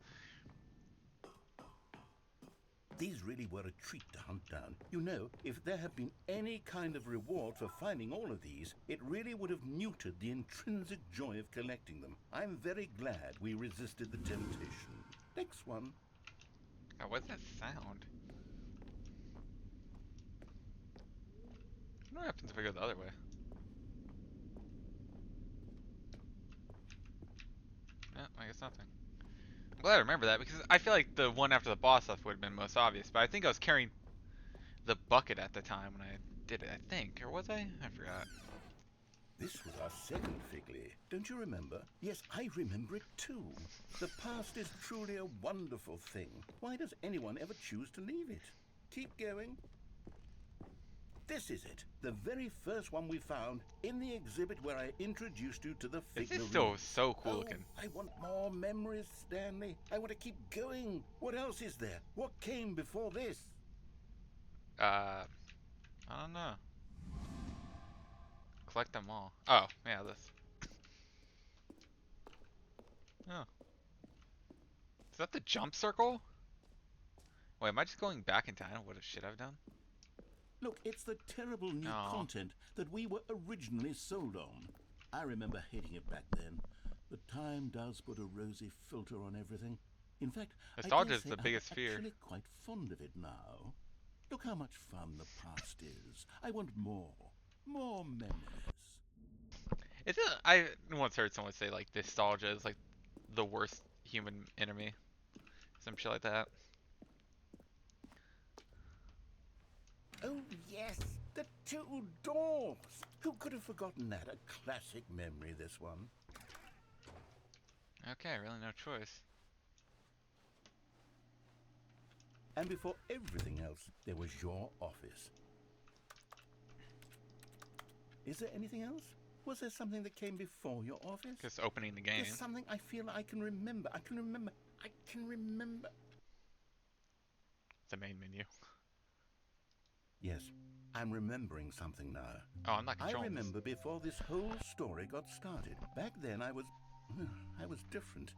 Speaker 2: These really were a treat to hunt down. You know, if there had been any kind of reward for finding all of these, it really would have muted the intrinsic joy of collecting them. I'm very glad we resisted the temptation. Next one.
Speaker 1: Oh, what's that sound? What happens if I go the other way? Yeah, I guess nothing. I'm glad I remember that because I feel like the one after the boss stuff would have been most obvious, but I think I was carrying the bucket at the time when I did it, I think. Or was I? I forgot.
Speaker 2: This was our second Figly. Don't you remember? Yes, I remember it too. The past is truly a wonderful thing. Why does anyone ever choose to leave it? Keep going. This is it. The very first one we found in the exhibit where I introduced you to the
Speaker 1: This
Speaker 2: figurine.
Speaker 1: is still so cool looking.
Speaker 2: I want more memories, Stanley. I want to keep going. What else is there? What came before this?
Speaker 1: I don't know. Collect them all. Oh, yeah, this. Oh. Is that the jump circle? Wait, am I just going back in time? What shit I've done?
Speaker 2: Look, it's the terrible new
Speaker 1: Aw.
Speaker 2: content that we were originally sold on. I remember hating it back then, but time does put a rosy filter on everything. In fact,
Speaker 1: Nostalgia
Speaker 2: I
Speaker 1: is
Speaker 2: dare
Speaker 1: the
Speaker 2: say
Speaker 1: biggest
Speaker 2: I'm
Speaker 1: fear.
Speaker 2: actually quite fond of it now. Look how much fun the past is. I want more. More memories.
Speaker 1: I once heard someone say like nostalgia is like the worst human enemy. Some shit like that.
Speaker 2: Oh, yes, the two doors. Who could have forgotten that? A classic memory, this one.
Speaker 1: Okay, really no choice.
Speaker 2: And before everything else, there was your office. Is there anything else? Was there something that came before your office?
Speaker 1: Just opening the game.
Speaker 2: There's something I feel I can remember. I can remember.
Speaker 1: The main menu.
Speaker 2: Yes, I'm remembering something now.
Speaker 1: Oh, I'm not
Speaker 2: I
Speaker 1: controlling this.
Speaker 2: remember before this whole story got started. Back then I was different.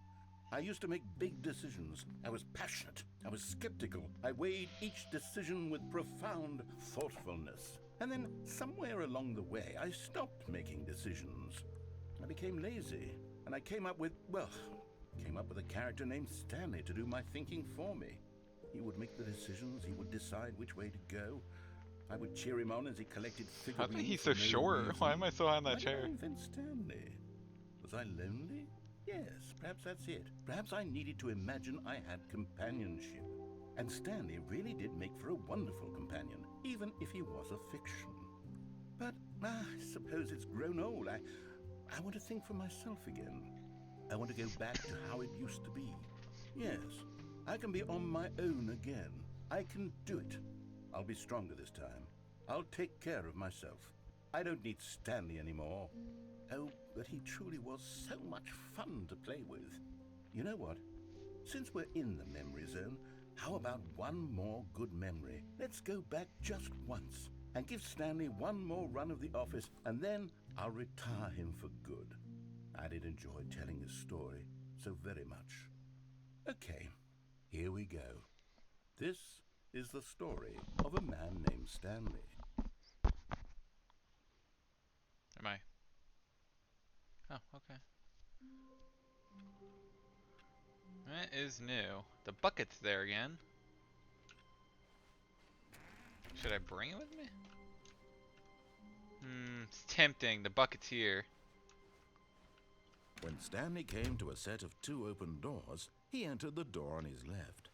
Speaker 2: I used to make big decisions. I was passionate. I was skeptical. I weighed each decision with profound thoughtfulness. And then somewhere along the way, I stopped making decisions. I became lazy, and I came up with a character named Stanley to do my thinking for me. He would make the decisions. He would decide which way to go. I would cheer him on as he collected figurines.
Speaker 1: How come he's so
Speaker 2: for no
Speaker 1: short?
Speaker 2: reason.
Speaker 1: Why am I so high on that
Speaker 2: Why
Speaker 1: chair?
Speaker 2: did I invent Stanley? Was I lonely? Yes, perhaps that's it. Perhaps I needed to imagine I had companionship. And Stanley really did make for a wonderful companion, even if he was a fiction. But I suppose it's grown old. I want to think for myself again. I want to go back to how it used to be. Yes, I can be on my own again. I can do it. I'll be stronger this time. I'll take care of myself. I don't need Stanley anymore. Oh, but he truly was so much fun to play with. You know what? Since we're in the memory zone, how about one more good memory? Let's go back just once and give Stanley one more run of the office, and then I'll retire him for good. I did enjoy telling his story so very much. Okay, here we go. This is the story of a man named Stanley.
Speaker 1: Am I? Oh, okay. That is new. The bucket's there again. Should I bring it with me? It's tempting. The bucket's here.
Speaker 5: When Stanley came to a set of two open doors, he entered the door on his left.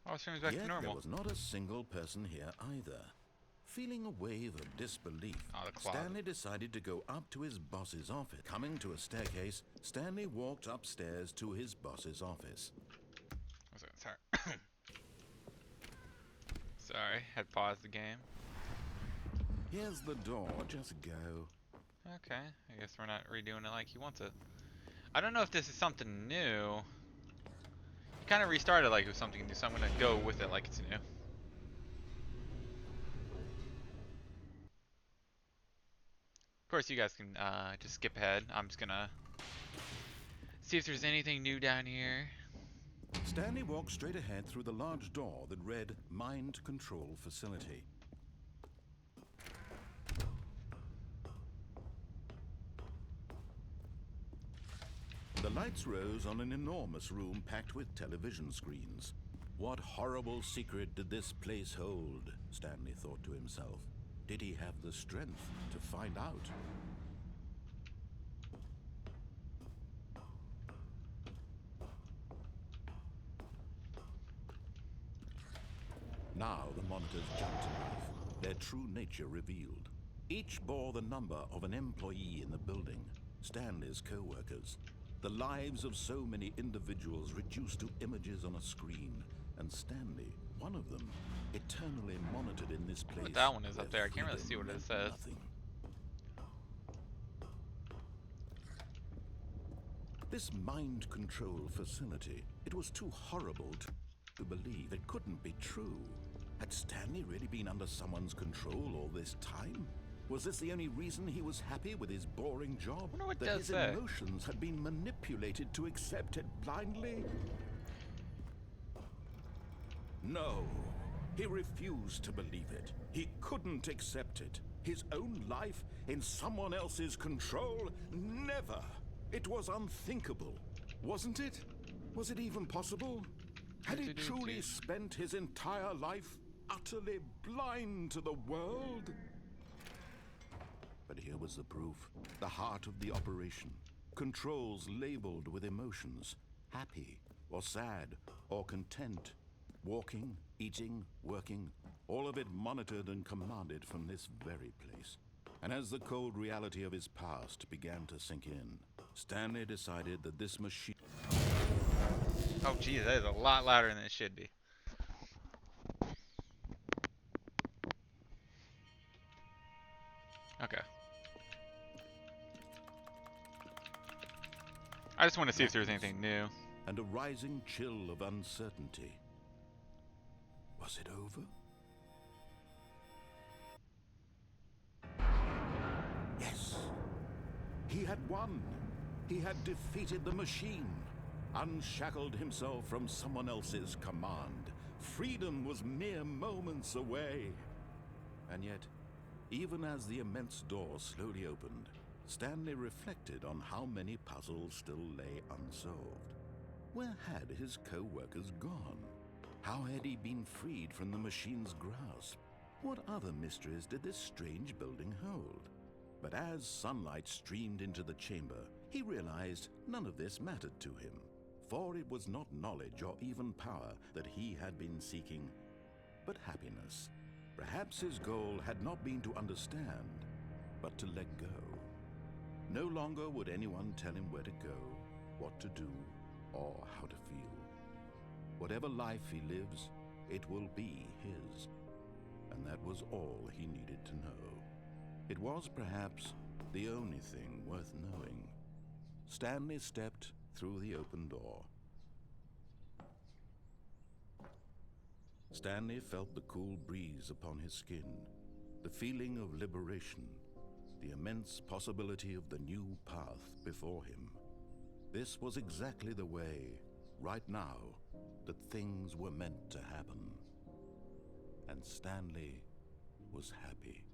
Speaker 1: Oh, it turns back to
Speaker 5: Yet
Speaker 1: normal.
Speaker 5: there was not a single person here either. Feeling a wave of disbelief,
Speaker 1: Oh, the closet.
Speaker 5: Stanley decided to go up to his boss's office. Coming to a staircase, Stanley walked upstairs to his boss's office.
Speaker 1: Sorry. Sorry, had paused the game.
Speaker 5: Here's the door, just go.
Speaker 1: Okay, I guess we're not redoing it like he wants it. I don't know if this is something new. He kind of restarted like it was something new, so I'm gonna go with it like it's new. Of course, you guys can just skip ahead. I'm just gonna see if there's anything new down here.
Speaker 5: Stanley walked straight ahead through the large door that read Mind Control Facility. The lights rose on an enormous room packed with television screens. What horrible secret did this place hold? Stanley thought to himself. Did he have the strength to find out? Now the monitors jumped to life, their true nature revealed. Each bore the number of an employee in the building, Stanley's co-workers. The lives of so many individuals reduced to images on a screen, and Stanley, one of them, eternally monitored in this place.
Speaker 1: What that one is
Speaker 5: where
Speaker 1: up there, I can't really see
Speaker 5: freedom
Speaker 1: what it
Speaker 5: meant
Speaker 1: says.
Speaker 5: nothing. This mind control facility, it was too horrible to believe. It couldn't be true. Had Stanley really been under someone's control all this time? Was this the only reason he was happy with his boring job?
Speaker 1: I wonder what
Speaker 5: that
Speaker 1: does
Speaker 5: his
Speaker 1: say.
Speaker 5: emotions had been manipulated to accept it blindly?
Speaker 2: No. He refused to believe it. He couldn't accept it. His own life in someone else's control? Never. It was unthinkable. Wasn't it? Was it even possible? Had he truly spent his entire life utterly blind to the world? But here was the proof. The heart of the operation. Controls labeled with emotions. Happy, or sad, or content. Walking, eating, working, all of it monitored and commanded from this very place. And as the cold reality of his past began to sink in, Stanley decided that this machine...
Speaker 1: Oh, geez, that is a lot louder than it should be. Okay. I just want to see if there's anything new.
Speaker 2: And a rising chill of uncertainty. Was it over? Yes. He had won. He had defeated the machine. Unshackled himself from someone else's command. Freedom was mere moments away. And yet, even as the immense door slowly opened, Stanley reflected on how many puzzles still lay unsolved. Where had his co-workers gone? How had he been freed from the machine's grasp? What other mysteries did this strange building hold? But as sunlight streamed into the chamber, he realized none of this mattered to him. For it was not knowledge or even power that he had been seeking, but happiness. Perhaps his goal had not been to understand, but to let go. No longer would anyone tell him where to go, what to do, or how to feel. Whatever life he lives, it will be his. And that was all he needed to know. It was perhaps the only thing worth knowing. Stanley stepped through the open door. Stanley felt the cool breeze upon his skin, the feeling of liberation, the immense possibility of the new path before him. This was exactly the way, right now, that things were meant to happen. And Stanley was happy.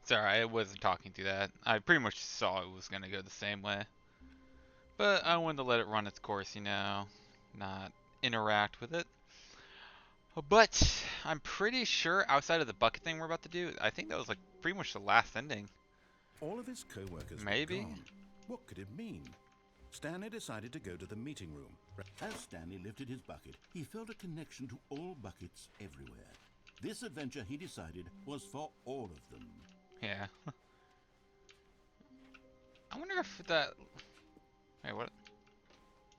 Speaker 1: Sorry, I wasn't talking through that. I pretty much saw it was going to go the same way. But I wanted to let it run its course, you know, not interact with it. But I'm pretty sure outside of the bucket thing we're about to do, I think that was like pretty much the last ending.
Speaker 2: All of his co-workers
Speaker 1: Maybe?
Speaker 2: were gone. What could it mean? Stanley decided to go to the meeting room. As Stanley lifted his bucket, he felt a connection to all buckets everywhere. This adventure, he decided, was for all of them.
Speaker 1: Yeah. I wonder if that... Wait, what?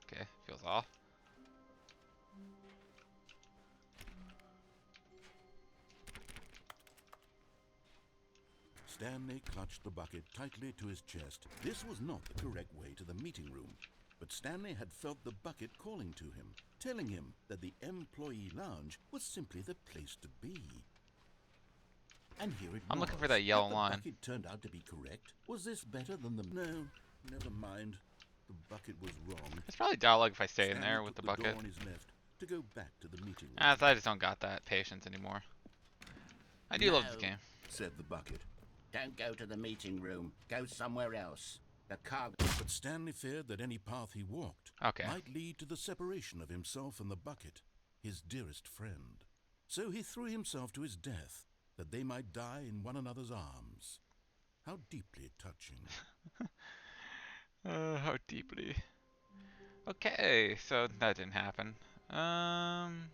Speaker 1: Okay, feels off.
Speaker 2: Stanley clutched the bucket tightly to his chest. This was not the correct way to the meeting room, but Stanley had felt the bucket calling to him, telling him that the employee lounge was simply the place to be. And here it was.
Speaker 1: I'm looking for that yellow line.
Speaker 2: The bucket turned out to be correct. Was this better than the... No, never mind. The bucket was wrong.
Speaker 1: It's probably dialogue if I stay in
Speaker 2: Stanley
Speaker 1: there with the
Speaker 2: took
Speaker 1: bucket.
Speaker 2: door on his left to go back to the meeting room.
Speaker 1: I just don't got that patience anymore. I do love this game.
Speaker 2: Said the bucket.
Speaker 4: Don't go to the meeting room. Go somewhere else. The cargo...
Speaker 2: But Stanley feared that any path he walked might lead to the separation of himself and the bucket, his dearest friend. So he threw himself to his death, that they might die in one another's arms. How deeply touching.
Speaker 1: How deeply. Okay, so that didn't happen. I'm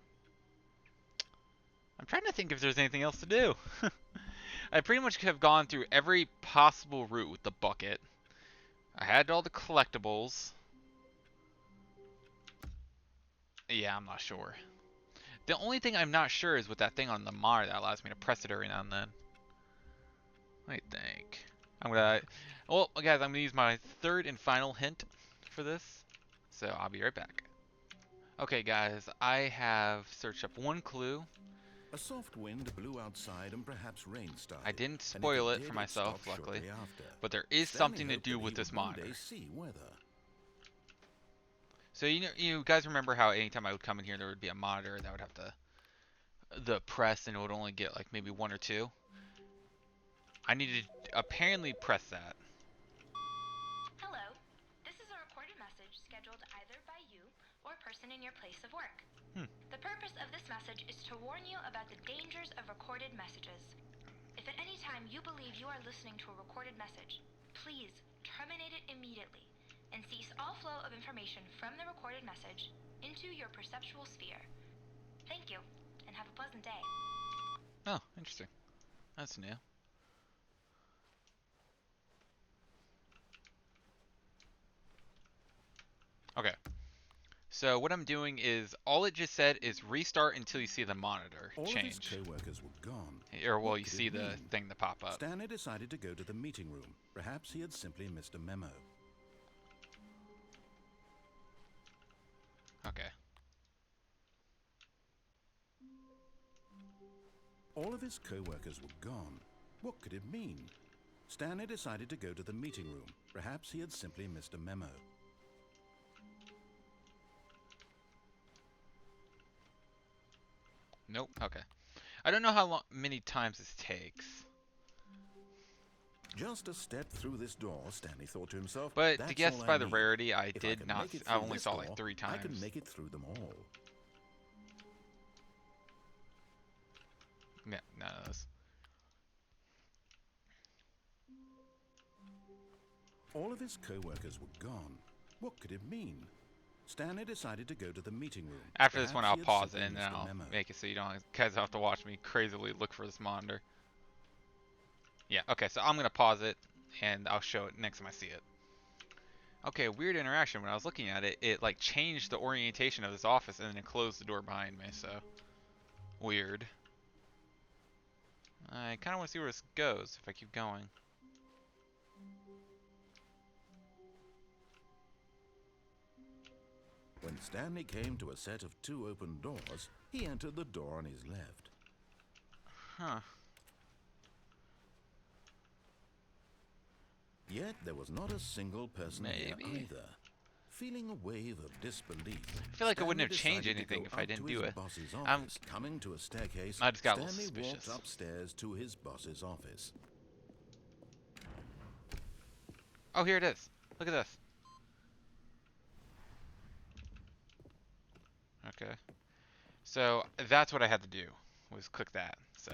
Speaker 1: trying to think if there's anything else to do. I pretty much have gone through every possible route with the bucket. I had all the collectibles. Yeah, I'm not sure. The only thing I'm not sure is with that thing on the monitor that allows me to press it every now and then. I think. Well, guys, I'm gonna use my third and final hint for this. So I'll be right back. Okay, guys, I have searched up one clue.
Speaker 5: A soft wind blew outside and perhaps rain started.
Speaker 1: I didn't
Speaker 5: And if
Speaker 1: spoil it for
Speaker 5: did, it
Speaker 1: myself,
Speaker 5: stopped
Speaker 1: luckily.
Speaker 5: shortly after.
Speaker 1: But there is
Speaker 5: Stanley
Speaker 1: something to
Speaker 5: hoped
Speaker 1: do
Speaker 5: that
Speaker 1: with
Speaker 5: he
Speaker 1: this
Speaker 5: would one day
Speaker 1: monitor.
Speaker 5: see weather.
Speaker 1: So you guys remember how anytime I would come in here, there would be a monitor that would have the press, and it would only get like maybe one or two. I needed to apparently press that.
Speaker 7: Hello. This is a recorded message scheduled either by you or a person in your place of work. The purpose of this message is to warn you about the dangers of recorded messages. If at any time you believe you are listening to a recorded message, please terminate it immediately and cease all flow of information from the recorded message into your perceptual sphere. Thank you, and have a pleasant day.
Speaker 1: Oh, interesting. That's new. Okay. So what I'm doing is, all it just said is restart until you see the monitor
Speaker 5: All
Speaker 1: change.
Speaker 5: of his co-workers were gone.
Speaker 1: Or, well,
Speaker 5: What
Speaker 1: you
Speaker 5: could
Speaker 1: see
Speaker 5: it
Speaker 1: the
Speaker 5: mean?
Speaker 1: thing to pop up.
Speaker 5: Stanley decided to go to the meeting room. Perhaps he had simply missed a memo.
Speaker 1: Okay.
Speaker 5: All of his co-workers were gone. What could it mean? Stanley decided to go to the meeting room. Perhaps he had simply missed a memo.
Speaker 1: Nope. Okay. I don't know how many times this takes.
Speaker 5: Just a step through this door, Stanley thought to himself.
Speaker 1: But
Speaker 5: That's
Speaker 1: to guess
Speaker 5: all
Speaker 1: by
Speaker 5: I
Speaker 1: the
Speaker 5: need.
Speaker 1: rarity, I
Speaker 5: If
Speaker 1: did
Speaker 5: can
Speaker 1: not.
Speaker 5: make it
Speaker 1: I
Speaker 5: through
Speaker 1: only
Speaker 5: this
Speaker 1: saw
Speaker 5: door,
Speaker 1: like 3
Speaker 5: I
Speaker 1: times.
Speaker 5: can make it through them all.
Speaker 1: Yeah, none of those.
Speaker 5: All of his co-workers were gone. What could it mean? Stanley decided to go to the meeting room.
Speaker 1: After this one,
Speaker 5: Perhaps
Speaker 1: I'll
Speaker 5: he had
Speaker 1: pause it
Speaker 5: simply
Speaker 1: and then
Speaker 5: missed a
Speaker 1: I'll
Speaker 5: memo.
Speaker 1: make it so you guys don't have to watch me crazily look for this monitor. Yeah, okay, so I'm going to pause it and I'll show it next time I see it. Okay, weird interaction. When I was looking at it, it like changed the orientation of this office and then it closed the door behind me, so weird. I kind of want to see where this goes if I keep going.
Speaker 5: When Stanley came to a set of 2 open doors, he entered the door on his left.
Speaker 1: Huh.
Speaker 5: Yet there was not a single person here
Speaker 1: Maybe.
Speaker 5: either. Feeling a wave of disbelief,
Speaker 1: I feel like it wouldn't have
Speaker 5: Stanley
Speaker 1: changed
Speaker 5: decided to
Speaker 1: anything
Speaker 5: go
Speaker 1: if I
Speaker 5: up
Speaker 1: didn't
Speaker 5: to
Speaker 1: do
Speaker 5: his
Speaker 1: it.
Speaker 5: boss's
Speaker 1: I'm-
Speaker 5: office. Coming to a staircase,
Speaker 1: I just got a little
Speaker 5: Stanley walked
Speaker 1: suspicious.
Speaker 5: upstairs to his boss's office.
Speaker 1: Oh, here it is. Look at this. Okay. So that's what I had to do, was click that. So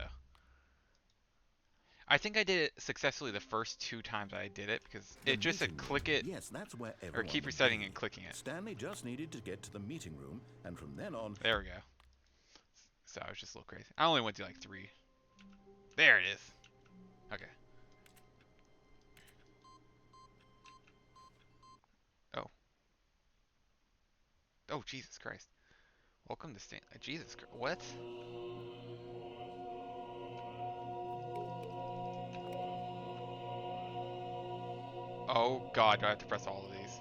Speaker 1: I think I did it successfully the first 2 times I did it, because
Speaker 5: The
Speaker 1: it just said
Speaker 5: meeting room.
Speaker 1: click it
Speaker 5: Yes, that's where
Speaker 1: or
Speaker 5: everyone
Speaker 1: keep
Speaker 5: would
Speaker 1: resetting
Speaker 5: be.
Speaker 1: and clicking it.
Speaker 5: Stanley just needed to get to the meeting room, and from then on,
Speaker 1: There we go. So I was just a little crazy. I only went to like 3. There it is. Okay. Oh. Oh, Jesus Christ. Welcome to Stanley. Jesus Christ. What? Oh God, do I have to press all of these?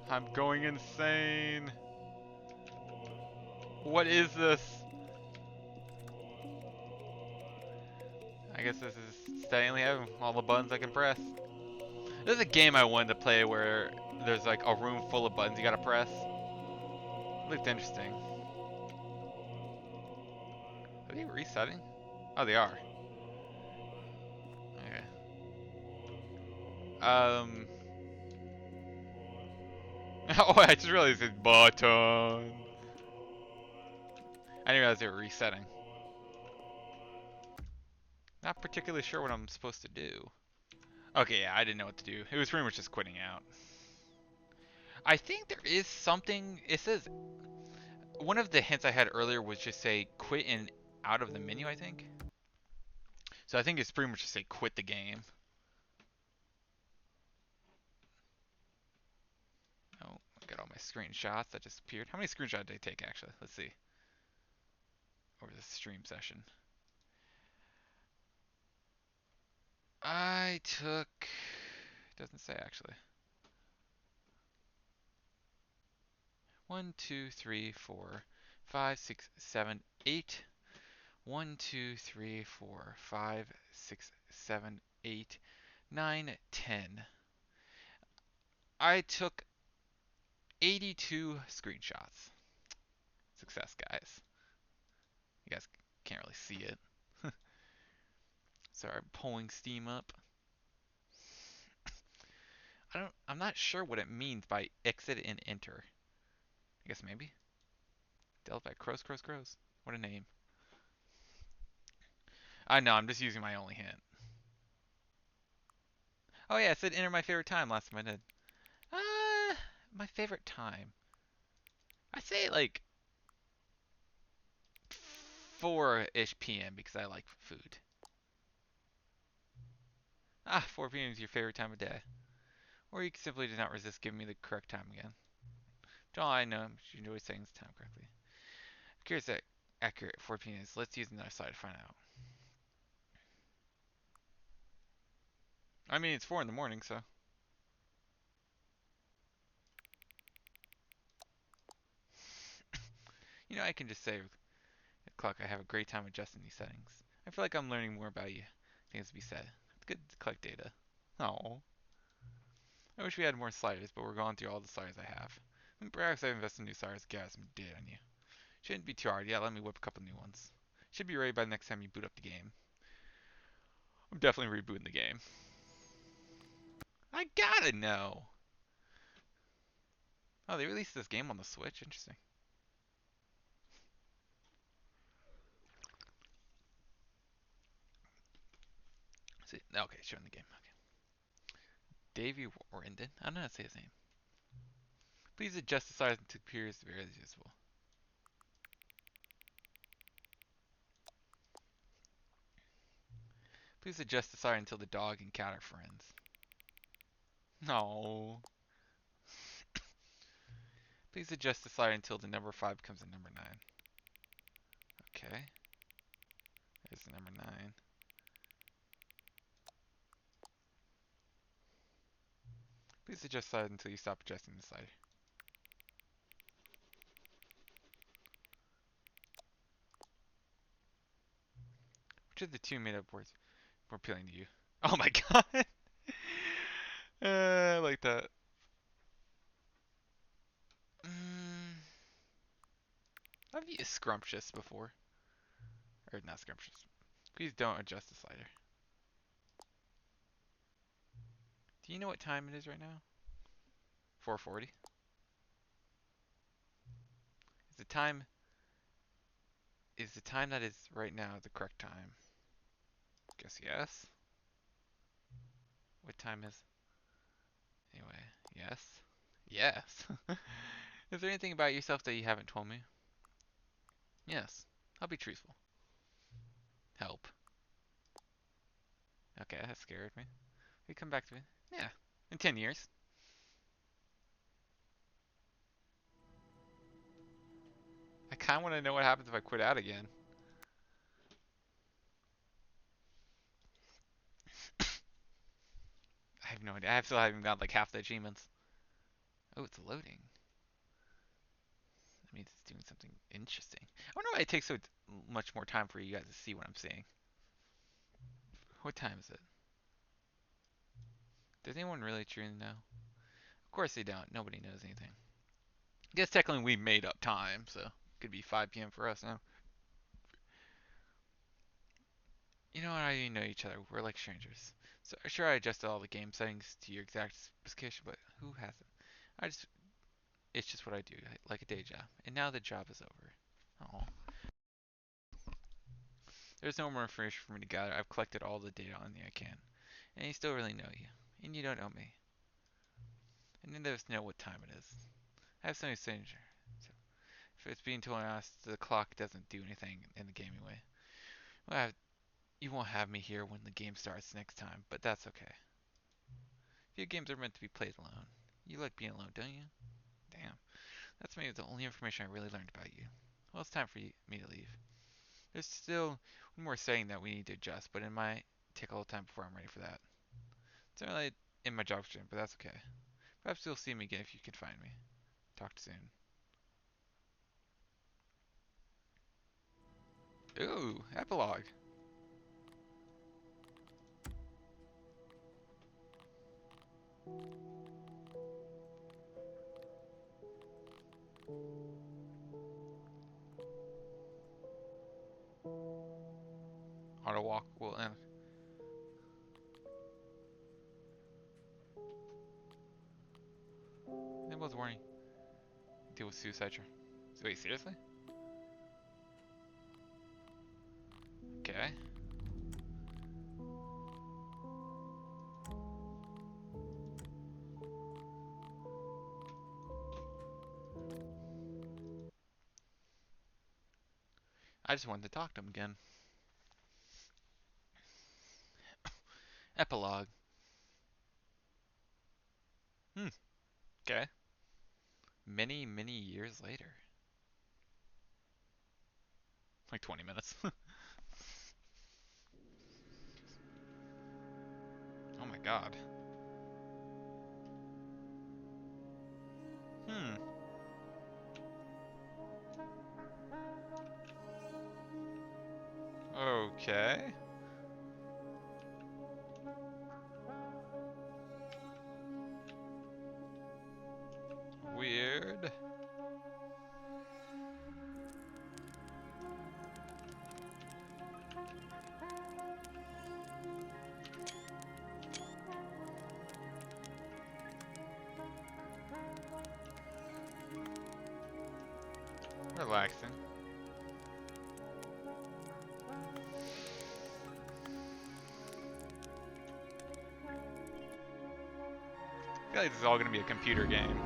Speaker 1: I'm going insane. What is this? I guess this is Stanley having all the buttons I can press. This is a game I wanted to play where there's like a room full of buttons you gotta press. It looked interesting. Are they resetting? Oh, they are. Okay. Oh, I just realized it's button. I didn't realize they were resetting. Not particularly sure what I'm supposed to do. Okay, yeah, I didn't know what to do. It was pretty much just quitting out. I think there is something. It says one of the hints I had earlier was just say quit and out of the menu, I think. So I think it's pretty much just say quit the game. Got all my screenshots that just appeared. How many screenshots did I take actually? Let's see. Over the stream session. I took. Doesn't say actually. 1, 2, 3, 4, 5, 6, 7, 8. 1, 2, 3, 4, 5, 6, 7, 8, 9, 10. I took 82 screenshots. Success, guys. You guys can't really see it. Sorry, I'm pulling Steam up. I'm not sure what it means by exit and enter. I guess maybe. Delphi Crows. What a name. I know, I'm just using my only hint. Oh yeah, it said enter my favorite time last time I did. My favorite time. I say like 4-ish p.m. because I like food. 4 p.m. is your favorite time of day. Or you simply did not resist giving me the correct time again. Don't I know you enjoy saying this time correctly. I'm curious that accurate 4 p.m. is. Let's use another slide to find out. I mean, it's 4 in the morning, so. You know, I can just say with the clock, I have a great time adjusting these settings. I feel like I'm learning more about you. Things to be said. It's good to collect data. Oh. I wish we had more sliders, but we're going through all the sliders I have. And perhaps I invest in new sliders to gather some data on you. Shouldn't be too hard. Yeah, let me whip a couple new ones. Should be ready by the next time you boot up the game. I'm definitely rebooting the game. I gotta know. Oh, they released this game on the Switch? Interesting. See, okay, showing the game. Okay. Davey Warrenden. I don't know how to say his name. Please adjust the size to appear as barely visible. Please adjust the size until the dog and cat are friends. No. Please adjust the slider until the number 5 becomes a number 9. Okay. There's the number 9. Please adjust the slider until you stop adjusting the slider. Which of the two made-up words more appealing to you? Oh my god! I like that. I've used scrumptious before. Or not scrumptious. Please don't adjust the slider. Do you know what time it is right now? 4:40. Is the time that is right now the correct time? Guess yes. What time is? Anyway, yes. Yes. Is there anything about yourself that you haven't told me? Yes. I'll be truthful. Help. Okay, that scared me. You come back to me. Yeah. In 10 years. I kind of want to know what happens if I quit out again. I have no idea. I still haven't got like half the achievements. Oh, it's loading. That means it's doing something interesting. I wonder why it takes so much more time for you guys to see what I'm seeing. What time is it? Does anyone really truly know? Of course they don't. Nobody knows anything. I guess technically we made up time, so it could be 5 p.m. for us now. You know what? I didn't know each other. We're like strangers. So sure, I adjusted all the game settings to your exact specification, but who hasn't? I just, it's just what I do, like a day job. And now the job is over. Oh, there's no more information for me to gather. I've collected all the data on you I can, and I still really know you, and you don't know me. And neither of us know what time it is. I have something to say. So if it's being totally honest, the clock doesn't do anything in the gaming way. Well, you won't have me here when the game starts next time, but that's okay. Video games are meant to be played alone. You like being alone, don't you? That's maybe the only information I really learned about you. Well, it's time for me to leave. There's still one more saying that we need to adjust, but it might take a little time before I'm ready for that. It's not really in my job description, but that's okay. Perhaps you'll see me again if you can find me. Talk soon. Ooh, epilogue. Auto walk will end. It was warning. Deal with suicide. Wait, seriously? Okay. I just wanted to talk to him again. Epilogue. Okay. Many, many years later. Like 20 minutes. Oh my god. Hmm. Okay. Weird. Relaxing. I feel like this is all gonna be a computer game.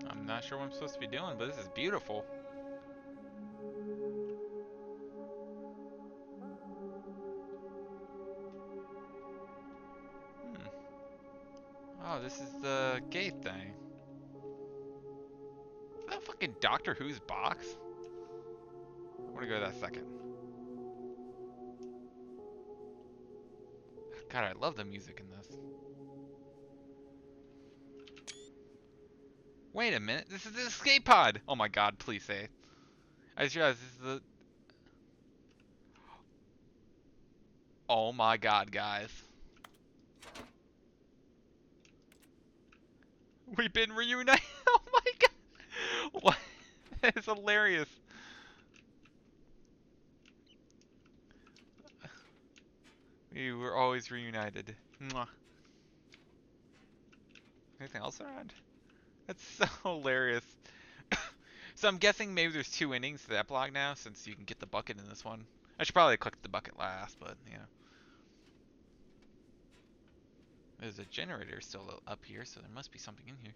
Speaker 1: I'm not sure what I'm supposed to be doing, but this is beautiful. Hmm. Oh, this is the gate thing. Is that fucking Doctor Who's box? I want to go to that second. God, I love the music in this. Wait a minute, this is the escape pod! Oh my god, please say. I just realized this is the... Oh my god, guys. We've been reunited! Oh my god! What? It's hilarious. We were always reunited. Mwah. Anything else around? That's so hilarious. So I'm guessing maybe there's two endings to the epilogue now, since you can get the bucket in this one. I should probably click the bucket last, but you know. There's a generator still up here, so there must be something in here.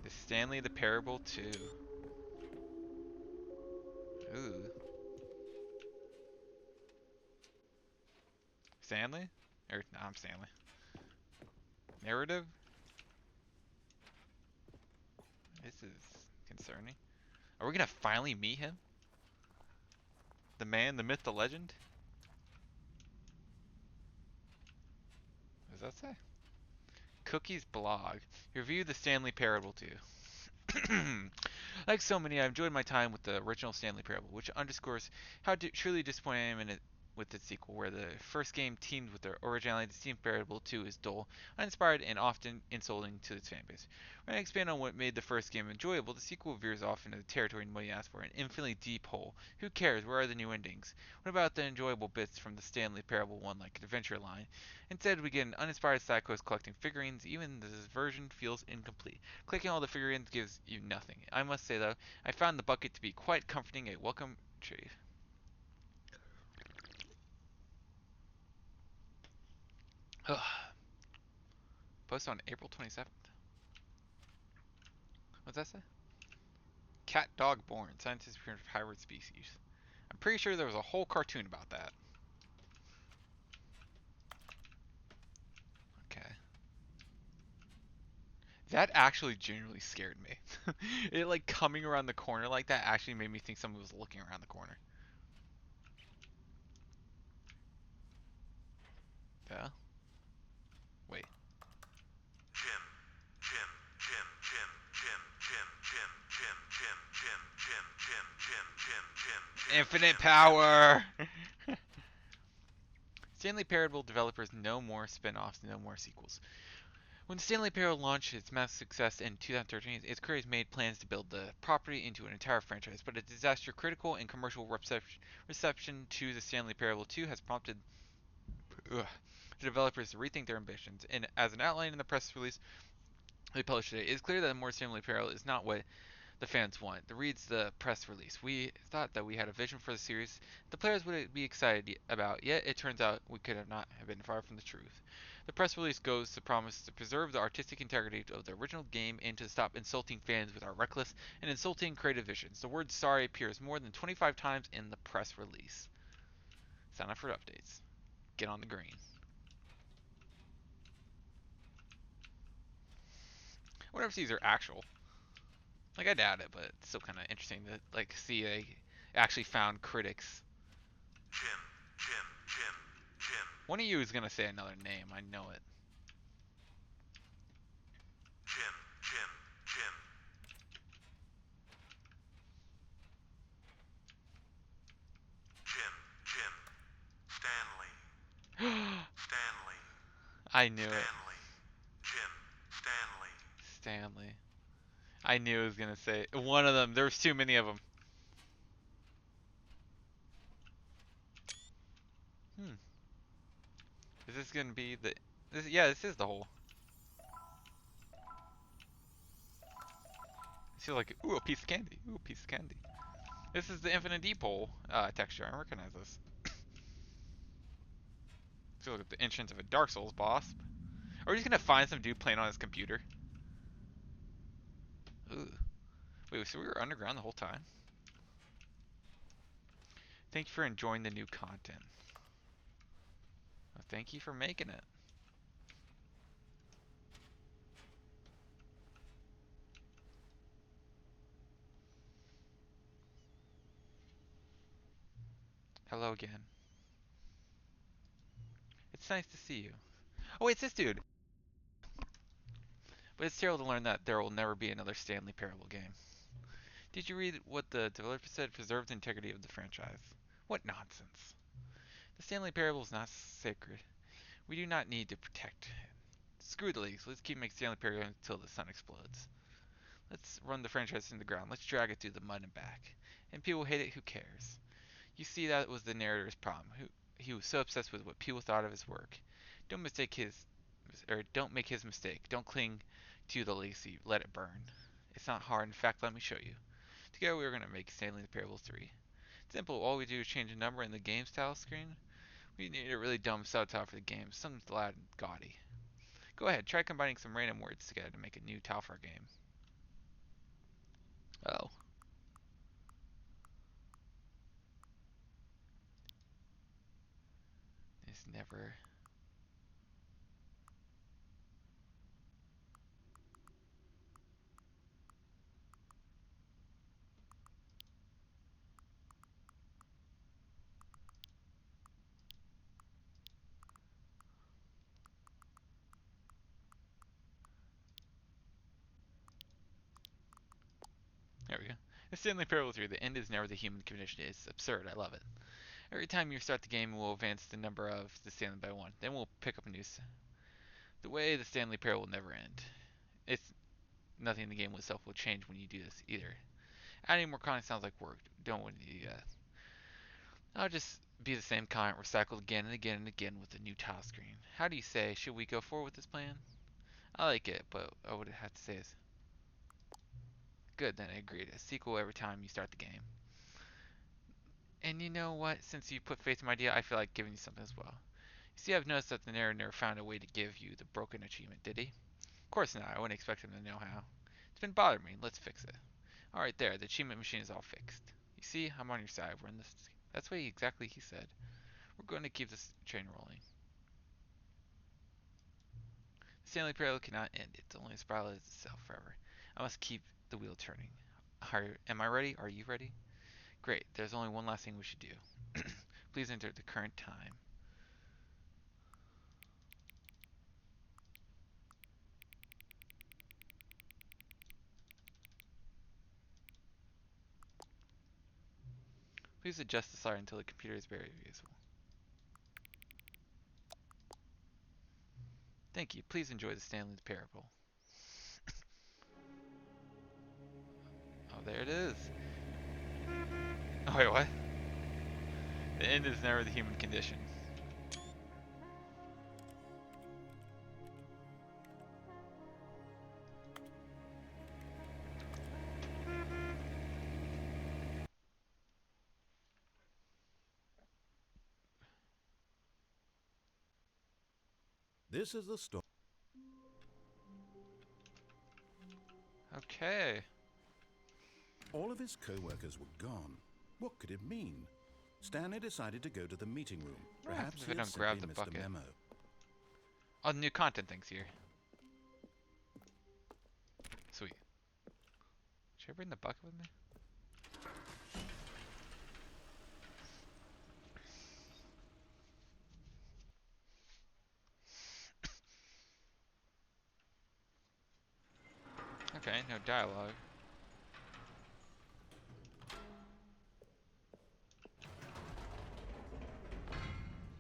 Speaker 1: The Stanley the Parable 2. Ooh. Stanley? No, I'm Stanley. Narrative? This is concerning. Are we gonna finally meet him? The man, the myth, the legend? What does that say? Cookie's blog. Review the Stanley Parable 2. Like so many, I enjoyed my time with the original Stanley Parable, which underscores how truly disappointed I am in it with its sequel, where the first game teamed with the originality. The Stanley Parable 2 is dull, uninspired, and often insulting to its fanbase. When I expand on what made the first game enjoyable, the sequel veers off into the territory nobody asked for, an infinitely deep hole. Who cares? Where are the new endings? What about the enjoyable bits from the Stanley Parable 1, like Adventure Line? Instead, we get an uninspired side quest collecting figurines. Even this version feels incomplete. Clicking all the figurines gives you nothing. I must say, though, I found the bucket to be quite comforting, a welcome trade. Posted on April 27th. What's that say? Cat dog born. Scientists appearing of hybrid species. I'm pretty sure there was a whole cartoon about that. Okay. That actually genuinely scared me. It like coming around the corner like that actually made me think someone was looking around the corner. Yeah? Wait. Infinite power! Stanley Parable developers no more spin-offs, no more sequels. When Stanley Parable launched its massive success in 2013, its creators made plans to build the property into an entire franchise, but a disaster critical and commercial reception to the Stanley Parable 2 has prompted the developers to rethink their ambitions. And as an outline in the press release they published today, it is clear that more Stanley Parable is not what the fans want. The reads the press release. We thought that we had a vision for the series the players would be excited about, yet it turns out we could have not have been far from the truth. The press release goes to promise to preserve the artistic integrity of the original game and to stop insulting fans with our reckless and insulting creative visions. The word sorry appears more than 25 times in the press release. Sign up for updates. Get on the green. I wonder if these are actual. Like, I doubt it, but it's still kind of interesting to like see they actually found critics. One of you is gonna say another name. I know it.
Speaker 3: Stanley.
Speaker 1: I knew it.
Speaker 3: Stanley. Jim. Stanley.
Speaker 1: Stanley. I knew it was gonna say one of them. There was too many of them. Hmm. Is this gonna be the? Yeah, this is the hole. It feels like ooh, a piece of candy. Ooh, a piece of candy. This is the infinite deep hole texture. I recognize this. Feels like the entrance of a Dark Souls boss. Are we just gonna find some dude playing on his computer? Ooh. Wait, so we were underground the whole time? Thank you for enjoying the new content. Well, thank you for making it. Hello again. It's nice to see you. Oh, wait, it's this dude. But it's terrible to learn that there will never be another Stanley Parable game. Did you read what the developer said? Preserve the integrity of the franchise. What nonsense. The Stanley Parable is not sacred. We do not need to protect it. Screw the leagues. Let's keep making Stanley Parable until the sun explodes. Let's run the franchise in the ground. Let's drag it through the mud and back. And people hate it, who cares? You see, that was the narrator's problem. He was so obsessed with what people thought of his work. Don't mistake his, or don't make his mistake. Don't cling to the legacy. Let it burn. It's not hard. In fact, let me show you. Together we are going to make Stanley Parable 3. Simple. All we do is change a number in the game's tile screen. We need a really dumb subtitle for the game. Something loud and gaudy. Go ahead. Try combining some random words together to make a new tile for our game. Oh. It's never... There we go. The Stanley Parable 3, the end is never the human condition. It's absurd. I love it. Every time you start the game, we'll advance the number of the Stanley by 1. Then we'll pick up a new. The way the Stanley Parable will never end. It's nothing in the game itself will change when you do this either. Adding more content sounds like work. Don't want to do that. I'll just be the same content recycled again and again and again with a new tile screen. How do you say? Should we go forward with this plan? I like it, but I would have to say is good. Then I agreed. A sequel every time you start the game. And you know what? Since you put faith in my idea, I feel like giving you something as well. You see, I've noticed that the narrator never found a way to give you the broken achievement, did he? Of course not. I wouldn't expect him to know how. It's been bothering me. Let's fix it. Alright, there. The achievement machine is all fixed. You see, I'm on your side. We're in this. That's what exactly he said. We're going to keep this train rolling. The Stanley Parable cannot end. It's only a spiral itself forever. I must keep the wheel turning. Am I ready? Are you ready? Great. There's only one last thing we should do. Please enter the current time. Please adjust the slider until the computer is very visible. Thank you. Please enjoy the Stanley Parable. Oh, there it is. Oh, wait, what? The end is never the human condition.
Speaker 5: This is the story.
Speaker 1: Okay.
Speaker 5: All of his co-workers were gone. What could it mean? Stanley decided to go to the meeting room.
Speaker 1: What happens
Speaker 5: Perhaps
Speaker 1: if
Speaker 5: he
Speaker 1: I
Speaker 5: had
Speaker 1: don't grab
Speaker 5: simply
Speaker 1: the
Speaker 5: missed a
Speaker 1: bucket?
Speaker 5: memo.
Speaker 1: Oh, new content things here. Sweet. Should I bring the bucket with me? Okay, no dialogue.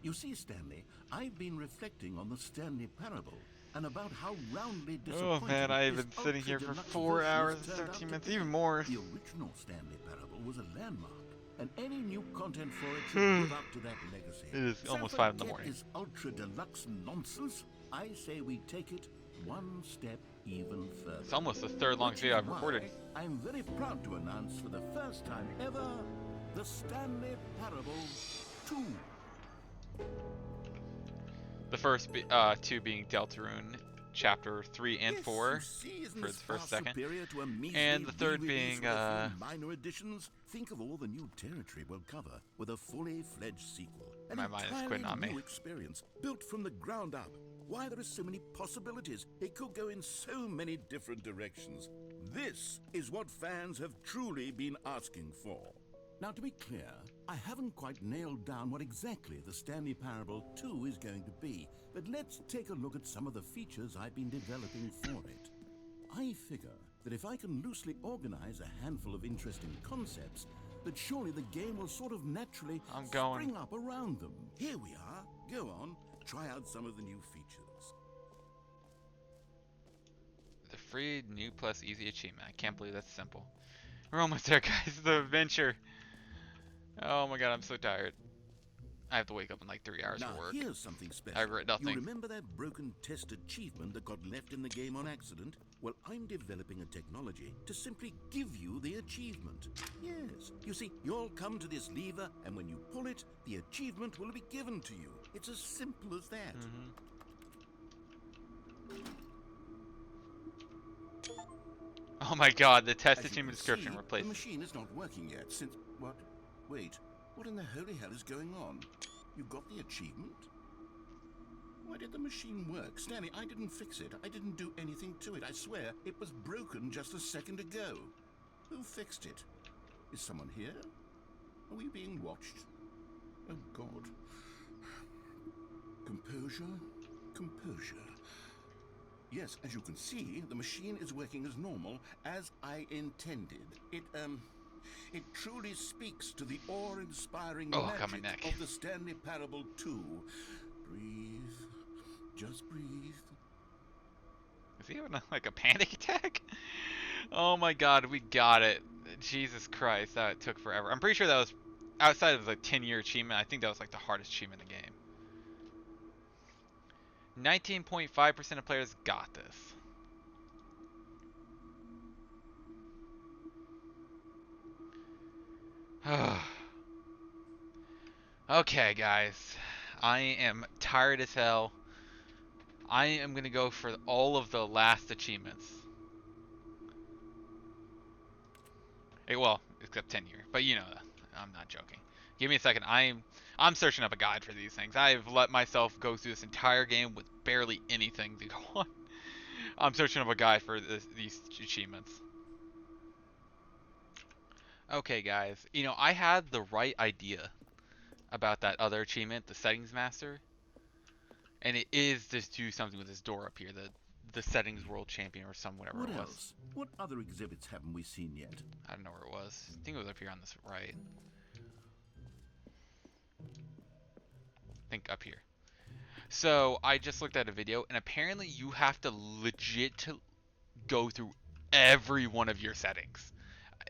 Speaker 2: You see, Stanley, I've been reflecting on the Stanley Parable and about how roundly disappointing
Speaker 1: Oh man, I've
Speaker 2: this
Speaker 1: been sitting here for
Speaker 2: ultra-deluxe
Speaker 1: 4
Speaker 2: version
Speaker 1: hours
Speaker 2: has
Speaker 1: and
Speaker 2: turned out
Speaker 1: 17
Speaker 2: to
Speaker 1: minutes,
Speaker 2: be.
Speaker 1: even more.
Speaker 2: The original Stanley Parable was a landmark, and any new content for it should live up to that legacy.
Speaker 1: It is
Speaker 2: So
Speaker 1: almost 5 in the
Speaker 2: forget
Speaker 1: morning.
Speaker 2: this ultra-deluxe nonsense. I say we take it one step even further.
Speaker 1: It's almost the third longest video I've recorded.
Speaker 2: I'm very proud to announce for the first time ever the Stanley Parable 2.
Speaker 1: The first 2 being Deltarune, chapter 3 and 4 for the first second, and the third being
Speaker 2: minor additions. Think of all the new territory we'll cover with a fully fledged sequel. An
Speaker 1: My mind is
Speaker 2: entirely
Speaker 1: quitting on me.
Speaker 2: new experience built from the ground up. Why, there are so many possibilities. It could go in so many different directions. This is what fans have truly been asking for. Now, to be clear, I haven't quite nailed down what exactly the Stanley Parable 2 is going to be, but let's take a look at some of the features I've been developing for it. I figure that if I can loosely organize a handful of interesting concepts, that surely the game will sort of naturally spring up around them. Here we are. Go on, try out some of the new features.
Speaker 1: the free new plus easy achievement. I can't believe that's simple. We're almost there, guys. The adventure. Oh my god, I'm so tired. I have to wake up in like 3 hours
Speaker 2: Now,
Speaker 1: for work.
Speaker 2: here's something special.
Speaker 1: I regret nothing.
Speaker 2: You remember that broken test achievement that got left in the game on accident? Well, I'm developing a technology to simply give you the achievement. Yes. You see, you'll come to this lever, and when you pull it, the achievement will be given to you. It's as simple as that.
Speaker 1: Oh my god, the test
Speaker 2: As you
Speaker 1: achievement
Speaker 2: can
Speaker 1: description
Speaker 2: see,
Speaker 1: replaced.
Speaker 2: the machine is not working yet since... What? Wait. What in the holy hell is going on? You got the achievement? Why did the machine work? Stanley, I didn't fix it. I didn't do anything to it. I swear, it was broken just a second ago. Who fixed it? Is someone here? Are we being watched? Oh, God. Composure. Composure. Yes, as you can see, the machine is working as normal, as I intended. It truly speaks to the awe-inspiring
Speaker 1: Oh, got my
Speaker 2: magic
Speaker 1: neck.
Speaker 2: of the Stanley Parable 2. Breathe. Just breathe.
Speaker 1: Is he having like a panic attack? Oh my god, we got it. Jesus Christ, that took forever. I'm pretty sure that was outside of the 10-year achievement. I think that was like the hardest achievement in the game. 19.5% of players got this. Okay, guys. I am tired as hell. I am going to go for all of the last achievements. Hey, well, except 10 year. But you know, I'm not joking. Give me a second. I'm searching up a guide for these things. I've let myself go through this entire game with barely anything to go on. I'm searching up a guide for these achievements. Okay, guys. You know, I had the right idea about that other achievement, the settings master. And it is to do something with this door up here, the settings world champion or some whatever
Speaker 2: What
Speaker 1: it was.
Speaker 2: else? What other exhibits haven't we seen yet?
Speaker 1: I don't know where it was. I think it was up here on this right. I think up here. So I just looked at a video, and apparently you have to legit to go through every one of your settings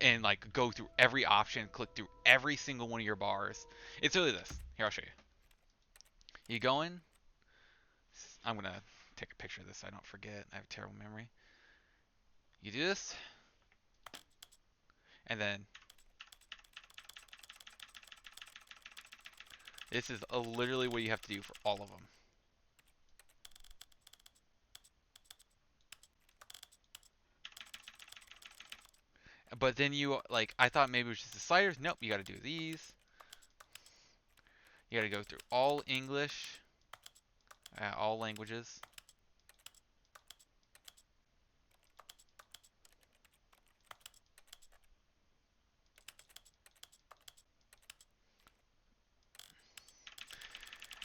Speaker 1: and like go through every option, click through every single one of your bars. It's really this. Here, I'll show you. You go in. I'm gonna take a picture of this so I don't forget. I have a terrible memory. You do this, and then this is literally what you have to do for all of them. But then you, like, I thought maybe it was just the sliders. Nope, you gotta do these. You gotta go through all English, all languages.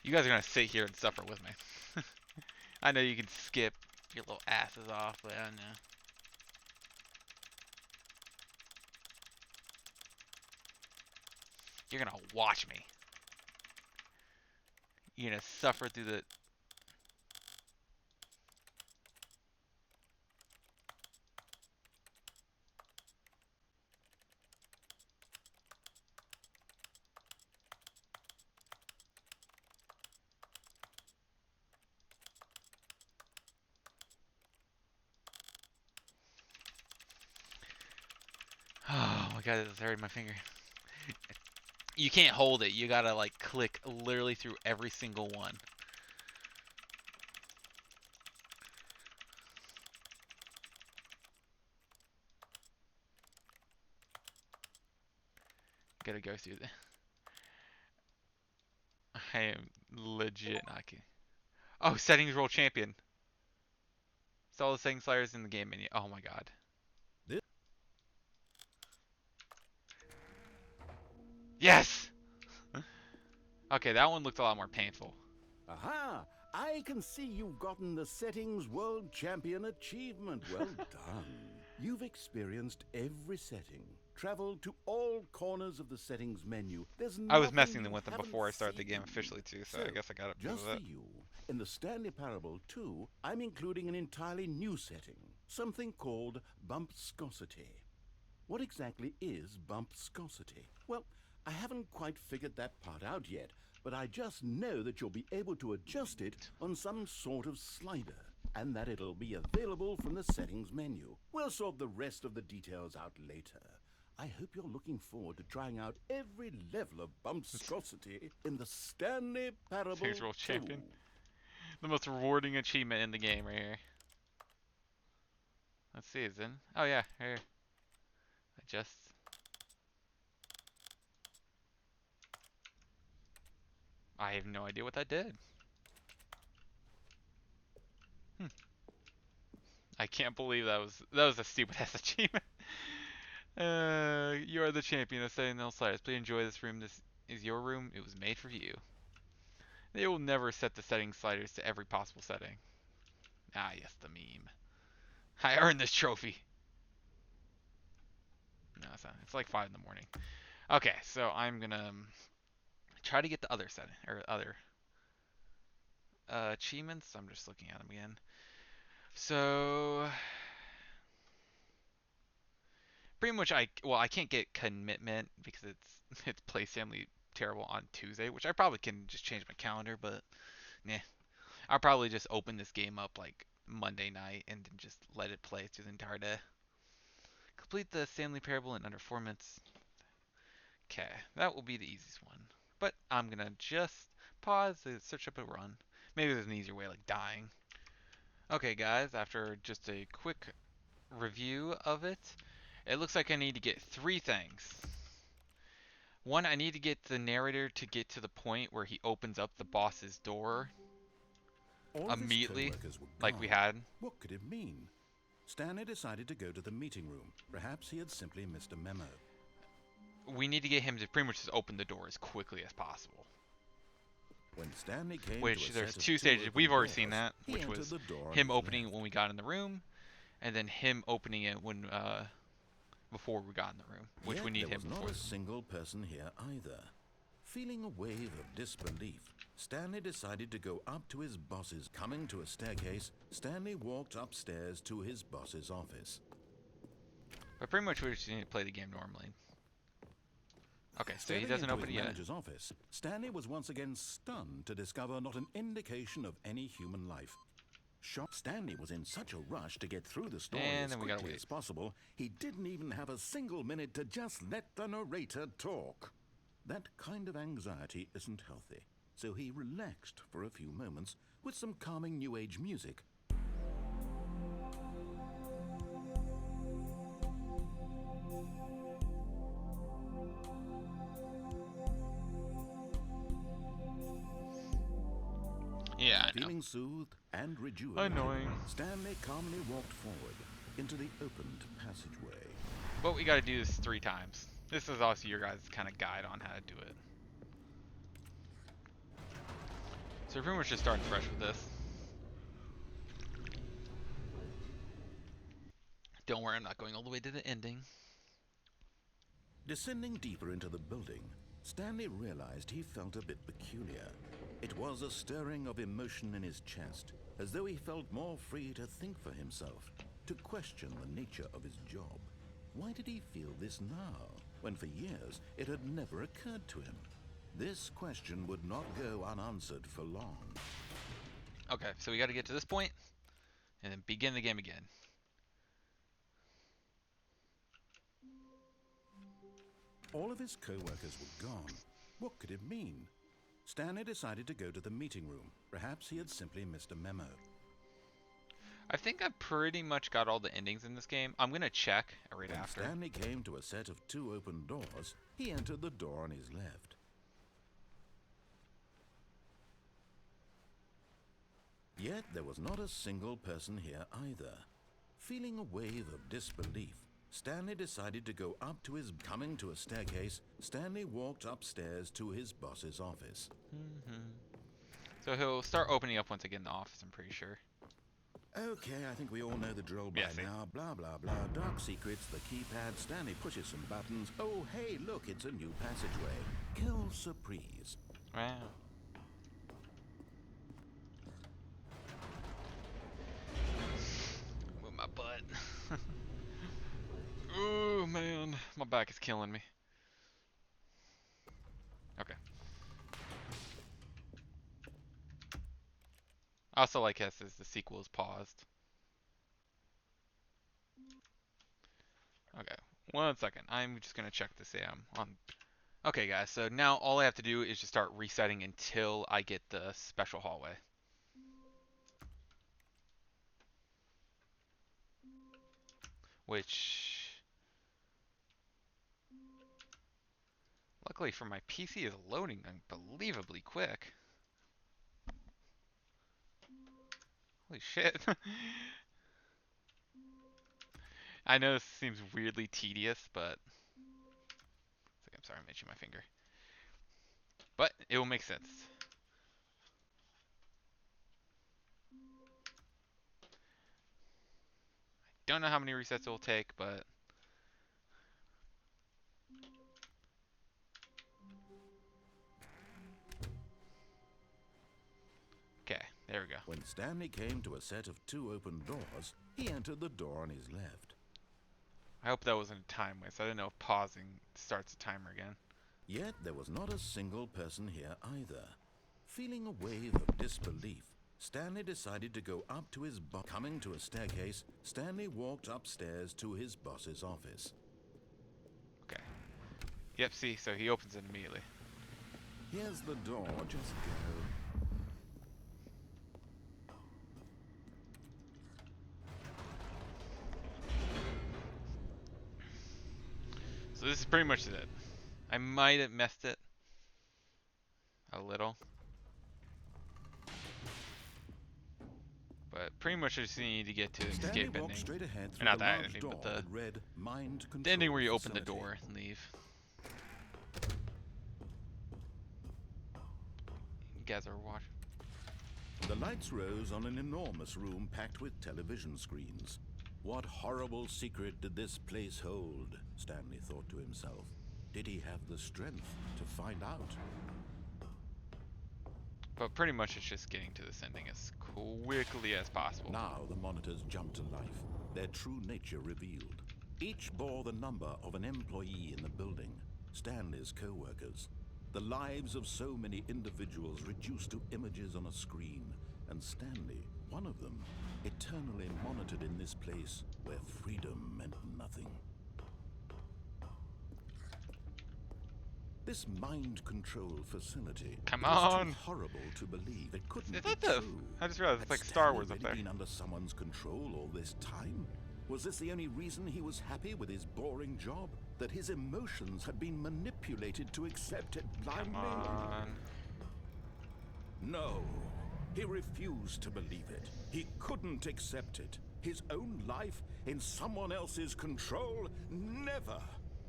Speaker 1: You guys are gonna sit here and suffer with me. I know you can skip your little asses off, but I don't know. You're gonna watch me. You're gonna suffer through the... Oh my god, it's hurting my finger. You can't hold it. You gotta like click literally through every single one. Gotta go through the... I am legit not kidding. Oh, settings roll champion. It's all the settings sliders in the game menu. Oh my god. Yes! Okay, that one looked a lot more painful.
Speaker 2: Aha! I can see you've gotten the Settings World Champion achievement. Well done. You've experienced every setting, traveled to all corners of the settings menu. There's
Speaker 1: I was
Speaker 2: nothing
Speaker 1: messing
Speaker 2: you
Speaker 1: with them
Speaker 2: haven't
Speaker 1: before I started the
Speaker 2: seen.
Speaker 1: game officially too, so I guess I got it
Speaker 2: Just
Speaker 1: with
Speaker 2: for
Speaker 1: it.
Speaker 2: you, in the Stanley Parable 2, I'm including an entirely new setting, something called bumpscosity. What exactly is bumpscosity? Well, I haven't quite figured that part out yet, but I just know that you'll be able to adjust it on some sort of slider, and that it'll be available from the settings menu. We'll sort the rest of the details out later. I hope you're looking forward to trying out every level of bumpscosity in the Stanley Parable
Speaker 1: Settings roll
Speaker 2: 2.
Speaker 1: champion. The most rewarding achievement in the game right here. Let's see, is it? Oh yeah, here. Adjust. I have no idea what that did. I can't believe that was a stupid ass achievement. You are the champion of setting those sliders. Please enjoy this room. This is your room. It was made for you. They will never set the setting sliders to every possible setting. Ah, yes, the meme. I earned this trophy. No, it's not. It's like 5 in the morning. Okay, so I'm gonna try to get the other setting or other achievements. I'm just looking at them again. So pretty much I can't get commitment because it's play Stanley Terrible on Tuesday, which I probably can just change my calendar, but nah. I'll probably just open this game up like Monday night and then just let it play through the entire day. Complete the Stanley Parable in under 4 minutes. Okay, that will be the easiest one. But I'm gonna just pause to search up a run. Maybe there's an easier way, like dying. Okay, guys, after just a quick review of it, it looks like I need to get 3 things. One, I need to get the narrator to get to the point where he opens up the boss's door
Speaker 5: All of his
Speaker 1: immediately,
Speaker 5: co-workers were
Speaker 1: like we
Speaker 5: gone.
Speaker 1: had.
Speaker 5: What could it mean? Stanley decided to go to the meeting room. Perhaps he had simply missed a memo.
Speaker 1: We need to get him to pretty much just open the door as quickly as possible.
Speaker 5: When Stanley came
Speaker 1: Which
Speaker 5: to a
Speaker 1: there's
Speaker 5: set of
Speaker 1: 2 stages.
Speaker 5: open
Speaker 1: We've already
Speaker 5: doors,
Speaker 1: seen that,
Speaker 5: he
Speaker 1: which
Speaker 5: entered
Speaker 1: was
Speaker 5: the door on
Speaker 1: him
Speaker 5: his
Speaker 1: opening it
Speaker 5: left.
Speaker 1: when we got in the room, and then him opening it when before we got in the room, which
Speaker 5: Yet
Speaker 1: we need
Speaker 5: there
Speaker 1: him
Speaker 5: was not
Speaker 1: before.
Speaker 5: a single person here either. Feeling a wave of disbelief, Stanley decided to go up to his boss's. Coming to a staircase, Stanley walked upstairs to his boss's office.
Speaker 1: But pretty much we just need to play the game normally. Okay, so he
Speaker 5: Stepping
Speaker 1: doesn't
Speaker 5: into
Speaker 1: open it
Speaker 5: his
Speaker 1: yet.
Speaker 5: manager's office, Stanley was once again stunned to discover not an indication of any human life. Shocked, Stanley was in such a rush to get through the story
Speaker 1: And
Speaker 5: as
Speaker 1: then we gotta
Speaker 5: quickly
Speaker 1: wait.
Speaker 5: as possible, he didn't even have a single minute to just let the narrator talk. That kind of anxiety isn't healthy, so he relaxed for a few moments with some calming New Age music.
Speaker 1: Yeah, I know.
Speaker 5: Feeling soothed and rejuvenated,
Speaker 1: Annoying.
Speaker 5: Stanley calmly walked forward into the opened passageway.
Speaker 1: But we gotta do this 3 times. This is also your guys' kind of guide on how to do it. So we're pretty much just starting fresh with this. Don't worry, I'm not going all the way to the ending.
Speaker 5: Descending deeper into the building, Stanley realized he felt a bit peculiar. It was a stirring of emotion in his chest, as though he felt more free to think for himself, to question the nature of his job. Why did he feel this now, when for years it had never occurred to him? This question would not go unanswered for long.
Speaker 1: Okay, so we gotta get to this point, and then begin the game again.
Speaker 5: All of his co-workers were gone. What could it mean? Stanley decided to go to the meeting room. Perhaps he had simply missed a memo.
Speaker 1: I think I pretty much got all the endings in this game. I'm gonna check right
Speaker 5: When
Speaker 1: after.
Speaker 5: Stanley came to a set of 2 open doors, he entered the door on his left. Yet there was not a single person here either. Feeling a wave of disbelief, Stanley decided to go up to his... Coming to a staircase, Stanley walked upstairs to his boss's office.
Speaker 1: So he'll start opening up once again the office, I'm pretty sure.
Speaker 5: Okay, I think we all know the drill by
Speaker 1: Yeah, same.
Speaker 5: now. Blah, blah, blah. Dark secrets, the keypad. Stanley pushes some buttons. Oh, hey, look, it's a new passageway. Kill surprise.
Speaker 1: Wow. Move my butt. Ooh, man. My back is killing me. Okay. I also like how it says the sequel is paused. Okay, 1 second. I'm just gonna check to say I'm on. Okay, guys. So now all I have to do is just start resetting until I get the special hallway. Which, luckily for my PC, is loading unbelievably quick. Holy shit. I know this seems weirdly tedious, but I'm sorry, I'm itching my finger. But it will make sense. Don't know how many resets it will take, but There we go.
Speaker 5: When Stanley came to a set of 2 open doors, he entered the door on his left.
Speaker 1: I hope that wasn't a time waste. I didn't know if pausing starts a timer again.
Speaker 5: Yet there was not a single person here either. Feeling a wave of disbelief, Stanley decided to go up to his boss. Coming to a staircase, Stanley walked upstairs to his boss's office.
Speaker 1: Okay. Yep, see, so he opens it immediately.
Speaker 5: Here's the door, just go.
Speaker 1: So this is pretty much it. I might have messed it a little. But pretty much I just need to get to escape ending.
Speaker 5: Straight ahead through
Speaker 1: Not
Speaker 5: the
Speaker 1: that
Speaker 5: large
Speaker 1: ending,
Speaker 5: door
Speaker 1: but
Speaker 5: that read Mind
Speaker 1: the
Speaker 5: Control
Speaker 1: ending where you open the
Speaker 5: Facility.
Speaker 1: door and leave. You guys are watching.
Speaker 5: The lights rose on an enormous room packed with television screens. What horrible secret did this place hold? Stanley thought to himself. Did he have the strength to find out?
Speaker 1: But pretty much it's just getting to this ending as quickly as possible.
Speaker 5: Now the monitors jumped to life, their true nature revealed. Each bore the number of an employee in the building, Stanley's co-workers. The lives of so many individuals reduced to images on a screen, and Stanley, one of them, eternally monitored in this place where freedom meant nothing. This mind control facility
Speaker 1: Come
Speaker 5: was
Speaker 1: on!
Speaker 5: too horrible to believe. It couldn't
Speaker 1: Is
Speaker 5: be
Speaker 1: that the?
Speaker 5: true.
Speaker 1: I just realized it's
Speaker 5: Had
Speaker 1: like Star
Speaker 5: Stanley
Speaker 1: Wars up
Speaker 5: really
Speaker 1: there.
Speaker 5: been under someone's control all this time? Was this the only reason he was happy with his boring job? That his emotions had been manipulated to accept it blindly?
Speaker 1: Come on.
Speaker 5: No. He refused to believe it. He couldn't accept it. His own life in someone else's control? Never.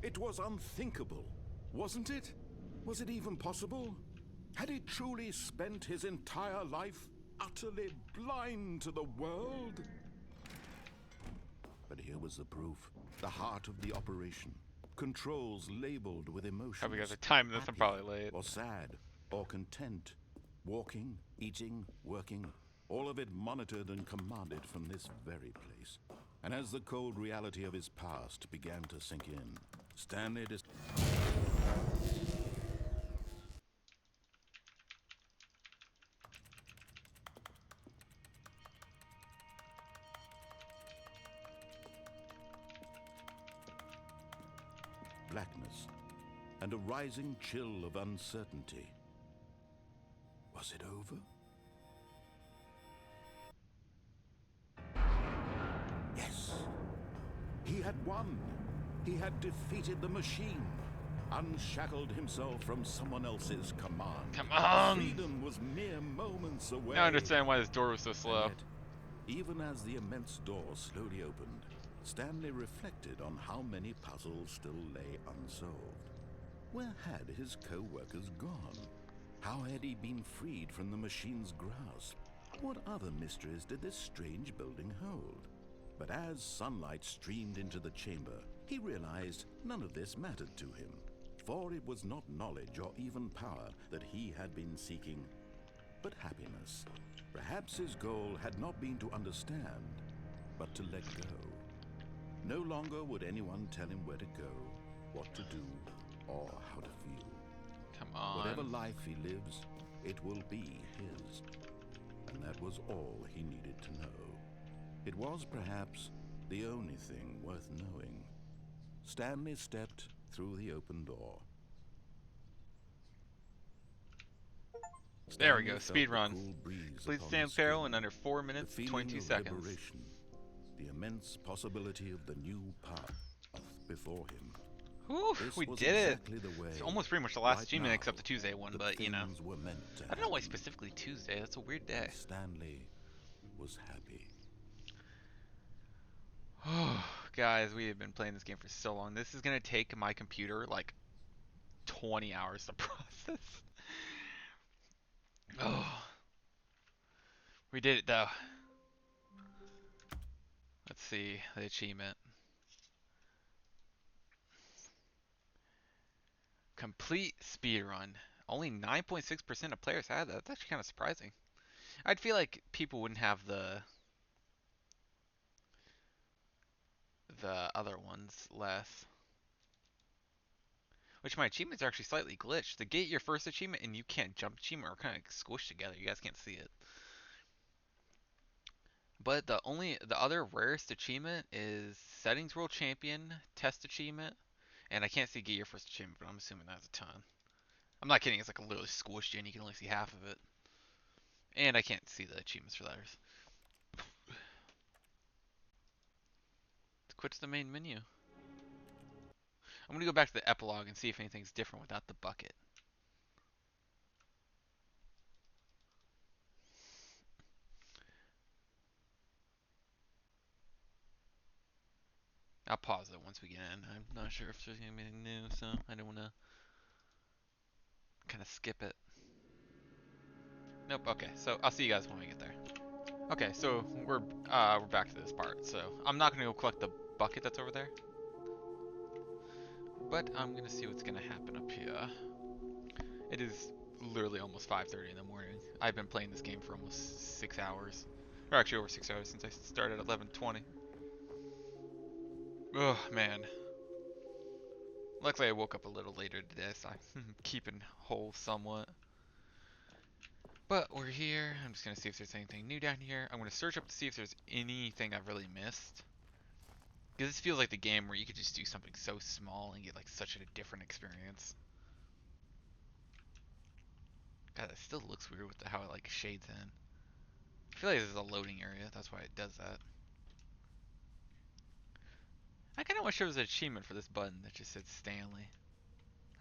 Speaker 5: It was unthinkable. Wasn't it? Was it even possible? Had he truly spent his entire life utterly blind to the world? But here was the proof. The heart of the operation. Controls labeled with emotions.
Speaker 1: Have we got the time? This I'm
Speaker 5: Happy
Speaker 1: probably late.
Speaker 5: or sad or content. Walking, eating, working. All of it monitored and commanded from this very place. And as the cold reality of his past began to sink in, Stanley blackness and a rising chill of uncertainty. Was it over? Yes. He had won. He had defeated the machine, unshackled himself from someone else's command.
Speaker 1: Come on!
Speaker 5: Freedom was mere moments away.
Speaker 1: Now I understand why this door was so
Speaker 5: And
Speaker 1: slow.
Speaker 5: yet, even as the immense door slowly opened, Stanley reflected on how many puzzles still lay unsolved. Where had his co-workers gone? How had he been freed from the machine's grasp? What other mysteries did this strange building hold? But as sunlight streamed into the chamber, he realized none of this mattered to him, for it was not knowledge or even power that he had been seeking, but happiness. Perhaps his goal had not been to understand, but to let go. No longer would anyone tell him where to go, what to do, or how to feel.
Speaker 1: Come on.
Speaker 5: Whatever life he lives, it will be his. And that was all he needed to know. It was perhaps the only thing worth knowing. Stanley stepped through the open door.
Speaker 1: There we go,
Speaker 5: Stanley
Speaker 1: speed
Speaker 5: felt the
Speaker 1: run.
Speaker 5: cool breeze
Speaker 1: Complete
Speaker 5: upon
Speaker 1: Stanley
Speaker 5: his
Speaker 1: Parable
Speaker 5: skin,
Speaker 1: in under 4
Speaker 5: the
Speaker 1: minutes,
Speaker 5: feeling
Speaker 1: 22
Speaker 5: of
Speaker 1: seconds.
Speaker 5: liberation, the immense possibility of the new path before him.
Speaker 1: Whew,
Speaker 5: This
Speaker 1: we
Speaker 5: was
Speaker 1: did it.
Speaker 5: exactly the way
Speaker 1: It's almost pretty much the last
Speaker 5: right
Speaker 1: achievement
Speaker 5: now
Speaker 1: except the Tuesday one,
Speaker 5: that
Speaker 1: but you know.
Speaker 5: things were meant to
Speaker 1: I don't know why
Speaker 5: happen.
Speaker 1: specifically Tuesday. That's a weird day.
Speaker 5: Stanley was happy.
Speaker 1: Guys, we have been playing this game for so long. This is gonna take my computer like 20 hours to process. Oh, we did it though. Let's see the achievement. Complete speedrun. Only 9.6% of players had that. That's actually kind of surprising. I'd feel like people wouldn't have the other ones less. Which my achievements are actually slightly glitched. To get your first achievement and you can't jump achievement are kind of squished together. You guys can't see it. But the other rarest achievement is Settings World Champion Test Achievement, and I can't see get your first achievement, but I'm assuming that's a ton. I'm not kidding. It's like literally squished in. You can only see half of it, and I can't see the achievements for others. Let's quit to the main menu. I'm gonna go back to the epilogue and see if anything's different without the bucket. I'll pause it once we get in. I'm not sure if there's gonna be anything new, so I don't wanna kind of skip it. Nope. Okay, so I'll see you guys when we get there. Okay, so we're back to this part. So I'm not gonna go collect the bucket that's over there, but I'm gonna see what's gonna happen up here. It is literally almost 5:30 in the morning. I've been playing this game for almost 6 hours, or actually over 6 hours since I started at 11:20. Oh man. Luckily I woke up a little later today, so I'm keeping whole somewhat. But we're here. I'm just gonna see if there's anything new down here. I'm gonna search up to see if there's anything I've really missed. Because this feels like the game where you could just do something so small and get like such a different experience. God, it still looks weird with how it like shades in. I feel like this is a loading area. That's why it does that. I kind of wish there was an achievement for this button that just said Stanley.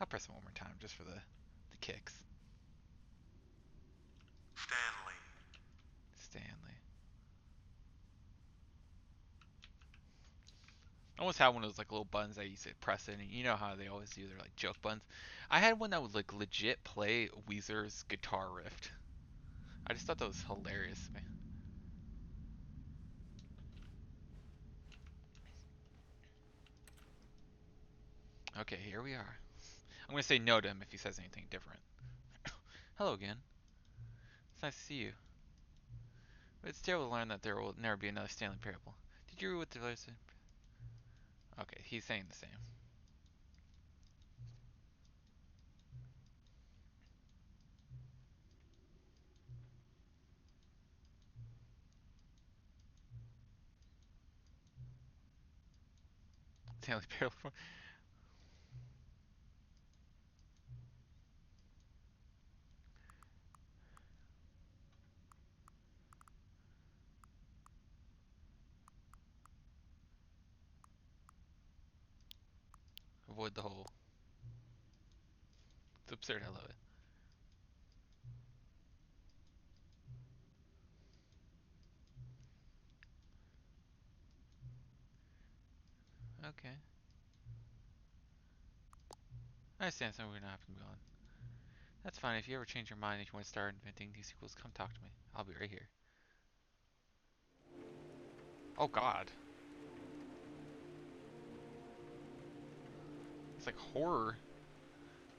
Speaker 1: I'll press it one more time just for the kicks.
Speaker 9: Stanley.
Speaker 1: Stanley. I almost had one of those like little buttons that you said press it, and you know how they always do their like joke buttons. I had one that would like legit play Weezer's guitar riff. I just thought that was hilarious. Okay, here we are. I'm gonna say no to him if he says anything different. Hello again. It's nice to see you. But it's terrible to learn that there will never be another Stanley Parable. Did you read what the letter said? Okay, he's saying the same. Stanley Parable. Avoid the hole. It's absurd. I love it. Okay. I understand something we're gonna have to move on. That's fine. If you ever change your mind, if you want to start inventing these sequels, come talk to me. I'll be right here. Oh God. It's like horror.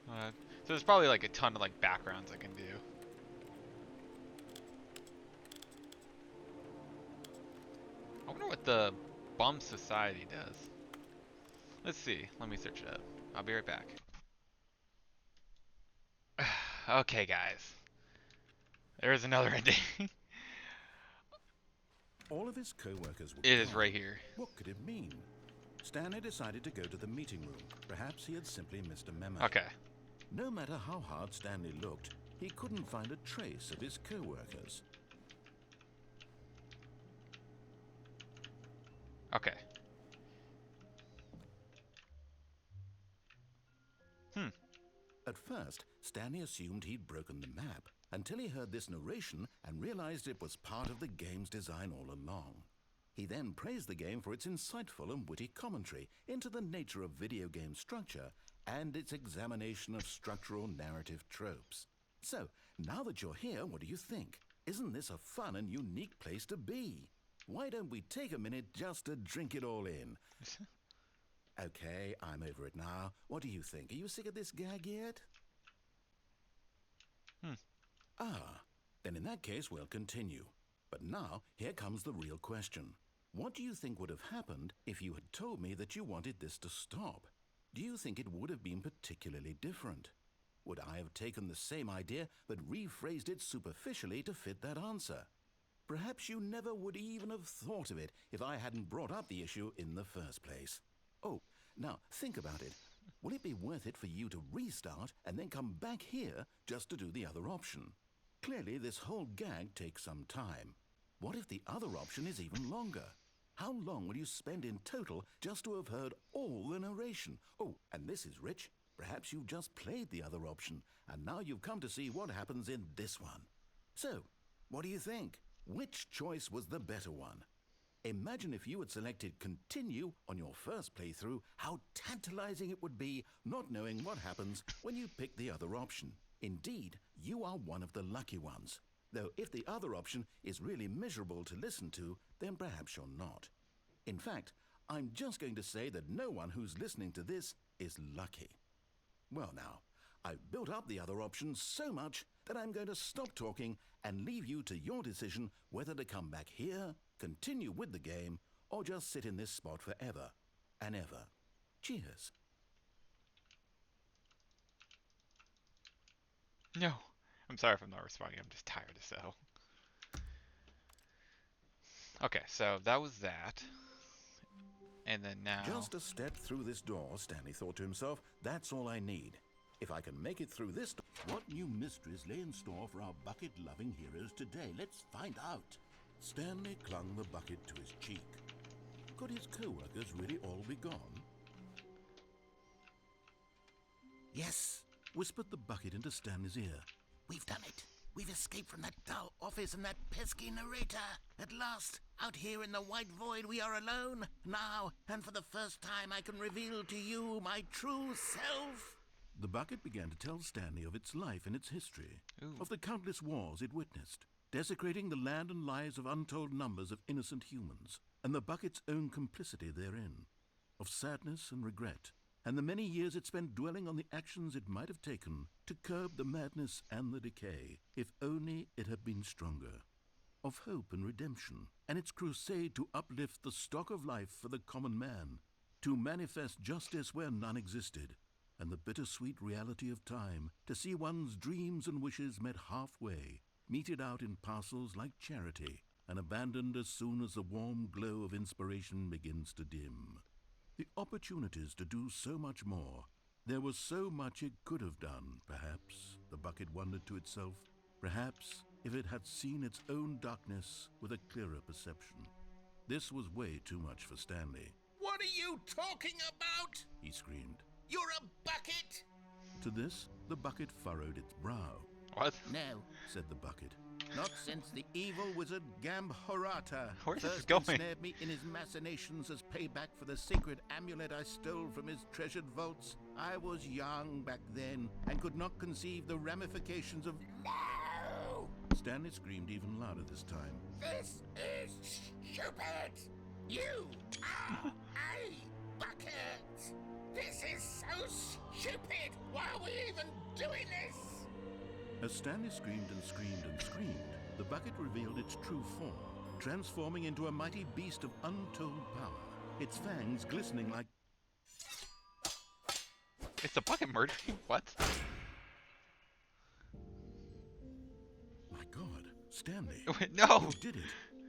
Speaker 1: So there's probably like a ton of like backgrounds I can do. I wonder what the Bum Society does. Let's see. Let me search it up. I'll be right back. Okay, guys. There's another ending.
Speaker 5: All of his co-workers were
Speaker 1: It is
Speaker 5: gone.
Speaker 1: right here.
Speaker 5: What could it mean? Stanley decided to go to the meeting room. Perhaps he had simply missed a memo.
Speaker 1: Okay.
Speaker 5: No matter how hard Stanley looked, he couldn't find a trace of his co-workers.
Speaker 1: Okay.
Speaker 5: At first, Stanley assumed he'd broken the map, until he heard this narration and realized it was part of the game's design all along. He then praised the game for its insightful and witty commentary into the nature of video game structure and its examination of structural narrative tropes. So, now that you're here, what do you think? Isn't this a fun and unique place to be? Why don't we take a minute just to drink it all in? Okay, I'm over it now. What do you think? Are you sick of this gag yet? Ah, And in that case, we'll continue. But now, here comes the real question. What do you think would have happened if you had told me that you wanted this to stop? Do you think it would have been particularly different? Would I have taken the same idea but rephrased it superficially to fit that answer? Perhaps you never would even have thought of it if I hadn't brought up the issue in the first place. Oh, now think about it. Will it be worth it for you to restart and then come back here just to do the other option? Clearly, this whole gag takes some time. What if the other option is even longer? How long will you spend in total just to have heard all the narration? Oh, and this is rich. Perhaps you've just played the other option, and now you've come to see what happens in this one. So, what do you think? Which choice was the better one? Imagine if you had selected continue on your first playthrough, how tantalizing it would be not knowing what happens when you pick the other option. Indeed, you are one of the lucky ones. Though if the other option is really miserable to listen to, then perhaps you're not. In fact, I'm just going to say that no one who's listening to this is lucky. Well now, I've built up the other option so much that I'm going to stop talking and leave you to your decision whether to come back here, continue with the game, or just sit in this spot forever and ever. Cheers.
Speaker 1: No. I'm sorry if I'm not responding. I'm just tired as so. Okay, so that was that. And then now...
Speaker 5: Just a step through this door, Stanley thought to himself. That's all I need. If I can make it through this door... What new mysteries lay in store for our bucket-loving heroes today? Let's find out. Stanley clung the bucket to his cheek. Could his co-workers really all be gone? Yes, whispered the bucket into Stanley's ear. We've done it. We've escaped from that dull office and that pesky narrator. At last, out here in the white void, we are alone. Now, and for the first time, I can reveal to you my true self. The bucket began to tell Stanley of its life and its history, of the countless wars it witnessed, desecrating the land and lives of untold numbers of innocent humans, and the bucket's own complicity therein, of sadness and regret, and the many years it spent dwelling on the actions it might have taken to curb the madness and the decay, if only it had been stronger, of hope and redemption, and its crusade to uplift the stock of life for the common man, to manifest justice where none existed, and the bittersweet reality of time, to see one's dreams and wishes met halfway, meted out in parcels like charity, and abandoned as soon as the warm glow of inspiration begins to dim. The opportunities to do so much more. There was so much it could have done, perhaps, the bucket wondered to itself. Perhaps, if it had seen its own darkness with a clearer perception. This was way too much for Stanley.
Speaker 2: What are you talking about?
Speaker 5: He screamed.
Speaker 2: You're a bucket!
Speaker 5: To this, the bucket furrowed its brow.
Speaker 1: What?
Speaker 2: No,
Speaker 5: Said the bucket.
Speaker 2: not since the evil wizard Gambhorata
Speaker 1: Where's this
Speaker 2: first
Speaker 1: going?
Speaker 2: ensnared me in his machinations as payback for the sacred amulet I stole from his treasured vaults. I was young back then and could not conceive the ramifications of... No!
Speaker 5: Stanley screamed even louder this time.
Speaker 2: This is stupid! You are a bucket! This is so stupid! Why are we even doing this?
Speaker 5: As Stanley screamed and screamed and screamed, the bucket revealed its true form, transforming into a mighty beast of untold power, its fangs glistening like...
Speaker 1: It's a bucket murdering? What?
Speaker 5: My God, Stanley,
Speaker 1: No!
Speaker 5: you did it.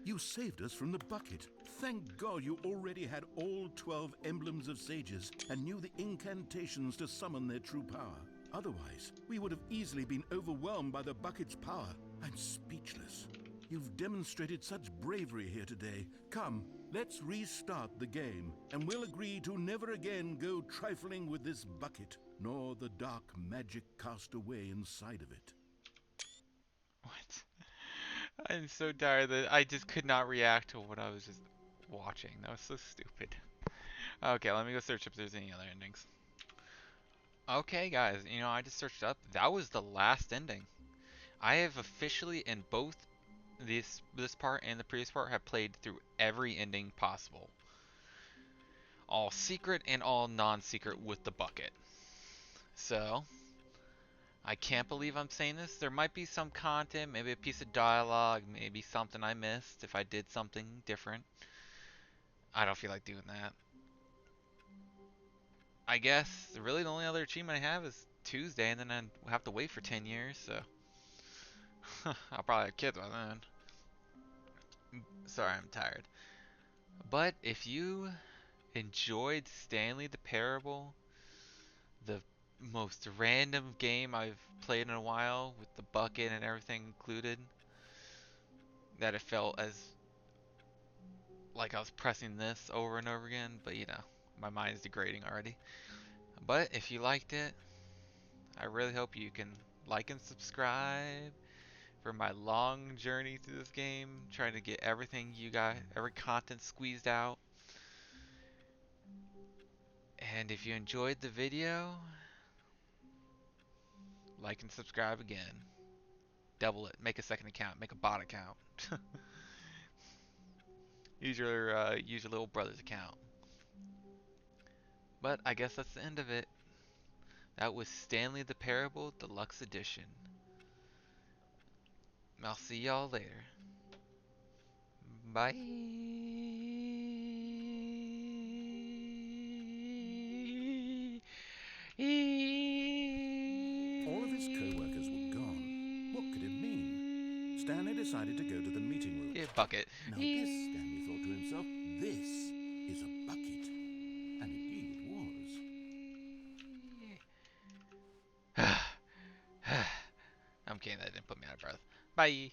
Speaker 5: You saved us from the bucket. Thank God you already had all 12 emblems of sages and knew the incantations to summon their true power. Otherwise, we would have easily been overwhelmed by the bucket's power. I'm speechless. You've demonstrated such bravery here today. Come, let's restart the game, and we'll agree to never again go trifling with this bucket, nor the dark magic cast away inside of it.
Speaker 1: What? I'm so tired that I just could not react to what I was just watching. That was so stupid. Okay, let me go search if there's any other endings. Okay, guys, I just searched up. That was the last ending. I have officially, in both this part and the previous part, have played through every ending possible. All secret and all non-secret with the bucket. So, I can't believe I'm saying this. There might be some content, maybe a piece of dialogue, maybe something I missed if I did something different. I don't feel like doing that. I guess really the only other achievement I have is Tuesday, and then I have to wait for 10 years, so I'll probably have kids by then. Sorry, I'm tired. But if you enjoyed Stanley the Parable, the most random game I've played in a while with the bucket and everything included, that it felt as like I was pressing this over and over again, but you know, my mind's degrading already. But if you liked it, I really hope you can like and subscribe for my long journey through this game, trying to get everything you got, every content squeezed out. And if you enjoyed the video, like and subscribe again. Double it. Make a second account. Make a bot account. use your little brother's account. But I guess that's the end of it. That was Stanley the Parable Deluxe Edition. I'll see y'all later. Bye.
Speaker 5: All of his co-workers were gone. What could it mean? Stanley decided to go to the meeting room.
Speaker 1: Yeah, bucket.
Speaker 5: Now this, Stanley thought to himself, this is a bucket. And indeed it was.
Speaker 1: I'm kidding, that didn't put me out of breath. Bye.